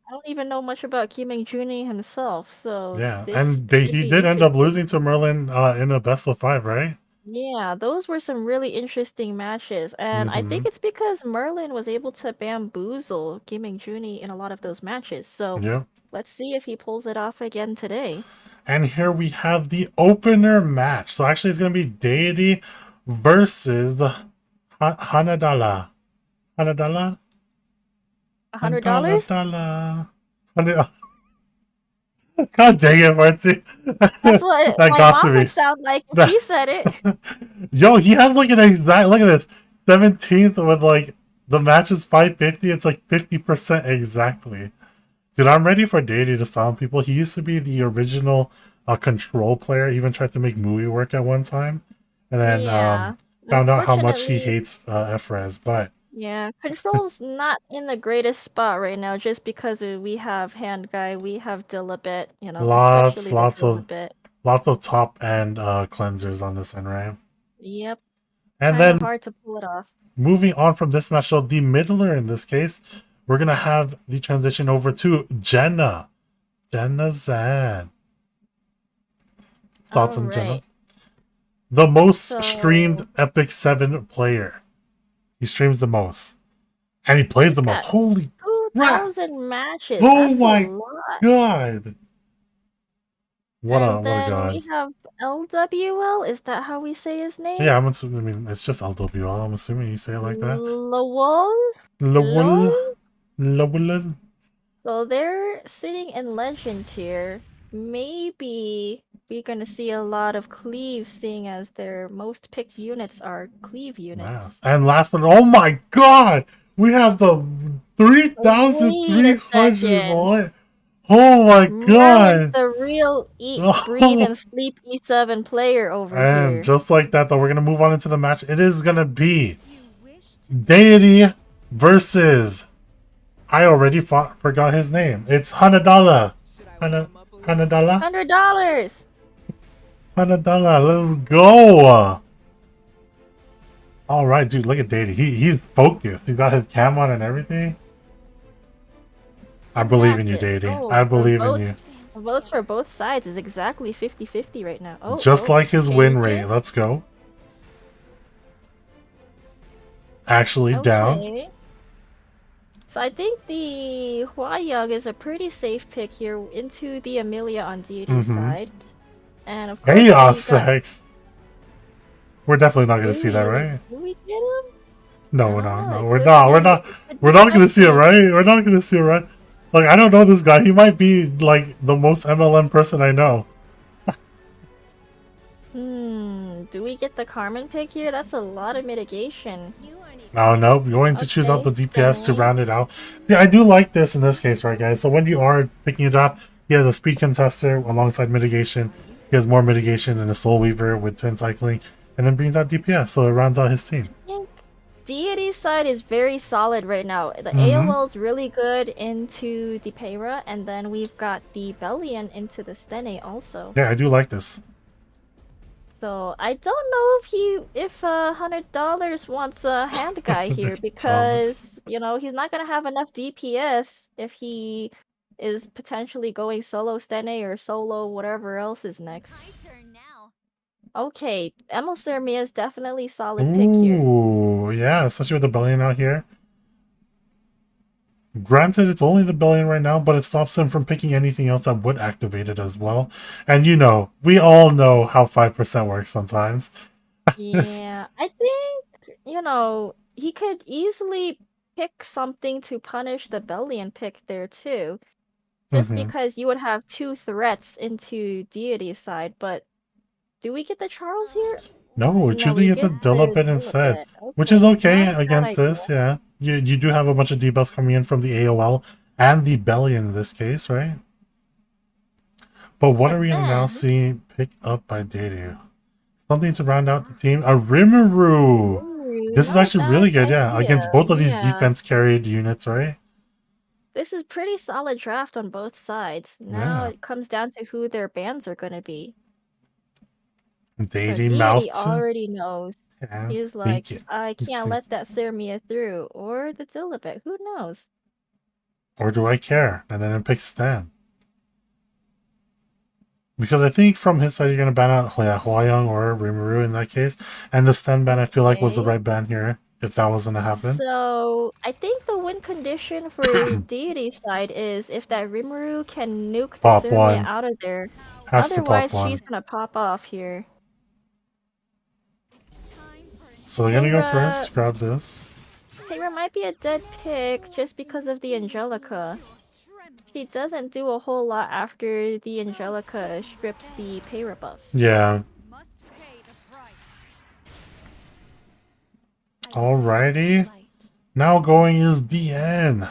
S11: I don't even know much about Kim Juni himself. So
S12: Yeah.
S11: this
S12: And
S11: should
S12: he
S11: be
S12: did end up
S11: interesting.
S12: losing to Merlin in a best of 5, right?
S11: Yeah, those were some really interesting matches, and I
S12: Mm-hmm.
S11: think it's because Merlin was able to bamboozle Kim Juni in a lot of those matches. So
S12: Yep.
S11: let's see if he pulls it off again today.
S12: And here we have the opener match. So actually it's gonna be Deity versus Hanadala. Hanadala?
S11: $100?
S12: Hanadala. God dang it, Marty.
S11: That's what
S12: That
S11: my
S12: got to
S11: mom
S12: me.
S11: would sound like if she said it.
S12: Yo, he has like an exact, look at this, 17th with like, the match is 550, it's like 50% exactly. Dude, I'm ready for Deity to sound people. He used to be the original control player, even tried to make Mui work at one time. And then
S11: Yeah.
S12: found out how much he
S11: Unfortunately,
S12: hates FRES, but
S11: yeah, Control's not in the greatest spot right now just because we have Hand Guy, we have Dilibet, you know,
S12: lots,
S11: especially the
S12: lots of
S11: Dilibet.
S12: lots of top end cleansers on this end, right?
S11: Yep,
S12: And
S11: kind of
S12: then
S11: hard to pull it off.
S12: moving on from this match, so the middler in this case, we're gonna have the transition over to Jenna. Jenna Zan. Thoughts on Jenna?
S11: Alright.
S12: The most
S11: So-
S12: streamed Epic 7 player. He streams the most. And he plays the most.
S11: got
S12: Holy
S11: 2,000 matches.
S12: Oh
S11: That's
S12: my
S11: a lot.
S12: god. What
S11: And
S12: a
S11: then
S12: god.
S11: we have LWL. Is that how we say his name?
S12: Yeah, I'm assuming, I mean, it's just LWL. I'm assuming you say it like that.
S11: Lowell?
S12: Lowell. Lowell.
S11: So they're sitting in legend tier. Maybe we're gonna see a lot of cleave, seeing as their most picked units are cleave units.
S12: Yes. And last but oh my god! We have the
S11: Wait a
S12: 3,300
S11: second.
S12: one. Oh my
S11: Merlin's
S12: god!
S11: the real eat,
S12: Oh.
S11: breathe, and sleep E7 player over
S12: And
S11: here.
S12: just like that, though, we're gonna move on into the match. It is gonna be Deity versus. I already forgot his name. It's Hanadala. Hanadala.
S11: $100.
S12: Hanadala. Let's go. All right, dude. Look at Deity. He's focused. He's got his cam on and everything. I believe in you, Deity.
S11: Oh,
S12: I believe in you.
S11: the votes for both sides is exactly 50-50 right now. Oh,
S12: Just
S11: oh,
S12: like his win
S11: okay.
S12: rate. Let's go. Actually, down.
S11: Okay. So I think the Huayug is a pretty safe pick here into the Amelia on Deity's side. And of course,
S12: Chaos
S11: we got...
S12: sec. We're definitely not gonna see that,
S11: Ooh,
S12: right?
S11: do we get him?
S12: No, we're not. No,
S11: it
S12: we're
S11: could
S12: not.
S11: be-
S12: We're not.
S11: it could
S12: We're
S11: be
S12: not gonna see it,
S11: spicy.
S12: right? We're not gonna see it, right? Like, I don't know this guy. He might be like the most MLM person I know.
S11: Do we get the Carmen pick here? That's a lot of mitigation.
S12: Oh no, going to choose out the
S11: Okay,
S12: DPS to
S11: Stanley.
S12: round it out. See, I do like this in this case, right, guys? So when you are picking a draft, he has a speed contester alongside mitigation. He has more mitigation and a soul weaver with twin cycling, and then brings out DPS, so it rounds out his team.
S11: Deity's side is very solid right now. The
S12: Mhm.
S11: AOL is really good into the Peyra, and then we've got the Bellion into the Stene also.
S12: Yeah, I do like this.
S11: So I don't know if $100 wants a hand guy here because you know he's not gonna have enough DPS if he is potentially going solo Stene or solo whatever else is next. Okay, Emilsermia is definitely solid pick here.
S12: Ooh, yeah, especially with the Bellion out here. Granted, it's only the Bellion right now, but it stops him from picking anything else that would activate it as well. And you know, we all know how 5% works sometimes.
S11: Yeah, I think, you know, he could easily pick something to punish the Bellion pick there too. Just
S12: Mhm.
S11: because you would have two threats into Deity's side, but do we get the Charles here?
S12: No, we're
S11: No,
S12: choosing
S11: we
S12: it the
S11: get
S12: Dilibet instead,
S11: Dilibet.
S12: which is okay
S11: not a bad
S12: against this, yeah. You do have a bunch of debuffs coming in from the AOL and the Bellion in this case, right? But what are we gonna now see pick up by Deity? Something to round out the team. A Rimuru! This is
S11: Not a
S12: actually
S11: bad
S12: really good, yeah.
S11: idea,
S12: Against both of these
S11: yeah.
S12: defense carried units, right?
S11: This is pretty solid draft on both sides. Now
S12: Yeah.
S11: it comes down to who their bans are gonna be. So
S12: Deity
S11: Deity
S12: mouth.
S11: already knows.
S12: Yeah,
S11: He's like,
S12: think it.
S11: I
S12: He's
S11: can't
S12: thinking.
S11: let that Sirmia through, or the Dilibet, who knows?
S12: Or do I care? And then it picks Stan. Because I think from his side, you're going to ban out Hwayoung or Rimuru in that case. And the Stan ban, I feel like, was the
S11: Okay.
S12: right ban here, if that was going to happen.
S11: So I think the win condition for Deity's side is if that Rimuru can nuke the
S12: Pop
S11: Sirmia
S12: one.
S11: out of there.
S12: Has to pop
S11: Otherwise,
S12: one.
S11: she's gonna pop off here.
S12: So they're going to go
S11: Hera-
S12: first. Grab this.
S11: Hera might be a dead pick just because of the Angelica. She doesn't do a whole lot after the Angelica strips the Hera buffs.
S12: Yeah. Alrighty. Now going is DN.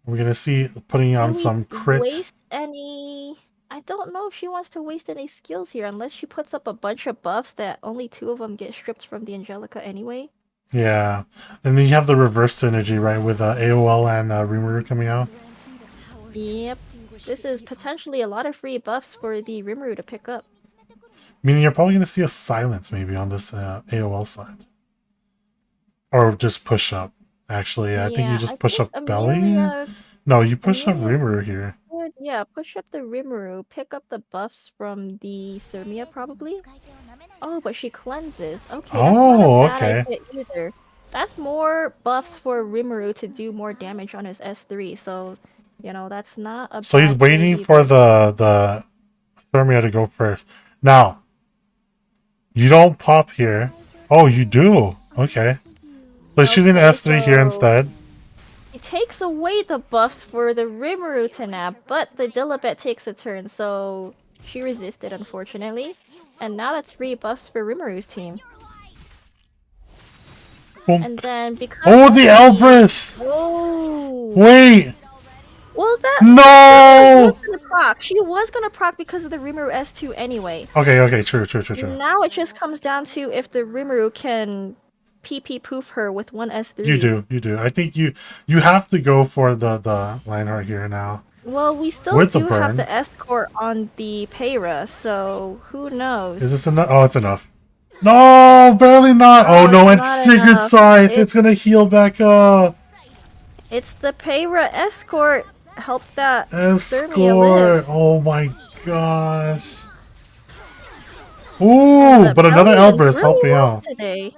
S12: We're going to see putting on some crit.
S11: Waste any... I don't know if she wants to waste any skills here unless she puts up a bunch of buffs that only 2 of them get stripped from the Angelica anyway.
S12: Yeah. And then you have the reverse synergy, right, with AOL and Rimuru coming out.
S11: Yep. This is potentially a lot of free buffs for the Rimuru to pick up.
S12: Meaning you're probably going to see a silence maybe on this AOL side. Or just push up. Actually, I think you just push up belly. No, you push up Rimuru here.
S11: Yeah, push up the Rimuru, pick up the buffs from the Sirmia probably. Oh, but she cleanses. Okay, that's not a bad idea either. That's more buffs for Rimuru to do more damage on his S3, so, you know, that's not a
S12: So he's
S11: bad play
S12: waiting
S11: either.
S12: for the Thermia to go first. Now, you don't pop here. Oh, you do. Okay. So she's in S3 here instead.
S11: He takes away the buffs for the Rimuru to nab, but the Dilibet takes a turn, so she resisted, unfortunately. And now that's 3 buffs for Rimuru's team.
S12: Boom.
S11: And then because
S12: Oh, the Elbrus!
S11: Oh!
S12: Wait!
S11: Well, that
S12: No!
S11: was gonna proc. She was gonna proc because of the Rimuru S2 anyway.
S12: Okay, true.
S11: Now it just comes down to if the Rimuru can PP poof her with one S3.
S12: You do. I think you have to go for the Lionheart here now.
S11: Well, we still
S12: With the
S11: do have
S12: burn.
S11: the escort on the Peyra, so who knows?
S12: Is this enough? Oh, it's enough. No, barely not. Oh no, it's
S11: not
S12: Sigurd
S11: enough.
S12: Scythe. It's gonna heal back up.
S11: It's the Peyra escort helped that Thermia live.
S12: Escort. Oh my gosh. Ooh, but another
S11: Brilliant's
S12: Elbrus
S11: really
S12: helping
S11: well
S12: out.
S11: today.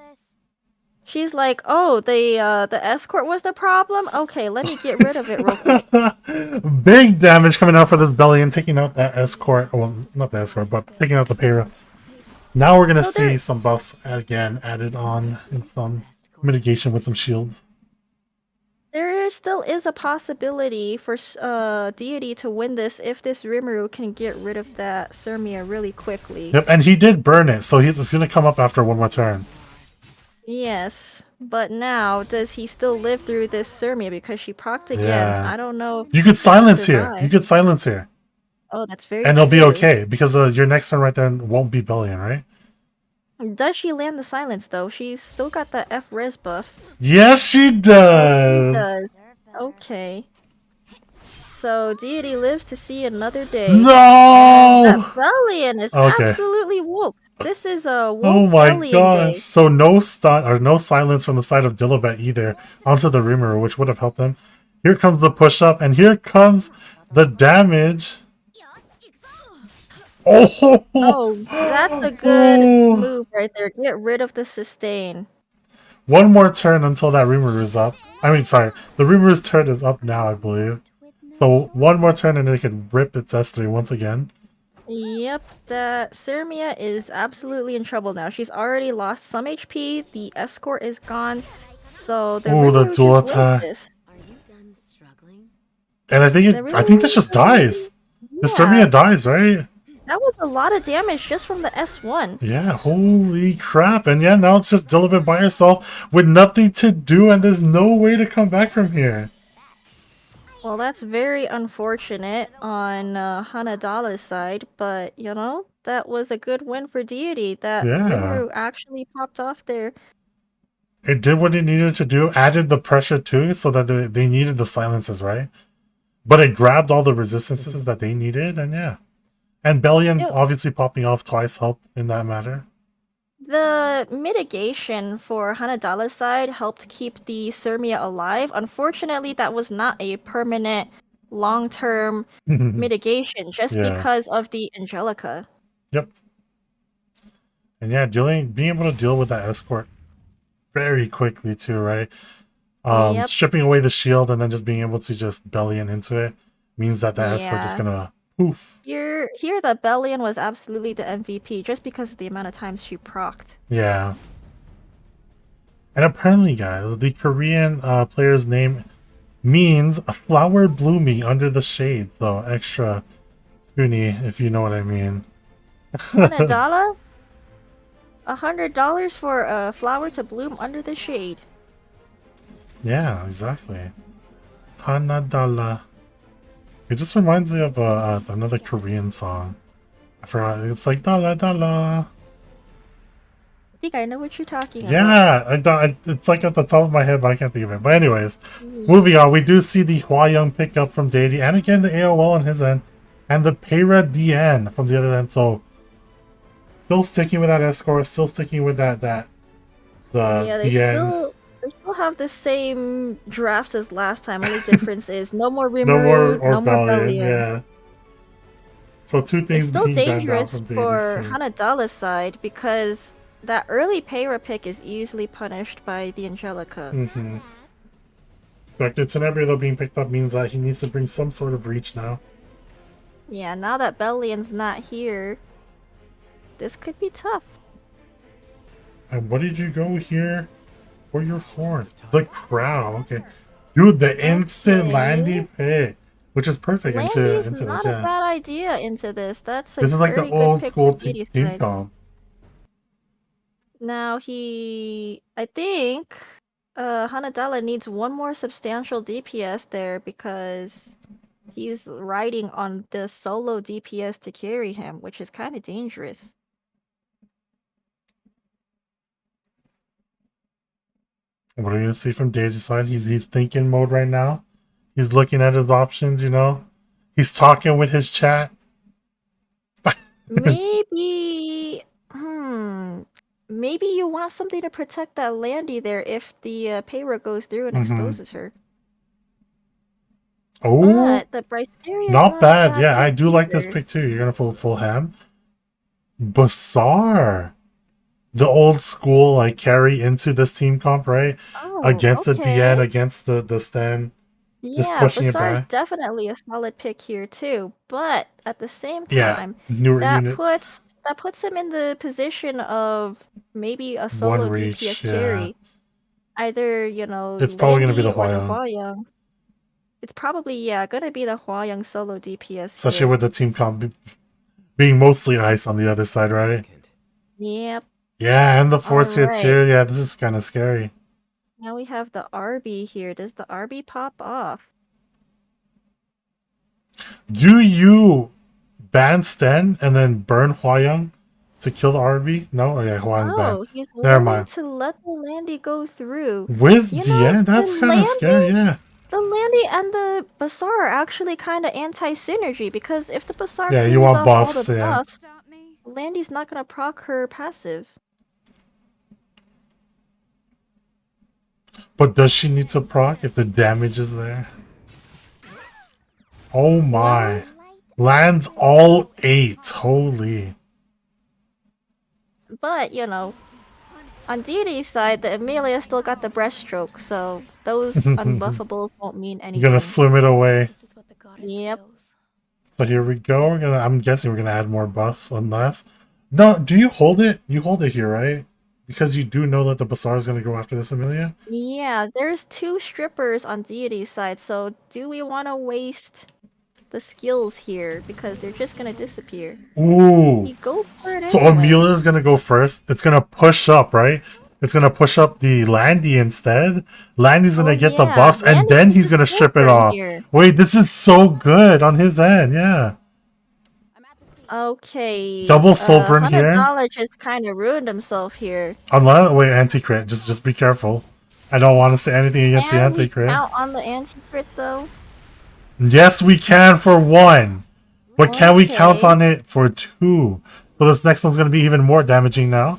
S11: She's like, oh, the escort was the problem? Okay, let me get rid of it real quick.
S12: Big damage coming out for this belly and taking out that escort. Well, not the escort, but taking out the Peyra. Now we're gonna see some buffs again added on and some mitigation with some shields.
S11: There still is a possibility for Deity to win this if this Rimuru can get rid of that Sirmia really quickly.
S12: Yep, and he did burn it, so he's gonna come up after one more turn.
S11: Yes, but now, does he still live through this Sirmia because she procced again?
S12: Yeah.
S11: I don't know.
S12: You could silence here. You could silence here.
S11: Oh, that's very
S12: And it'll be
S11: true.
S12: okay, because your next turn right there won't be Bellion, right?
S11: Does she land the silence though? She's still got the F-res buff.
S12: Yes, she does!
S11: She does. Okay. So, Deity lives to see another day.
S12: No!
S11: And that Bellion is
S12: Okay.
S11: absolutely woke. This is a woke
S12: Oh my
S11: Bellion
S12: gosh.
S11: day.
S12: So no stun or no silence from the side of Dilibet either onto the Rimuru, which would have helped them. Here comes the push up, and here comes the damage.
S11: Oh, that's a good move right there. Get rid of the sustain.
S12: One more turn until that Rimuru is up. I mean, sorry, the Rimuru's turn is up now, I believe. So one more turn and it can rip its S3 once again.
S11: Yep, the Sirmia is absolutely in trouble now. She's already lost some HP, the escort is gone, so the
S12: Ooh, the
S11: Rimuru
S12: dual
S11: just wins
S12: attack.
S11: this.
S12: And I think this just dies. The Sirmia dies, right?
S11: That was a lot of damage just from the S1.
S12: Yeah, holy crap. And yeah, now it's just Dilibet by herself with nothing to do, and there's no way to come back from here.
S11: Well, that's very unfortunate on Hanadala's side, but, you know, that was a good win for Deity. That
S12: Yeah.
S11: Rimuru actually popped off there.
S12: It did what it needed to do, added the pressure too, so that they needed the silences, right? But it grabbed all the resistances that they needed, and yeah. And Bellion
S11: Ew.
S12: obviously popping off twice helped in that matter.
S11: The mitigation for Hanadala's side helped keep the Surmia alive. Unfortunately, that was not a permanent, long-term mitigation just
S12: Yeah.
S11: because of the Angelica.
S12: Yep. And yeah, being able to deal with that escort very quickly too, right?
S11: Yep.
S12: Stripping away the shield and then just being able to just Bellion into it means that escort just
S11: Yeah.
S12: gonna poof.
S11: Here, the Bellion was absolutely the MVP just because of the amount of times she procced.
S12: Yeah. And apparently, guys, the Korean player's name means a flower blooming under the shade. So extra uni, if you know what I mean.
S11: $100? $100 for a flower to bloom under the shade.
S12: Yeah, exactly. Hanadala. It just reminds me of another Korean song. I forgot. It's like Dala Dala.
S11: I think I know what you're talking about.
S12: Yeah, it's like at the top of my head, but I can't think of it. But anyways, moving on. We do see the Hwa-Young pick up from Deity, and again the AOL on his end, and the Peyra DN from the other end. So still sticking with that escort, still sticking with the
S11: Yeah, they
S12: DN.
S11: still have the same drafts as last time. Only difference is no more Rimuru,
S12: No more
S11: no more
S12: Orbellion,
S11: Bellion.
S12: yeah. So two things
S11: It's still
S12: being banned out
S11: dangerous
S12: from
S11: for
S12: Deity's team.
S11: Hanadala's side because that early Peyra pick is easily punished by the Angelica.
S12: Mm-hmm. Vector Tenebria, though, being picked up means that he needs to bring some sort of reach now.
S11: Yeah, now that Bellion's not here, this could be tough.
S12: And what did you go here for your fourth? The Crow, okay. Dude, the instant Landy pick, which is perfect into
S11: Landy's
S12: this,
S11: not a
S12: yeah.
S11: bad idea into this. That's a
S12: This is like the
S11: very good
S12: old
S11: pick
S12: school
S11: for Deity's
S12: team
S11: side.
S12: comp.
S11: Now I think Hanadala needs one more substantial DPS there because he's riding on the solo DPS to carry him, which is kind of dangerous.
S12: What are you gonna see from Deity's side? He's thinking mode right now. He's looking at his options, you know. He's talking with his chat.
S11: Maybe, maybe you want something to protect that Landy there if the Peyra goes through and exposes her.
S12: Oh,
S11: But the Brighteria is
S12: not
S11: not a
S12: bad.
S11: bad
S12: Yeah, I
S11: pick
S12: do like this
S11: either.
S12: pick too. You're gonna full ham. Bazaar, the old school like carry into this team comp, right?
S11: Oh,
S12: Against the DN,
S11: okay.
S12: against the stand, just
S11: Yeah,
S12: pushing it
S11: Bazaar is
S12: back.
S11: definitely a solid pick here too, but at the same
S12: Yeah,
S11: time,
S12: newer
S11: that
S12: units.
S11: puts him in the position of maybe a
S12: One
S11: solo
S12: reach,
S11: DPS
S12: yeah.
S11: carry. Either, you know,
S12: It's probably gonna be
S11: Landy
S12: the
S11: or the
S12: Hwa-Young.
S11: Hwa-Young. It's probably, yeah, gonna be the Hwa-Young solo DPS
S12: Especially
S11: here.
S12: with the team comp being mostly ice on the other side, right?
S11: Yep.
S12: Yeah, and the force hits
S11: Alright.
S12: here. Yeah, this is kind of scary.
S11: Now we have the RB here. Does the RB pop off?
S12: Do you ban Sten and then burn Hwa-Young to kill the RB? No? Oh yeah, Hwa-Young's banned.
S11: Oh, he's
S12: Never
S11: willing
S12: mind.
S11: to let the Landy go through.
S12: With
S11: You
S12: the
S11: know,
S12: end? That's
S11: the
S12: kind of scary, yeah.
S11: The Landy and the Bazaar are actually kind of anti-synergy because if the Bazaar
S12: Yeah, you
S11: clears
S12: want
S11: off all
S12: buffs,
S11: the
S12: yeah.
S11: buffs, Landy's not gonna proc her passive.
S12: But does she need to proc if the damage is there? Oh my. Lands all 8. Holy.
S11: But, you know, on Deity's side, the Amelia still got the breaststroke, so those unbuffables won't mean
S12: You're
S11: anything.
S12: gonna swim it away.
S11: Yep.
S12: So here we go. I'm guessing we're gonna add more buffs unless. No, do you hold it? You hold it here, right? Because you do know that the Bazaar is gonna go after this Amelia.
S11: Yeah, there's 2 strippers on Deity's side, so do we want to waste the skills here? Because they're just gonna disappear.
S12: Ooh.
S11: He goes for it
S12: So
S11: anyway.
S12: Amelia's gonna go first. It's gonna push up, right? It's gonna push up the Landy instead. Landy's gonna get the
S11: yeah,
S12: buffs, and
S11: Landy
S12: then
S11: is
S12: he's gonna strip it
S11: stripper
S12: off.
S11: here.
S12: Wait, this is so good on his end, yeah.
S11: Okay.
S12: Double soul burn here.
S11: Hanadala just kind of ruined himself here.
S12: Unless wait, anti-crit. Just be careful. I don't want to say anything against the
S11: Can we
S12: anti-crit.
S11: count on the anti-crit though?
S12: Yes, we can for 1. But can we count
S11: Okay.
S12: on it for 2? So this next one's going to be even more damaging now.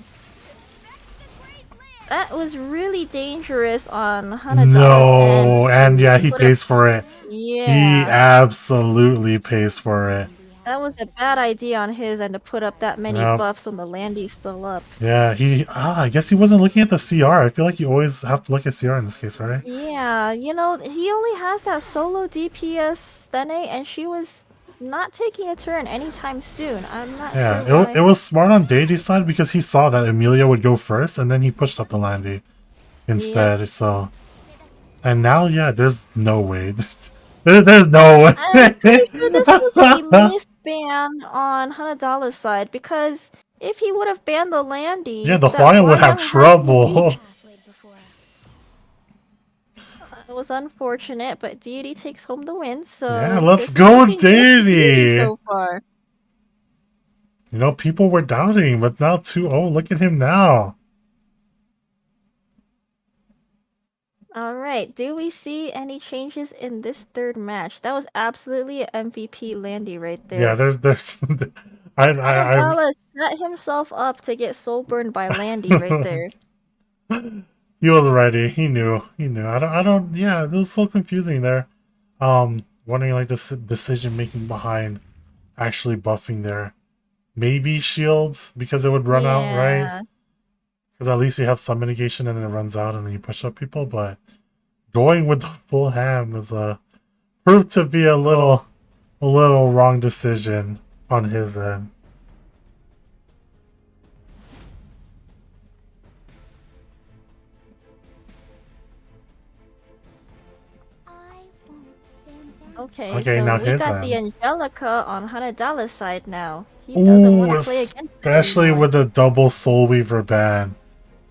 S11: That was really dangerous on Hanadala's
S12: No, and yeah, he
S11: Would've-
S12: pays for it. He
S11: Yeah.
S12: absolutely pays for it.
S11: That was a bad idea on his end to put up that many
S12: Yep.
S11: buffs when the Landy's still up.
S12: Yeah, I guess he wasn't looking at the CR. I feel like you always have to look at CR in this case, right?
S11: Yeah, you know, he only has that solo DPS Stene, and she was not taking a turn anytime soon. I'm not
S12: Yeah,
S11: sure why.
S12: it was smart on Deity's side because he saw that Emilia would go first, and then he pushed up the Landy instead. So, and now, yeah, there's no way. There's no way.
S11: I'm pretty sure this was a misban on Hanadala's side, because if he would have banned the Landy,
S12: Yeah, the
S11: that
S12: Hawaiian would have
S11: Hwayong has
S12: trouble.
S11: It was unfortunate, but Deity takes home the win, so
S12: Yeah, let's
S11: this is
S12: go,
S11: looking good for
S12: Deity!
S11: so far.
S12: You know, people were doubting, but now 2-0. Look at him now.
S11: Alright, do we see any changes in this third match? That was absolutely an MVP Landy right there.
S12: Yeah, there's. I
S11: Hanadala set himself up to get soul burned by Landy right there.
S12: He was ready. He knew. I don't. Yeah, it was so confusing there. Wondering like the decision making behind actually buffing their maybe shields because it would run out, right? Because at least you have some mitigation and then it runs out and then you push up people. But going with the full ham is proved to be a little wrong decision on his end.
S11: Okay,
S12: Okay,
S11: so
S12: now
S11: we
S12: his
S11: got the
S12: end.
S11: Angelica on Hanadala's side now. He doesn't want
S12: Ooh,
S11: to play against it
S12: especially
S11: anymore.
S12: with the double Soul Weaver ban.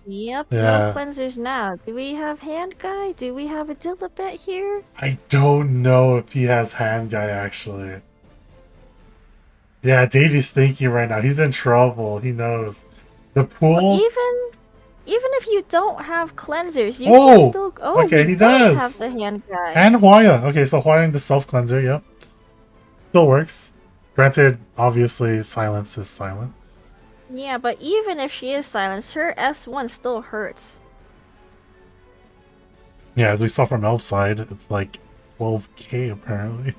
S11: Yep,
S12: Yeah.
S11: no cleansers now. Do we have hand guy? Do we have a Dilibet here?
S12: I don't know if he has hand guy actually. Yeah, Deity's thinking right now. He's in trouble. He knows. The pool.
S11: Even if you don't have cleansers, you
S12: Oh!
S11: can still. Oh,
S12: Okay, he
S11: does
S12: does.
S11: have the hand guy.
S12: And Hwayong. Okay, so Hwayong the self cleanser. Yep. Still works. Granted, obviously, silence is silent.
S11: Yeah, but even if she is silenced, her S1 still hurts.
S12: Yeah, as we saw from Elf's side, it's like 12k apparently.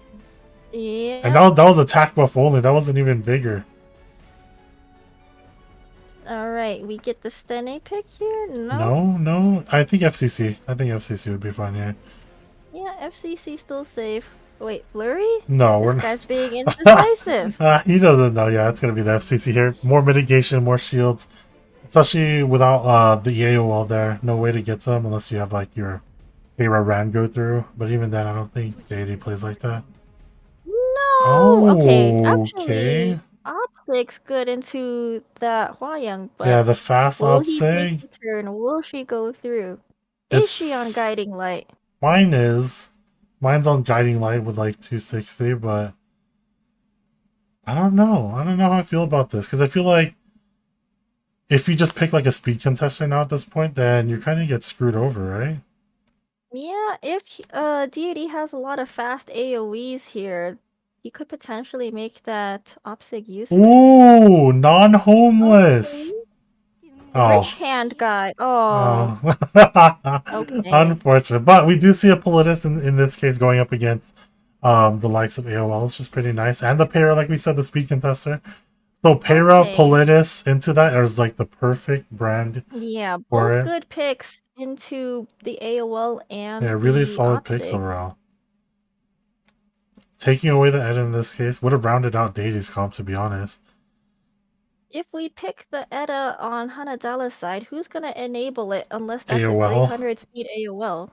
S11: Yeah.
S12: And that was attack buff only. That wasn't even bigger.
S11: Alright, we get the Stene pick here? No?
S12: No. I think FCC. I think FCC would be fine, yeah.
S11: Yeah, FCC still safe. Wait, Flurry?
S12: No,
S11: This
S12: we're not.
S11: guy's being indecisive.
S12: He doesn't know. Yeah, it's gonna be the FCC here. More mitigation, more shields. Especially without the AOL there. No way to get them unless you have like your Hera Ran go through. But even then, I don't think Deity plays like that.
S11: No! Okay, actually,
S12: Okay.
S11: Optic's good into that Hwayong, but
S12: Yeah, the fast
S11: will he take
S12: Optic.
S11: the turn? Will she go through? Is she on
S12: It's
S11: Guiding Light?
S12: Mine's on Guiding Light with like 260, but I don't know. I don't know how I feel about this because I feel like if you just pick like a speed contestant now at this point, then you kind of get screwed over, right?
S11: Yeah, if Deity has a lot of fast AoEs here, he could potentially make that Opsig useless.
S12: Ooh, non-homeless. Oh.
S11: Rich hand guy. Oh. Okay.
S12: Unfortunate. But we do see a Politis in this case going up against the likes of AOL, which is pretty nice. And the Para, like we said, the speed contester. So Para,
S11: Okay.
S12: Politis into that is like the perfect brand
S11: Yeah,
S12: for
S11: both
S12: it.
S11: good picks into the AOL and
S12: Yeah, really
S11: the
S12: solid picks
S11: Opsig.
S12: overall. Taking away the Ed in this case would have rounded out Deity's comp, to be honest.
S11: If we pick the Edda on Hanadala's side, who's gonna enable it unless that's
S12: AOL.
S11: a 300 speed AOL?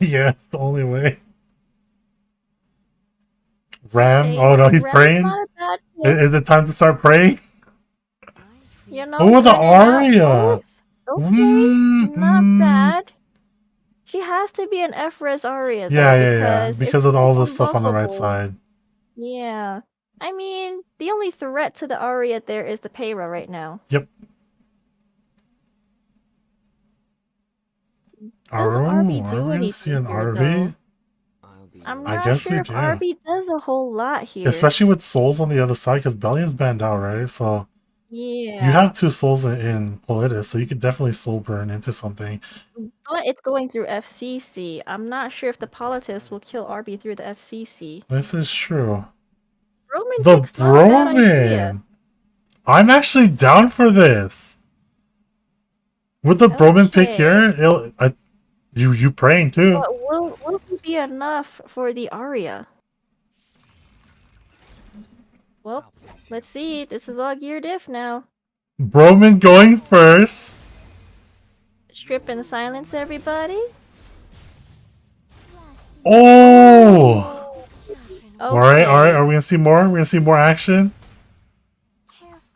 S12: Yeah, it's the only way. Ram?
S11: Okay,
S12: Oh no, he's
S11: Ram's
S12: praying?
S11: not a bad pick.
S12: Is it time to start praying?
S11: You know,
S12: Oh, the
S11: get it out.
S12: Aria!
S11: Okay,
S12: Mm,
S11: not bad. She has to be an F-res Aria though,
S12: Yeah.
S11: if
S12: Because of
S11: she's
S12: all the stuff on the right
S11: unbuffable-
S12: side.
S11: Yeah. I mean, the only threat to the Aria there is the Peyra right now.
S12: Yep.
S11: Does
S12: Oh,
S11: RB
S12: are
S11: do
S12: we gonna see
S11: anything
S12: an
S11: here,
S12: RV?
S11: though? I'm
S12: I
S11: not
S12: guess
S11: sure
S12: we
S11: if
S12: do.
S11: RB does a whole lot here.
S12: Especially with souls on the other side, because Bellion's banned out, right? So
S11: Yeah.
S12: you have 2 souls in Politis, so you could definitely soul burn into something.
S11: But it's going through FCC. I'm not sure if the Politis will kill RB through the FCC.
S12: This is true.
S11: Roman
S12: The
S11: pick's not a bad idea.
S12: Broman! I'm actually down for this. With the Broman pick here, you praying too.
S11: But will he be enough for the Aria? Well, let's see. This is all geared if now.
S12: Broman going first.
S11: Strip and silence everybody.
S12: Oh!
S11: Okay.
S12: Alright, are we gonna see more? We're gonna see more action?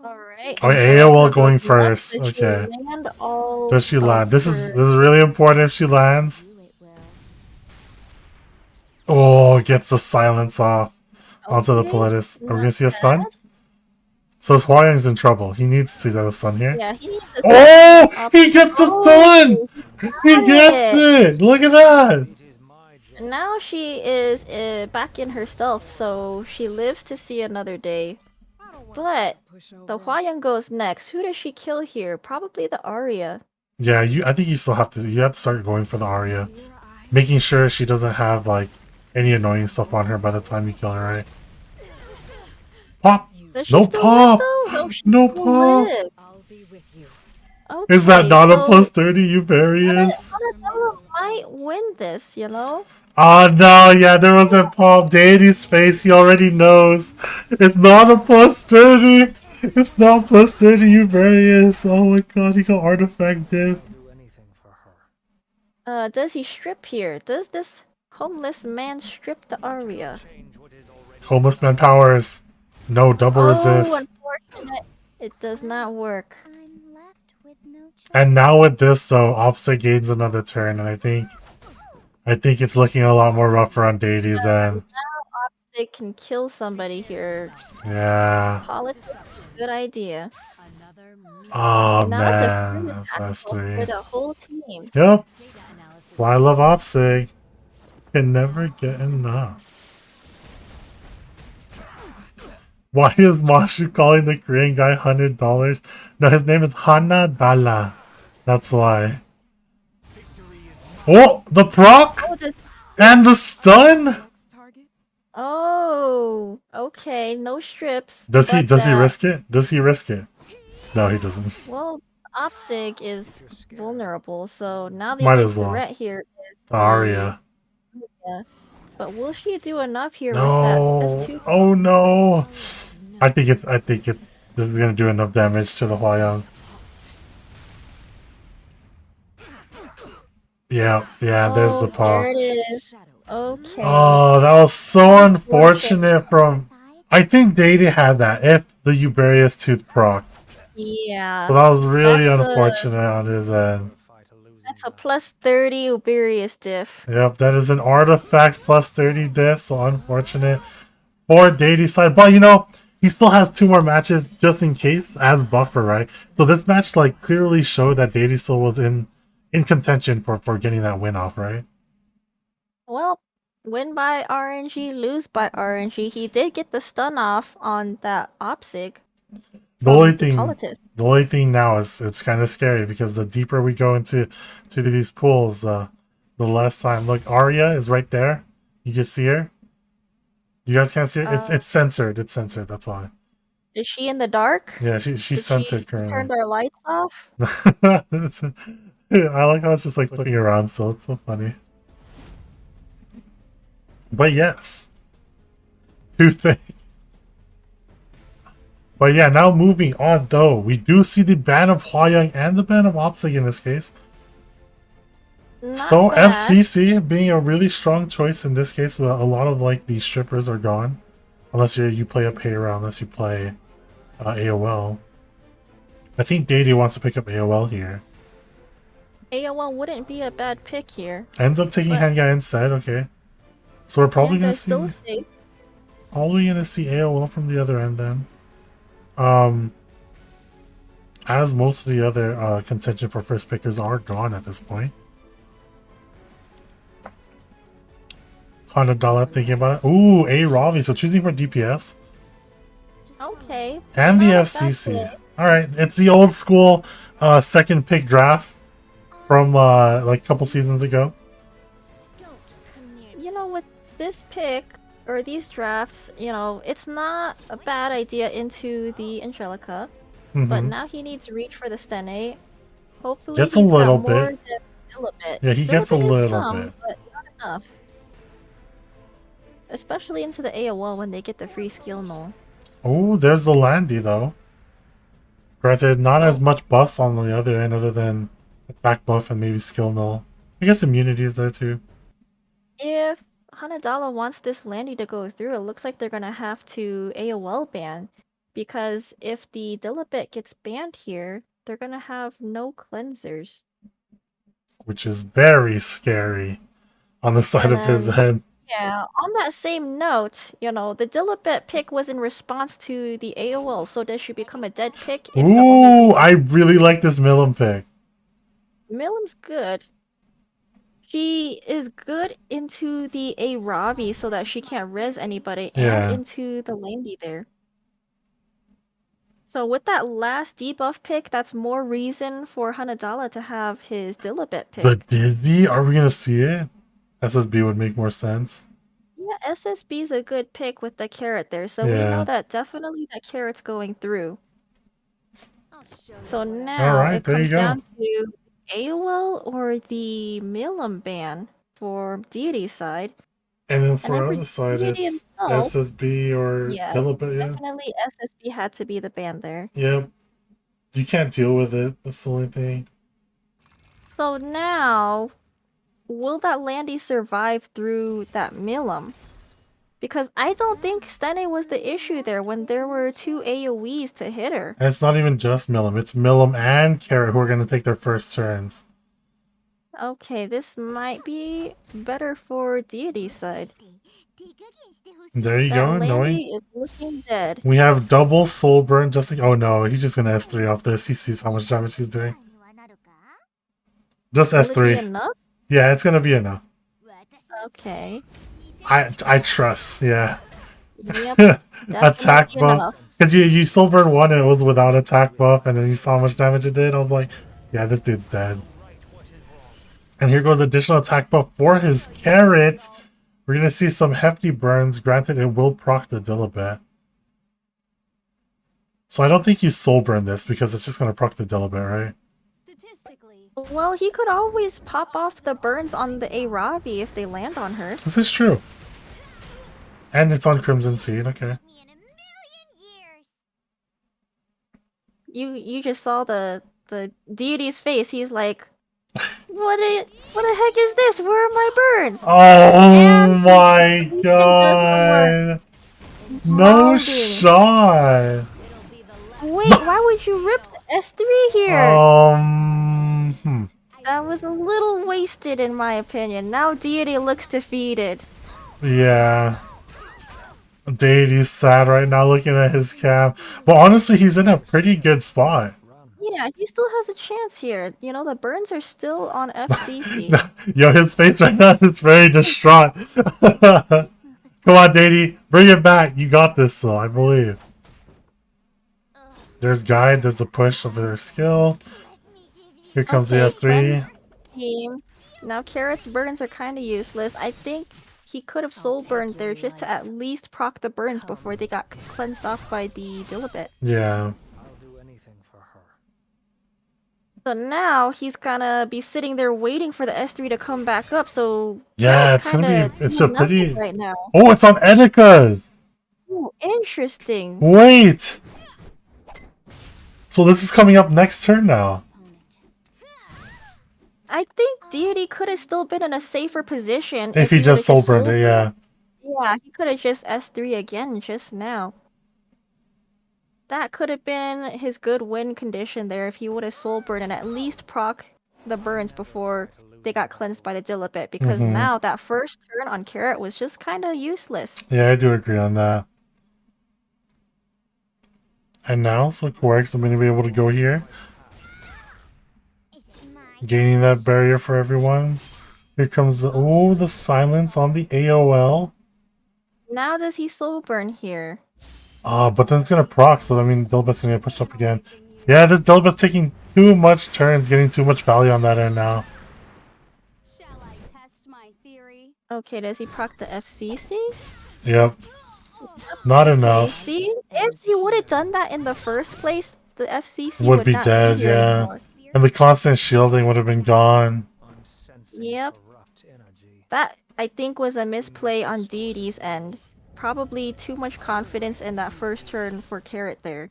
S11: Alright.
S12: Oh, AOL going first. Okay. Does she land? This is really important if she lands. Oh, gets the silence off onto the Politis. Are we gonna see a stun? So Hwayang's in trouble. He needs to see that stun here.
S11: Yeah, he needs to
S12: Oh! He gets the stun! He gets it! Look at that!
S11: Now she is back in her stealth, so she lives to see another day. But the Hwayang goes next. Who does she kill here? Probably the Aria.
S12: Yeah, I think you still have to start going for the Arya. Making sure she doesn't have like any annoying stuff on her by the time you kill her, right? Pop! No pop! No pop! Is that not a plus 30, Uberius?
S11: Donatello might win this, you know?
S12: Oh no, yeah, there was a pop. Deity's face, he already knows. It's not a plus 30! It's not plus 30, Uberius. Oh my god, he got artifact diff.
S11: Does he strip here? Does this homeless man strip the Aria?
S12: Homeless man powers. No, double resist.
S11: Unfortunate. It does not work.
S12: And now with this though, Opposite gains another turn, and I think it's looking a lot more rougher on Deity's end.
S11: Now Opposite can kill somebody here.
S12: Yeah.
S11: Politics, good idea.
S12: Oh
S11: Now
S12: man,
S11: it's
S12: that's
S11: for
S12: S3.
S11: the whole team.
S12: Yep. Why I love Opsig. Can never get enough. Why is Mashu calling the Korean guy $100? No, his name is Hana Dala. That's why. Oh, the proc and the stun.
S11: Oh, okay, no strips.
S12: Does he
S11: but,
S12: risk it? Does he risk it? No, he doesn't.
S11: Well, Opsig is vulnerable, so now the
S12: Might
S11: only
S12: as well.
S11: threat here is
S12: Arya.
S11: Yeah. But will she do enough here
S12: No.
S11: with that S2?
S12: Oh no. I think this is gonna do enough damage to the Hwayang. Yeah, there's the pop.
S11: There it is. Okay.
S12: Oh, that was so unfortunate from... I think Deity had that if the Uberius tooth proc.
S11: Yeah.
S12: So that was really
S11: that's
S12: unfortunate on his end.
S11: That's a plus 30 Uberius diff.
S12: Yep, that is an artifact plus 30 diff, so unfortunate for Deity's side. But you know, he still has 2 more matches just in case as buffer, right? So this match like clearly showed that Deity still was in contention for getting that win off, right?
S11: Well, win by RNG, lose by RNG. He did get the stun off on that Opsig.
S12: The only thing now is it's kind of scary because the deeper we go into these pools, the less time. Look, Arya is right there. You can see her. You guys can't see her. It's censored. It's censored. That's why.
S11: Is she in the dark?
S12: Yeah, she's censored currently.
S11: Turned our lights off.
S12: I like how it's just like flipping around, so it's so funny. But yes, 2 things. But yeah, now moving on though, we do see the ban of Hwayang and the ban of Opsig in this case. So
S11: bad.
S12: FCC being a really strong choice in this case, but a lot of like these strippers are gone. Unless you play a Payra, unless you play AOL. I think Deity wants to pick up AOL here.
S11: AOL wouldn't be a bad pick here.
S12: Ends up taking Hanga instead, okay. So we're probably
S11: Hanga
S12: gonna
S11: is
S12: see...
S11: still safe.
S12: All we gonna see AOL from the other end then. As most of the other contention for first pickers are gone at this point. $100 thinking about it. Ooh, A Ravi, so choosing for DPS.
S11: Okay.
S12: And the
S11: not a bad
S12: FCC.
S11: play.
S12: Alright, it's the old school second pick draft from like a couple seasons ago.
S11: You know, with this pick, or these drafts, you know, it's not a bad idea into the Angelica, but
S12: Mhm.
S11: now he needs to reach for the Stene. Hopefully
S12: Gets a
S11: he's got
S12: little
S11: more
S12: bit.
S11: than Dilibit.
S12: Yeah, he gets a
S11: Dilibit is
S12: little
S11: some,
S12: bit.
S11: but not enough. Especially into the AOL when they get the free skill null.
S12: Oh, there's the Landy though. Granted, not as much buffs on the other end other than attack buff and maybe skill null. I guess immunity is there too.
S11: If Hanadala wants this Landy to go through, it looks like they're gonna have to AOL ban. Because if the Dilibit gets banned here, they're gonna have no cleansers.
S12: Which is very scary on the side
S11: And
S12: of his
S11: then,
S12: head.
S11: yeah, on that same note, you know, the Dilibit pick was in response to the AOL, so does she become a dead pick if the only
S12: Ooh, I really like this Milim pick.
S11: Milim's good. She is good into the A Ravi so that she can't res anybody
S12: Yeah.
S11: and into the Landy there. So with that last debuff pick, that's more reason for Hanadala to have his Dilibit pick.
S12: The Diddy? Are we gonna see it? SSB would make more sense.
S11: Yeah, SSB is a good pick with the carrot there, so we
S12: Yeah.
S11: know that definitely that carrot's going through. So now
S12: Alright,
S11: it
S12: there you
S11: comes
S12: go.
S11: down to AOL or the Milim ban for Deity side.
S12: And then
S11: And
S12: for
S11: then
S12: the
S11: for
S12: other side,
S11: Deity
S12: it's
S11: himself,
S12: SSB or
S11: yeah,
S12: Dilibit, yeah.
S11: definitely SSB had to be the ban there.
S12: Yep. You can't deal with it. That's the only thing.
S11: So now, will that Landy survive through that Milim? Because I don't think Stene was the issue there when there were 2 AoEs to hit her.
S12: And it's not even just Milim. It's Milim and Carrot who are going to take their first turns.
S11: Okay, this might be better for Deity side.
S12: There you
S11: That
S12: go,
S11: Landy
S12: knowing.
S11: is looking dead.
S12: We have double soul burn just like... Oh no, he's just going to S3 off this. He sees how much damage he's doing. Just
S11: Will it be
S12: S3.
S11: enough?
S12: Yeah, it's going to be enough.
S11: Okay.
S12: I trust, yeah.
S11: Yep,
S12: Attack
S11: definitely
S12: buff.
S11: enough.
S12: Because you soul burn one and it was without attack buff, and then you saw how much damage it did. I was like, yeah, this dude's dead. And here goes additional attack buff for his carrot. We're going to see some hefty burns. Granted, it will proc the Dilibet. So I don't think you soul burn this because it's just going to proc the Dilibet, right?
S11: Well, he could always pop off the burns on the Aravi if they land on her.
S12: This is true. And it's on Crimson Seed, okay.
S11: You just saw the deity's face. He's like, what the heck is this? Where are my burns?
S12: Oh my god! No
S11: Mounting.
S12: shot!
S11: Wait, why would you rip the S3 here? That was a little wasted in my opinion. Now deity looks defeated.
S12: Yeah. Deity's sad right now looking at his cap. But honestly, he's in a pretty good spot.
S11: Yeah, he still has a chance here. You know, the burns are still on FCC.
S12: Yo, his face right now is very distraught. Come on, Deity. Bring it back. You got this, though, I believe. There's Guide. There's a push of their skill. Here comes the F3.
S11: Team. Now Carrot's burns are kind of useless. I think he could have soul burned there just to at least proc the burns before they got cleansed off by the Dilibet.
S12: Yeah.
S11: So now he's gonna be sitting there waiting for the S3 to come back up. So
S12: Yeah,
S11: Carrot's
S12: it's gonna
S11: kinda
S12: be. It's a
S11: doing nothing
S12: pretty.
S11: right now.
S12: Oh, it's on Edika's.
S11: Ooh, interesting.
S12: Wait. So this is coming up next turn now.
S11: I think Deity could have still been in a safer position
S12: If he just soul burned it, yeah.
S11: Yeah, he could have just S3 again just now. That could have been his good win condition there if he would have soul burned and at least proc the burns before they got cleansed by the Dilibit because now that first turn on Carrot was just kind of useless.
S12: Yeah, I do agree on that. And now, so Quarks, I'm going to be able to go here. Gaining that barrier for everyone. Here comes the, oh, the silence on the AOL.
S11: Now does he soul burn here?
S12: But then it's going to proc, so I mean, Dilbit's going to get pushed up again. Yeah, this Dilbit's taking too much turns, getting too much value on that end now.
S11: Okay, does he proc the FCC?
S12: Yep. Not enough.
S11: See, if he would have done that in the first place, the FCC
S12: Would be
S11: not
S12: dead,
S11: be here
S12: yeah.
S11: anymore.
S12: And the constant shielding would have been gone.
S11: Yep. That, I think, was a misplay on Deity's end. Probably too much confidence in that first turn for Carrot there.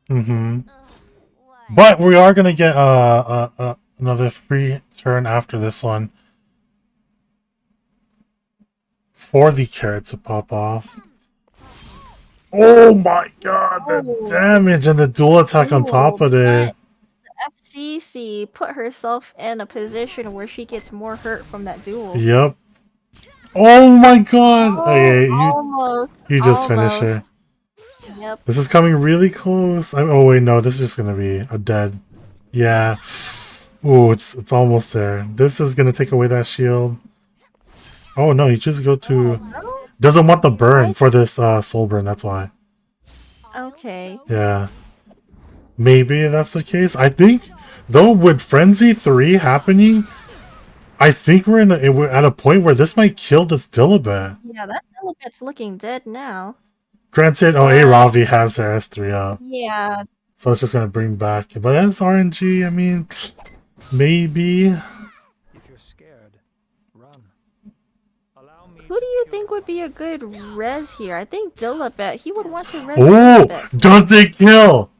S12: But we are going to get another free turn after this one. For the Carrot to pop off. Oh my god, the damage and the dual attack on top of it.
S11: FCC put herself in a position where she gets more hurt from that duel.
S12: Yep. Oh my god! Okay, you just
S11: almost.
S12: finish it.
S11: Yep.
S12: This is coming really close. Oh wait, no, this is just gonna be a dead. Yeah. Ooh, it's almost there. This is gonna take away that shield. Oh no, he just go to. Doesn't want the burn for this soul burn. That's why.
S11: Okay.
S12: Yeah. Maybe that's the case. I think, though, with Frenzy 3 happening, I think we're at a point where this might kill this Dilibet.
S11: Yeah, that Dilibet's looking dead now.
S12: Granted, Ravi has their S3 up.
S11: Yeah.
S12: So it's just going to bring back. But as RNG, I mean, maybe.
S11: Who do you think would be a good res here? I think Dilibet. He would want to res
S12: Oh!
S11: Dilibet.
S12: Does it kill?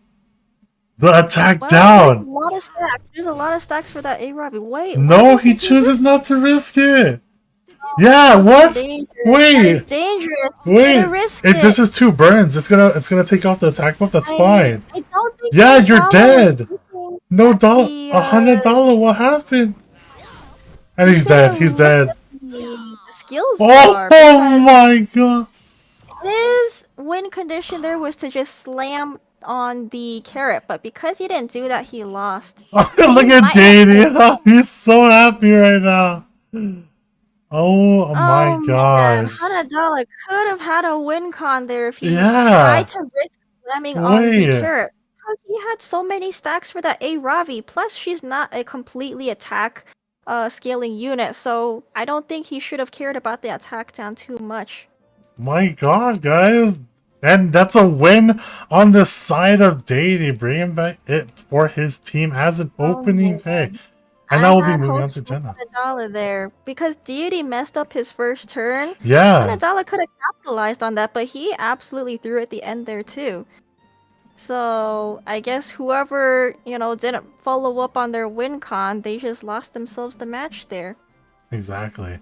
S12: The attack down!
S11: There's a lot of stacks. There's a lot of stacks for that A-Robbie. Wait.
S12: No, he chooses not to risk it. Yeah, what? Wait.
S11: Dangerous.
S12: Wait.
S11: Risk
S12: This is 2 burns. It's gonna take off the attack buff. That's fine.
S11: I don't think
S12: Yeah, you're
S11: Dollar
S12: dead.
S11: was
S12: No dollar. $100. What happened? And he's dead. He's dead.
S11: the skills
S12: Oh,
S11: bar
S12: oh my god.
S11: his win condition there was to just slam on the Carrot, but because he didn't do that, he lost.
S12: Look at Dady. He's so happy right now. Oh my gosh.
S11: Hanadala could have had a win con there if he
S12: Yeah.
S11: tried to risk slamming on the
S12: Wait.
S11: Carrot. Because he had so many stacks for that A-Ravi, plus she's not a completely attack scaling unit, so I don't think he should have cared about the attack down too much.
S12: My god, guys. And that's a win on the side of Dady, bringing back it for his team as an opening pick. And now we'll be moving on to Jenna.
S11: Hanadala there, because Deity messed up his first turn.
S12: Yeah.
S11: Hanadala could have capitalized on that, but he absolutely threw at the end there too. So I guess whoever, didn't follow up on their win con, they just lost themselves the match there.
S12: Exactly.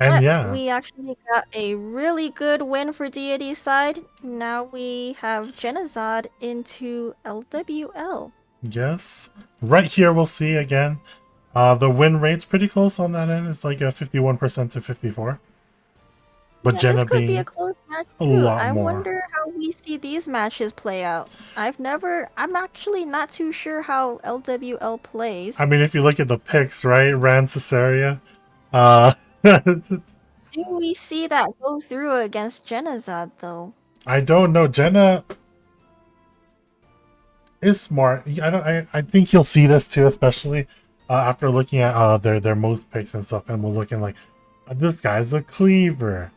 S12: And
S11: But
S12: yeah.
S11: we actually got a really good win for Deity's side. Now we have Genazad into LWL.
S12: Yes. Right here we'll see again. The win rate's pretty close on that end. It's like a 51% to 54%. But
S11: Yeah,
S12: Jenna
S11: this could
S12: being
S11: be a close match
S12: a
S11: too.
S12: lot
S11: I
S12: more.
S11: wonder how we see these matches play out. I'm actually not too sure how LWL plays.
S12: I mean, if you look at the picks, right? Rand Cesaria.
S11: Do we see that go through against Genazad though?
S12: I don't know. Jenna is smart. I think you'll see this too, especially after looking at their most picks and stuff, and we're looking like this guy's a cleaver.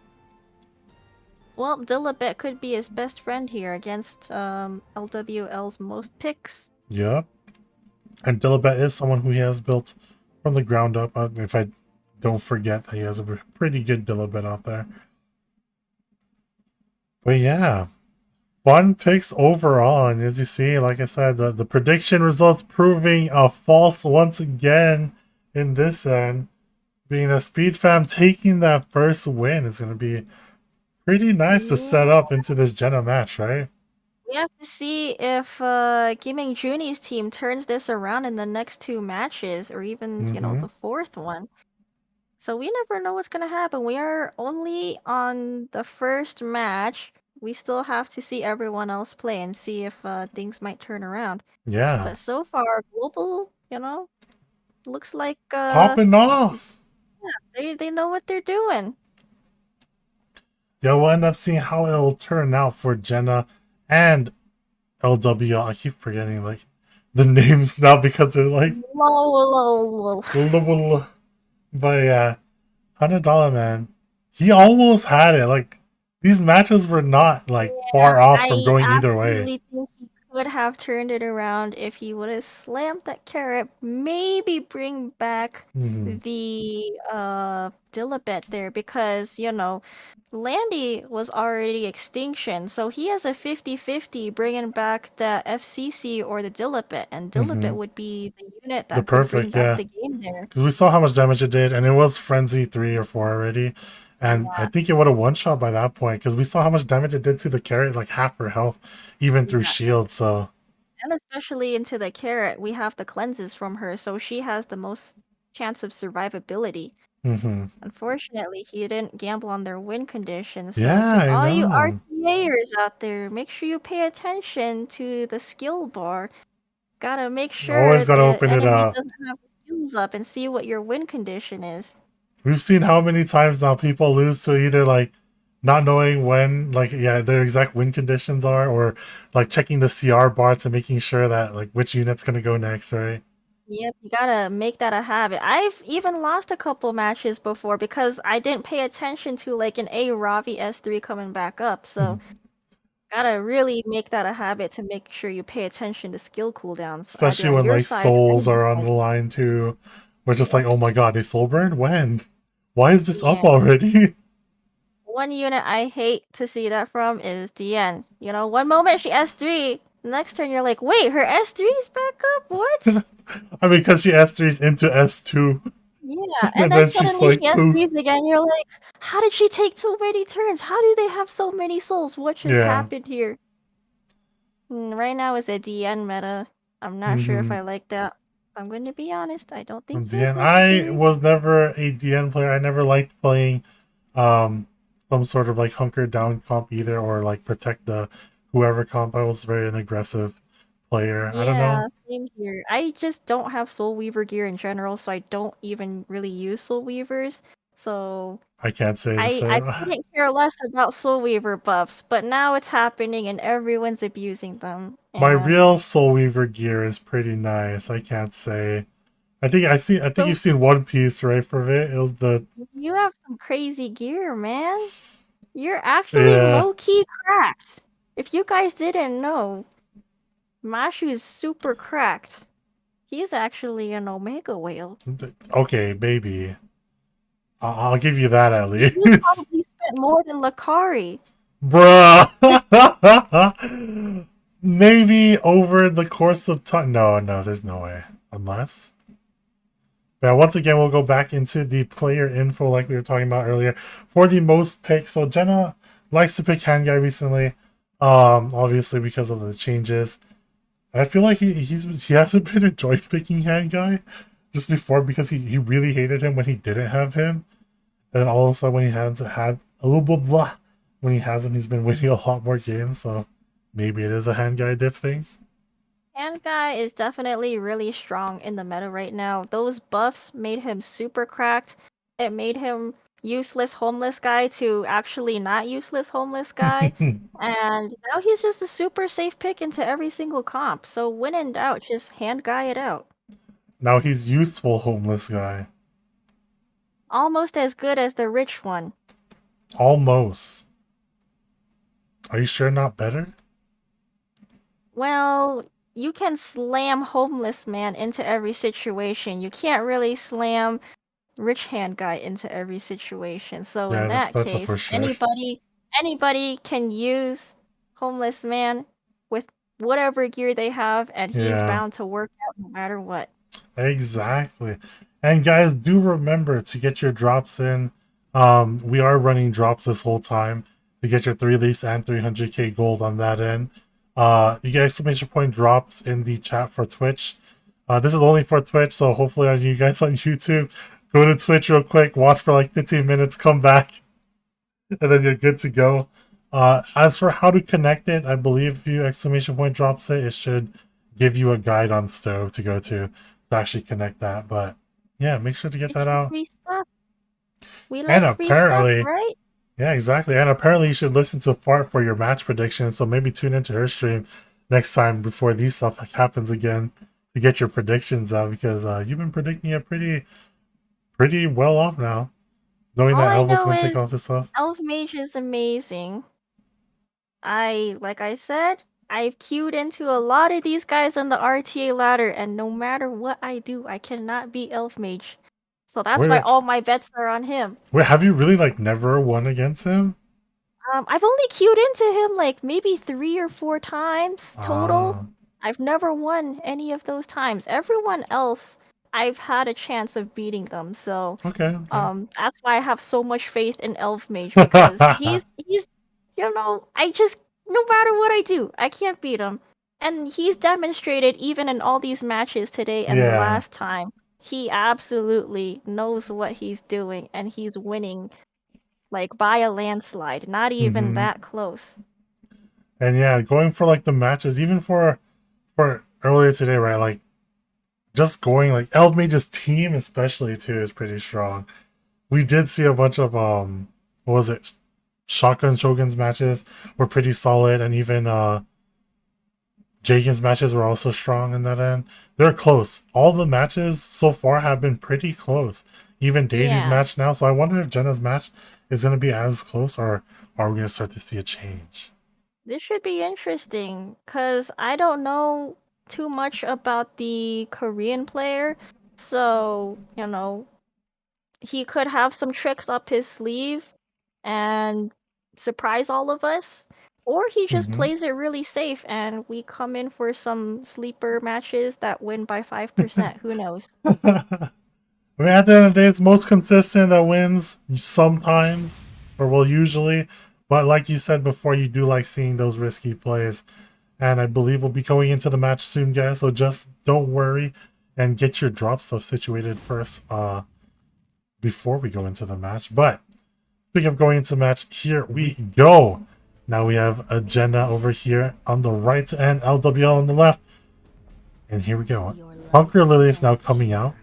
S11: Well, Dilibet could be his best friend here against LWL's most picks.
S12: Yep. And Dilibet is someone who he has built from the ground up. If I don't forget that he has a pretty good Dilibet out there. But yeah, fun picks overall. And as you see, like I said, the prediction results proving false once again in this end. Being a Speed Fam taking that first win is going to be pretty nice to set up into this Jenna match, right?
S11: We have to see if Gaming Juni's team turns this around in the next 2 matches, or even, the 4th one. So we never know what's gonna happen. We are only on the first match. We still have to see everyone else play and see if things might turn around.
S12: Yeah.
S11: But so far, global, looks like
S12: Popping off.
S11: yeah, they know what they're doing.
S12: Yeah, we'll end up seeing how it will turn out for Jenna and LWL. I keep forgetting like the names now because they're like
S11: Lol.
S12: but yeah, $100 man. He almost had it. Like these matches were not like far off from
S11: I
S12: going either way.
S11: actually think he could have turned it around if he would have slammed that carrot. Maybe bring back
S12: Mhm.
S11: the Dilibet there because, Landy was already extinction, so he has a 50-50 bringing back the FCC or the Dilibet, and Dilibet
S12: Mhm.
S11: would be the unit
S12: The
S11: that could bring
S12: perfect,
S11: back
S12: yeah.
S11: the game there.
S12: Because we saw how much damage it did, and it was Frenzy 3 or 4 already. And I
S11: Yeah.
S12: think it would have one-shot by that point, because we saw how much damage it did to the carrot, like half her health, even through
S11: Yeah.
S12: shield, so...
S11: And especially into the carrot, we have the cleanses from her, so she has the most chance of survivability.
S12: Mm-hmm.
S11: Unfortunately, he didn't gamble on their win conditions. So
S12: Yeah,
S11: to
S12: I
S11: all you
S12: know.
S11: RTAers out there, make sure you pay attention to the skill bar. Gotta make sure
S12: Always gotta
S11: the
S12: open it
S11: enemy
S12: up.
S11: doesn't have the skills up and see what your win condition is.
S12: We've seen how many times now people lose to either, like, not knowing when, like, yeah, their exact win conditions are, or, like, checking the CR bar to making sure that, like, which unit's gonna go next, right?
S11: Yep, you gotta make that a habit. I've even lost a couple matches before because I didn't pay attention to like an A Ravi S3 coming back up. So gotta really make that a habit to make sure you pay attention to skill cooldowns, either
S12: Especially
S11: on
S12: when,
S11: your
S12: like,
S11: side or
S12: souls
S11: enemy
S12: are on
S11: side.
S12: the line, too. We're just like, oh my god, they soul burn? When? Why is this up
S11: Yeah.
S12: already?
S11: One unit I hate to see that from is DN. One moment she S3, the next turn you're like, wait, her S3 is back up? What?
S12: I mean, because she S3s into S2.
S11: Yeah,
S12: And
S11: and then
S12: then she's
S11: suddenly she
S12: like, poof.
S11: S3s again. You're like, how did she take so many turns? How do they have so many souls? What just
S12: Yeah.
S11: happened here? Right now is a DN meta. I'm not sure if
S12: Mhm.
S11: I like that. I'm going to be honest. I don't think
S12: DN.
S11: it's
S12: I
S11: necessary.
S12: was never a DN player. I never liked playing some sort of like hunker down comp either, or like protect the whoever comp. I was very an aggressive player. I don't
S11: Yeah,
S12: know.
S11: same here. I just don't have Soul Weaver gear in general, so I don't even really use Soul Weavers. So
S12: I can't say the
S11: I
S12: same.
S11: couldn't care less about Soul Weaver buffs, but now it's happening and everyone's abusing them.
S12: My
S11: And
S12: real Soul Weaver gear is pretty nice. I can't say. I think
S11: So-
S12: you've seen One Piece, right? For it was the
S11: you have some crazy gear, man. You're actually
S12: yeah.
S11: low-key cracked. If you guys didn't know, Mashu is super cracked. He's actually an Omega whale.
S12: Okay, baby. I'll give you that at least.
S11: You probably spent more than Lakari.
S12: Bruh. Maybe over the course of time. No, there's no way. Unless. Yeah, once again, we'll go back into the player info like we were talking about earlier for the most picks. So Jenna likes to pick hand guy recently, obviously because of the changes. And I feel like he hasn't been enjoying picking hand guy just before because he really hated him when he didn't have him, and all of a sudden when he has had a little blah when he has him, he's been winning a lot more games. So maybe it is a hand guy diff thing.
S11: Hand guy is definitely really strong in the meta right now. Those buffs made him super cracked. It made him useless homeless guy to actually not useless homeless guy. And now he's just a super safe pick into every single comp. So when in doubt, just hand guy it out.
S12: Now he's useful homeless guy.
S11: Almost as good as the rich one.
S12: Almost. Are you sure not better?
S11: Well, you can slam homeless man into every situation. You can't really slam rich hand guy into every situation. So
S12: Yeah,
S11: in that
S12: that's a
S11: case,
S12: for sure.
S11: anybody can use homeless man with whatever gear they have, and he's
S12: Yeah.
S11: bound to work out no matter what.
S12: Exactly. And guys, do remember to get your drops in. We are running drops this whole time to get your 3 lease and 300k gold on that end. You get exclamation point drops in the chat for Twitch. This is only for Twitch, so hopefully on you guys on YouTube, Go to Twitch real quick, watch for like 15 minutes, come back, and then you're good to go. As for how to connect it, I believe if you exclamation point drops it, it should give you a guide on Stove to go to actually connect that. But yeah, make sure to get that out.
S11: Free stuff. We
S12: And
S11: love free stuff,
S12: apparently,
S11: right?
S12: yeah, exactly. And apparently, you should listen to Fart for your match predictions. So maybe tune into her stream next time before these stuff happens again to get your predictions out, because you've been predicting it pretty well off now, knowing
S11: All
S12: that
S11: I
S12: Elva's
S11: know
S12: gonna take
S11: is
S12: off this stuff.
S11: Elf Mage is amazing. Like I said, I've queued into a lot of these guys on the RTA ladder, and no matter what I do, I cannot beat Elf Mage. So that's why
S12: Wait,
S11: all my bets are on him.
S12: wait, have you really like never won against him?
S11: I've only queued into him like maybe 3 or 4 times total.
S12: Ah.
S11: I've never won any of those times. Everyone else, I've had a chance of beating them. So
S12: Okay.
S11: that's why I have so much faith in Elf Mage, because he's you know, I just, no matter what I do, I can't beat him. And he's demonstrated even in all these matches today and
S12: Yeah.
S11: last time, he absolutely knows what he's doing, and he's winning like by a landslide, not even
S12: Mhm.
S11: that close.
S12: And yeah, going for like the matches, even for earlier today, right? Like just going like Elf Mage's team especially too is pretty strong. We did see a bunch of what was it? Shotgun Shogun's matches were pretty solid, and even Jagan's matches were also strong in that end. They're close. All the matches so far have been pretty close. Even Deity's
S11: Yeah.
S12: match now. So I wonder if Jenna's match is going to be as close, or are we going to start to see a change?
S11: This should be interesting, because I don't know too much about the Korean player. So, you know, he could have some tricks up his sleeve and surprise all of us. Or he just
S12: Mhm.
S11: plays it really safe and we come in for some sleeper matches that win by 5%. Who knows?
S12: I mean, at the end of the day, it's most consistent that wins sometimes, or well, usually. But like you said before, you do like seeing those risky plays. And I believe we'll be going into the match soon, guys. So just don't worry and get your drop stuff situated first before we go into the match. But speaking of going into the match, here we go. Now we have a Jenna over here on the right and LWL on the left. And here we go. Hunker Lily is now coming out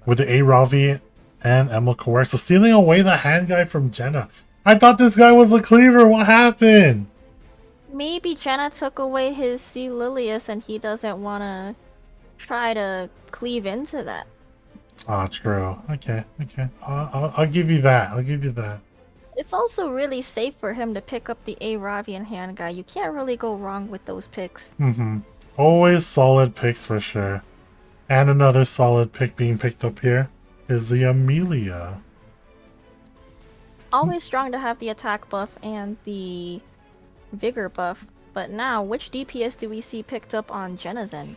S12: with the A Ravi and Emil Kower. So stealing away the hand guy from Jenna. I thought this guy was a cleaver. What happened?
S11: Maybe Jenna took away his C. Lilius and he doesn't want to try to cleave into that.
S12: Ah, true. Okay. I'll give you that. I'll give you that.
S11: It's also really safe for him to pick up the A. Ravian hand guy. You can't really go wrong with those picks.
S12: Always solid picks for sure. And another solid pick being picked up here is the Amelia.
S11: Always strong to have the attack buff and the vigor buff. But now, which DPS do we see picked up on Jenna's end?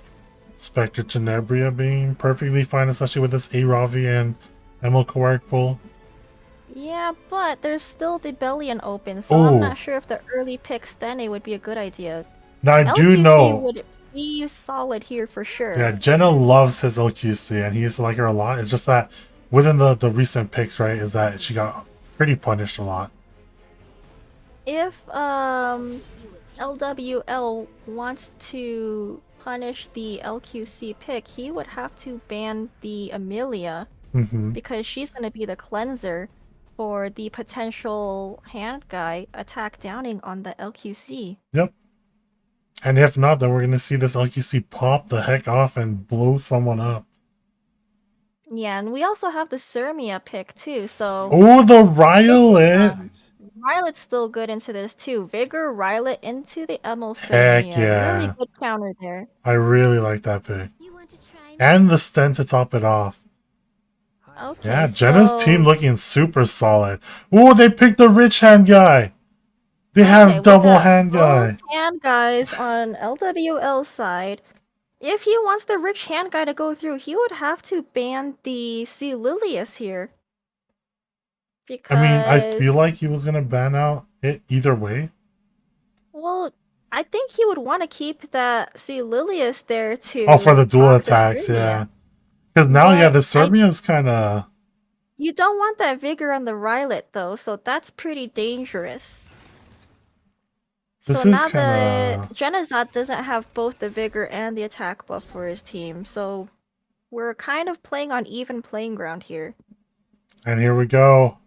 S12: Spectre Tenebria being perfectly fine, especially with this A Ravi and Emil Kower pull.
S11: Yeah, but there's still the Bellion open, so
S12: Ooh.
S11: I'm not sure if the early pick Stene would be a good idea.
S12: Now I do
S11: LQC
S12: know.
S11: would be solid here for sure.
S12: Yeah, Jenna loves his LQC and he used to like her a lot. It's just that within the recent picks, right, is that she got pretty punished a lot.
S11: If LWL wants to punish the LQC pick, he would have to ban the Amelia because she's going to be the cleanser for the potential hand guy attack downing on the LQC.
S12: Yep. And if not, then we're going to see this LQC pop the heck off and blow someone up.
S11: Yeah, and we also have the Sermia pick too, so...
S12: Oh, the Rylet!
S11: Rylet's still good into this too. Vigor, Rylet into the Emil
S12: Heck
S11: Sermia.
S12: yeah.
S11: Really good counter there.
S12: I really like that pick. And the Sten to top it off.
S11: Okay,
S12: Yeah, Jenna's
S11: so-
S12: team looking super solid. Oh, they picked the rich hand guy. They
S11: Okay,
S12: have
S11: we
S12: double
S11: got
S12: hand
S11: both
S12: guy.
S11: hand guys on LWL side. If he wants the rich hand guy to go through, he would have to ban the C. Lilius here. Because...
S12: I mean, I feel like he was going to ban out it either way.
S11: Well, I think he would want to keep that C. Lilius there to...
S12: Oh, for the dual
S11: proc the
S12: attacks,
S11: Sermia.
S12: yeah. Because now, yeah, the
S11: But
S12: Sermia is kind of.
S11: you don't want that vigor on the Rylet though, so that's pretty dangerous. So
S12: This is
S11: now
S12: kind
S11: the
S12: of.
S11: Genazat doesn't have both the vigor and the attack buff for his team, so we're kind of playing on even playing ground here.
S12: And here we go.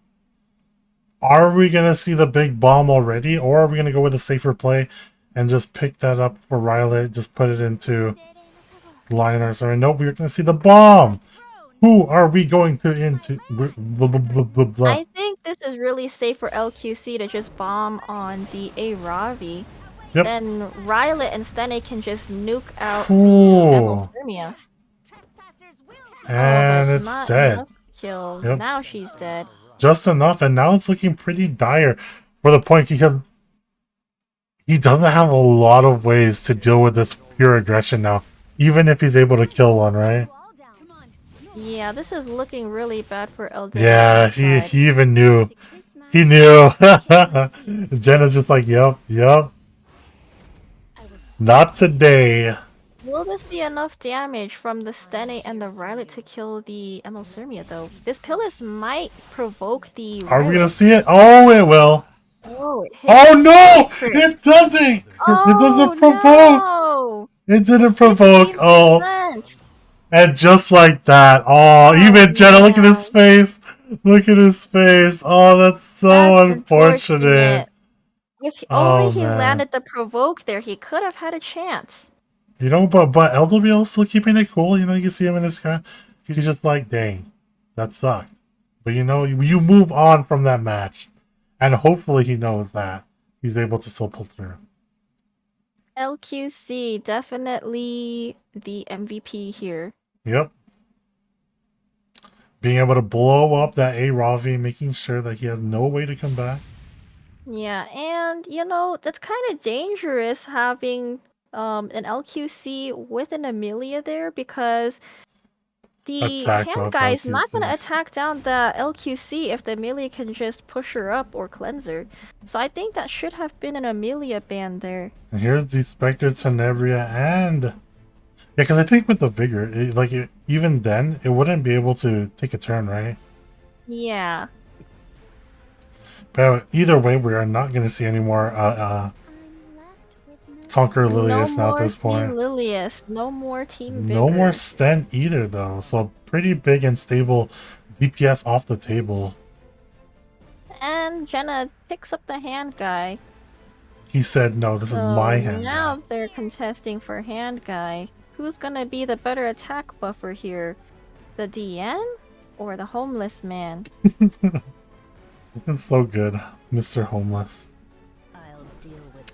S12: Are we going to see the big bomb already? Or are we going to go with a safer play and just pick that up for Rylet? Just put it into Lionheart. Sorry, nope, we're going to see the bomb. Who are we going to into? Blah, blah, blah, blah, blah.
S11: I think this is really safe for LQC to just bomb on the A Ravi.
S12: Yep.
S11: Then Rylet and Stene can just nuke out
S12: Ooh.
S11: the Emerald Sirmia.
S12: And
S11: but
S12: it's
S11: not
S12: dead.
S11: enough to kill.
S12: Yep.
S11: Now she's dead.
S12: Just enough, and now it's looking pretty dire for the point because he doesn't have a lot of ways to deal with this pure aggression now, even if he's able to kill one, right?
S11: Yeah, this is looking really bad for LW.
S12: Yeah, he even knew. He knew. Jenna's just like, yep. Not today.
S11: Will this be enough damage from the Stene and the Rylet to kill the Emerald Sirmia though? This Pillis might provoke the
S12: Are we gonna
S11: Rylet.
S12: see it? Oh, it will.
S11: Oh, it hits.
S12: Oh no!
S11: Crit.
S12: It doesn't!
S11: Oh,
S12: It doesn't provoke!
S11: No!
S12: It didn't provoke. Oh.
S11: 15%.
S12: And just like that. Oh, even Jenna, look at his face. Look at his face. Oh, that's so
S11: That's
S12: unfortunate.
S11: If
S12: Oh,
S11: only he
S12: man.
S11: landed the provoke there, he could have had a chance.
S12: You know, but LWL still keeping it cool. You know, you can see him in this guy. He's just like, dang, that sucked. But you know, you move on from that match. And hopefully he knows that he's able to still pull through.
S11: LQC, definitely the MVP here.
S12: Yep. Being able to blow up that A Ravi, making sure that he has no way to come back.
S11: Yeah, and you know, that's kind of dangerous having an LQC with an Amelia there because the
S12: Attack
S11: hand
S12: buff
S11: guy is not going to
S12: LQC.
S11: attack down the LQC if the Amelia can just push her up or cleanse her. So I think that should have been an Amelia ban there.
S12: And here's the Spectre Tenebria and... Yeah, because I think with the Vigor, even then, it wouldn't be able to take a turn, right?
S11: Yeah.
S12: But either way, we are not going to see any more Conquer Lilius now at this point.
S11: No more Team Lilius. No more Team Vigor.
S12: No more Sten either, though. So pretty big and stable DPS off the table.
S11: And Jenna picks up the hand guy.
S12: He said, no, this is my hand.
S11: Now they're contesting for hand guy. Who's gonna be the better attack buffer here? The DN or the homeless man?
S12: It's so good, Mr. Homeless.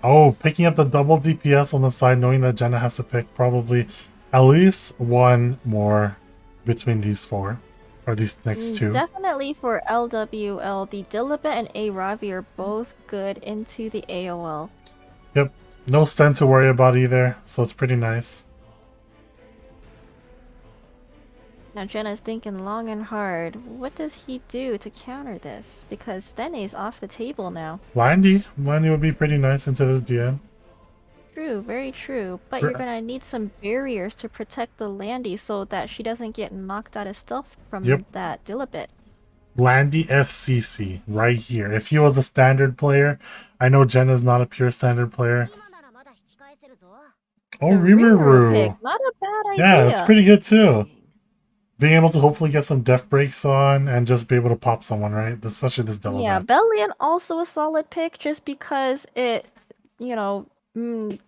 S12: Oh, picking up the double DPS on the side, knowing that Jenna has to pick probably at least one more between these four. Or these next two.
S11: Definitely for LWL, the Dilibet and A Ravi are both good into the AOL.
S12: Yep. No Sten to worry about either, so it's pretty nice.
S11: Now Jenna's thinking long and hard. What does he do to counter this? Because Stene's off the table now.
S12: Landy would be pretty nice into this DN.
S11: True, very true. But you're gonna need some barriers to protect the Landy so that she doesn't get knocked out of stealth from that Dilibet.
S12: Landy FCC, right here. If he was a standard player, I know Jenna's not a pure standard player. Oh, Rimuru!
S11: Not a bad idea.
S12: Yeah, that's pretty good too. Being able to hopefully get some death breaks on and just be able to pop someone, right? Especially this Dilibet.
S11: Yeah, Bellion also a solid pick just because it,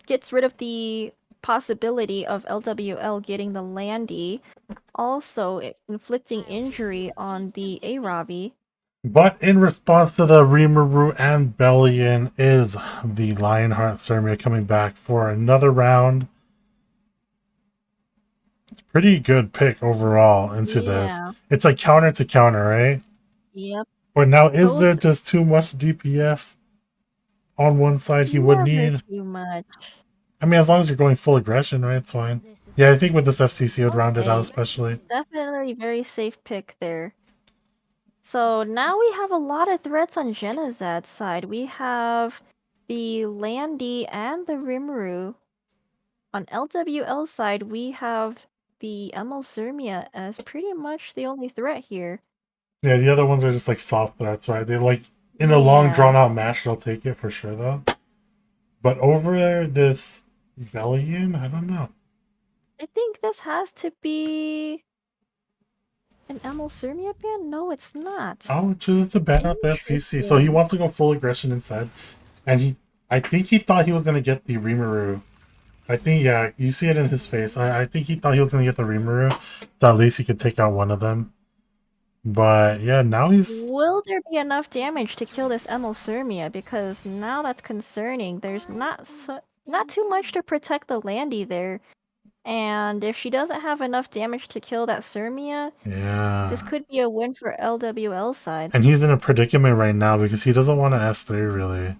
S11: gets rid of the possibility of LWL getting the Landy, also inflicting injury on the A Ravi.
S12: But in response to the Rimuru and Bellion is the Lionheart Sirmia coming back for another round. Pretty good pick overall into this. It's like counter to counter, right?
S11: Yep.
S12: But now is there just too much DPS on one side he would need?
S11: Too much.
S12: I mean, as long as you're going full aggression, right? It's fine. Yeah, I think with this FCC it would round it out especially.
S11: Definitely very safe pick there. So now we have a lot of threats on Genazad's side. We have the Landy and the Rimuru. On LWL side, we have the ML Sirmia as pretty much the only threat here.
S12: Yeah, the other ones are just like soft threats, right? They like in a long drawn out match they'll take it for sure though. But over there, this Bellion, I don't know.
S11: I think this has to be an ML Sirmia ban? No, it's not.
S12: Oh, just a ban out the FCC. So he wants to go full aggression instead. And I think he thought he was gonna get the Rimuru. I think, yeah, you see it in his face. I think he thought he was gonna get the Rimuru, so at least he could take out one of them. But yeah, now he's
S11: Will there be enough damage to kill this ML Sirmia? Because now that's concerning. There's not too much to protect the Landy there. And if she doesn't have enough damage to kill that Sirmia,
S12: yeah.
S11: this could be a win for LWL side.
S12: And he's in a predicament right now because he doesn't want to S3 really.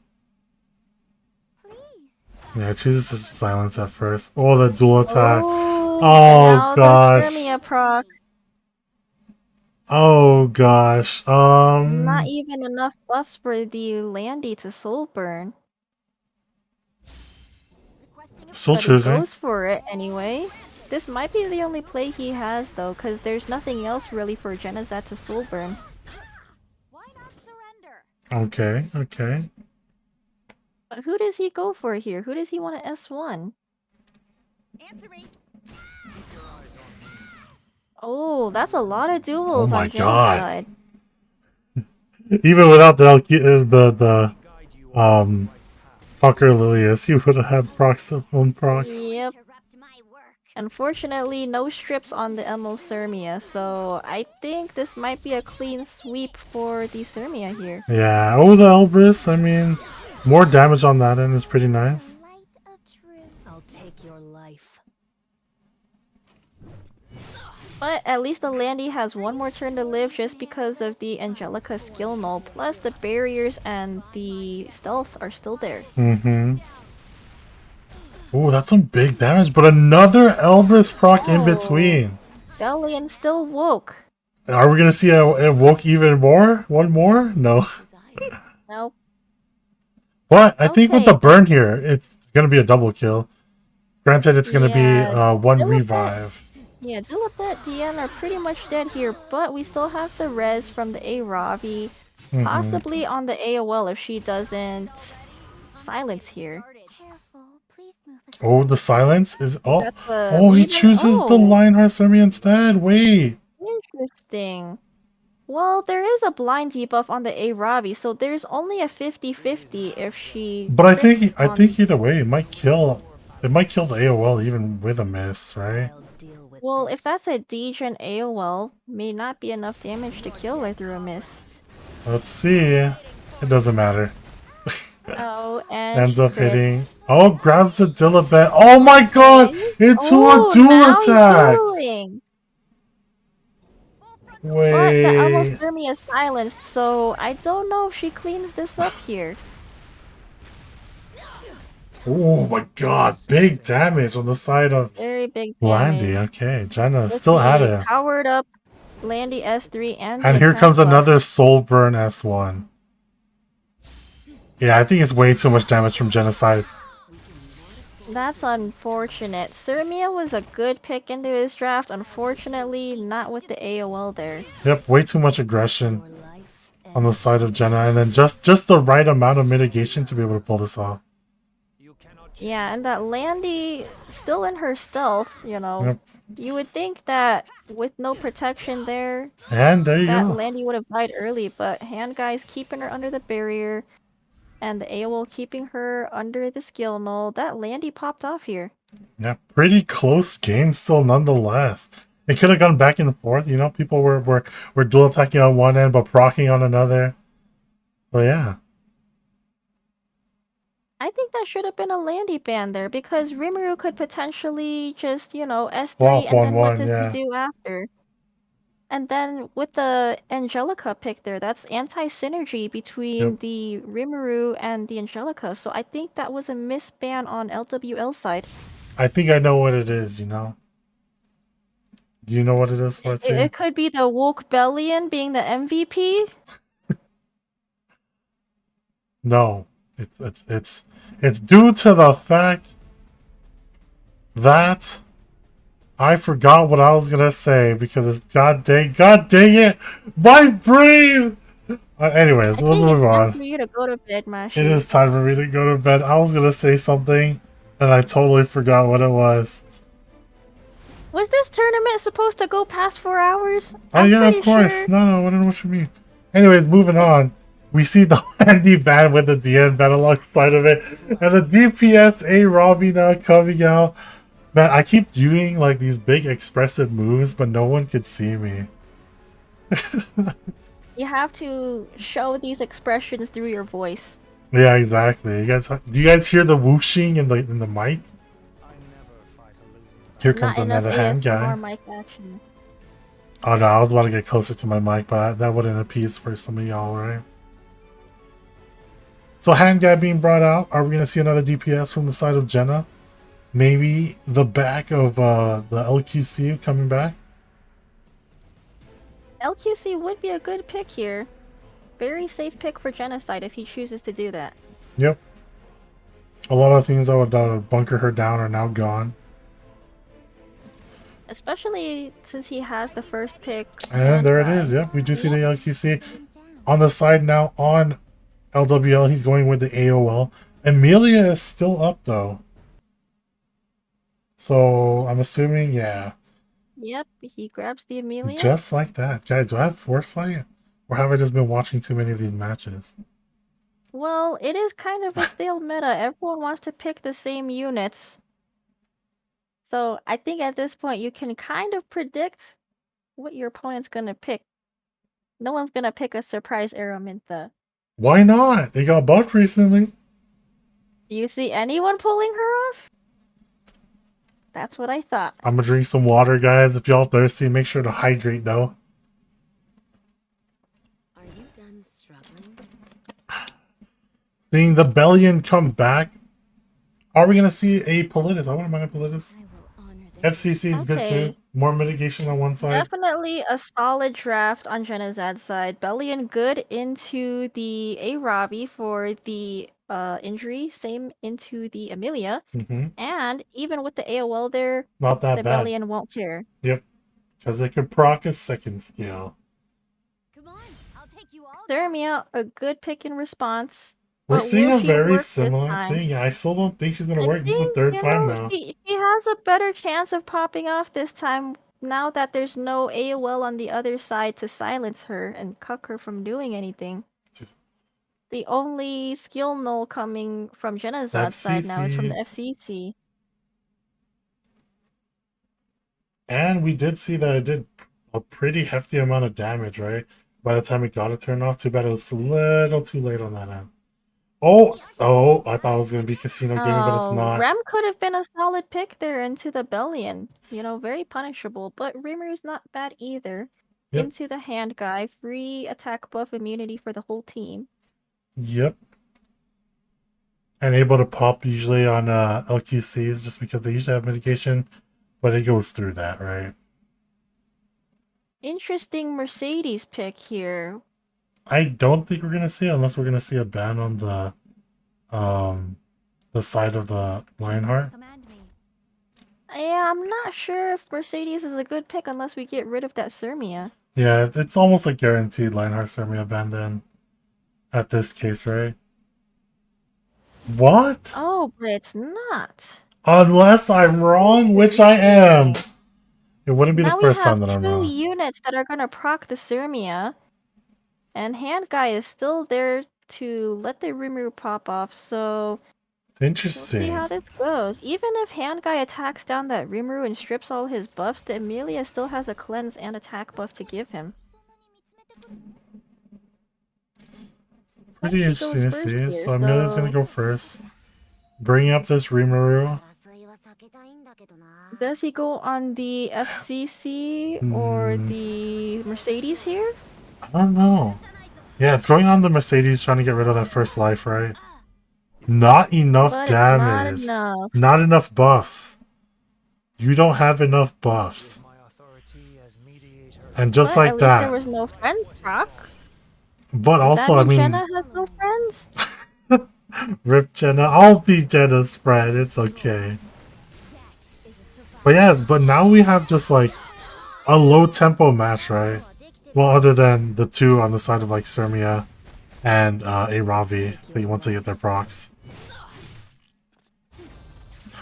S12: Yeah, chooses to silence at first. Oh, the dual attack.
S11: Oh,
S12: Oh
S11: and now
S12: gosh.
S11: the Sirmia proc.
S12: Oh gosh.
S11: Not even enough buffs for the Landy to soul burn.
S12: Still
S11: But he
S12: choosing.
S11: goes for it anyway. This might be the only play he has though, because there's nothing else really for Genazat to soul burn.
S12: Okay, okay.
S11: But who does he go for here? Who does he want to S1? Oh, that's a lot of duels
S12: my
S11: on Jenna's
S12: God.
S11: side.
S12: Even without the fucker Lilius, he would have had procs of own procs.
S11: Yep. Unfortunately, no strips on the ML Sirmia, so I think this might be a clean sweep for the Sirmia here.
S12: Yeah. Oh, the Elbrus. I mean, more damage on that end is pretty nice.
S9: I'll take your life.
S11: But at least the Landy has one more turn to live just because of the Angelica skill null, plus the barriers and the stealth are still there.
S12: Mm-hmm. Oh, that's some big damage, but another Elbrus proc in between.
S11: Bellion still woke.
S12: Are we gonna see it woke even more? One more? No.
S11: Nope.
S12: But I think with the burn here, it's gonna be a double kill. Granted, it's gonna be one revive.
S11: Yeah, Dilipet, DN are pretty much dead here, but we still have the res from the A Ravi, possibly on the AOL if she doesn't silence here.
S12: Oh, the silence is
S11: That's a
S12: oh, he
S11: even-
S12: chooses the
S11: oh.
S12: Lionheart Sermi instead. Wait.
S11: Interesting. Well, there is a blind debuff on the A Ravi, so there's only a 50-50 if she.
S12: But I
S11: crits
S12: think
S11: on-
S12: either way, it might kill the AOL even with a miss, right?
S11: Well, if that's a Degen AOL, may not be enough damage to kill her through a miss.
S12: Let's see. It doesn't matter.
S11: Oh, and
S12: Ends
S11: she
S12: up hitting.
S11: crits.
S12: Oh, grabs the Dilibet. Oh my god! Into a dual
S11: now he's
S12: attack!
S11: dueling. But the
S12: Wait.
S11: almost Thermia is silenced, so I don't know if she cleans this up here.
S12: Oh my god, big damage on the side of
S11: Very big
S12: Landy.
S11: damage.
S12: Okay, Jenna
S11: With
S12: still at
S11: the
S12: it.
S11: Powered up Landy S3 and the
S12: And here
S11: attack
S12: comes
S11: buff.
S12: another Soul Burn S1. Yeah, I think it's way too much damage from Genocide.
S11: That's unfortunate. Sirmia was a good pick into his draft, unfortunately not with the AOL there.
S12: Yep, way too much aggression on the side of Jenna, and then just the right amount of mitigation to be able to pull this off.
S11: Yeah, and that Landy still in her stealth, you know.
S12: Yep.
S11: You would think that with no protection there,
S12: And there you
S11: that
S12: go.
S11: Landy would have died early, but Hand Guy's keeping her under the barrier, and the AOL keeping her under the skill null. That Landy popped off here.
S12: Yeah, pretty close game still nonetheless. It could have gone back and forth, you know, people were dual attacking on one end but proccing on another. But yeah.
S11: I think that should have been a Landy ban there, because Rimuru could potentially just, you know, S3
S12: Swap
S11: and then what
S12: 1-1,
S11: does
S12: yeah.
S11: he do after? And then with the Angelica pick there, that's anti-synergy between
S12: Yep.
S11: the Rimuru and the Angelica, so I think that was a misban on LWL side.
S12: I think I know what it is, you know. Do you know what it is,
S11: It,
S12: Fartsy?
S11: it could be the Woke Bellion being the MVP.
S12: No. It's due to the fact that I forgot what I was gonna say because it's god dang it, my brain. Anyways,
S11: I
S12: we'll
S11: think it's
S12: move
S11: time
S12: on.
S11: for you to go to bed,
S12: It
S11: Mashi.
S12: is time for me to go to bed. I was gonna say something and I totally forgot what it was.
S11: Was this tournament supposed to go past 4 hours?
S12: Oh
S11: I'm
S12: yeah, of
S11: pretty
S12: course.
S11: sure.
S12: No, I don't know what you mean. Anyways, moving on. We see the handy band with the DN band alongside of it, and the DPS A Robbie now coming out. Man, I keep doing like these big expressive moves, but no one could see me.
S11: You have to show these expressions through your voice.
S12: Yeah, exactly. Do you guys hear the whooshing in the mic? Here comes
S11: Not enough
S12: another hand guy.
S11: ASMR mic action.
S12: Oh no, I was about to get closer to my mic, but that wouldn't appease for some of y'all, right? So hand guy being brought out. Are we gonna see another DPS from the side of Jenna? Maybe the back of the LQC coming back?
S11: LQC would be a good pick here. Very safe pick for Genocide if he chooses to do that.
S12: Yep. A lot of things that would bunker her down are now gone.
S11: Especially since he has the first pick.
S12: And there it is. Yep, we do see the LQC. On the side now, on LWL, he's going with the AOL. Amelia is still up, though. So, I'm assuming, yeah.
S11: Yep, he grabs the Amelia.
S12: Just like that. Guys, do I have foresight? Or have I just been watching too many of these matches?
S11: Well, it is kind of a stale meta. Everyone wants to pick the same units. So I think at this point you can kind of predict what your opponent's gonna pick. No one's gonna pick a surprise Araminta.
S12: Why not? They got buffed recently.
S11: Do you see anyone pulling her off? That's what I thought.
S12: I'm gonna drink some water, guys. If y'all thirsty, make sure to hydrate, though.
S9: Are you done struggling?
S12: Seeing the Bellion come back. Are we gonna see a Politis? I wouldn't mind a Politis. FCC is good
S11: Okay.
S12: too. More mitigation on one side.
S11: Definitely a solid draft on Genazad's side. Bellion good into the Arabi for the injury, same into the Amelia.
S12: Mm-hmm.
S11: And even with the AOL there,
S12: Not that
S11: the
S12: bad.
S11: Bellion won't care.
S12: Yep. Because it could proc a second skill.
S11: Thermia, a good pick in response.
S12: We're
S11: But
S12: seeing
S11: will
S12: a
S11: she
S12: very
S11: work this
S12: similar
S11: time?
S12: thing. Yeah, I still don't think she's gonna
S11: I
S12: work. This is the
S11: think,
S12: third
S11: you
S12: time
S11: know,
S12: now.
S11: she has a better chance of popping off this time now that there's no AOL on the other side to silence her and cuck her from doing anything. The only skill null coming from Genazad's side now is from the FCC.
S12: And we did see that it did a pretty hefty amount of damage, right? By the time it got it turned off, too bad it was a little too late on that end. Oh, I thought it was going to be Casino Gaming, but it's not.
S11: Rem could have been a solid pick there into the Bellion. You know, very punishable, but Rimmer's not bad either.
S12: Yep.
S11: Into the hand guy, free attack buff immunity for the whole team.
S12: Yep. And able to pop usually on LQCs just because they usually have mitigation, but it goes through that, right?
S11: Interesting Mercedes pick here.
S12: I don't think we're gonna see it unless we're gonna see a ban on the side of the Lionheart.
S11: Yeah, I'm not sure if Mercedes is a good pick unless we get rid of that Sermia.
S12: Yeah, it's almost like guaranteed Lionheart Sermia ban then at this case, right? What?
S11: Oh, but it's not.
S12: Unless I'm wrong, which I am. It wouldn't be the first time that I'm
S11: Now we have
S12: wrong.
S11: two units that are gonna proc the Sermia, and hand guy is still there to let the Rimuru pop off, so we'll see
S12: Interesting.
S11: how this goes. Even if hand guy attacks down that Rimuru and strips all his buffs, the Amelia still has a cleanse and attack buff to give him.
S12: Pretty
S11: She
S12: interesting to
S11: goes first
S12: see.
S11: here,
S12: So Amelia's gonna go first. Bringing up this Rimuru.
S11: Does he go on the FCC or the Mercedes here?
S12: I don't know. Yeah, it's going on the Mercedes trying to get rid of that first life, right? Not enough
S11: But it's not
S12: damage.
S11: enough.
S12: Not enough buffs. You don't have enough buffs. And just
S11: But
S12: like
S11: at least
S12: that.
S11: there was no friends proc.
S12: But
S11: Does
S12: also,
S11: that
S12: I
S11: mean
S12: mean,
S11: Jenna has no friends?
S12: rip Jenna. I'll be Jenna's friend. It's okay. But yeah, but now we have just like a low tempo match, right? Well, other than the two on the side of like Sermia and a Ravi, once they get their procs.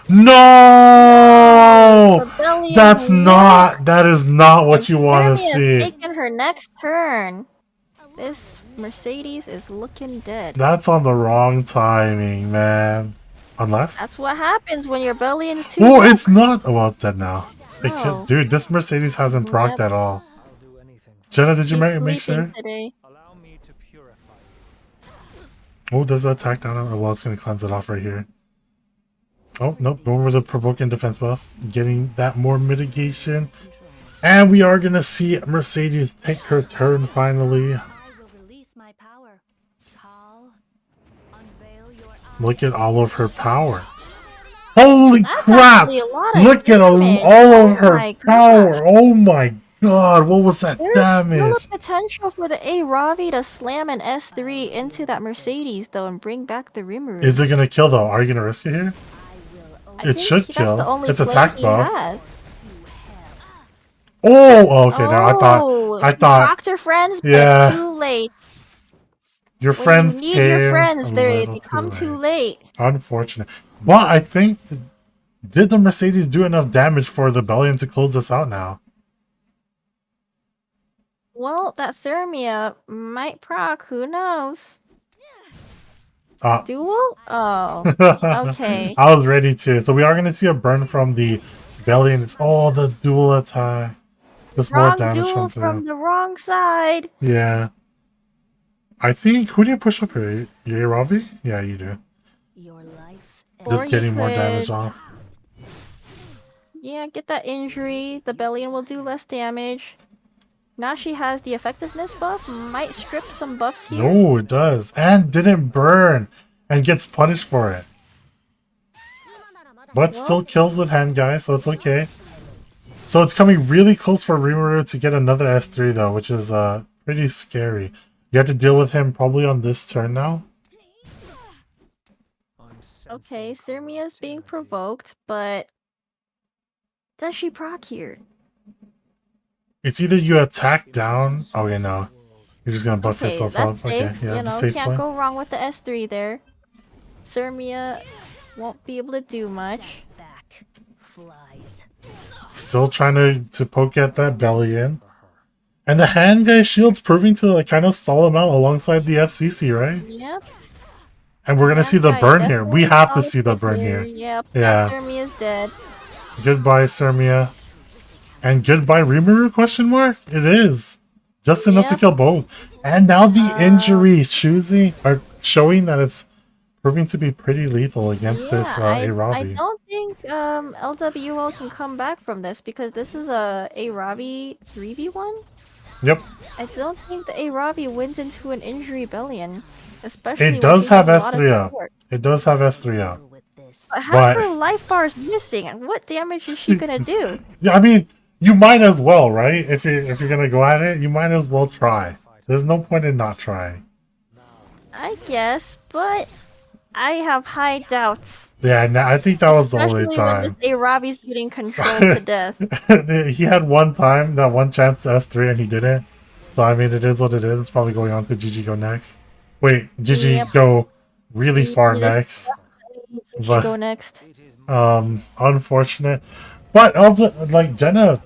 S12: No!
S11: Rebellion's
S12: That is not what you want to
S11: Sermia's
S12: see.
S11: taking her next turn. This Mercedes is looking dead.
S12: That's on the wrong timing, man. Unless?
S11: That's what happens when your Rebellion's too
S12: Oh,
S11: broke.
S12: it's not. Oh, well, it's dead now. It
S11: No.
S12: could, dude, this Mercedes hasn't procced
S11: Yep.
S12: at all. Jenna, did you
S11: She's
S12: make
S11: sleeping
S12: sure?
S11: today.
S12: Oh, does the attack down? Oh, well, it's going to cleanse it off right here. Oh, nope. Going over the provoking defense buff. Getting that more mitigation. And we are going to see Mercedes take her turn finally. Look at all of her power. Holy crap!
S11: actually a lot of
S12: Look at all
S11: damage.
S12: of her
S11: my
S12: power. Oh my god, what was that
S11: There's
S12: damage?
S11: still a potential for the A Ravi to slam an S3 into that Mercedes though and bring back the Rimuru.
S12: Is it going to kill though? Are you going to risk it here?
S11: I
S12: It
S11: think
S12: should
S11: that's the
S12: kill.
S11: only
S12: It's
S11: play
S12: attack
S11: he
S12: buff.
S11: has.
S12: Oh, okay. Now I
S11: She
S12: thought.
S11: procced her friends, but
S12: Yeah.
S11: it's too late.
S12: Your
S11: When
S12: friends
S11: you need your
S12: came
S11: friends,
S12: a
S11: they
S12: little
S11: come
S12: too
S11: too late.
S12: Unfortunate. But I think, did the Mercedes do enough damage for the Bellion to close this out now?
S11: Well, that Sermia might proc, who knows? Duel? Oh, okay.
S12: I was ready to. So we are going to see a burn from the Bellion. It's all the dual attack. Just more
S11: Wrong
S12: damage
S11: duel
S12: come through.
S11: from the wrong side.
S12: Yeah. I think, who do you push up here? You Ravi? Yeah, you do.
S11: Or
S12: Just
S11: you
S12: getting more
S11: could-
S12: damage off.
S11: Yeah, get that injury. The Bellion will do less damage. Now she has the effectiveness buff. Might strip some buffs here.
S12: No, it does. And didn't burn. And gets punished for it. But still kills with hand, guys, so it's okay. So it's coming really close for Rimuru to get another S3, though, which is pretty scary. You have to deal with him probably on this turn now.
S11: Okay, Sermia's being provoked, but does she proc here?
S12: It's either you attack down. Okay, no. You're just gonna buff
S11: Okay,
S12: yourself
S11: that's
S12: up.
S11: safe.
S12: Okay, yeah,
S11: You know,
S12: safe
S11: can't
S12: play.
S11: go wrong with the S3 there. Sermia won't be able to do much.
S12: Still trying to poke at that belly in. And the hand guy shield's proving to like kind of stall him out alongside the FCC, right?
S11: Yep.
S12: And we're gonna see the
S11: Guy
S12: burn here.
S11: definitely
S12: We have to
S11: solid
S12: see the
S11: pick
S12: burn here.
S11: Yep.
S12: Yeah.
S11: Sermia's dead.
S12: Goodbye, Sermia. And goodbye, Rimuru? Question mark? It is. Just enough to
S11: Yep.
S12: kill both. And now the injuries are showing that it's proving to be pretty lethal against this
S11: I
S12: Arabi.
S11: don't think LWL can come back from this because this is a Ravi 3v1.
S12: Yep.
S11: I don't think the Ravi wins into an injury Bellion, especially
S12: It does
S11: when
S12: have
S11: she has a lot of
S12: S3 up.
S11: support.
S12: It does have S3 up.
S11: But half
S12: But-
S11: her life bar is missing, and what damage is she gonna do?
S12: Yeah, I mean, you might as well, right? If you're gonna go at it, you might as well try. There's no point in not trying.
S11: I guess, but I have high doubts.
S12: Yeah, I think that was the only
S11: Especially when
S12: time.
S11: this Ravi's getting controlled to death.
S12: He had one time, that one chance to S3, and he didn't. So, I mean, it is what it is. It's probably going on to GG Go next. Wait, GG
S11: Yep.
S12: Go really far
S11: Yes,
S12: next.
S11: She go next.
S12: Unfortunate. But also, like, Jenna,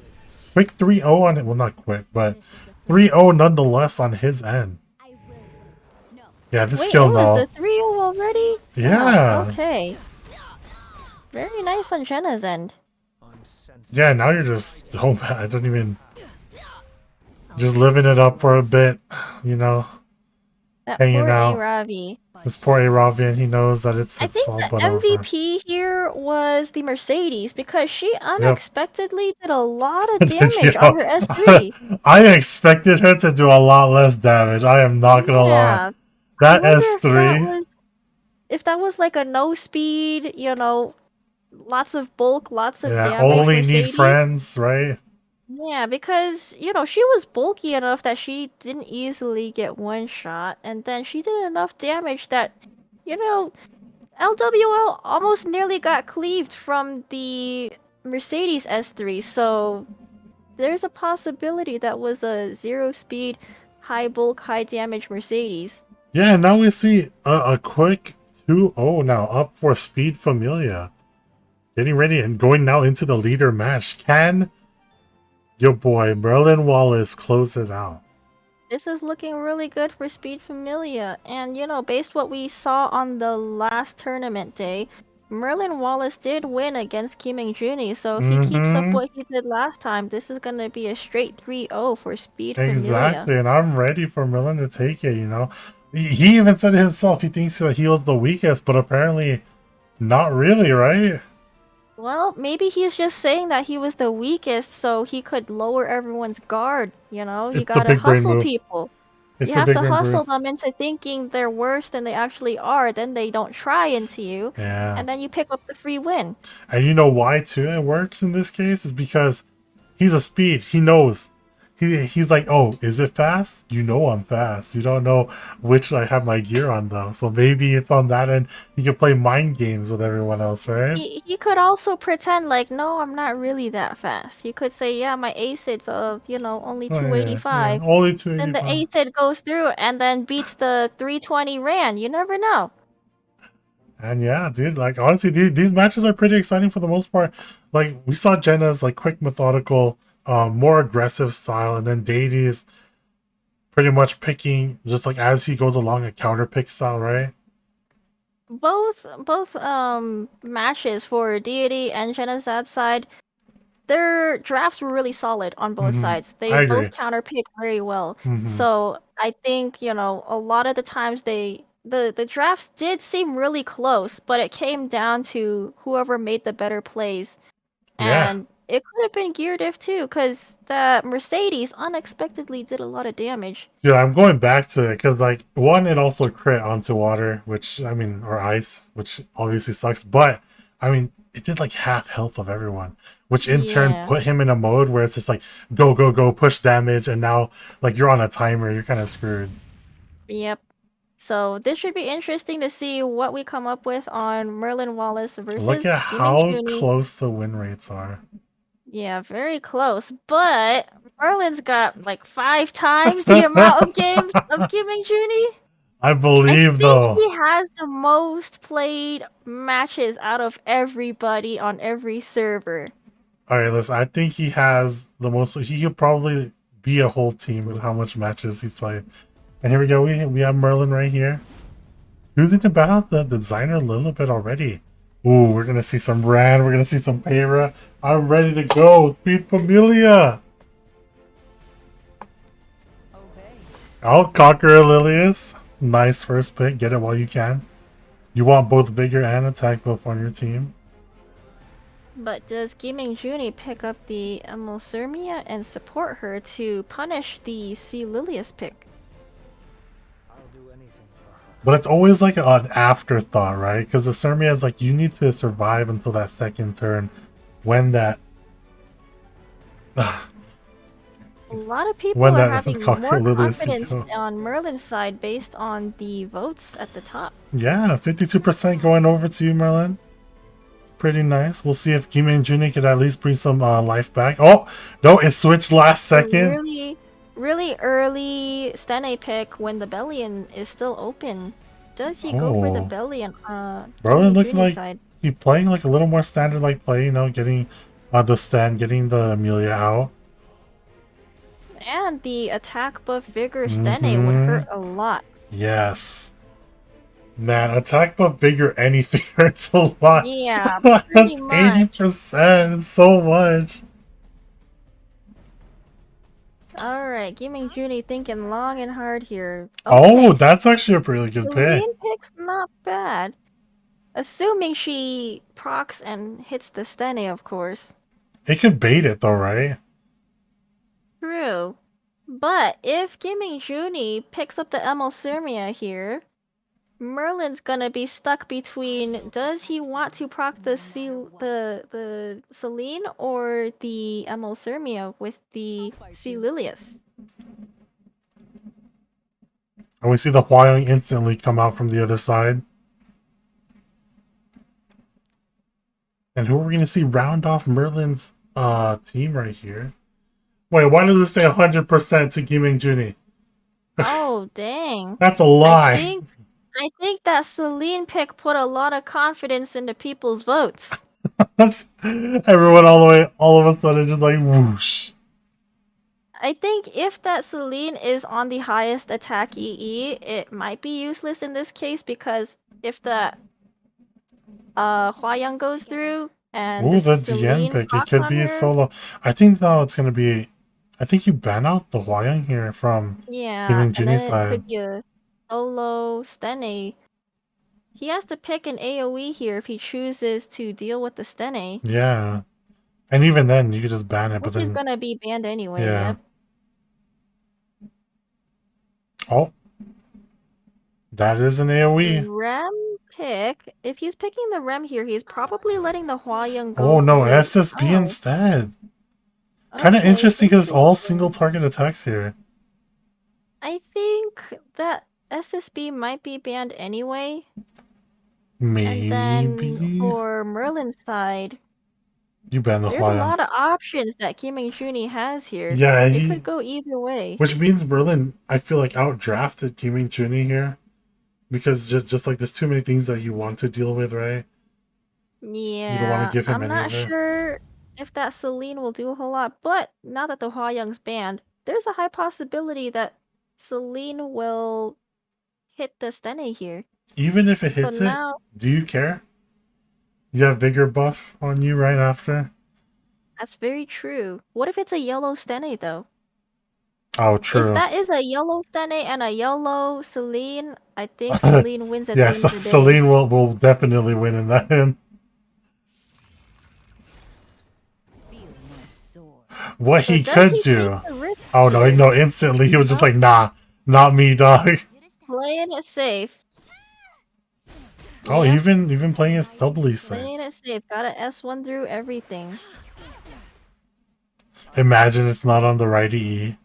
S12: quick 3-0 on it. Well, not quick, but 3-0 nonetheless on his end. Yeah, this
S11: Wait,
S12: skill
S11: it
S12: null.
S11: was the 3-0 already?
S12: Yeah.
S11: Oh, okay. Very nice on Jenna's end.
S12: Yeah, now you're just, oh man, I don't even, just living it up for a bit, you know,
S11: That
S12: hanging
S11: poor
S12: out.
S11: Ravi.
S12: This poor Arabian, he knows that it's
S11: I think
S12: all
S11: the
S12: but over.
S11: MVP here was the Mercedes because she unexpectedly did a lot of
S12: Did
S11: damage
S12: you?
S11: on her S3.
S12: I expected her to do a lot less damage, I am not gonna lie. That
S11: I wonder
S12: S3,
S11: if that was like a no speed, you know, lots of bulk, lots of
S12: yeah,
S11: damage.
S12: only need
S11: Mercedes.
S12: friends, right?
S11: Yeah, because, you know, she was bulky enough that she didn't easily get one shot, and then she did enough damage that, you know, LWL almost nearly got cleaved from the Mercedes S3, so there's a possibility that was a 0-speed, high bulk, high damage Mercedes.
S12: Yeah, now we see a quick 2-0 now up for Speed Familia. Getting ready and going now into the leader match. Can your boy Merlin Wallace close it out?
S11: This is looking really good for Speed Familia, and you know, based what we saw on the last tournament day, Merlin Wallace did win against Kiming Juni, so if he keeps up what he did last time, this is gonna be a straight 3-0 for Speed Familia.
S12: Exactly, and I'm ready for Merlin to take it, you know. He even said it himself, he thinks that he was the weakest, but apparently not really, right?
S11: Well, maybe he's just saying that he was the weakest so he could lower everyone's guard, you know? You
S12: It's a
S11: gotta
S12: big brain
S11: hustle
S12: move.
S11: people.
S12: It's
S11: You
S12: a
S11: have
S12: big
S11: to
S12: brain
S11: hustle
S12: move.
S11: them into thinking they're worse than they actually are, then they don't try into you,
S12: Yeah.
S11: and then you pick up the free win.
S12: And you know why too it works in this case is because he's a speed. He knows. He's like, oh, is it fast? You know I'm fast. You don't know which I have my gear on though. So maybe it's on that end. You can play mind games with everyone else, right?
S11: He could also pretend like, no, I'm not really that fast. You could say, yeah, my ACID's you know, only
S12: Oh, yeah,
S11: 285.
S12: yeah, only
S11: Then the
S12: 285.
S11: ACID goes through and then beats the 320 Rand. You never know.
S12: And yeah, dude, like honestly, these matches are pretty exciting for the most part. Like we saw Jenna's like quick, methodical, more aggressive style, and then Deity's pretty much picking just like as he goes along a counter pick style, right?
S11: Both matches for Deity and Genocide side, their drafts were really solid on both sides. They
S12: I
S11: both
S12: agree.
S11: counterpick very well.
S12: Mhm.
S11: So I think, you know, a lot of the times the drafts did seem really close, but it came down to whoever made the better plays.
S12: Yeah.
S11: And it could have been Gear Diff too, because the Mercedes unexpectedly did a lot of damage.
S12: Yeah, I'm going back to it because, like, one, it also crit onto water, which, I mean, or ice, which obviously sucks. But, I mean, it did like half health of everyone, which in turn
S11: Yeah.
S12: put him in a mode where it's just like, go, go, go, push damage. And now, like, you're on a timer, you're kind of screwed.
S11: Yep. So this should be interesting to see what we come up with on Merlin Wallace versus
S12: Look at
S11: Gaming
S12: how
S11: Juni.
S12: close the win rates are.
S11: Yeah, very close. But Merlin's got like 5 times the amount of games of Gaming Juni.
S12: I
S11: I
S12: believe,
S11: think
S12: though.
S11: he has the most played matches out of everybody on every server.
S12: All right, listen, I think he has the most. He could probably be a whole team with how much matches he's played. And here we go. We have Merlin right here. Using to bat out the designer a little bit already. Ooh, we're gonna see some Rand. We're gonna see some Payra. I'm ready to go. Speed Familia. I'll conquer Lilius. Nice first pick. Get it while you can. You want both vigor and attack buff on your team.
S11: But does Gaming Juni pick up the Emulsermia and support her to punish the C. Lilius pick?
S12: But it's always like an afterthought, right? Because the Sermia is like, you need to survive until that second turn when that...
S11: A lot of people
S12: When
S11: are
S12: that
S11: having
S12: Conquer
S11: more
S12: Lilius
S11: confidence
S12: go.
S11: on Merlin's side based on the votes at the top.
S12: Yeah, 52% going over to you, Merlin. Pretty nice. We'll see if Kimi and Juni could at least bring some life back. Oh, no, it switched last second.
S11: Really early Stene pick when the Bellion is still open. Does he go for the
S12: Oh.
S11: Bellion
S12: Merlin
S11: Gaming
S12: looking
S11: Juni
S12: like
S11: side?
S12: he's playing like a little more standard like play, you know, getting the stand, getting the Amelia out.
S11: And the attack buff Vigor Stene would hurt a lot.
S12: Yes. Man, attack buff vigor anything hurts a lot.
S11: Yeah,
S12: That's
S11: pretty much.
S12: 80%. So much.
S11: Alright, Gaming Juni thinking long and hard here.
S12: Oh, that's actually a really good pick.
S11: Celine pick's not bad. Assuming she procs and hits the Stene, of course.
S12: It could bait it though, right?
S11: True. But if Gaming Juni picks up the Emulsermia here, Merlin's gonna be stuck between does he want to proc the Celine or the Emulsermia with the C. Lilius?
S12: And we see the Huayong instantly come out from the other side. And who are we going to see round off Merlin's team right here? Wait, why does it say 100% to Giming Juni?
S11: Oh, dang.
S12: That's a lie.
S11: I think that Celine pick put a lot of confidence into people's votes.
S12: Everyone all of a sudden just like whoosh.
S11: I think if that Celine is on the highest attack EE, it might be useless in this case because if the Hua Young goes through and
S12: Ooh,
S11: the
S12: the Dian
S11: Celine
S12: pick. It
S11: procs
S12: could
S11: on
S12: be a
S11: her,
S12: solo. I think though it's gonna be. I think you ban out the Huayang here from
S11: yeah,
S12: Giming
S11: and
S12: Juni's
S11: then it
S12: side.
S11: could be a solo Stene. He has to pick an AoE here if he chooses to deal with the Stene,
S12: Yeah, and even then you could just ban it. But
S11: which is
S12: then
S11: gonna be banned anyway.
S12: yeah.
S11: Yep.
S12: Oh, that is an AOE.
S11: Rem pick. If he's picking the Rem here, he's probably letting the Hua Young go
S12: Oh no,
S11: through.
S12: SSB
S11: Oh,
S12: instead. Kind of
S11: okay,
S12: interesting because it's all
S11: interesting.
S12: single target attacks here.
S11: I think that SSB might be banned anyway. And then
S12: Maybe
S11: for Merlin's side,
S12: you ban the
S11: there's a
S12: Huayang.
S11: lot of options that Kim Juni has here.
S12: Yeah,
S11: It could go either way.
S12: which means Merlin, I feel like outdrafted Giming Juni here because just like there's too many things that you want to deal with, right? You don't want
S11: Yeah,
S12: to give him
S11: I'm
S12: any
S11: not
S12: of it.
S11: sure if that Celine will do a whole lot, but now that the Hua Young's banned, there's a high possibility that Celine will hit the Stene here.
S12: Even if it
S11: So
S12: hits it,
S11: now,
S12: do you care? You have vigor buff on you right after.
S11: that's very true. What if it's a yellow Stene though?
S12: Oh,
S11: If
S12: true.
S11: that is a yellow Stene and a yellow Celine, I think Celine wins at
S12: Yeah,
S11: the end of the day.
S12: Celine will definitely win in that him. What
S11: So
S12: he
S11: does
S12: could
S11: he
S12: do?
S11: take the risk
S12: Oh no,
S11: here?
S12: no! Instantly, he was just like, "Nah, not me, dog."
S11: Playing it safe.
S12: Oh,
S11: Yep.
S12: even playing it doubly safe.
S11: Playing it safe. Gotta S1 through everything.
S12: Imagine it's not on the right E.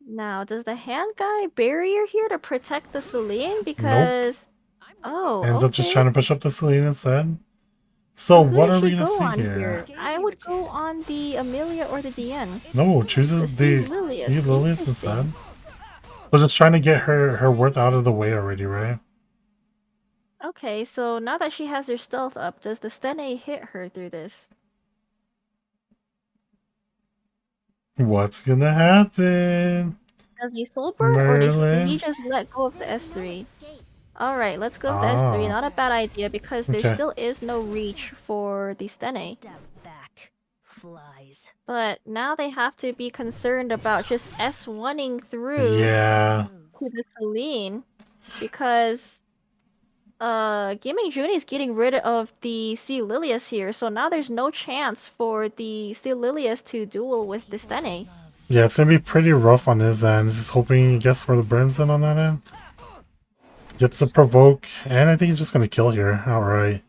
S11: Now, does the hand guy barrier here to protect the Celine? Because oh,
S12: Ends up just
S11: okay.
S12: trying to push up the Celine instead. So
S11: Who
S12: what
S11: did
S12: are we
S11: she
S12: gonna
S11: go
S12: see
S11: on
S12: here?
S11: I would go on the Amelia or the DN.
S12: No, chooses the
S11: Lilius.
S12: Lilius
S11: Interesting.
S12: instead. So just trying to get her worth out of the way already, right?
S11: Okay, so now that she has her stealth up, does the Stene hit her through this?
S12: What's gonna happen?
S11: Does he soul burn or did he
S12: Merlin?
S11: just let go of the S3? Alright, let's go with the
S12: Ah.
S11: S3. Not a bad idea because there
S12: Okay.
S11: still is no reach for the Stene. But now they have to be concerned about just S1ing through
S12: Yeah.
S11: to the Celine because Giming Juni is getting rid of the C Lilius here, so now there's no chance for the C Lilius to duel with the Stene.
S12: Yeah, it's gonna be pretty rough on his end. Just hoping he gets for the Brinson on that end. Gets a provoke, and I think he's just gonna kill here outright.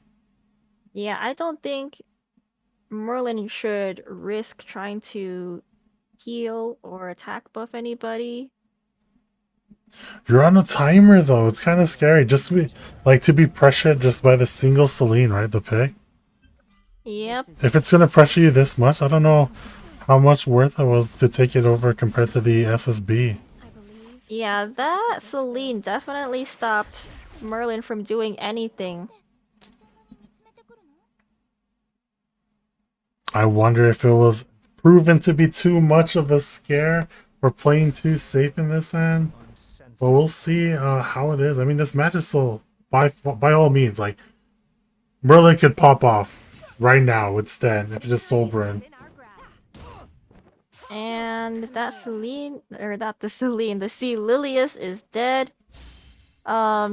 S11: Yeah, I don't think Merlin should risk trying to heal or attack buff anybody.
S12: You're on a timer though. It's kind of scary. Just to be pressured just by the single Celine, right? The pick.
S11: Yep.
S12: If it's gonna pressure you this much, I don't know how much worth it was to take it over compared to the SSB.
S11: Yeah, that Celine definitely stopped Merlin from doing anything.
S12: I wonder if it was proven to be too much of a scare or playing too safe in this end. But we'll see how it is. I mean, this match is still, by all means, like, Merlin could pop off right now with Sten if it's just Soulburn.
S11: And that Celine, or not the Celine, the C Lilius is dead.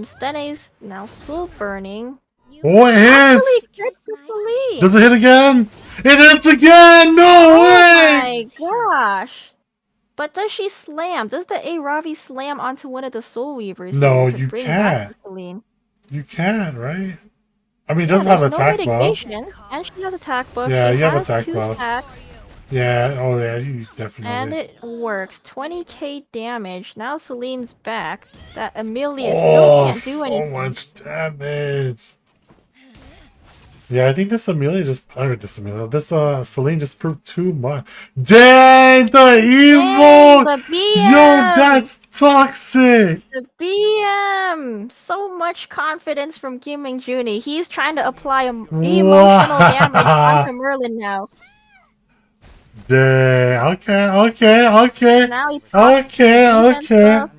S11: Stene's now soul burning.
S12: Oh, it hits!
S11: Actually crits the Celine!
S12: Does it hit again? It hits again! No way!
S11: Oh my gosh! But does she slam? Does the A Ravi slam onto one of the Soul Weavers
S12: No,
S11: here to
S12: you
S11: bring back
S12: can't.
S11: the Celine?
S12: You can, right? I mean, it
S11: Yeah,
S12: does have
S11: there's no
S12: attack buff.
S11: mitigation, and she has attack buff.
S12: Yeah,
S11: she
S12: you have
S11: has
S12: attack
S11: 2
S12: buff.
S11: stacks,
S12: Yeah, oh yeah, you
S11: and
S12: definitely.
S11: it works. 20k damage. Now Celine's back. That Amelia still can't do
S12: So
S11: anything.
S12: much damage. Yeah, I think this Amelia just, or this Amelia, this Celine just proved too much. Dang, the
S11: Dang,
S12: evil!
S11: the
S12: Yo,
S11: BM!
S12: that's toxic!
S11: The BM! So much confidence from Kim and Juni. He's trying to apply emotional damage
S12: Wow.
S11: onto Merlin now.
S12: Dang, okay.
S11: Now he pops the
S12: Okay,
S11: defense
S12: okay.
S11: buff.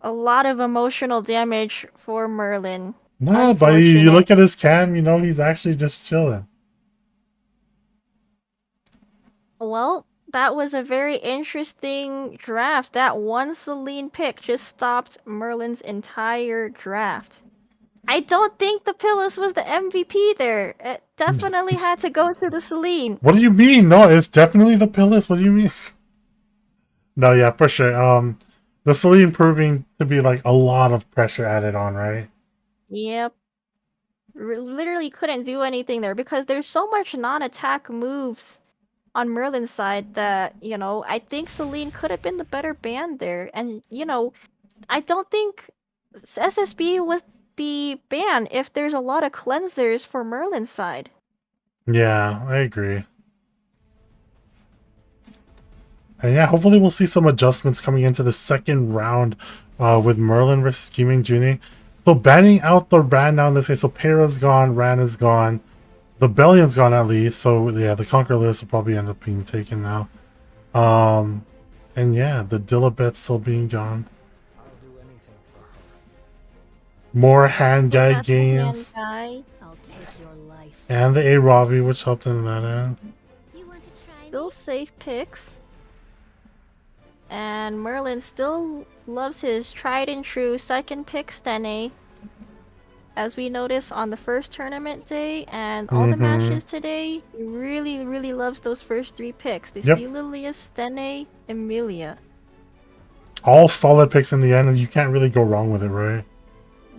S11: A lot of emotional damage for Merlin.
S12: No, but you look at his cam, you know, he's actually just chilling.
S11: Well, that was a very interesting draft. That one Celine pick just stopped Merlin's entire draft. I don't think the Pillis was the MVP there. It definitely had to go to the Celine.
S12: What do you mean? No, it's definitely the Pillis. What do you mean? No, yeah, for sure. The Celine proving to be like a lot of pressure added on, right?
S11: Yep. Literally couldn't do anything there because there's so much non-attack moves on Merlin's side that, you know, I think Celine could have been the better band there. And, you know, I don't think SSB was the ban if there's a lot of cleansers for Merlin's side.
S12: Yeah, I agree. And yeah, hopefully we'll see some adjustments coming into the second round with Merlin versus Scheming Junie. So banning out the Ran now in this case. So Pera's gone, Ran is gone. The Bellion's gone at least. So yeah, the Conquer list will probably end up being taken now. And yeah, the Dilibet's still being gone. More hand guy games. And the A-Ravi, which helped in that end.
S11: Still safe picks. And Merlin still loves his tried and true second pick Stene. As we noticed on the first tournament day and all the matches today, he really, really loves those first three picks. The Lilia, Stene, Emilia.
S12: All solid picks in the end, and you can't really go wrong with it, right?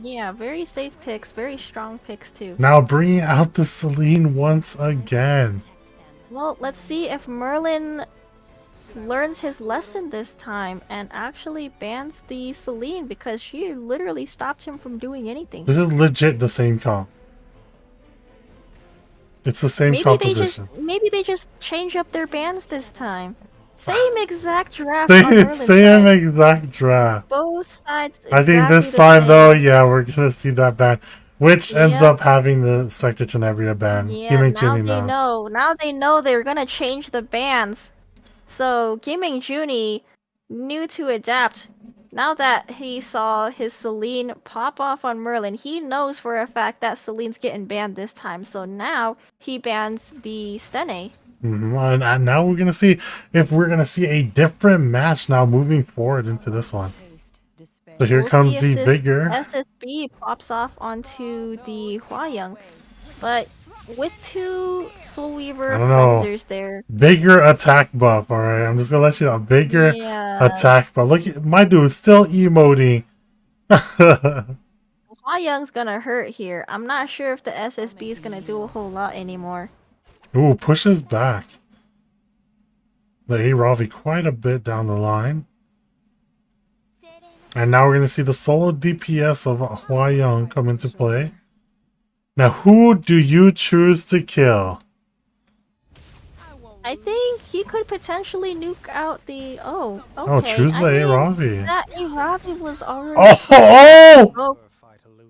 S11: Yeah, very safe picks, very strong picks too.
S12: Now bringing out the Celine once again.
S11: Well, let's see if Merlin learns his lesson this time and actually bans the Celine because she literally stopped him from doing anything.
S12: This is legit the same comp. It's the same composition.
S11: Maybe they just change up their bans this time. Same exact draft on Merlin's
S12: Same
S11: side.
S12: exact draft.
S11: Both sides
S12: I think
S11: exactly
S12: this
S11: the
S12: time
S11: same.
S12: though, yeah, we're gonna see that ban, which ends up having the Spectre Tenebria ban.
S11: Yeah,
S12: Gaming
S11: now
S12: Junie
S11: they
S12: knows.
S11: know. Now they know they're gonna change the bans. So Gaming Junie knew to adapt. Now that he saw his Celine pop off on Merlin, he knows for a fact that Celine's getting banned this time. So now he bans the Stene.
S12: And now we're gonna see if we're gonna see a different match now moving forward into this one. So here comes
S11: see
S12: the
S11: if this
S12: Vigor.
S11: SSB pops off onto the Hwayoung. But with two Soul Weaver
S12: I don't know.
S11: cleansers there.
S12: Vigor attack buff, alright? I'm just gonna let you know. Vigor attack buff. Look, my dude's still emoting.
S11: Hwayoung's gonna hurt here. I'm not sure if the SSB is gonna do a whole lot anymore.
S12: Ooh, pushes back. The A-Ravi quite a bit down the line. And now we're going to see the solo DPS of Hwayoung come into play. Now, who do you choose to kill?
S11: I think he could potentially nuke out the... Oh, okay.
S12: Oh, choose the A-Ravi.
S11: That A-Ravi was already...
S12: Oh!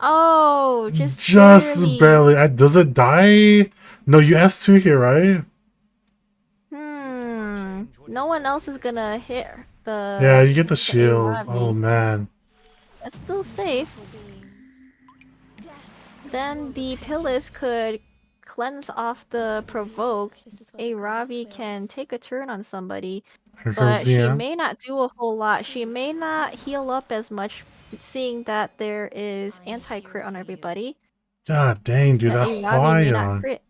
S11: Oh, just
S12: barely. Does it die? No, you S2 here, right?
S11: No one else is gonna hit the...
S12: Yeah, you get the shield.
S11: A-Ravi.
S12: Oh, man.
S11: That's still safe. Then the Pillis could cleanse off the provoke. A-Ravi can take a turn on somebody.
S12: Here
S11: But
S12: comes
S11: she
S12: Zian.
S11: may not do a whole lot. She may not heal up as much, seeing that there is anti-crit on everybody.
S12: God dang, dude, that
S11: A-Ravi may not
S12: Hwayoung.
S11: crit.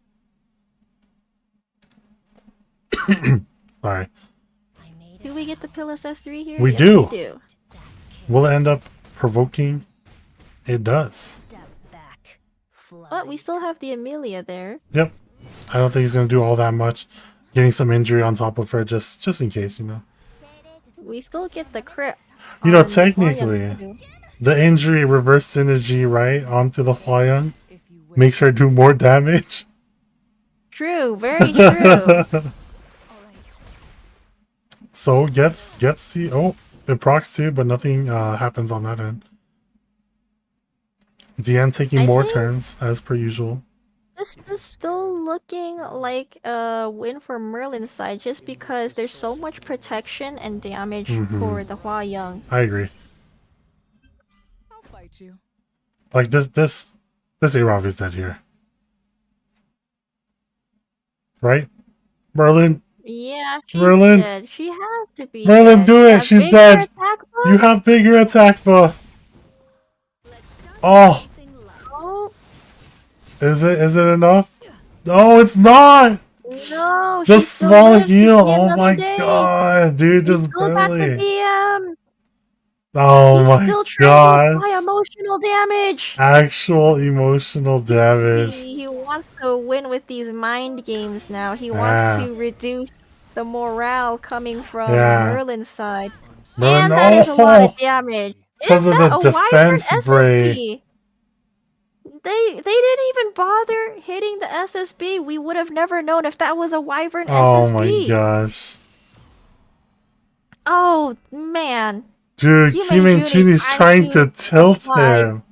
S12: Sorry.
S11: Do we get the Pillis S3 here?
S12: We
S11: Yes,
S12: do.
S11: We do.
S12: Will it end up provoking? It does.
S11: But we still have the Amelia there.
S12: Yep. I don't think he's going to do all that much. Getting some injury on top of her just in case, you know.
S11: We still get the crit.
S12: You know,
S11: on
S12: technically,
S11: Hwayoung's too.
S12: the injury reverse synergy, right, onto the Hwayoung makes her do more damage.
S11: True, very true.
S12: So gets the it procs too, but nothing happens on that end. Deanne taking
S11: I
S12: more
S11: think
S12: turns as per usual.
S11: this is still looking like a win for Merlin's side just because there's so much protection and damage for the Hua Young.
S12: I agree.
S9: I'll fight you.
S12: Like this Arav is dead here. Right? Merlin?
S11: Yeah, she's
S12: Merlin?
S11: dead. She has to be
S12: Merlin,
S11: dead.
S12: do it!
S11: That
S12: She's
S11: bigger
S12: dead!
S11: attack
S12: You
S11: buff?
S12: have bigger attack buff! Oh!
S11: Oh,
S12: Is it enough? No, it's not!
S11: no,
S12: The
S11: she still
S12: small
S11: lives to
S12: heal!
S11: see
S12: Oh
S11: another
S12: my
S11: day.
S12: god, dude,
S11: He
S12: just
S11: still got the
S12: barely.
S11: VM.
S12: Oh
S11: He's
S12: my
S11: still trying to apply
S12: gosh.
S11: emotional damage.
S12: Actual emotional damage.
S11: He wants to win with these mind games now. He wants
S12: Yeah.
S11: to reduce the morale coming from
S12: Yeah.
S11: Merlin's side.
S12: Merlin,
S11: And that is a lot of
S12: oh!
S11: damage.
S12: Because
S11: Is
S12: of
S11: that
S12: the
S11: a Wyvern
S12: defense break.
S11: SSB? They didn't even bother hitting the SSB. We would have never known if that was a Wyvern
S12: Oh my
S11: SSB.
S12: gosh.
S11: Oh man.
S12: Dude,
S11: Kim
S12: Kim Jun is trying to tilt
S11: apply
S12: him.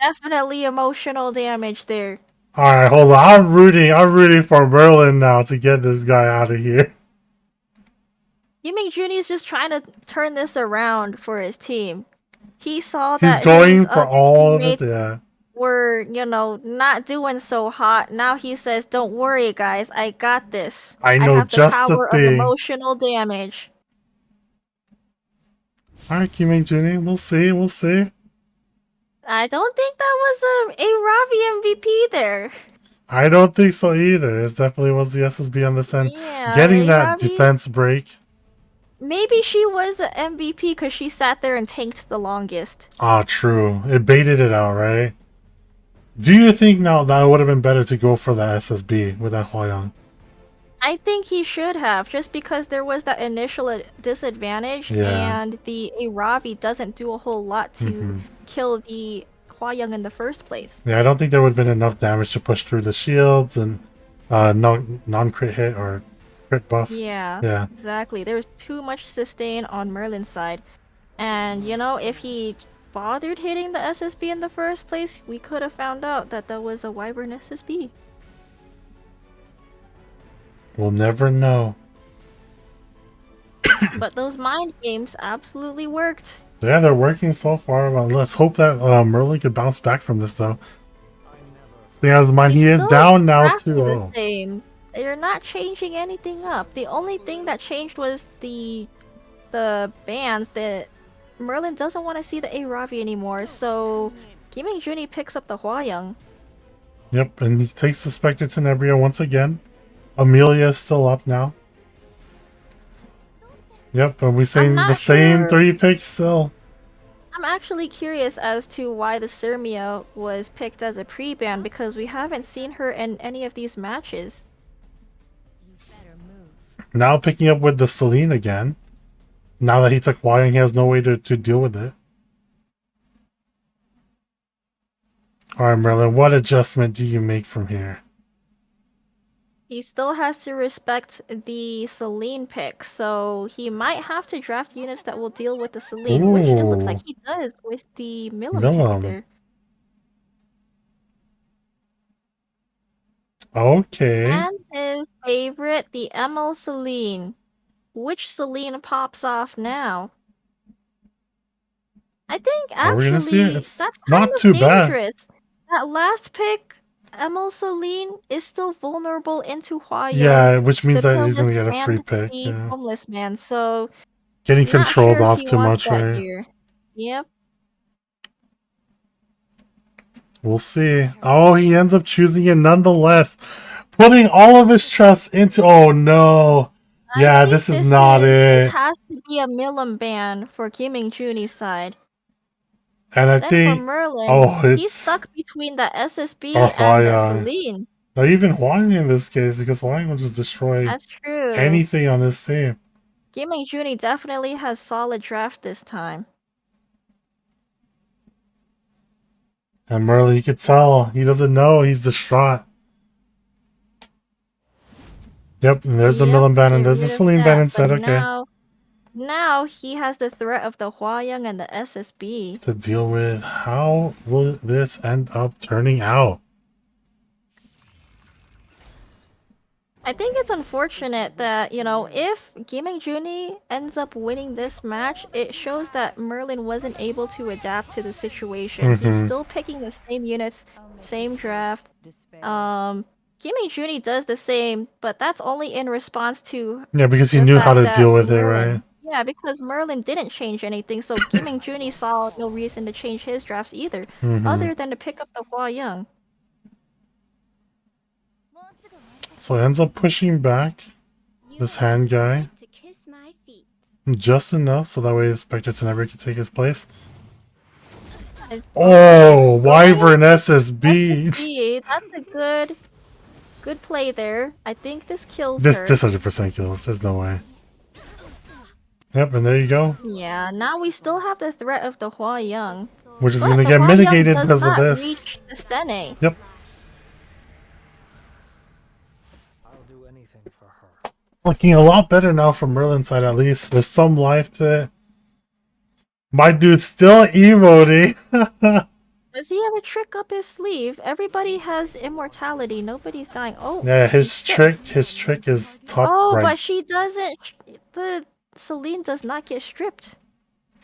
S11: definitely emotional damage there.
S12: Alright, hold on. I'm rooting for Merlin now to get this guy out of here.
S11: Yiming Juni is just trying to turn this around for his team. He saw
S12: He's
S11: that
S12: going
S11: his
S12: for
S11: other
S12: all of it,
S11: teammates
S12: yeah.
S11: were, not doing so hot. Now he says, "Don't worry, guys. I got this.
S12: I
S11: I
S12: know
S11: have the
S12: just the
S11: power of
S12: thing.
S11: emotional damage."
S12: Alright, Kim Jun, we'll see.
S11: I don't think that was a Ravi MVP there.
S12: I don't think so either. It definitely was the SSB on this end.
S11: Yeah,
S12: Getting that
S11: Ravi.
S12: defense break.
S11: Maybe she was the MVP because she sat there and tanked the longest.
S12: Ah, true. It baited it out, right? Do you think now that it would have been better to go for the SSB with that Huayang?
S11: I think he should have, just because there was that initial disadvantage,
S12: Yeah.
S11: and the Aravi doesn't do a whole lot to kill the Hua-Young in the first place.
S12: Yeah, I don't think there would have been enough damage to push through the shields and non-crit hit or crit buff.
S11: Yeah,
S12: Yeah.
S11: exactly. There was too much sustain on Merlin's side. And, if he bothered hitting the SSB in the first place, we could have found out that that was a Wyvern SSB.
S12: We'll never know.
S11: But those mind games absolutely worked.
S12: Yeah, they're working so far. Well, let's hope that Merlin could bounce back from this, though. Thing out of mind, he is
S11: Still
S12: down now,
S11: exactly
S12: too.
S11: the
S12: Oh.
S11: same. They're not changing anything up. The only thing that changed was the bans that Merlin doesn't want to see the Aravi anymore, so Kim Juni picks up the Hua-Young.
S12: Yep, and he takes the Spectre Tenebria once again. Amelia is still up now. Yep, and we're saying the same
S11: sure.
S12: 3 picks still.
S11: I'm actually curious as to why the Sirmia was picked as a pre-ban because we haven't seen her in any of these matches.
S12: Now picking up with the Celine again. Now that he took Wayang, he has no way to deal with it. Alright, Merlin, what adjustment do you make from here?
S11: He still has to respect the Celine pick, so he might have to draft units that will deal with the Celine, which it looks like
S12: Ooh.
S11: he does with the Milim
S12: Milim.
S11: pick there.
S12: Okay.
S11: And his favorite, the ML Celine. Which Celine pops off now? I think
S12: Are we gonna see it?
S11: actually
S12: It's
S11: that's kind
S12: not
S11: of
S12: too bad.
S11: dangerous. That last pick, ML Celine, is still vulnerable into Hua Young,
S12: Yeah, which means
S11: the
S12: that he's gonna
S11: pillless
S12: get a free
S11: and
S12: pick.
S11: the
S12: Yeah.
S11: homeless man, so
S12: Getting
S11: not
S12: controlled
S11: sure if
S12: off
S11: he
S12: too
S11: wants
S12: much,
S11: that
S12: right?
S11: here. Yep.
S12: We'll see. Oh, he ends up choosing it nonetheless. Putting all of his trust into... Oh, no. Yeah, this is not
S11: This
S12: it.
S11: has to be a Milim ban for Kim Juni's side.
S12: And I
S11: Then for
S12: think...
S11: Merlin,
S12: Oh,
S11: he's
S12: it's...
S11: stuck between the SSB
S12: Or
S11: and the
S12: Huayang.
S11: Celine.
S12: Not even Huayang in this case, because Huayang will just destroy
S11: That's true.
S12: anything on this team.
S11: Kim Juni definitely has solid draft this time.
S12: And Merlin, you could tell he doesn't know. He's distraught. Yep, and there's the
S11: Yep,
S12: Millen ban and
S11: get
S12: there's the
S11: rid of
S12: Celine ban
S11: that.
S12: instead.
S11: But
S12: Okay.
S11: now he has the threat of the Hua-Young and the SSB.
S12: To deal with. How will this end up turning out?
S11: I think it's unfortunate that, you know, if Gaming Juni ends up winning this match, it shows that Merlin wasn't able to adapt to the situation. He's
S12: Mhm.
S11: still picking the same units, same draft. Gaming Juni does the same, but that's only in response to
S12: Yeah, because he
S11: the
S12: knew how
S11: fact
S12: to
S11: that
S12: deal with it, right?
S11: Merlin. Yeah, because Merlin didn't change anything, so Gaming Juni saw no reason to change his drafts either,
S12: Mhm.
S11: other than to pick up the Hua Young.
S12: So it ends up pushing back this hand guy just enough so that way Spectre Tenebria can take his place. Oh, Wyvern SSB.
S11: SSB, that's a good play there. I think this kills
S12: This
S11: her.
S12: 100% kills. There's no way. Yep, and there you go.
S11: Yeah, now we still have the threat of the Hua Young.
S12: Which is
S11: But
S12: going to
S11: the
S12: get
S11: Hua Young
S12: mitigated
S11: does
S12: because of
S11: not
S12: this.
S11: reach the Stene.
S12: Yep. Looking a lot better now from Merlin's side, at least. There's some life to it. My dude's still emoting.
S11: Does he have a trick up his sleeve? Everybody has immortality. Nobody's dying. Oh,
S12: Yeah,
S11: he
S12: his
S11: strips.
S12: trick is top
S11: Oh,
S12: right.
S11: but she doesn't. The Celine does not get stripped.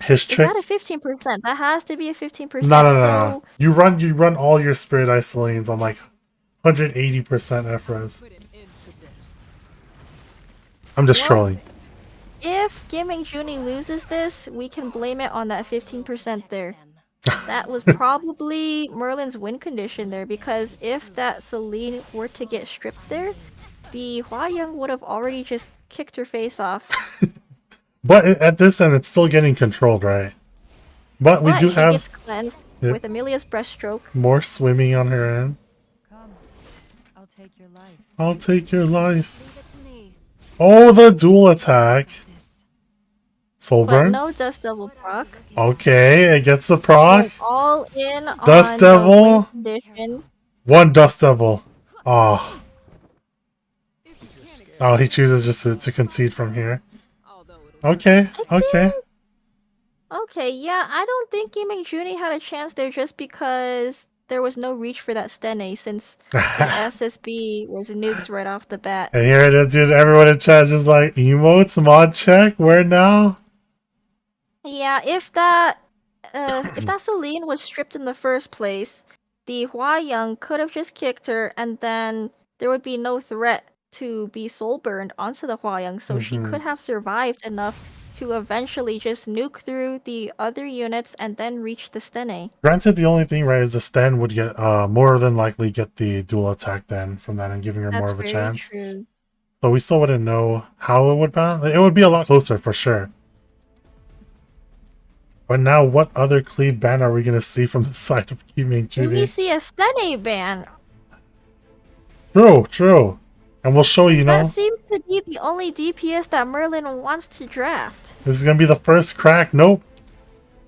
S12: His
S11: Is
S12: trick.
S11: that a 15%? That has to be a 15%.
S12: No.
S11: So
S12: You run all your Spirit Isolines on like 180% FRES. I'm just trolling.
S11: if Gaming Juni loses this, we can blame it on that 15% there. That was probably Merlin's win condition there, because if that Celine were to get stripped there, the Hua Young would have already just kicked her face off.
S12: But at this end, it's still getting controlled, right? But we do
S11: she
S12: have
S11: gets cleansed
S12: Yep.
S11: with Amelia's breaststroke.
S12: more swimming on her end. I'll take your life. Oh, the dual attack. Soul
S11: But
S12: burn.
S11: no Dust Devil proc.
S12: Okay, it gets a proc.
S11: Went all in
S12: Dust
S11: on
S12: Devil.
S11: the win condition.
S12: One Dust Devil. Oh. Oh, he chooses just to concede from here. Okay, okay.
S11: Okay, yeah, I don't think Gaming Juni had a chance there just because there was no reach for that Stene since the SSB was nuked right off the bat.
S12: And here it is, dude. Everyone in chat is like, emotes, mod check, where now?
S11: Yeah, if that Celine was stripped in the first place, the Hua Young could have just kicked her, and then there would be no threat to be soul burned onto the Hua Young, so she
S12: Mhm.
S11: could have survived enough to eventually just nuke through the other units and then reach the Stene.
S12: Granted, the only thing, right, is the Sten would get more than likely get the dual attack then from that and giving her more
S11: That's
S12: of a
S11: very
S12: chance.
S11: true.
S12: So we still wouldn't know how it would balance. It would be a lot closer for sure. But now, what other clean ban are we going to see from the side of Gaming
S11: Do we
S12: Juni?
S11: see a Stene ban?
S12: True. And we'll show you,
S11: That
S12: know.
S11: seems to be the only DPS that Merlin wants to draft.
S12: This is going to be the first crack. Nope.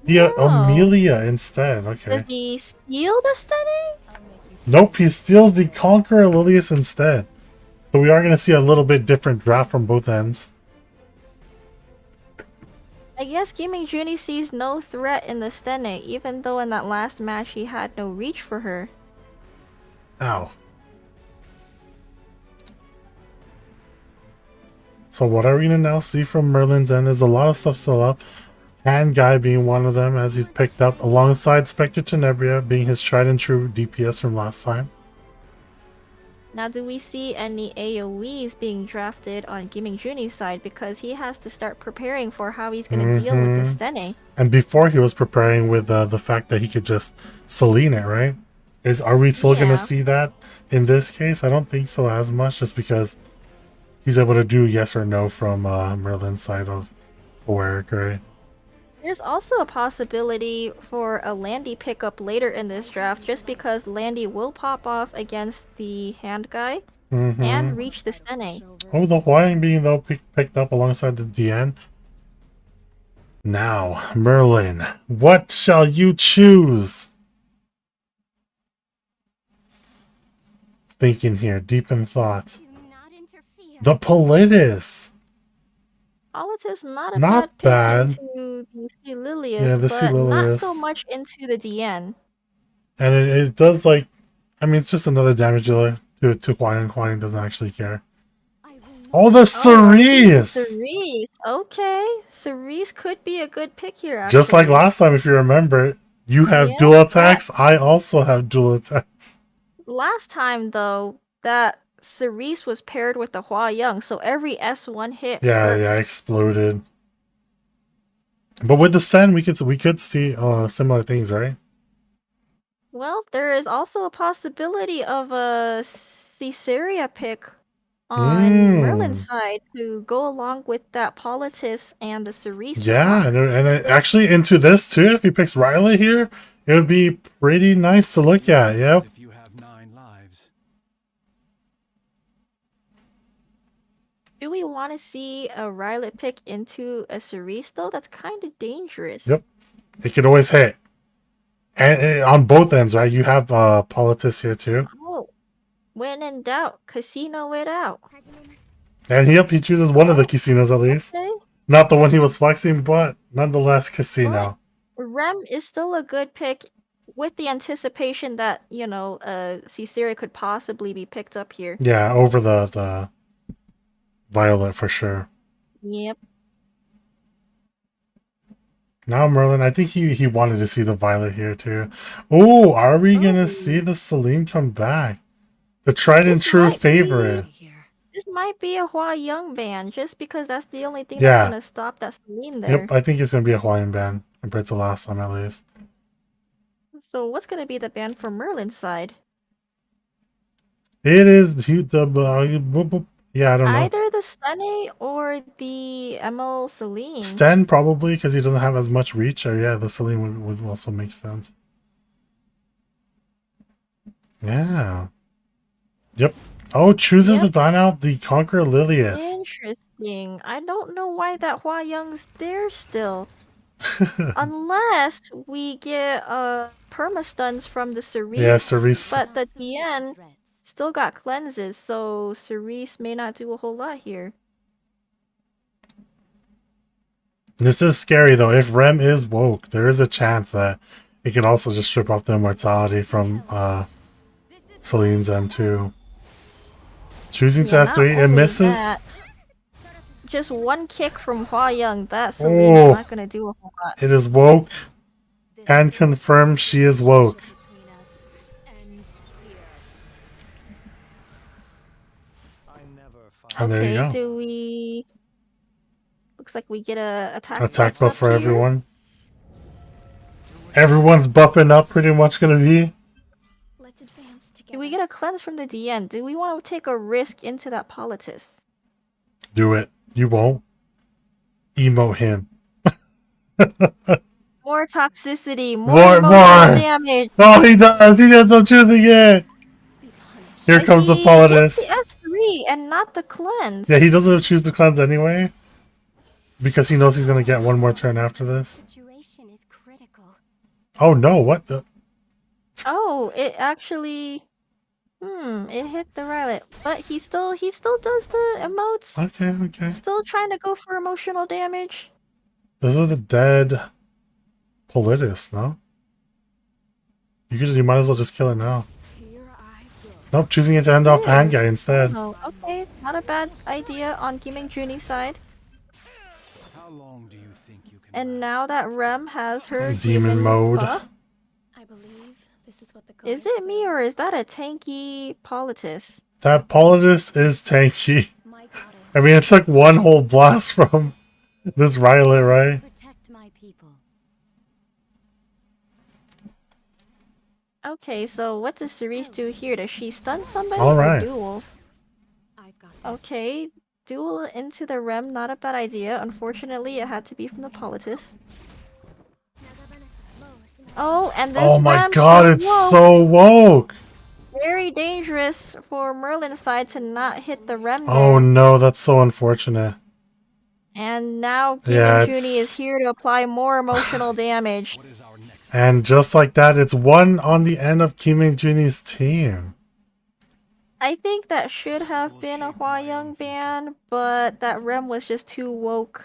S12: The Amelia instead. Okay.
S11: Does he steal the Stene?
S12: Nope, he steals the Conqueror Lilius instead. So we are going to see a little bit different draft from both ends.
S11: I guess Gaming Juni sees no threat in the Stene, even though in that last match he had no reach for her.
S12: Ow. So what are we going to now see from Merlin's end? There's a lot of stuff still up. Hand Guy being one of them as he's picked up alongside Spectre Tenebria being his tried and true DPS from last time.
S11: Now, do we see any AoEs being drafted on Gaming Juni's side, because he has to start preparing for how he's going to deal with the Stene?
S12: And before he was preparing with the fact that he could just Celine it, right? Are we still going to see that in this case? I don't think so as much, just because he's able to do yes or no from Merlin's side of Warwick, right?
S11: There's also a possibility for a Landy pickup later in this draft, just because Landy will pop off against the Hand Guy and reach the Stene.
S12: Oh, the Hawaiian being though picked up alongside the DN. Now, Merlin, what shall you choose? thinking here, deep in thought. The Politis.
S11: Politis not a
S12: Not
S11: bad pick
S12: bad.
S11: into the C. Lilius,
S12: Yeah, the C.
S11: but not so
S12: Lilius.
S11: much into the DN.
S12: And it does like, I mean, it's just another damage dealer to Quine. Quine doesn't actually care. Oh, the Cerise!
S11: Cerise. Okay. Cerise could be a good pick here, actually.
S12: Just like last time, if you remember, you have
S11: Yeah,
S12: dual attacks. I also have dual attacks.
S11: Last time, though, that Cerise was paired with the Hua Young, so every S1 hit
S12: Yeah,
S11: hurt.
S12: exploded. But with the Sen, we could see similar things, right?
S11: Well, there is also a possibility of a Caesarea pick on Merlin's side to go along with that Politis and the Cerise
S12: Yeah,
S11: drop.
S12: and actually into this too. If he picks Riley here, it would be pretty nice to look at. Yep.
S11: Do we want to see a Riley pick into a Cerise, though? That's kind of dangerous.
S12: Yep. It could always hit. And on both ends, right? You have Politis here too.
S11: Oh, when in doubt, casino it out.
S12: And he chooses one of the casinos at least.
S11: Okay.
S12: Not the one he was flexing, but nonetheless casino.
S11: Rem is still a good pick with the anticipation that, you know, Caesarea could possibly be picked up here.
S12: Yeah, over the Violet for sure.
S11: Yep.
S12: Now Merlin, I think he wanted to see the Violet here too. Oh, are we gonna see the Celine come back? The tried and true favorite.
S11: This might be a Hua Young ban, just because that's the only thing
S12: Yeah.
S11: that's gonna stop that Celine there.
S12: Yep, I think it's gonna be a Hawaiian ban compared to last time at least.
S11: So what's gonna be the ban for Merlin's side?
S12: It is yeah, I don't know.
S11: Either the Stane or the ML Celine.
S12: Sten probably because he doesn't have as much reach. Or yeah, the Celine would also make sense. Yeah. Yep. Oh, chooses to ban out the Conqueror Lilius.
S11: Interesting. I don't know why that Hua Young's there still. Unless we get permastuns from the Cerise.
S12: Yeah, Cerise.
S11: But the Tien still got cleanses, so Cerise may not do a whole lot here.
S12: This is scary though. If Rem is woke, there is a chance that it can also just strip off the immortality from Celine's end too. Choosing to
S11: not
S12: F3, it
S11: only
S12: misses.
S11: that, just one kick from Hua Young, that Celine's not gonna do a whole lot.
S12: It is woke. Can confirm she is woke. And there you go.
S11: Do we... Looks like we get a attack
S12: Attack buff for
S11: here.
S12: everyone. Everyone's buffing up pretty much gonna be.
S11: Do we get a cleanse from the DN? Do we want to take a risk into that Politis?
S12: Do it. You won't. Emote him.
S11: More toxicity,
S12: More.
S11: damage.
S12: Oh, he does. He does no choosing it. Here comes the Politis.
S11: The S3 and not the cleanse.
S12: Yeah, he doesn't choose the cleanse anyway. Because he knows he's gonna get one more turn after this. Oh no, what the?
S11: Oh, it actually... it hit the Rylet. But he still does the emotes.
S12: Okay.
S11: Still trying to go for emotional damage.
S12: This is the dead Politis, no? You might as well just kill it now. Nope, choosing it to end off hand guy instead.
S11: Oh, okay. Not a bad idea on Giming Juni's side. And now that Rem has her
S12: Demon mode.
S11: buff, is it me or is that a tanky Politis?
S12: That Politis is tanky. I mean, it took one whole blast from this Rylet, right?
S11: Okay, so what does Cerise do here? Does she stun somebody
S12: All
S11: or
S12: right.
S11: duel? Okay, duel into the Rem, not a bad idea. Unfortunately, it had to be from the Politis. Oh, and this
S12: Oh my
S11: Rem
S12: god,
S11: still
S12: it's
S11: woke.
S12: so woke!
S11: Very dangerous for Merlin's side to not hit the Rem there.
S12: Oh no, that's so unfortunate.
S11: And now
S12: Yeah,
S11: Giming Juni is here to apply more emotional damage.
S12: And just like that, it's one on the end of Kim and Juni's team.
S11: I think that should have been a Hwa-Young ban, but that Rem was just too woke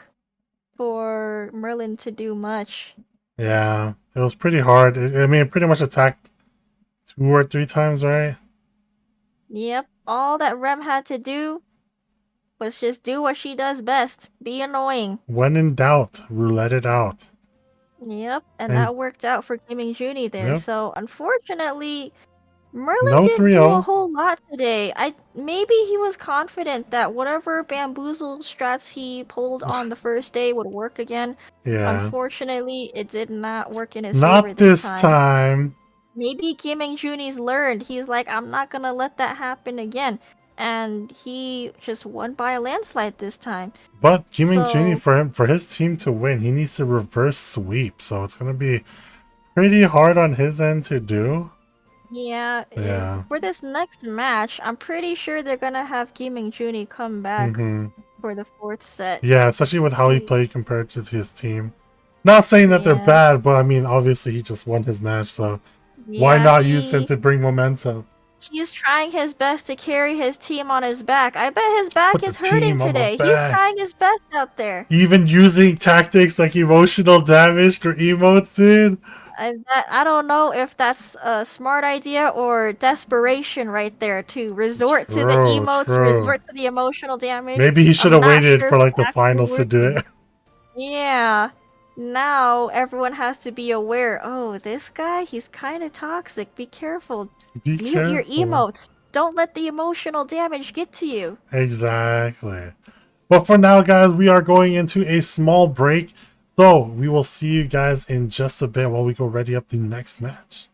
S11: for Merlin to do much.
S12: Yeah, it was pretty hard. I mean, it pretty much attacked 2 or 3 times, right?
S11: Yep, all that Rem had to do was just do what she does best, be annoying.
S12: When in doubt, roulette it out.
S11: Yep, and
S12: And-
S11: that worked out for Gaming Junie there.
S12: Yep.
S11: So unfortunately, Merlin
S12: No
S11: didn't do a
S12: 3-0.
S11: whole lot today. Maybe he was confident that whatever bamboozle strats he pulled on the first day would work again.
S12: Yeah.
S11: Unfortunately, it did not work in his
S12: Not
S11: favor
S12: this
S11: this
S12: time.
S11: Maybe Gaming Junie's learned. He's like, I'm not gonna let that happen again. And he just won by a landslide this time.
S12: But Gaming
S11: So-
S12: Genie, for his team to win, he needs to reverse sweep. So it's gonna be pretty hard on his end to do.
S11: Yeah,
S12: Yeah.
S11: for this next match, I'm pretty sure they're gonna have Gaming Junie come back
S12: Mhm.
S11: for the 4th set.
S12: Yeah, especially with how he played compared to his team. Not saying that they're
S11: Yeah.
S12: bad, but I mean, obviously he just won his match, so why
S11: Yeah,
S12: not use him
S11: he-
S12: to bring momentum?
S11: He's trying his best to carry his team on his back. I bet his back
S12: Put
S11: is
S12: the
S11: hurting
S12: team on my
S11: today. He's
S12: back.
S11: trying his best out there.
S12: Even using tactics like emotional damage or emotes, dude.
S11: I don't know if that's a smart idea or desperation right there to resort to the
S12: True,
S11: emotes,
S12: true.
S11: resort to the emotional damage.
S12: Maybe he should
S11: I'm
S12: have
S11: not
S12: waited
S11: sure
S12: for
S11: if
S12: like
S11: it's
S12: the
S11: actually
S12: finals to do
S11: working.
S12: it.
S11: Yeah. Now everyone has to be aware. Oh, this guy, he's kind of toxic. Be careful.
S12: Be
S11: Mute your
S12: careful.
S11: emotes. Don't let the emotional damage get to you.
S12: Exactly. But for now, guys, we are going into a small break. So we will see you guys in just a bit while we go ready up the next match.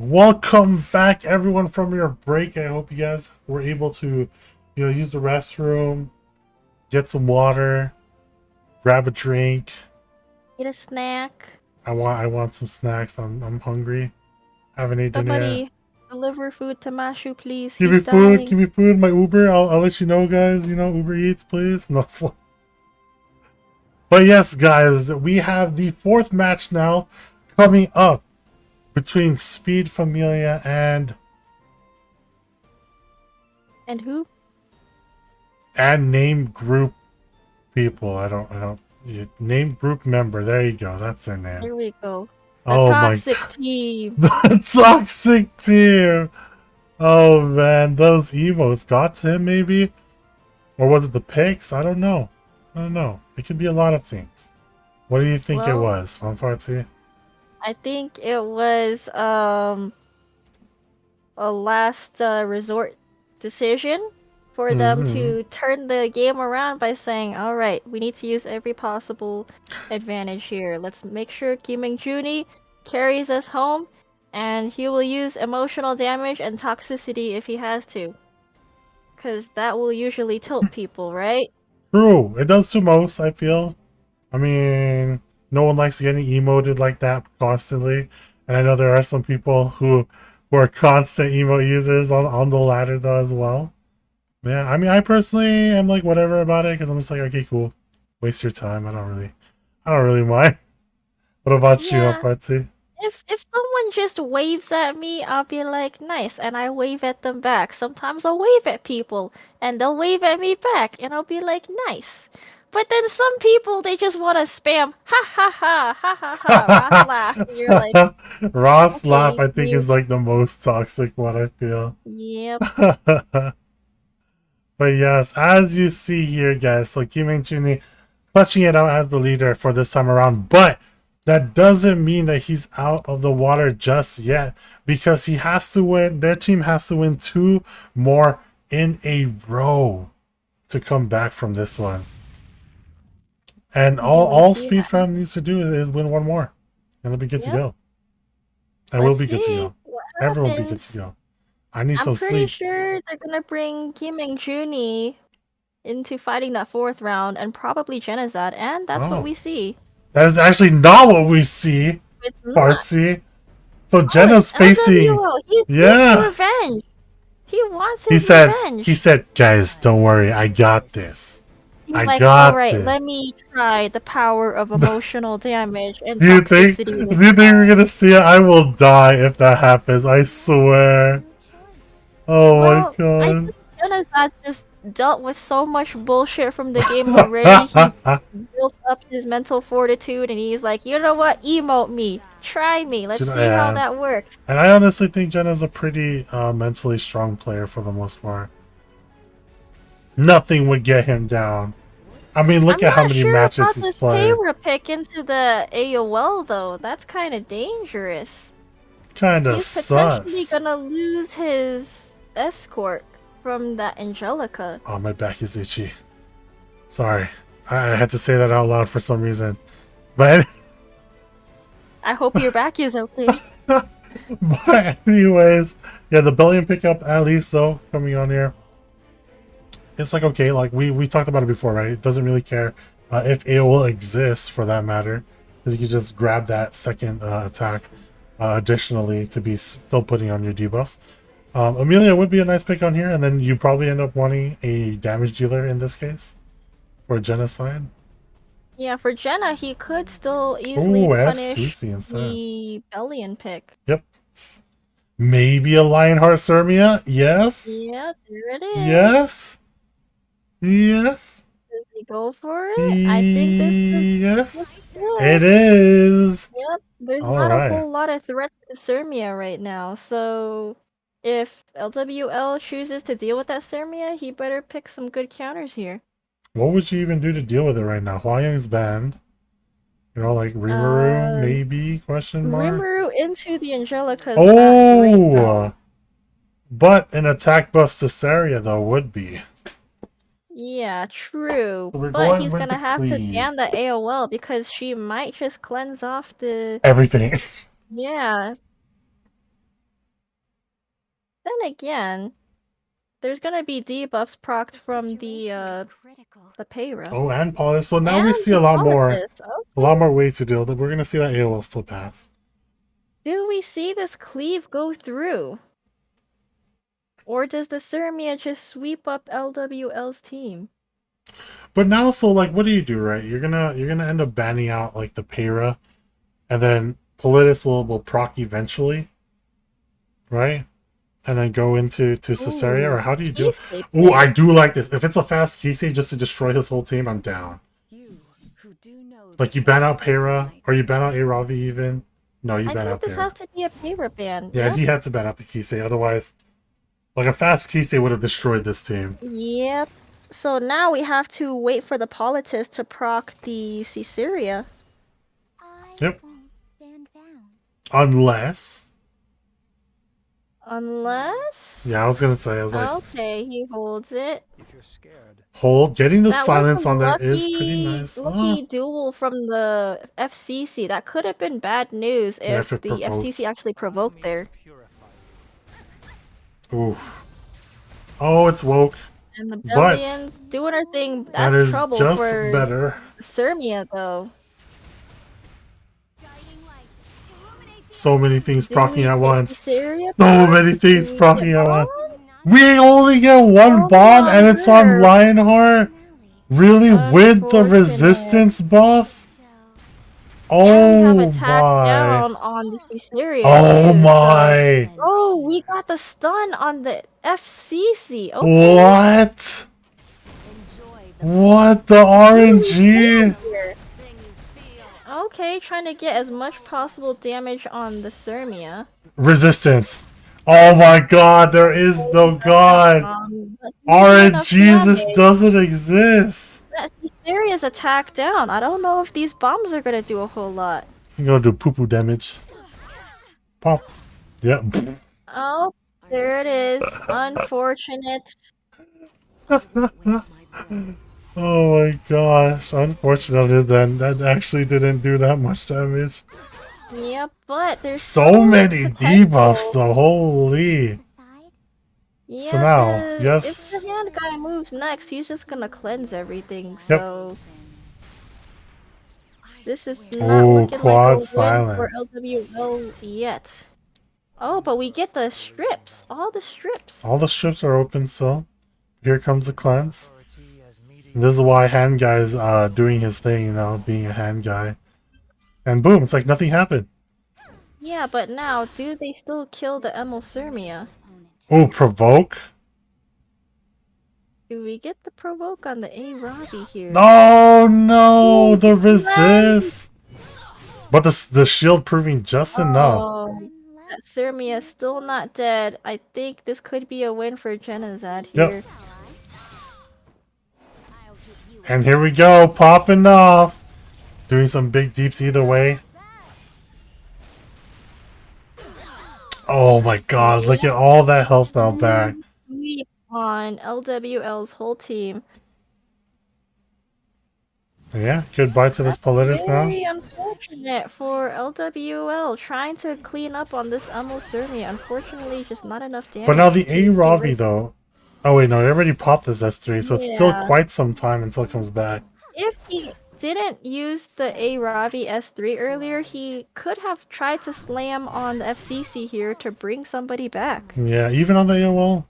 S12: Welcome back, everyone, from your break. I hope you guys were able to, use the restroom, get some water, grab a drink.
S11: Eat a snack.
S12: I want some snacks. I'm hungry. Haven't eaten dinner yet.
S11: Somebody deliver food to Mashu, please.
S12: Give
S11: He's
S12: me food. Give
S11: dying.
S12: me food. My Uber. I'll let you know, guys. Uber Eats, please. No. But yes, guys, we have the fourth match now coming up between Speed Familia and
S11: who?
S12: And name group people. I don't name group member. There you go. That's their name.
S11: There we go. The
S12: Oh
S11: toxic
S12: my
S11: team.
S12: The toxic team. Oh man, those emotes got to him maybe? Or was it the pics? I don't know. It could be a lot of things. What do you think it
S11: Well,
S12: was, Fanfarzi?
S11: I think it was a last resort decision for them to turn the game around by saying, all right, we need to use every possible advantage here. Let's make sure Kim Juni carries us home, and he will use emotional damage and toxicity if he has to. Because that will usually tilt people, right?
S12: True. It does to most, I feel. I mean, no one likes getting emoted like that constantly. And I know there are some people who are constant emote users on the ladder though as well. Yeah, I mean, I personally am like whatever about it because I'm just like, okay, cool. Waste your time. I don't really mind. What about you,
S11: Yeah.
S12: Fanfarzi?
S11: If someone just waves at me, I'll be like, nice, and I wave at them back. Sometimes I'll wave at people, and they'll wave at me back, and I'll be like, nice. But then some people, they just want to spam, ha ha ha, ha ha ha, Ross laugh, and you're like,
S12: Ross
S11: okay,
S12: laugh, I think, is
S11: mute.
S12: like the most toxic one, I feel.
S11: Yep.
S12: But yes, as you see here, guys, so Kim Juni clutching it out as the leader for this time around, but that doesn't mean that he's out of the water just yet, because he has to win, their team has to win 2 more in a row to come back from this one. And all Speed Fam needs to do is win 1 more, and they'll be good to go. And we'll be good to go. Everyone will be good to go. I need some
S11: I'm pretty
S12: sleep.
S11: sure they're gonna bring Kim Juni into fighting that 4th round, and probably Genazad, and that's what we see.
S12: That is actually not what we see,
S11: It's not.
S12: Fartsy. So Jenna's facing...
S11: LWO. He's
S12: Yeah.
S11: revenge. He wants
S12: He
S11: his
S12: said,
S11: revenge.
S12: guys, don't worry, I got this.
S11: He's
S12: I
S11: like,
S12: got
S11: alright,
S12: this.
S11: let me try the power of emotional damage and
S12: Do you think
S11: toxicity.
S12: we're gonna see it? I will die if that happens, I swear. Oh my god.
S11: Genazad just dealt with so much bullshit from the game already. He's built up his mental fortitude, and he's like, you know what? Emote me. Try me. Let's see how that works.
S12: And I honestly think Jenna's a pretty mentally strong player for the most part. Nothing would get him down. I mean, look at how many matches he's played.
S11: Payra pick into the AOL though. That's kind of dangerous.
S12: Kinda
S11: He's potentially gonna lose his escort from that Angelica.
S12: Oh, my back is itchy. Sorry. I had to say that out loud for some reason. But
S11: I hope your back is okay.
S12: but anyways, yeah, the Bellion pickup at least though, coming on here. It's like, okay, like we talked about it before, right? It doesn't really care if AOL exists for that matter, because you can just grab that second attack additionally to be still putting on your debuffs. Amelia would be a nice pick on here, and then you probably end up wanting a damage dealer in this case for genocide.
S11: Yeah, for Jenna, he could still easily punish
S12: Susie instead.
S11: the Bellion pick.
S12: Yep. Maybe a Lionheart Sermia? Yes.
S11: Yeah, there it is.
S12: Yes. Yes.
S11: Does he go for it? I think this is...
S12: Yes. It is.
S11: Yep. There's
S12: All
S11: not
S12: right.
S11: a whole lot of threats to Sermia right now, so if LWL chooses to deal with that Sermia, he better pick some good counters here.
S12: What would you even do to deal with it right now? Hua-Young's banned. You know, like Rimuru, maybe? Question mark.
S11: Rimuru into the Angelica's not great, though.
S12: Oh! But an attack buff Cesaria, though, would be.
S11: Yeah, true.
S12: So we're
S11: But
S12: going
S11: he's
S12: with
S11: gonna
S12: the
S11: have to
S12: cleave.
S11: ban the AOL because she might just cleanse off the...
S12: Everything.
S11: Yeah. Then again, there's gonna be debuffs procced from the Payra.
S12: Oh, and Polish. So now we
S11: And
S12: see
S11: the
S12: a lot more
S11: Politis.
S12: ways to deal with it. We're gonna see that AOL still pass.
S11: Do we see this cleave go through? Or does the Syrmia just sweep up LWL's team?
S12: But now, so like, what do you do, right? You're gonna end up banning out like the Payra, and then Politis will proc eventually, right? And then go into Caesarea, or how do you do it? Ooh, I do like this. If it's a fast Kisei just to destroy his whole team, I'm down. Like you ban out Payra, or you ban out Aravi even. No, you
S11: I
S12: ban
S11: think
S12: out
S11: this
S12: Payra.
S11: has to be a Payra ban.
S12: Yeah,
S11: Yep.
S12: he had to ban out the Kisei, otherwise, like a fast Kisei would have destroyed this team.
S11: Yep. So now we have to wait for the Politis to proc the Caesarea.
S12: Yep. Unless.
S11: Unless...
S12: Yeah, I was gonna say, I was like,
S11: Okay, he holds it.
S12: hold. Getting the
S11: That
S12: silence
S11: was a
S12: on there is pretty nice.
S11: lucky duel from the FCC. That could have been bad news
S12: Yeah,
S11: if
S12: if it
S11: the
S12: provoked.
S11: FCC actually provoked there.
S12: Oof. Oh, it's woke.
S11: And the
S12: But
S11: Bellions doing her thing.
S12: that
S11: That's
S12: is
S11: trouble
S12: just
S11: for
S12: better.
S11: Syrmia, though.
S12: So many things
S11: Do
S12: proccing
S11: we
S12: at
S11: get
S12: once.
S11: Caesarea
S12: So many
S11: bots?
S12: things
S11: Do we
S12: proccing
S11: get
S12: at once.
S11: Bond?
S12: We only get one bond, and it's on Lionheart. Really, with the resistance buff?
S11: And we have
S12: Oh
S11: attack
S12: my!
S11: down on the Caesarea
S12: Oh
S11: too,
S12: my!
S11: so... Oh, we got the stun on the FCC. Okay.
S12: What? What the RNG?
S11: Okay, trying to get as much possible damage on the Syrmia.
S12: Resistance. Oh my god, there is no god. RNG, this doesn't exist.
S11: That Caesaria's attack down. I don't know if these bombs are gonna do a whole lot.
S12: I'm gonna do poo poo damage. Pop. Yep.
S11: Oh, there it is. Unfortunate.
S12: Oh my gosh. Unfortunately then, that actually didn't do that much damage.
S11: Yeah, but there's
S12: So many
S11: potential.
S12: debuffs though, holy.
S11: Yeah,
S12: So now,
S11: if
S12: yes.
S11: the hand guy moves next, he's just gonna cleanse everything, so... This is not
S12: Ooh,
S11: looking
S12: quad
S11: like a win for
S12: silence.
S11: LWL yet. Oh, but we get the strips. All the strips.
S12: All the strips are open still. Here comes the cleanse. And this is why hand guy's doing his thing, you know, being a hand guy. And boom, it's like nothing happened.
S11: Yeah, but now, do they still kill the Emulsyrmia?
S12: Oh, provoke?
S11: Do we get the provoke on the A Robbie here?
S12: Oh no, the resist. But the shield proving just enough.
S11: Oh, that Syrmia is still not dead. I think this could be a win for Genazad
S12: Yep.
S11: here.
S12: And here we go, popping off. Doing some big deeps either way. Oh my god, look at all that health now back.
S11: Sweep on LWL's whole team.
S12: Yeah, goodbye to this Politis now.
S11: Very unfortunate for LWL trying to clean up on this Emulsyrmia. Unfortunately, just not enough damage.
S12: But now the
S11: to
S12: A
S11: get
S12: Ravi
S11: rid-
S12: though. Oh wait, no, it already popped this S3, so it's still
S11: Yeah.
S12: quite some time until it comes back.
S11: If he didn't use the A Ravi S3 earlier, he could have tried to slam on the FCC here to bring somebody back.
S12: Yeah, even on the AOL?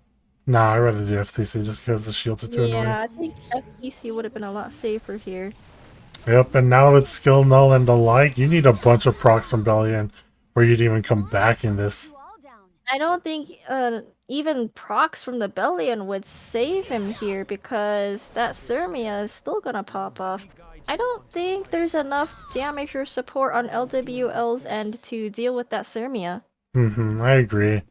S12: Nah, I'd rather do FCC just because the shields are too
S11: Yeah,
S12: annoying.
S11: I think FCC would have been a lot safer here.
S12: Yep, and now with skill null and the like, you need a bunch of procs from Bellion for you to even come back in this.
S11: I don't think even procs from the Bellion would save him here because that Syrmia is still gonna pop off. I don't think there's enough damage or support on LWL's end to deal with that Syrmia.
S12: I agree.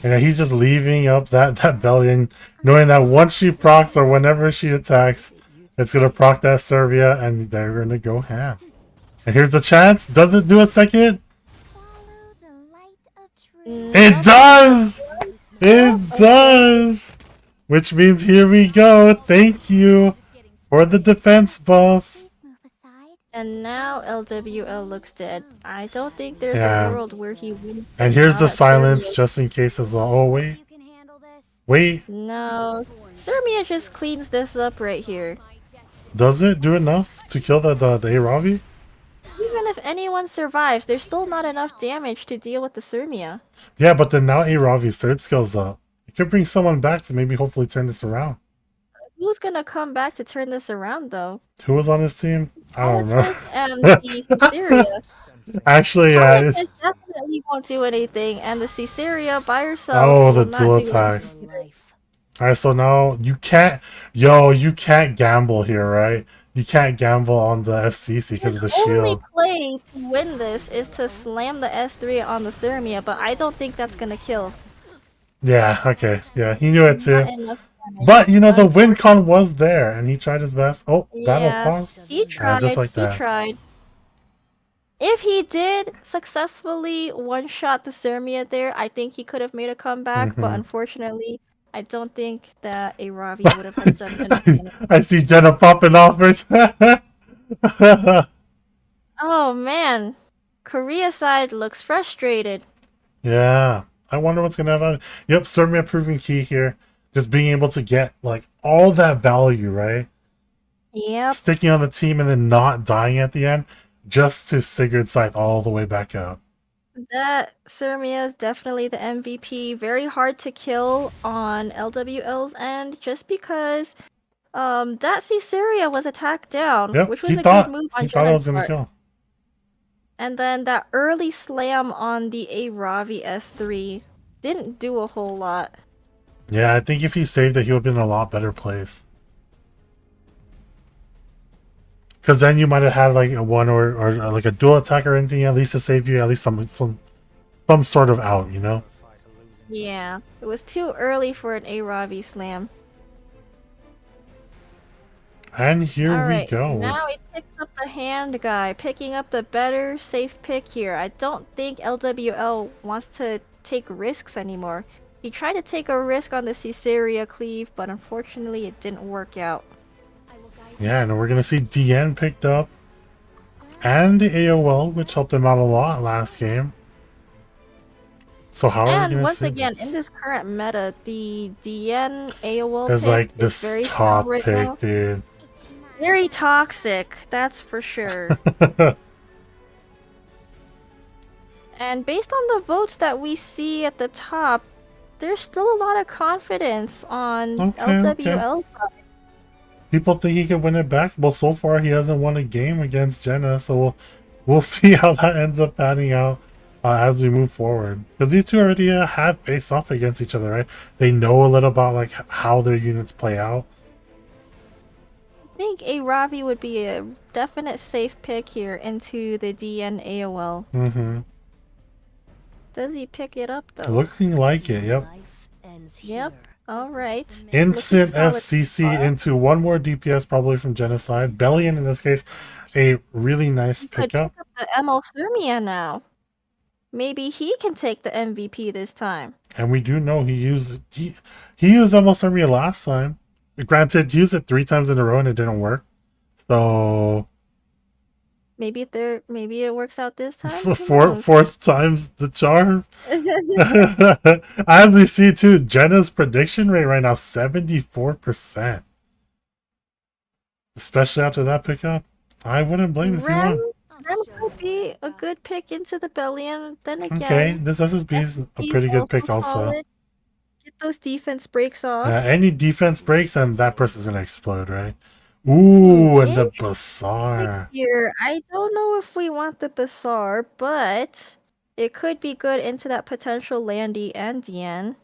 S12: And he's just leaving up that Bellion, knowing that once she procs or whenever she attacks, it's gonna proc that Servia and they're gonna go ham. And here's the chance. Does it do a second? It does! It does! Which means here we go. Thank you for the defense buff.
S11: And now LWL looks dead. I don't think there's
S12: Yeah.
S11: a world where he wins.
S12: And here's the
S11: this
S12: silence
S11: Syrmia.
S12: just in case as well. Oh wait. Wait,
S11: No, Sirmia just cleans this up right here.
S12: does it do enough to kill the Aravi?
S11: Even if anyone survives, there's still not enough damage to deal with the Sirmia.
S12: Yeah, but then now Aravi's third skill's up. It could bring someone back to maybe hopefully turn this around.
S11: Who's gonna come back to turn this around, though?
S12: Who was on his team? I don't
S11: Politics
S12: remember.
S11: and the Caesarea.
S12: Actually, yeah.
S11: Politics definitely won't do anything, and the Caesarea by herself
S12: Oh,
S11: will
S12: the
S11: not
S12: dual
S11: do
S12: attacks.
S11: anything.
S12: Alright, so now you can't gamble here, right? You can't gamble on the FCC because
S11: His
S12: of the
S11: only
S12: shield.
S11: play to win this is to slam the S3 on the Sirmia, but I don't think that's gonna kill.
S12: Yeah, okay. Yeah, he knew it too.
S11: Not enough damage.
S12: But, you know, the win con was there, and he tried his best. Oh, battle
S11: Yeah,
S12: pause.
S11: he tried.
S12: Just like
S11: he
S12: that.
S11: tried. If he did successfully one-shot the Sirmia there, I think he could have made a comeback, but
S12: Mhm.
S11: unfortunately, I don't think that a Ravi would have done enough damage.
S12: I see Jenna popping off right.
S11: Oh man, Korea side looks frustrated.
S12: Yeah. I wonder what's gonna happen. Yep, Sirmia proving key here. Just being able to get like all that value, right?
S11: Yep.
S12: Sticking on the team and then not dying at the end, just to Sigurd's scythe all the way back up.
S11: That Sirmia is definitely the MVP. Very hard to kill on LWL's end, just because that Caesarea was attacked down,
S12: Yep,
S11: which
S12: he
S11: was a
S12: thought
S11: good move
S12: he
S11: on
S12: thought I
S11: Jenna's
S12: was gonna
S11: part.
S12: kill.
S11: And then that early slam on the Aravi S3 didn't do a whole lot.
S12: Yeah, I think if he saved it, he would have been in a lot better place. Because then you might have had like a one or like a dual attack or anything at least to save you, at least some sort of out, you know?
S11: Yeah, it was too early for an Aravi slam.
S12: And here we
S11: Alright,
S12: go.
S11: now he picks up the hand guy, picking up the better safe pick here. I don't think LWL wants to take risks anymore. He tried to take a risk on the Caesarea cleave, but unfortunately it didn't work out.
S12: Yeah, and we're gonna see DN picked up. And the AOL, which helped him out a lot last game. So how are we
S11: And
S12: gonna
S11: once
S12: see
S11: again,
S12: this?
S11: in this current meta, the DN AOL
S12: It's
S11: pick
S12: like
S11: is
S12: this
S11: very
S12: top
S11: strong right
S12: pick,
S11: now.
S12: dude.
S11: Very toxic, that's for sure. And based on the votes that we see at the top, there's still a lot of confidence on LWL side.
S12: People think he can win it back. Well, so far he hasn't won a game against Jenna, so we'll see how that ends up panning out as we move forward. Because these two already have faced off against each other, right? They know a little about like how their units play out.
S11: I think a Ravi would be a definite safe pick here into the DN AOL.
S12: Mm-hmm.
S11: Does he pick it up though?
S12: Looking like it, yep.
S11: Yep. Alright.
S12: Instant FCC into one more DPS probably from Genocide. Bellion in this case, a really nice
S11: Could
S12: pickup.
S11: pick up the ML Sirmia now. Maybe he can take the MVP this time.
S12: And we do know he used almost every last time. Granted, he used it 3 times in a row and it didn't work. So
S11: Maybe it works out this time. Who knows?
S12: fourth time's the charm. As we see too, Jenna's prediction rate right now 74%. Especially after that pickup. I wouldn't blame if you won.
S11: Rem could be a good pick into the Bellion. Then again,
S12: Okay, this SSB is a pretty good pick also.
S11: solid. Get those defense breaks off.
S12: Any defense breaks and that person's gonna explode, right? Ooh, and the Bazaar.
S11: Here, I don't know if we want the Bazaar, but it could be good into that potential Landy and Dian.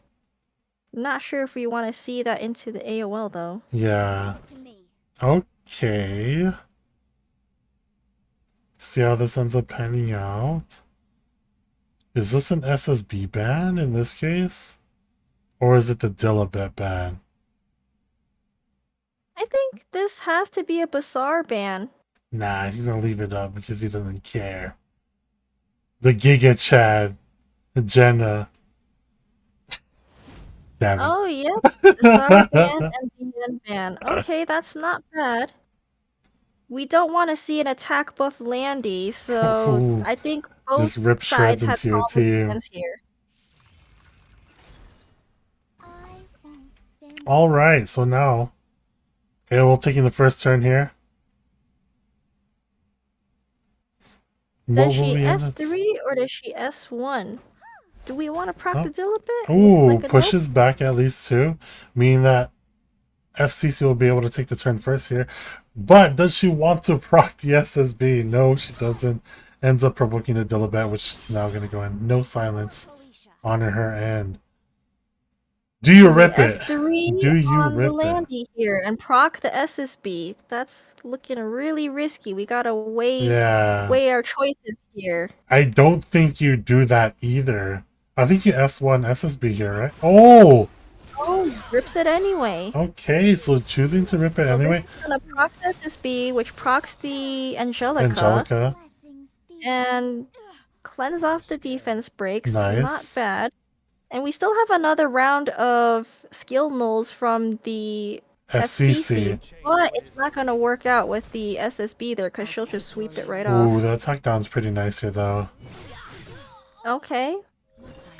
S11: Not sure if we want to see that into the AOL though.
S12: Yeah. Okay. See how this ends up panning out. Is this an SSB ban in this case? Or is it the Dilabet ban?
S11: I think this has to be a Bazaar ban.
S12: Nah, he's gonna leave it up because he doesn't care. The Giga Chad. The Jenna. Damn it.
S11: Oh, yep. Bazaar ban and Dian ban. Okay, that's not bad. We don't want to see an attack buff Landy, so
S12: Ooh,
S11: I think both
S12: just rip
S11: sides
S12: shreds
S11: have
S12: into your
S11: solid
S12: team.
S11: defense here.
S12: All right, so now we'll taking the first turn here. What
S11: Does
S12: will
S11: she
S12: we end at?
S11: S3 or does she S1? Do we want to proc
S12: Oh.
S11: the Dilibit? Looks
S12: Ooh,
S11: like a nope.
S12: pushes back at least 2, meaning that FCC will be able to take the turn first here. But does she want to proc the SSB? No, she doesn't. Ends up provoking the Dilibet, which is now going to go in. No silence on her end. Do you rip it?
S11: S3
S12: Do you
S11: on the
S12: rip it?
S11: Landy here and proc the SSB. That's looking really risky. We gotta weigh
S12: Yeah.
S11: our choices here.
S12: I don't think you do that either. I think you S1 SSB here, right? Oh!
S11: Oh, rips it anyway.
S12: Okay, so choosing to rip it
S11: So
S12: anyway.
S11: this is gonna proc the SSB, which procs the
S12: Angelica.
S11: and cleanse off the defense breaks.
S12: Nice.
S11: Not bad. And we still have another round of skill nulls from the
S12: FCC.
S11: but it's not gonna work out with the SSB there because she'll just sweep it right
S12: Ooh,
S11: off.
S12: the attack down's pretty nice here, though.
S11: Okay.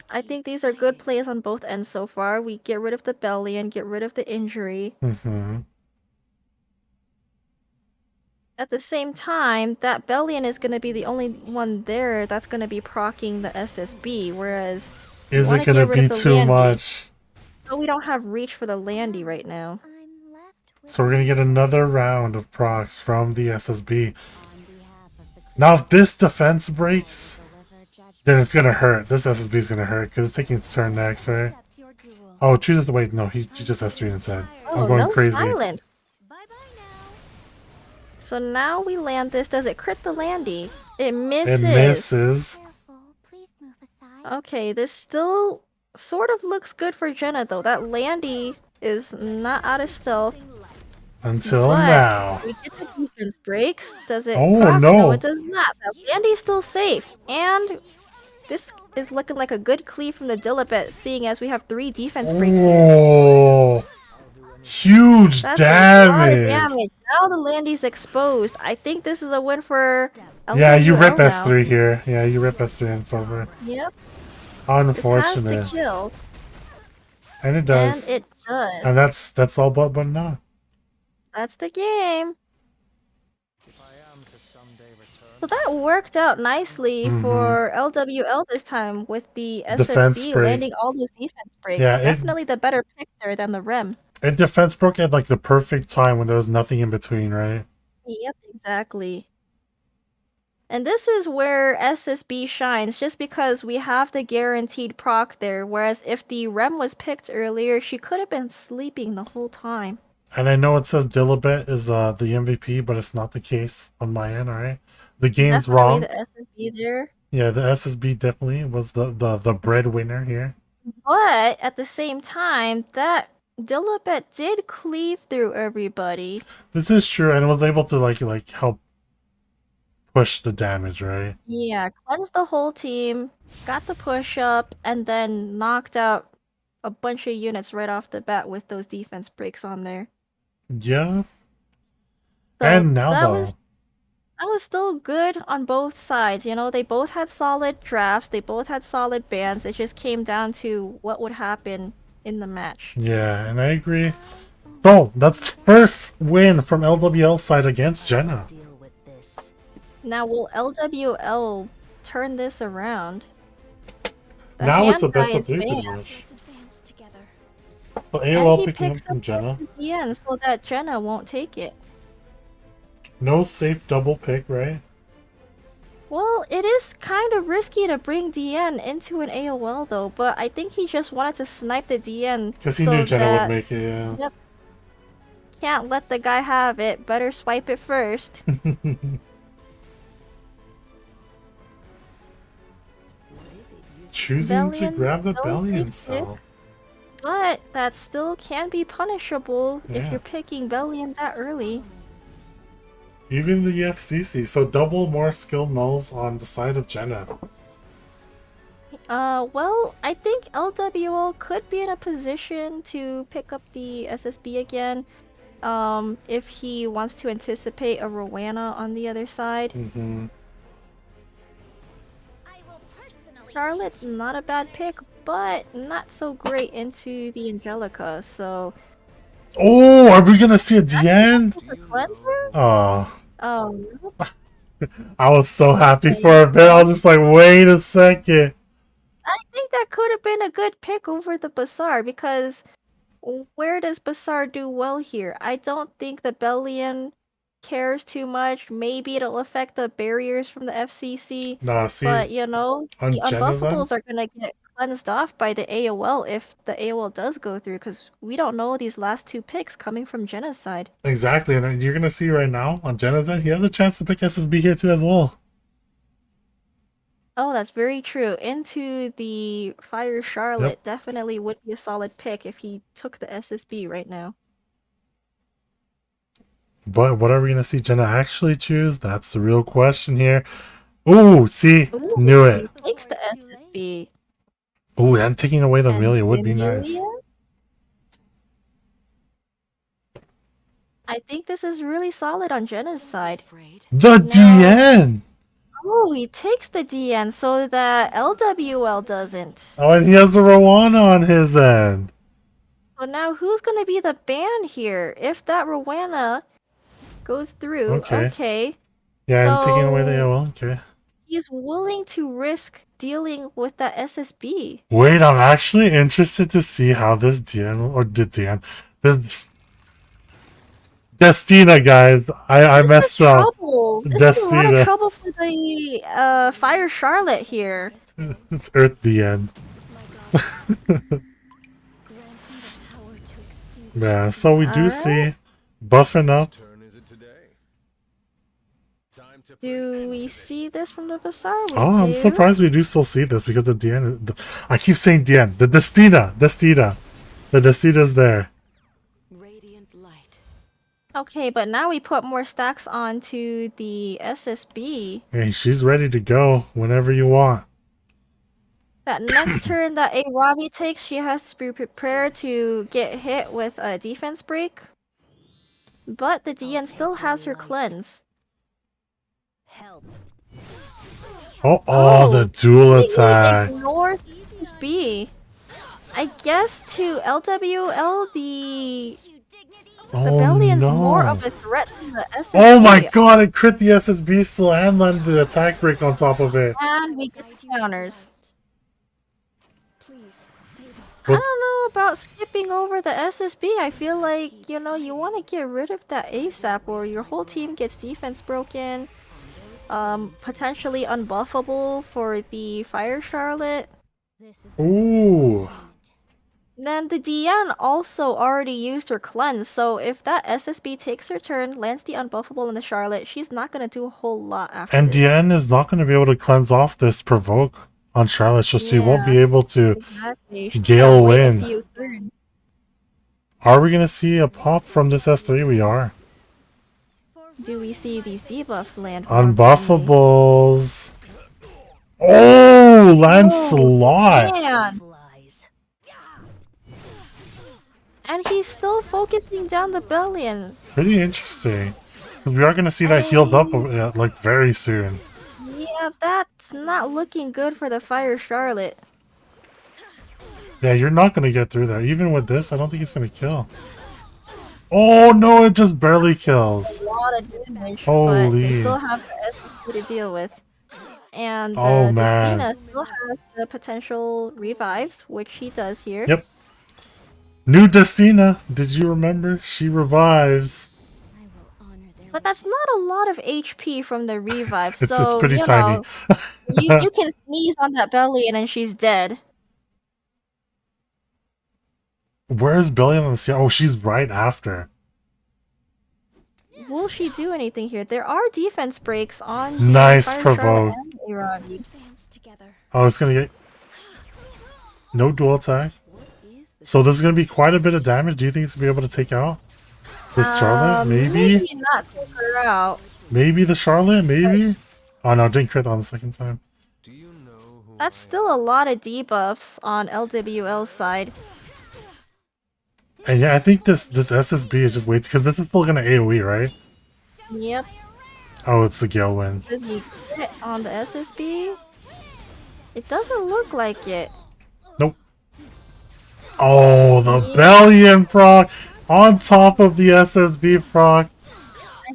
S11: I think these are good plays on both ends so far. We get rid of the belly and get rid of the injury.
S12: Mm-hmm.
S11: At the same time, that Bellion is going to be the only one there that's going to be proccing the SSB, whereas
S12: Is it going to be too much?
S11: But we don't have reach for the Landy right now.
S12: So we're going to get another round of procs from the SSB. Now, if this defense breaks, then it's going to hurt. This SSB is going to hurt because it's taking its turn next, right? Oh, chooses to wait. No, he just S3 instead.
S11: Oh,
S12: I'm going
S11: no
S12: crazy.
S11: silence. So now we land this. Does it crit the Landy? It misses.
S12: It misses.
S11: Okay, this still sort of looks good for Jenna, though. That Landy is not out of stealth.
S12: Until
S11: but
S12: now.
S11: We get the defense breaks. Does it
S12: Oh,
S11: proc?
S12: no.
S11: No, it does not. That Landy's still safe. And this is looking like a good cleave from the Dilibet, seeing as we have 3 defense breaks here.
S12: Oh, huge
S11: That's
S12: damage.
S11: a lot of damage. Now the Landy's exposed. I think this is a win for LWL
S12: Yeah, you rip
S11: now.
S12: S3 here. Yeah, you rip S3 and it's over.
S11: Yep.
S12: Unfortunate.
S11: This has to kill.
S12: And it does.
S11: And it does.
S12: And that's all but not.
S11: That's the game. So that worked out nicely for LWL this time with the
S12: Defense
S11: SSB
S12: break.
S11: landing all those defense breaks.
S12: Yeah,
S11: Definitely the better pick there than the Rem.
S12: It defense broke at like the perfect time when there was nothing in between, right?
S11: Yep, exactly. And this is where SSB shines, just because we have the guaranteed proc there, whereas if the Rem was picked earlier, she could have been sleeping the whole time.
S12: And I know it says Dilibet is the MVP, but it's not the case on my end, alright? The game's
S11: Definitely
S12: wrong.
S11: the SSB there.
S12: Yeah, the SSB definitely was the breadwinner here.
S11: But at the same time, that Dilibet did cleave through everybody.
S12: This is true, and it was able to like help push the damage, right?
S11: Yeah, cleansed the whole team, got the push up, and then knocked out a bunch of units right off the bat with those defense breaks on there.
S12: Yeah.
S11: So
S12: and now
S11: that
S12: though.
S11: was still good on both sides. You know, they both had solid drafts, they both had solid bans. It just came down to what would happen in the match.
S12: Yeah, and I agree. So that's first win from LWL side against Jenna.
S11: Now will LWL turn this around? The
S12: Now it's a
S11: hand guy
S12: best of
S11: is
S12: 3 pretty
S11: banned.
S12: much. So
S11: And
S12: AOL
S11: he
S12: picking up
S11: picks
S12: from
S11: up
S12: Jenna.
S11: the end so that Jenna won't take it.
S12: No safe double pick, right?
S11: Well, it is kind of risky to bring DN into an AOL though, but I think he just wanted to snipe the DN
S12: Because he
S11: so
S12: knew Jenna
S11: that...
S12: would make it, yeah.
S11: Yep. Can't let the guy have it. Better swipe it first.
S12: Choosing to
S11: Bellion's
S12: grab the
S11: so
S12: Bellion
S11: big
S12: cell.
S11: But that still can be punishable if
S12: Yeah.
S11: you're picking Bellion that early.
S12: Even the FCC. So double more skill nulls on the side of Jenna.
S11: Well, I think LWO could be in a position to pick up the SSB again. If he wants to anticipate a Rowena on the other side.
S12: Mm-hmm.
S11: Charlotte's not a bad pick, but not so great into the Angelica, so...
S12: Oh, are we gonna see a Diane?
S11: Cleanser?
S12: Oh,
S11: Oh, no.
S12: I was so happy
S11: Okay,
S12: for a bit. I was
S11: well,
S12: just like, wait a second.
S11: I think that could have been a good pick over the Bazaar, because where does Bazaar do well here? I don't think the Bellion cares too much. Maybe it'll affect the barriers from the FCC,
S12: Nah, see,
S11: but you know,
S12: on
S11: the
S12: Jenna's end?
S11: unbuffables are gonna get cleansed off by the AOL if the AOL does go through, because we don't know these last two picks coming from Jenna's side.
S12: Exactly, and you're gonna see right now on Jenna's end, he has a chance to pick SSB here too as well.
S11: Oh, that's very true. Into the Fire Charlotte
S12: Yep.
S11: definitely would be a solid pick if he took the SSB right now.
S12: But what are we gonna see Jenna actually choose? That's the real question here. Ooh, see,
S11: Ooh,
S12: knew
S11: he
S12: it.
S11: takes the SSB.
S12: Ooh, and taking away the
S11: And
S12: Amelia would be
S11: Amelia?
S12: nice.
S11: I think this is really solid on Jenna's side.
S12: The DN!
S11: Oh, he takes the DN so that LWL doesn't.
S12: Oh, and he has the Rowana on his end.
S11: So now who's gonna be the ban here? If that Rowena goes through, okay.
S12: Yeah, and taking away the
S11: So
S12: AOL, okay.
S11: he's willing to risk dealing with that SSB.
S12: Wait, I'm actually interested to see how this DN, or the DN, this Destina, guys. I messed up.
S11: Trouble. This is a lot of
S12: Destina.
S11: trouble for the Fire Charlotte here.
S12: It's Earth DN. Yeah, so we do see buffing up.
S11: Do we see this from the Bazaar? We
S12: Oh, I'm
S11: do.
S12: surprised we do still see this because the DN. I keep saying DN. The Destina. The Destina's there.
S11: Okay, but now we put more stacks onto the SSB.
S12: Hey, she's ready to go whenever you want.
S11: That next turn that A Ravi takes, she has to be prepared to get hit with a defense break. But the DN still has her cleanse.
S12: Oh, the dual
S11: completely
S12: attack.
S11: Ignore SSB. I guess to LWL the
S12: Oh,
S11: Bellion's
S12: no.
S11: more of a threat than the SSB.
S12: Oh my god, it crit the SSB still and landed the attack break on top of it.
S11: And we get counters. I
S12: But-
S11: don't know about skipping over the SSB. I feel like, you know, you want to get rid of that ASAP or your whole team gets defense broken. Potentially unbuffable for the Fire Charlotte.
S12: Ooh.
S11: Then the DN also already used her cleanse, so if that SSB takes her turn, lands the unbuffable in the Charlotte, she's not gonna do a whole lot after
S12: And
S11: this.
S12: Diane is not going to be able to cleanse off this provoke on Charlotte, so she won't be able to
S11: Exactly. She's
S12: Gale
S11: gotta wait a
S12: win.
S11: few turns.
S12: Are we going to see a pop from this S3? We are.
S11: Do we see these debuffs land? more commonly?
S12: Unbuffables. Oh, Lancelot.
S11: Man. And he's still focusing down the Bellion.
S12: Pretty interesting. 'Cause we are going to see that healed up like very soon.
S11: Yeah, that's not looking good for the Fire Charlotte.
S12: Yeah, you're not going to get through that. Even with this, I don't think it's going to kill. Oh no, it just barely kills.
S11: A lot of damage, but
S12: Holy.
S11: they still have the SSB to deal with. And
S12: Oh,
S11: the
S12: man.
S11: Destina still has the potential revives, which he does here.
S12: Yep. New Destina. Did you remember? She revives.
S11: But that's not a lot of HP from the revive,
S12: It's
S11: so
S12: pretty
S11: you
S12: tiny.
S11: know, you can sneeze on that belly and then she's dead.
S12: Where's Billy on the scene? Oh, she's right after.
S11: Will she do anything here? There are defense breaks on the
S12: Nice
S11: Fire
S12: provoke.
S11: Charlotte and Irani.
S12: Oh, it's gonna get no dual attack. So this is gonna be quite a bit of damage. Do you think it's gonna be able to take out this Charlotte? Maybe.
S11: Maybe not take her out.
S12: Maybe the Charlotte. Maybe. Oh no, didn't crit on the second time.
S11: That's still a lot of debuffs on LWL's side.
S12: And yeah, I think this SSB is just waits because this is still gonna AOE, right?
S11: Yep.
S12: Oh, it's the Gale win.
S11: Does he get on the SSB? It doesn't look like it.
S12: Nope. Oh, the Bellion proc on top of the SSB proc.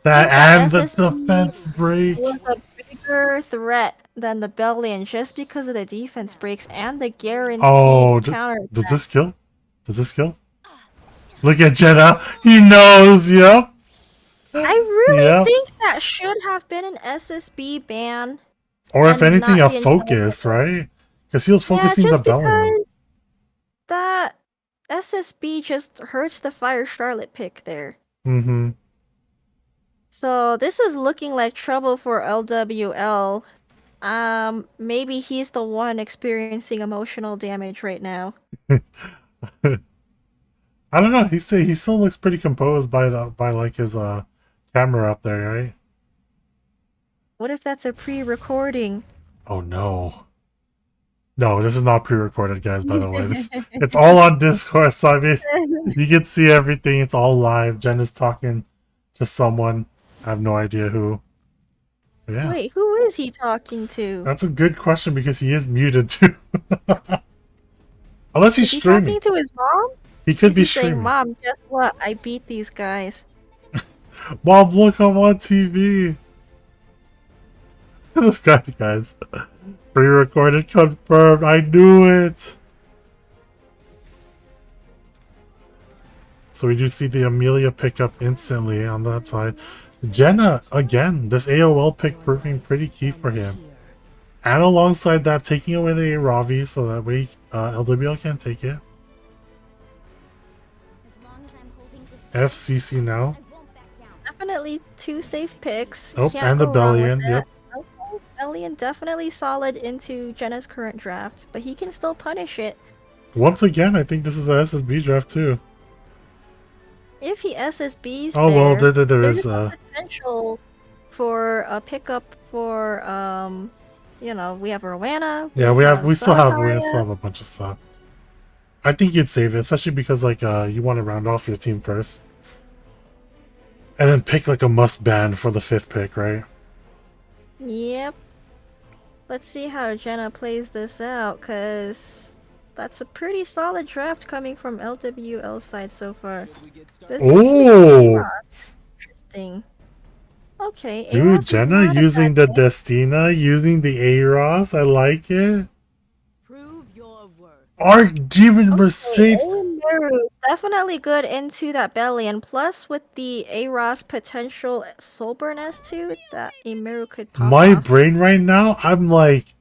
S12: That and the defense break.
S11: Was a bigger threat than the Bellion just because of the defense breaks and the guaranteed
S12: Oh,
S11: counter.
S12: does this kill? Does this kill? Look at Jenna. He knows. Yep.
S11: I really
S12: Yep.
S11: think that should have been an SSB ban.
S12: Or if
S11: and
S12: anything,
S11: not
S12: a
S11: the entire
S12: focus, right? Because he was focusing
S11: yeah,
S12: the
S11: just
S12: Bellion.
S11: because that SSB just hurts the Fire Charlotte pick there.
S12: Mm-hmm.
S11: So this is looking like trouble for LWL. Maybe he's the one experiencing emotional damage right now.
S12: I don't know. He still looks pretty composed by like his camera up there, right?
S11: What if that's a pre-recording?
S12: Oh no. No, this is not pre-recorded, guys, by the way. It's all on Discord, so I mean you can see everything. It's all live. Jen is talking to someone. I have no idea who. Yeah.
S11: Wait, who is he talking to?
S12: That's a good question because he is muted too. Unless he's
S11: Is he
S12: streaming.
S11: talking to his mom?
S12: He could
S11: Is
S12: be
S11: he saying,
S12: streaming.
S11: Mom, guess what? I beat these guys.
S12: Mom, look, I'm on TV. This guy, guys. Pre-recorded confirmed. I knew it. So we do see the Amelia pick up instantly on that side. Jenna, again, this AOL pick proving pretty key for him. And alongside that, taking away the Ravi so that way LWL can't take it. FCC now.
S11: Definitely two safe picks.
S12: Oh,
S11: Can't
S12: and the
S11: go wrong with
S12: Bellion,
S11: that.
S12: yep.
S11: Okay, Bellion definitely solid into Jenna's current draft, but he can still punish it.
S12: Once again, I think this is a SSB draft too.
S11: If he SSBs
S12: Oh, well, there
S11: there's
S12: is,
S11: a potential for a pickup for you know, we have Rowena.
S12: Yeah, we still have
S11: Solitaria.
S12: a bunch of stuff. I think you'd save it, especially because like you want to round off your team first. And then pick like a must ban for the 5th pick, right?
S11: Yep. Let's see how Jenna plays this out, cause that's a pretty solid draft coming from LWL side so far. This
S12: Oh!
S11: interesting. Okay,
S12: Dude,
S11: A-Ross is
S12: Jenna
S11: not a
S12: using
S11: bad
S12: the Destina, using the A-Ross, I like it. Archdemon Mercedes.
S11: Meru definitely good into that belly, and plus with the A-Ross potential Soulburn S2, that Emeru could pop
S12: My
S11: off.
S12: brain right now, I'm like,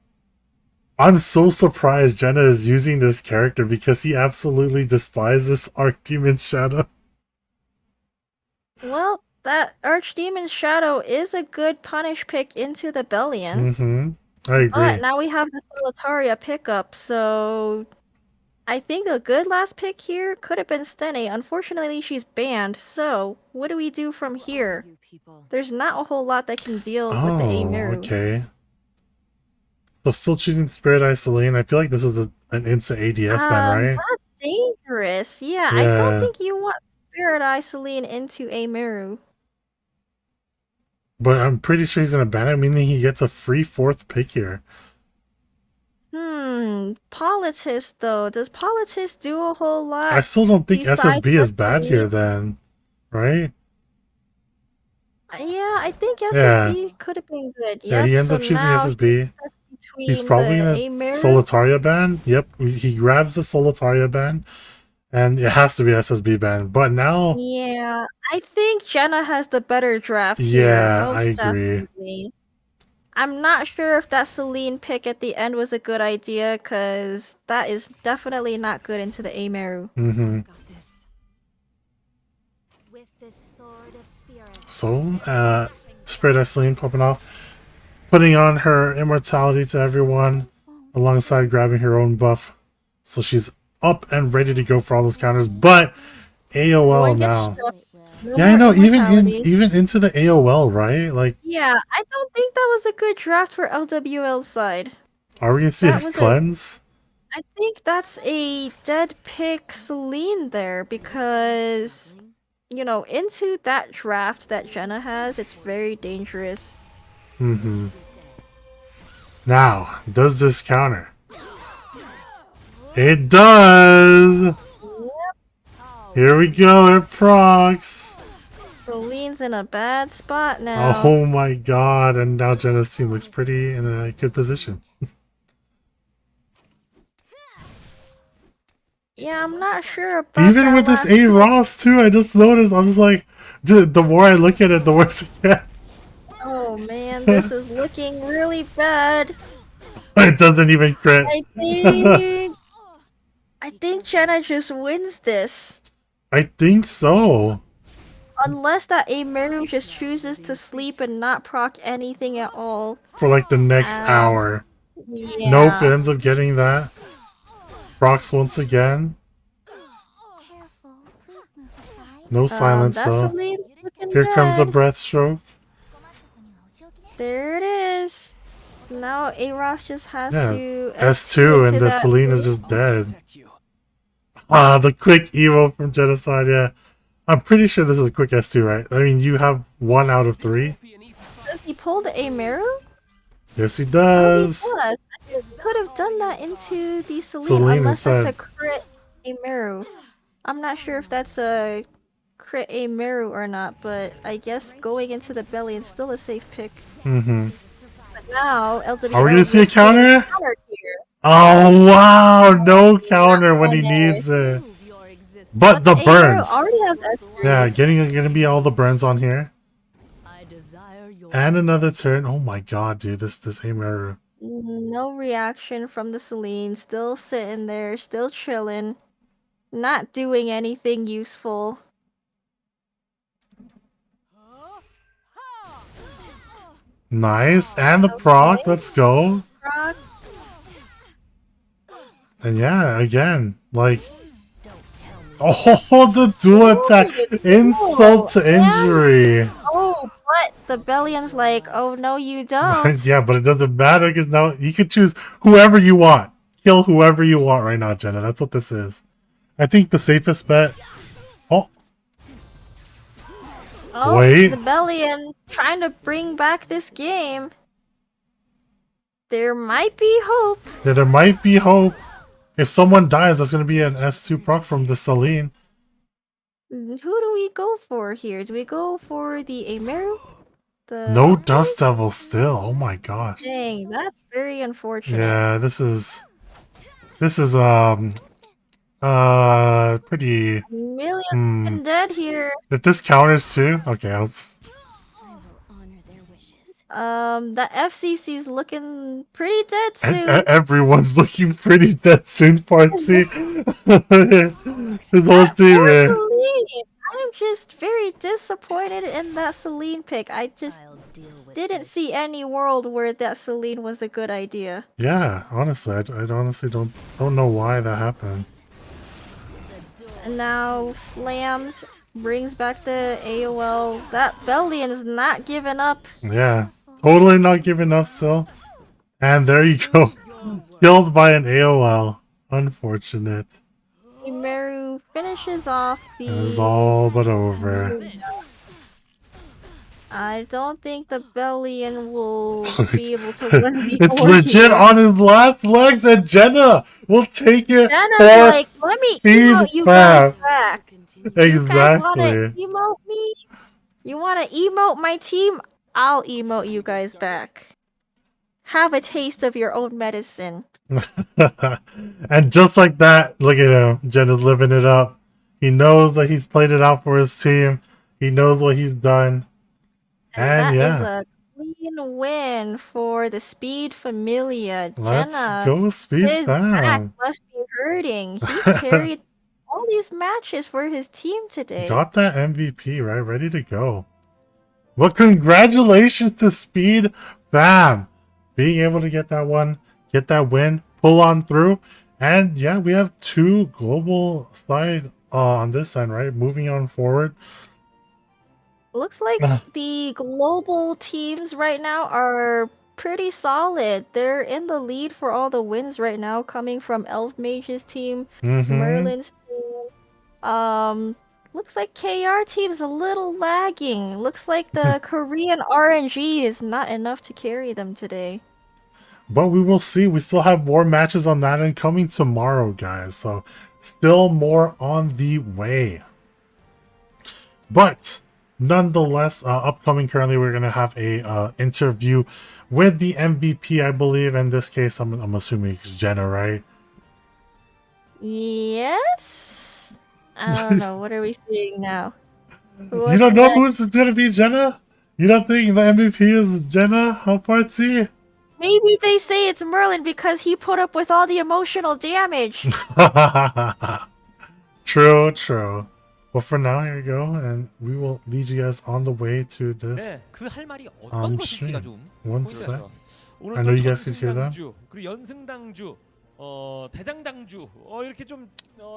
S12: I'm so surprised Jenna is using this character because he absolutely despises Archdemon Shadow.
S11: Well, that Archdemon Shadow is a good punish pick into the Bellion.
S12: Mm-hmm. I agree.
S11: But now we have the Solitaria pickup, so I think a good last pick here could have been Stene. Unfortunately, she's banned, so what do we do from here? There's not a whole lot that can deal with the
S12: Oh,
S11: Emeru.
S12: okay. So still choosing Spirit Eye Celine. I feel like this is an instant ADS ban, right?
S11: That's dangerous. Yeah, I
S12: Yeah.
S11: don't think you want Spirit Eye Celine into Emeru.
S12: But I'm pretty sure he's gonna ban it, meaning he gets a free 4th pick here.
S11: Politis though. Does Politis do a whole lot?
S12: I still don't think
S11: besides
S12: SSB is bad
S11: Celine?
S12: here then, right?
S11: Yeah, I think
S12: Yeah.
S11: SSB could have been good.
S12: Yeah,
S11: Yep,
S12: he ends
S11: so
S12: up choosing
S11: now
S12: SSB. He's
S11: between
S12: probably
S11: the
S12: gonna
S11: Emeru-
S12: Solitaria ban. Yep, he grabs the Solitaria ban, and it has to be SSB ban. But now,
S11: Yeah, I think Jenna has the better draft here.
S12: yeah, I
S11: Most
S12: agree.
S11: definitely. I'm not sure if that Celine pick at the end was a good idea, because that is definitely not good into the Emeru.
S12: Mm-hmm. So, Spirit Esseline popping off, putting on her immortality to everyone, alongside grabbing her own buff. So she's up and ready to go for all those counters. But AOL now. Yeah, I know. Even into the AOL, right? Like,
S11: Yeah, I don't think that was a good draft for LWL's side.
S12: are we gonna see
S11: That
S12: a
S11: was
S12: cleanse?
S11: I think that's a dead pick Celine there, because, you know, into that draft that Jenna has, it's very dangerous.
S12: Mm-hmm. Now, does this counter? It does! Here we go, it procs.
S11: Jolene's in a bad spot now.
S12: Oh my god, and now Jenna's team looks pretty in a good position.
S11: Yeah, I'm not sure about
S12: Even
S11: that
S12: with this
S11: last
S12: A
S11: pick.
S12: Ross too, I just noticed, I'm just like, the more I look at it, the worse it gets.
S11: Oh man, this is looking really bad.
S12: It doesn't even crit.
S11: I think Jenna just wins this.
S12: I think so.
S11: Unless that Amiru just chooses to sleep and not proc anything at all.
S12: For like the next hour.
S11: Yeah.
S12: Nope, it ends up getting that. Procs once again. No silence though.
S11: Vaseline's looking
S12: Here comes a
S11: dead.
S12: breathstroke.
S11: There it is. Now Aros just has
S12: Yeah,
S11: to
S12: S2 and
S11: into
S12: the
S11: that
S12: Celine is just dead. Ah, the quick evo from Genocide, yeah. I'm pretty sure this is a quick S2, right? I mean, you have 1 out of 3.
S11: Does he pull the Amiru?
S12: Yes, he
S11: Oh, he
S12: does.
S11: does. I could have done that into the Celine,
S12: Celine
S11: unless that's a
S12: instead.
S11: crit Amiru. I'm not sure if that's a crit Amiru or not, but I guess going into the belly is still a safe pick.
S12: Mm-hmm.
S11: But now LWO
S12: Are we gonna see a
S11: just getting
S12: counter?
S11: countered here.
S12: Oh, wow! No counter when he needs it. But the
S11: Amiru
S12: burns.
S11: already has S3.
S12: Yeah, gonna be all the burns on here. And another turn. Oh my god, dude, this Amiru.
S11: No reaction from the Celine, still sitting there, still chilling, not doing anything useful.
S12: Nice, and the proc. Let's go.
S11: Proc.
S12: And yeah, again, like, oh, the dual attack, insult to injury.
S11: Oh, but the Bellion's like, oh no, you don't.
S12: Yeah, but it doesn't matter because now you can choose whoever you want. Kill whoever you want right now, Jenna. That's what this is. I think the safest bet. Oh,
S11: Oh,
S12: wait.
S11: the Bellion trying to bring back this game. There might be hope.
S12: Yeah, there might be hope. If someone dies, that's going to be an S2 proc from the Celine.
S11: Who do we go for here? Do we go for the Amiru?
S12: No Dust Devil still. Oh my gosh.
S11: Dang, that's very unfortunate.
S12: Yeah, this is pretty.
S11: Millions been dead here.
S12: If this counters too, okay, I was.
S11: The FCC's looking pretty dead soon.
S12: Everyone's looking pretty dead soon, Fartsy. His whole team,
S11: Poor
S12: man.
S11: Celine. I'm just very disappointed in that Celine pick. I just didn't see any world where that Celine was a good idea.
S12: Yeah, honestly, I honestly don't know why that happened.
S11: And now Slams brings back the AOL. That Bellion is not giving up.
S12: Yeah, totally not giving up still. And there you go, killed by an AOL. Unfortunate.
S11: Imeru finishes off the...
S12: It was all but over.
S11: I don't think the Bellion will be able to win the
S12: It's
S11: war
S12: legit
S11: here.
S12: on his last legs, and Jenna will take it
S11: Jenna's
S12: for
S11: like, let me
S12: speed
S11: emote you guys
S12: fam.
S11: back. You guys want to
S12: Exactly.
S11: emote me? You want to emote my team? I'll emote you guys back. Have a taste of your own medicine.
S12: And just like that, look at him. Jenna's living it up. He knows that he's played it out for his team. He knows what he's done. And
S11: That is
S12: yeah,
S11: a clean win for the Speed Familia.
S12: let's
S11: Jenna,
S12: go Speed
S11: his back
S12: fam.
S11: must be hurting. He carried all these matches for his team today.
S12: Got that MVP, right? Ready to go. Well, congratulations to Speed fam. Being able to get that one, get that win, pull on through. And yeah, we have 2 global side on this side, right? Moving on forward.
S11: Looks like the global teams right now are pretty solid. They're in the lead for all the wins right now, coming from Elf Mage's team, Merlin's team. Looks like KR team's a little lagging. Looks like the Korean RNG is not enough to carry them today.
S12: But we will see. We still have more matches on that end coming tomorrow, guys. So still more on the way. But nonetheless, upcoming currently, we're gonna have a interview with the MVP, I believe. In this case, I'm assuming it's Jenna, right?
S11: Yes? I don't know. What are we seeing now?
S12: You don't know who's gonna be Jenna? You don't think the MVP is Jenna? How party?
S11: Maybe they say it's Merlin because he put up with all the emotional damage.
S12: True, true. But for now, here you go, and we will lead you guys on the way to this
S15: 네, 그 할 말이 어떤 것일지가
S12: stream.
S15: 좀
S12: One
S15: 포인트가
S12: sec.
S15: 돼요.
S12: I know you guys can hear that.
S14: 전승당주 그리고 연승당주 대장당주 이렇게 좀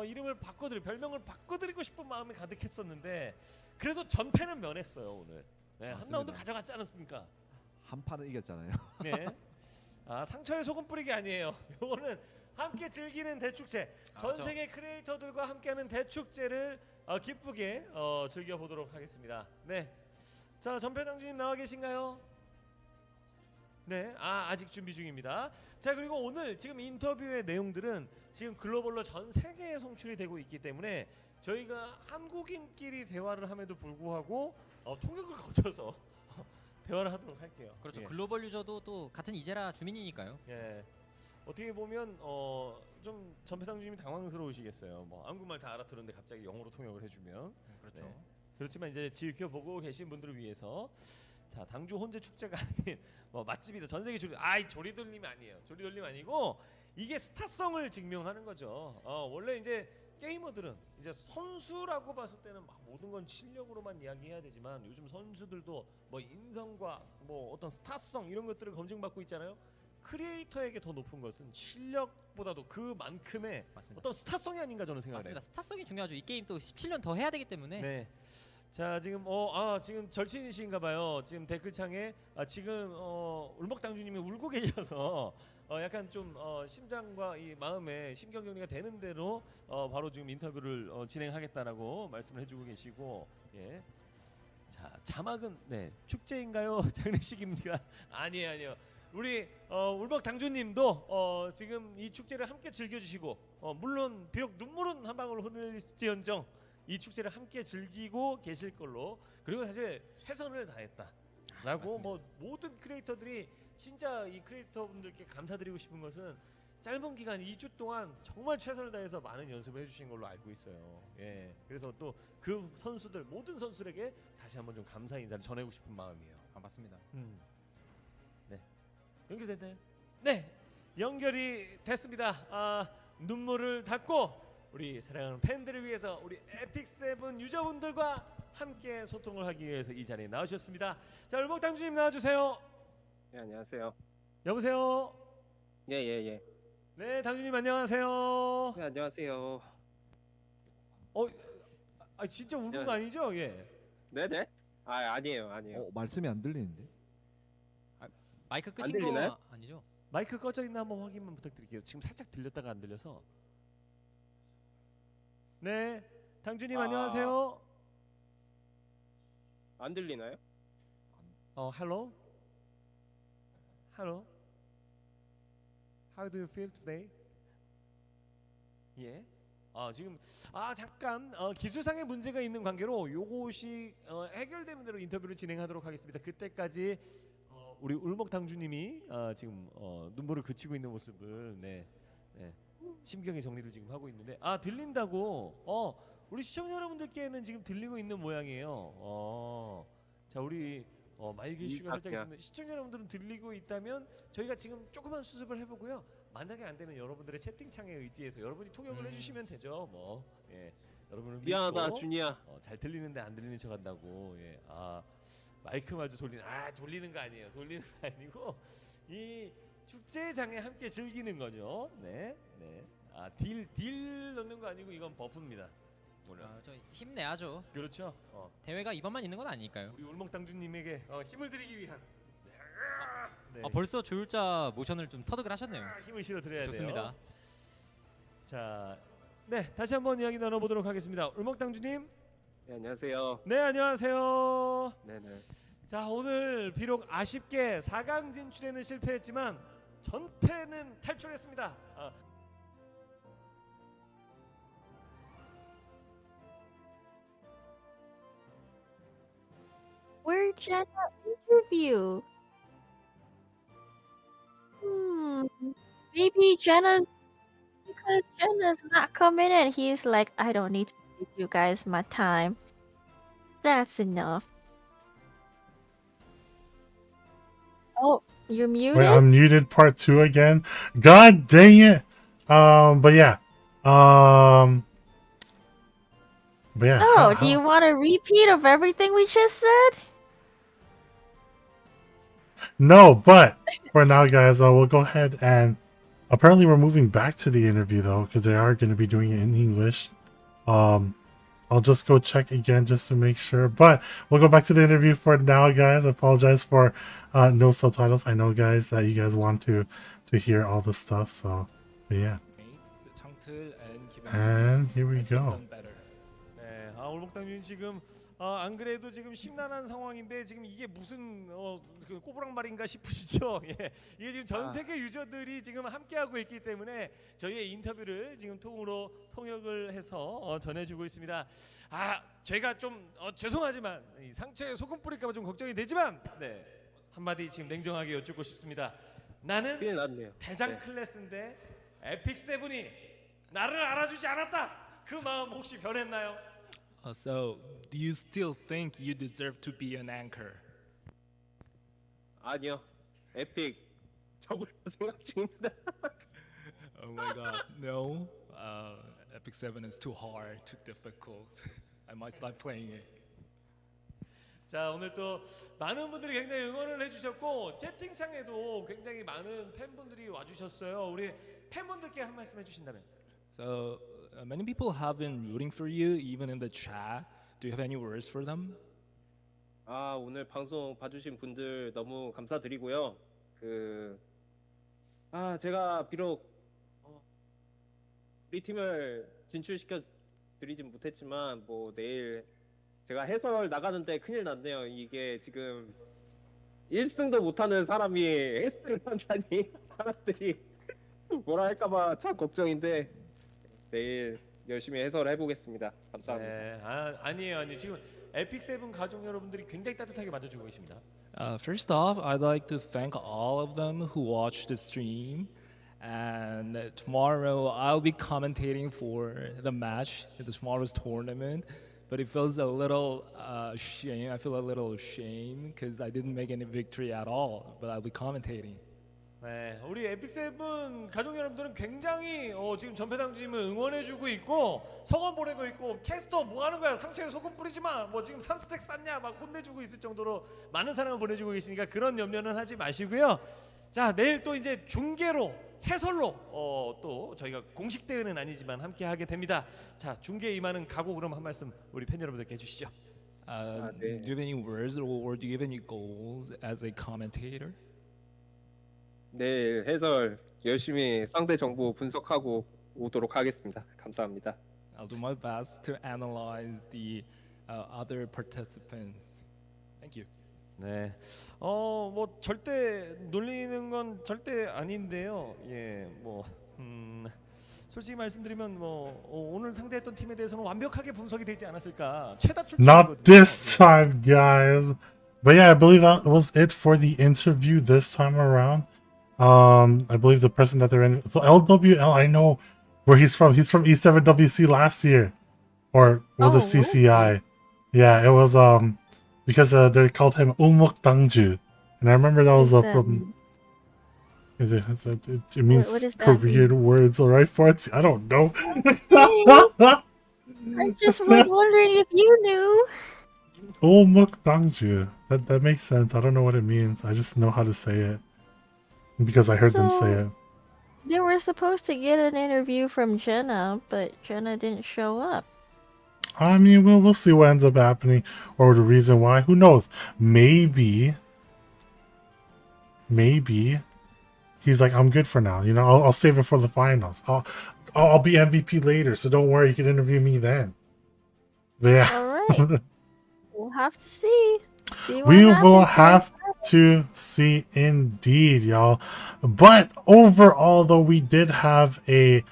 S14: 이름을 바꿔드리고 별명을 바꿔드리고 싶은 마음이 가득했었는데 그래도 전패는 면했어요 오늘. 네, 한 라운드 가져갔지 않았습니까?
S3: 한 판은 이겼잖아요.
S14: 네. 아 상처에 소금 뿌리기 아니에요. 요거는 함께 즐기는 대축제. 전 세계 크리에이터들과 함께하는 대축제를 기쁘게 즐겨보도록 하겠습니다. 네. 자 전패당주님 나와 계신가요? 네, 아직 준비 중입니다. 자 그리고 오늘 지금 인터뷰의 내용들은 지금 글로벌로 전 세계에 송출이 되고 있기 때문에 저희가 한국인끼리 대화를 함에도 불구하고 통역을 거쳐서 대화를 하도록 할게요.
S15: 그렇죠.
S14: 예.
S15: 글로벌 유저도 또 같은 이제라 주민이니까요.
S14: 예. 어떻게 보면 좀 전패당주님이 당황스러우시겠어요. 뭐 한국말 다 알아들었는데 갑자기 영어로 통역을 해주면.
S15: 그렇죠.
S14: 네. 그렇지만 이제 지켜보고 계신 분들을 위해서. 자 당주 혼재 축제가 아닌 맛집이다 전 세계 조리돌림이 아니에요. 조리돌림 아니고 이게 스타성을 증명하는 거죠. 원래 이제 게이머들은 이제 선수라고 봤을 때는 막 모든 건 실력으로만 이야기해야 되지만 요즘 선수들도 뭐 인성과 뭐 어떤 스타성 이런 것들을 검증받고 있잖아요. 크리에이터에게 더 높은 것은 실력보다도 그만큼의
S15: 맞습니다.
S14: 어떤 스타성이 아닌가 저는 생각해요.
S15: 맞습니다. 스타성이 중요하죠. 이 게임 또 17년 더 해야 되기 때문에.
S14: 네. 자 지금 지금 절친이신가봐요. 지금 댓글창에 지금 울먹당주님이 울고 계셔서 약간 좀 심장과 이 마음에 심경 정리가 되는 대로 바로 지금 인터뷰를 진행하겠다라고 말씀을 해주고 계시고 예. 자 자막은 네 축제인가요? 장례식입니까? 아니에요. 우리 울먹당주님도 지금 이 축제를 함께 즐겨주시고 물론 비록 눈물은 한 방울 흐를지언정 이 축제를 함께 즐기고 계실 걸로 그리고 사실 최선을 다했다라고 뭐 모든 크리에이터들이 진짜 이 크리에이터분들께 감사드리고 싶은 것은 짧은 기간 2주 동안 정말 최선을 다해서 많은 연습을 해주신 걸로 알고 있어요. 예, 그래서 또 그 선수들 모든 선수들에게 다시 한번 좀 감사 인사를 전하고 싶은 마음이에요.
S15: 맞습니다.
S14: 네, 연결됐나요? 네, 연결이 됐습니다. 눈물을 닦고. 우리 사랑하는 팬들을 위해서 우리 에픽7 유저분들과 함께 소통을 하기 위해서 이 자리에 나오셨습니다. 자, 울먹당주님 나와주세요.
S18: 네, 안녕하세요.
S14: 여보세요.
S18: 예.
S14: 네, 당주님 안녕하세요.
S18: 네, 안녕하세요.
S14: 진짜 울는 거 아니죠? 예.
S18: 네네. 아니에요.
S3: 말씀이 안 들리는데?
S15: 마이크
S18: 안
S15: 끄신
S18: 들리나요?
S15: 거 아니죠?
S14: 마이크 꺼져 있나 한번 확인만 부탁드릴게요. 지금 살짝 들렸다가 안 들려서. 네, 당주님 안녕하세요.
S18: 안 들리나요?
S14: Hello. How do you feel today? 예. 지금 잠깐 기술상의 문제가 있는 관계로 요것이 해결되는 대로 인터뷰를 진행하도록 하겠습니다. 그때까지 우리 울먹당주님이 지금 눈물을 그치고 있는 모습을 네. 심경의 정리를 지금 하고 있는데 들린다고 우리 시청자 여러분들께는 지금 들리고 있는 모양이에요. 자 우리 마이크 이슈가 살짝 있습니다. 시청자 여러분들은 들리고 있다면 저희가 지금 조그만 수습을 해보고요. 만약에 안 되면 여러분들의 채팅창에 의지해서 여러분이 통역을 해주시면 되죠. 뭐 예, 여러분은
S18: 미안하다,
S14: 믿고,
S18: 준이야.
S14: 잘 들리는데 안 들리는 척한다고. 예, 마이크마저 돌리는 거 아니에요. 돌리는 거 아니고 이 축제장에 함께 즐기는 거죠. 네. 딜 넣는 거 아니고 이건 버프입니다.
S15: 저 힘내야죠.
S14: 그렇죠.
S15: 대회가 이번만 있는 건 아니니까요.
S14: 우리 울먹당주님에게 힘을 드리기 위한. 네.
S15: 벌써 조율자 모션을 좀 터득을 하셨네요.
S14: 힘을 실어 드려야 돼요.
S15: 좋습니다.
S14: 자, 네 다시 한번 이야기 나눠보도록 하겠습니다. 울먹당주님.
S18: 네, 안녕하세요.
S14: 네, 안녕하세요.
S18: 네네.
S14: 자, 오늘 비록 아쉽게 4강 진출에는 실패했지만 전패는 탈출했습니다.
S11: Jenna interview? Maybe Jenna's because Jenna's not coming in. He's like, I don't need to give you guys my time. That's enough. Oh, you're
S12: Wait,
S11: muted?
S12: I'm muted part 2 again. God dang it. But yeah. But yeah,
S11: Oh, do you want a repeat of everything we just said?
S12: no, but for now, guys, we'll go ahead and apparently we're moving back to the interview though, because they are going to be doing it in English. I'll just go check again just to make sure. But we'll go back to the interview for now, guys. I apologize for no subtitles. I know, guys, that you guys want to hear all the stuff. So, but yeah. And here we go.
S14: 네, 울먹당준 지금 안 그래도 지금 심란한 상황인데 지금 이게 무슨 그 꼬부랑말인가 싶으시죠? 예, 이게 지금 전 세계 유저들이 지금 함께하고 있기 때문에 저희의 인터뷰를 지금 통으로 통역을 해서 전해주고 있습니다. 저희가 좀 죄송하지만 이 상처에 소금 뿌릴까봐 좀 걱정이 되지만 네, 한마디 지금 냉정하게 여쭙고 싶습니다. 나는 대장 클래스인데 에픽 세븐이 나를 알아주지 않았다. 그 마음 혹시 변했나요?
S13: So, do you still think you deserve to be an anchor?
S18: 아니요. 에픽 적으려 생각 중입니다.
S13: Oh my god, no. Epic 7 is too hard, too difficult. I might stop playing it.
S14: 자, 오늘 또 많은 분들이 굉장히 응원을 해주셨고 채팅창에도 굉장히 많은 팬분들이 와주셨어요. 우리 팬분들께 한 말씀 해주신다면.
S13: So, many people have been rooting for you, even in the chat. Do you have any words for them?
S18: 오늘 방송 봐주신 분들 너무 감사드리고요. 제가 비록 우리 팀을 진출시켜 드리진 못했지만 뭐 내일 제가 해설 나가는데 큰일 났네요. 이게 지금 1승도 못하는 사람이 해설을 한다니 사람들이 뭐라 할까봐 참 걱정인데 내일 열심히 해설을 해보겠습니다. 감사합니다.
S14: 네, 아니에요. 지금 에픽 세븐 가족 여러분들이 굉장히 따뜻하게 맞아주고 계십니다.
S13: First off, I'd like to thank all of them who watched the stream. And tomorrow I'll be commentating for the match in tomorrow's tournament. But it feels a little shame. I feel a little shame because I didn't make any victory at all. But I'll be commentating.
S14: 네, 우리 에픽 세븐 가족 여러분들은 굉장히 지금 전패당주님을 응원해주고 있고 성원 보내고 있고 캐스터 뭐 하는 거야 상처에 소금 뿌리지 마 뭐 지금 3스택 쌌냐 막 혼내주고 있을 정도로 많은 사랑을 보내주고 계시니까 그런 염려는 하지 마시고요. 자, 내일 또 이제 중계로 해설로 또 저희가 공식 대회는 아니지만 함께 하게 됩니다. 자, 중계에 임하는 각오 그럼 한 말씀 우리 팬 여러분들께 해주시죠.
S13: Do you have any words or do you have any goals as a commentator?
S18: 내일 해설 열심히 상대 정보 분석하고 오도록 하겠습니다. 감사합니다.
S13: I'll do my best to analyze the other participants. Thank you.
S14: 네, 뭐 절대 놀리는 건 절대 아닌데요. 예, 뭐 솔직히 말씀드리면 뭐 오늘 상대했던 팀에 대해서는 완벽하게 분석이 되지 않았을까. 최다 출전이거든요.
S12: Not this time, guys. But yeah, I believe that was it for the interview this time around. I believe the person that they're in, so LWL, I know where he's from. He's from E7WC last year, or was it CCI? Yeah, it was because they called him Ulmukdangju, and I remember that was from. It means Korean words, alright, Farts? I don't know.
S11: I just was wondering if you knew.
S12: Ulmukdangju. That makes sense. I don't know what it means. I just know how to say it. Because I heard them say it.
S11: They were supposed to get an interview from Jenna, but Jenna didn't show up.
S12: I mean, we'll see what ends up happening or the reason why. Who knows? Maybe he's like, I'm good for now. You know, I'll save it for the finals. I'll be MVP later, so don't worry. You can interview me then. But yeah.
S11: All right. We'll have to see.
S12: We will have to see indeed, y'all. But overall, though, we did have a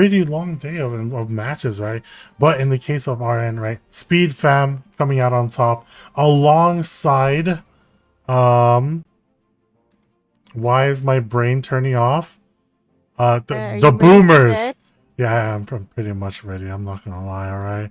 S12: pretty long day of matches, right? But in the case of RN, right, Speed Fam coming out on top alongside why is my brain turning off?
S11: Are
S12: The
S11: you ready for
S12: boomers.
S11: bed?
S12: Yeah, I'm pretty much ready. I'm not gonna lie, alright?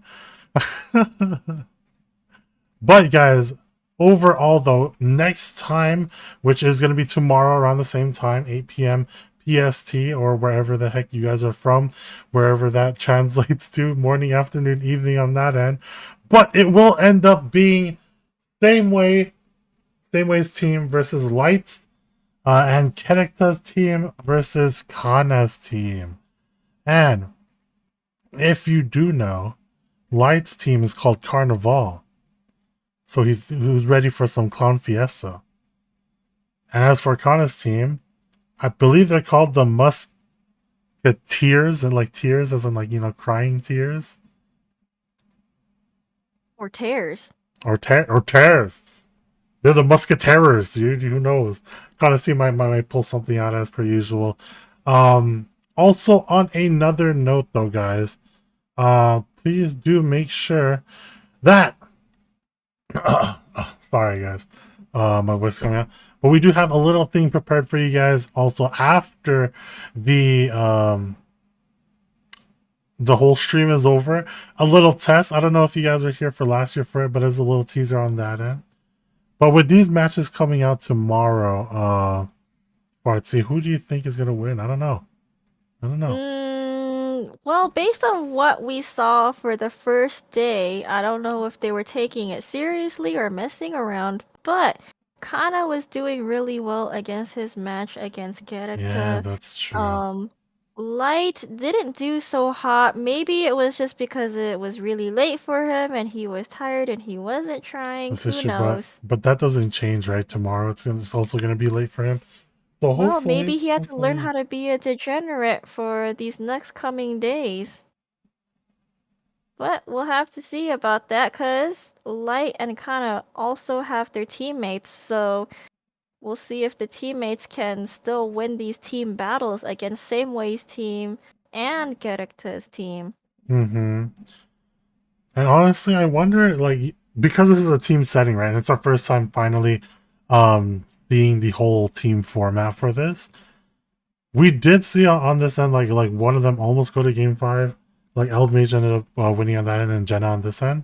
S12: But guys, overall though, next time, which is gonna be tomorrow around the same time, 8 p.m. PST, or wherever the heck you guys are from, wherever that translates to, morning, afternoon, evening on that end. But it will end up being same way's team versus Lights, and Kerekta's team versus Kana's team. And if you do know, Light's team is called Carnival. So who's ready for some Clown Fiesta. And as for Kana's team, I believe they're called the Musketeers, and like tears as in like, you know, crying tears.
S11: Or tears.
S12: Or tears. They're the Musketeers, dude. Who knows? Kana team might pull something out as per usual. Also on another note though, guys, please do make sure that sorry guys, my voice coming out, but we do have a little thing prepared for you guys also after the whole stream is over. A little test. I don't know if you guys were here for last year for it, but there's a little teaser on that end. But with these matches coming out tomorrow, let's see, who do you think is gonna win? I don't know.
S11: Well, based on what we saw for the first day, I don't know if they were taking it seriously or messing around, but Kana was doing really well against his match against Gerekta.
S12: Yeah, that's true.
S11: Light didn't do so hot. Maybe it was just because it was really late for him and he was tired and he wasn't trying.
S12: This
S11: Who
S12: issue,
S11: knows?
S12: but that doesn't change, right? Tomorrow it's also gonna be late for him. So
S11: Well,
S12: hopefully,
S11: maybe he had to learn how to be a degenerate for these next coming days. But we'll have to see about that, because Light and Kana also have their teammates, so we'll see if the teammates can still win these team battles against Sameway's team and Gerekta's team.
S12: Mm-hmm. And honestly, I wonder, like, because this is a team setting, right? And it's our first time finally seeing the whole team format for this. We did see on this end, like one of them almost go to game 5. Like, Eldmage ended up winning on that end and Jenna on this end.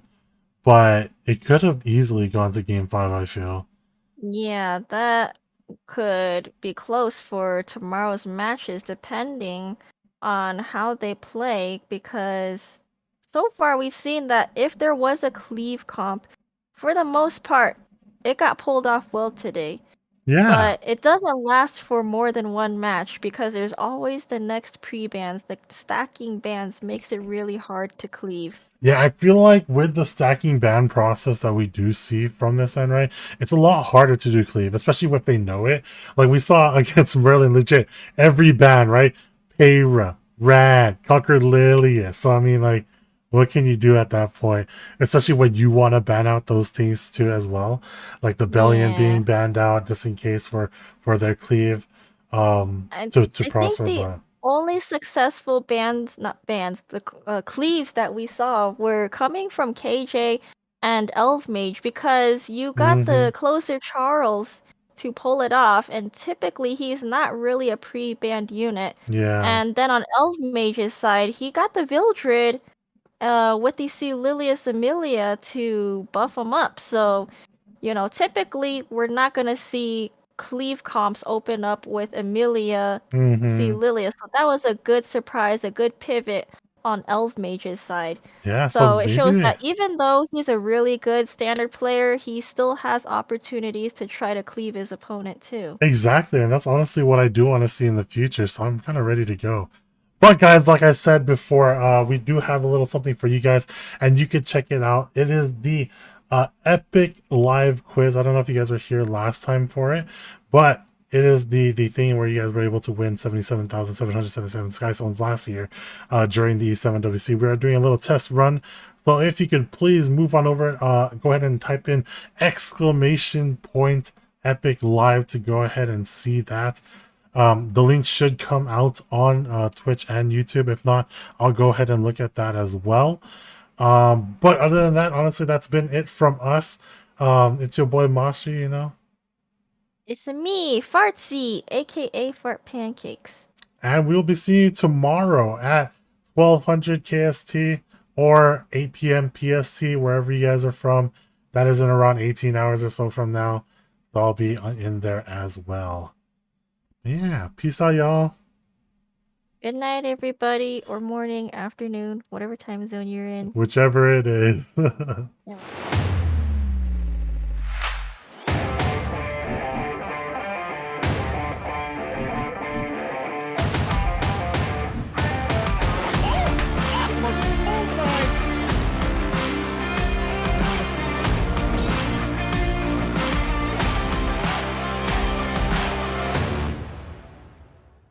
S12: But it could have easily gone to game 5, I feel.
S11: Yeah, that could be close for tomorrow's matches, depending on how they play, because so far we've seen that if there was a cleave comp, for the most part, it got pulled off well today.
S12: Yeah.
S11: But it doesn't last for more than one match because there's always the next pre-bans. The stacking bans makes it really hard to cleave.
S12: Yeah, I feel like with the stacking ban process that we do see from this end, right, it's a lot harder to do cleave, especially if they know it. Like we saw against Merlin, legit, every ban, right? Payra, Rad, Conquered Lilia. So, I mean, like, what can you do at that point? Especially when you want to ban out those things too as well. Like the Bellion being banned out just in case for their cleave to
S11: I think
S12: prosper,
S11: the
S12: but...
S11: only successful the cleaves that we saw were coming from KJ and Elfmage, because you got the closer Charles to pull it off, and typically he's not really a pre-banned unit.
S12: Yeah.
S11: And then on Elfmage's side, he got the Vildred with the Lilius Amelia to buff him up. So, you know, typically we're not gonna see cleave comps open up with Amelia, Lilius. So that was a good surprise, a good pivot on Elfmage's side.
S12: Yeah,
S11: So it shows
S12: maybe...
S11: that even though he's a really good standard player, he still has opportunities to try to cleave his opponent too.
S12: Exactly, and that's honestly what I do want to see in the future, so I'm kind of ready to go. But guys, like I said before, we do have a little something for you guys, and you can check it out. It is the Epic Live Quiz. I don't know if you guys were here last time for it, but it is the thing where you guys were able to win 77,777 Sky Stones last year during the E7WC. We are doing a little test run. So if you could please move on over, go ahead and type in !Epic Live to go ahead and see that. The link should come out on Twitch and YouTube. If not, I'll go ahead and look at that as well. But other than that, honestly, that's been it from us. It's your boy Mashi, you know.
S11: It's me, Fartsy, aka Fart Pancakes.
S12: And we'll be seeing you tomorrow at 1200 KST or 8 p.m. PST, wherever you guys are from. That is in around 18 hours or so from now. So I'll be in there as well. Yeah, peace out, y'all.
S11: Good night, everybody, or morning, afternoon, whatever time zone you're in.
S12: Whichever it is.
S11: Yeah.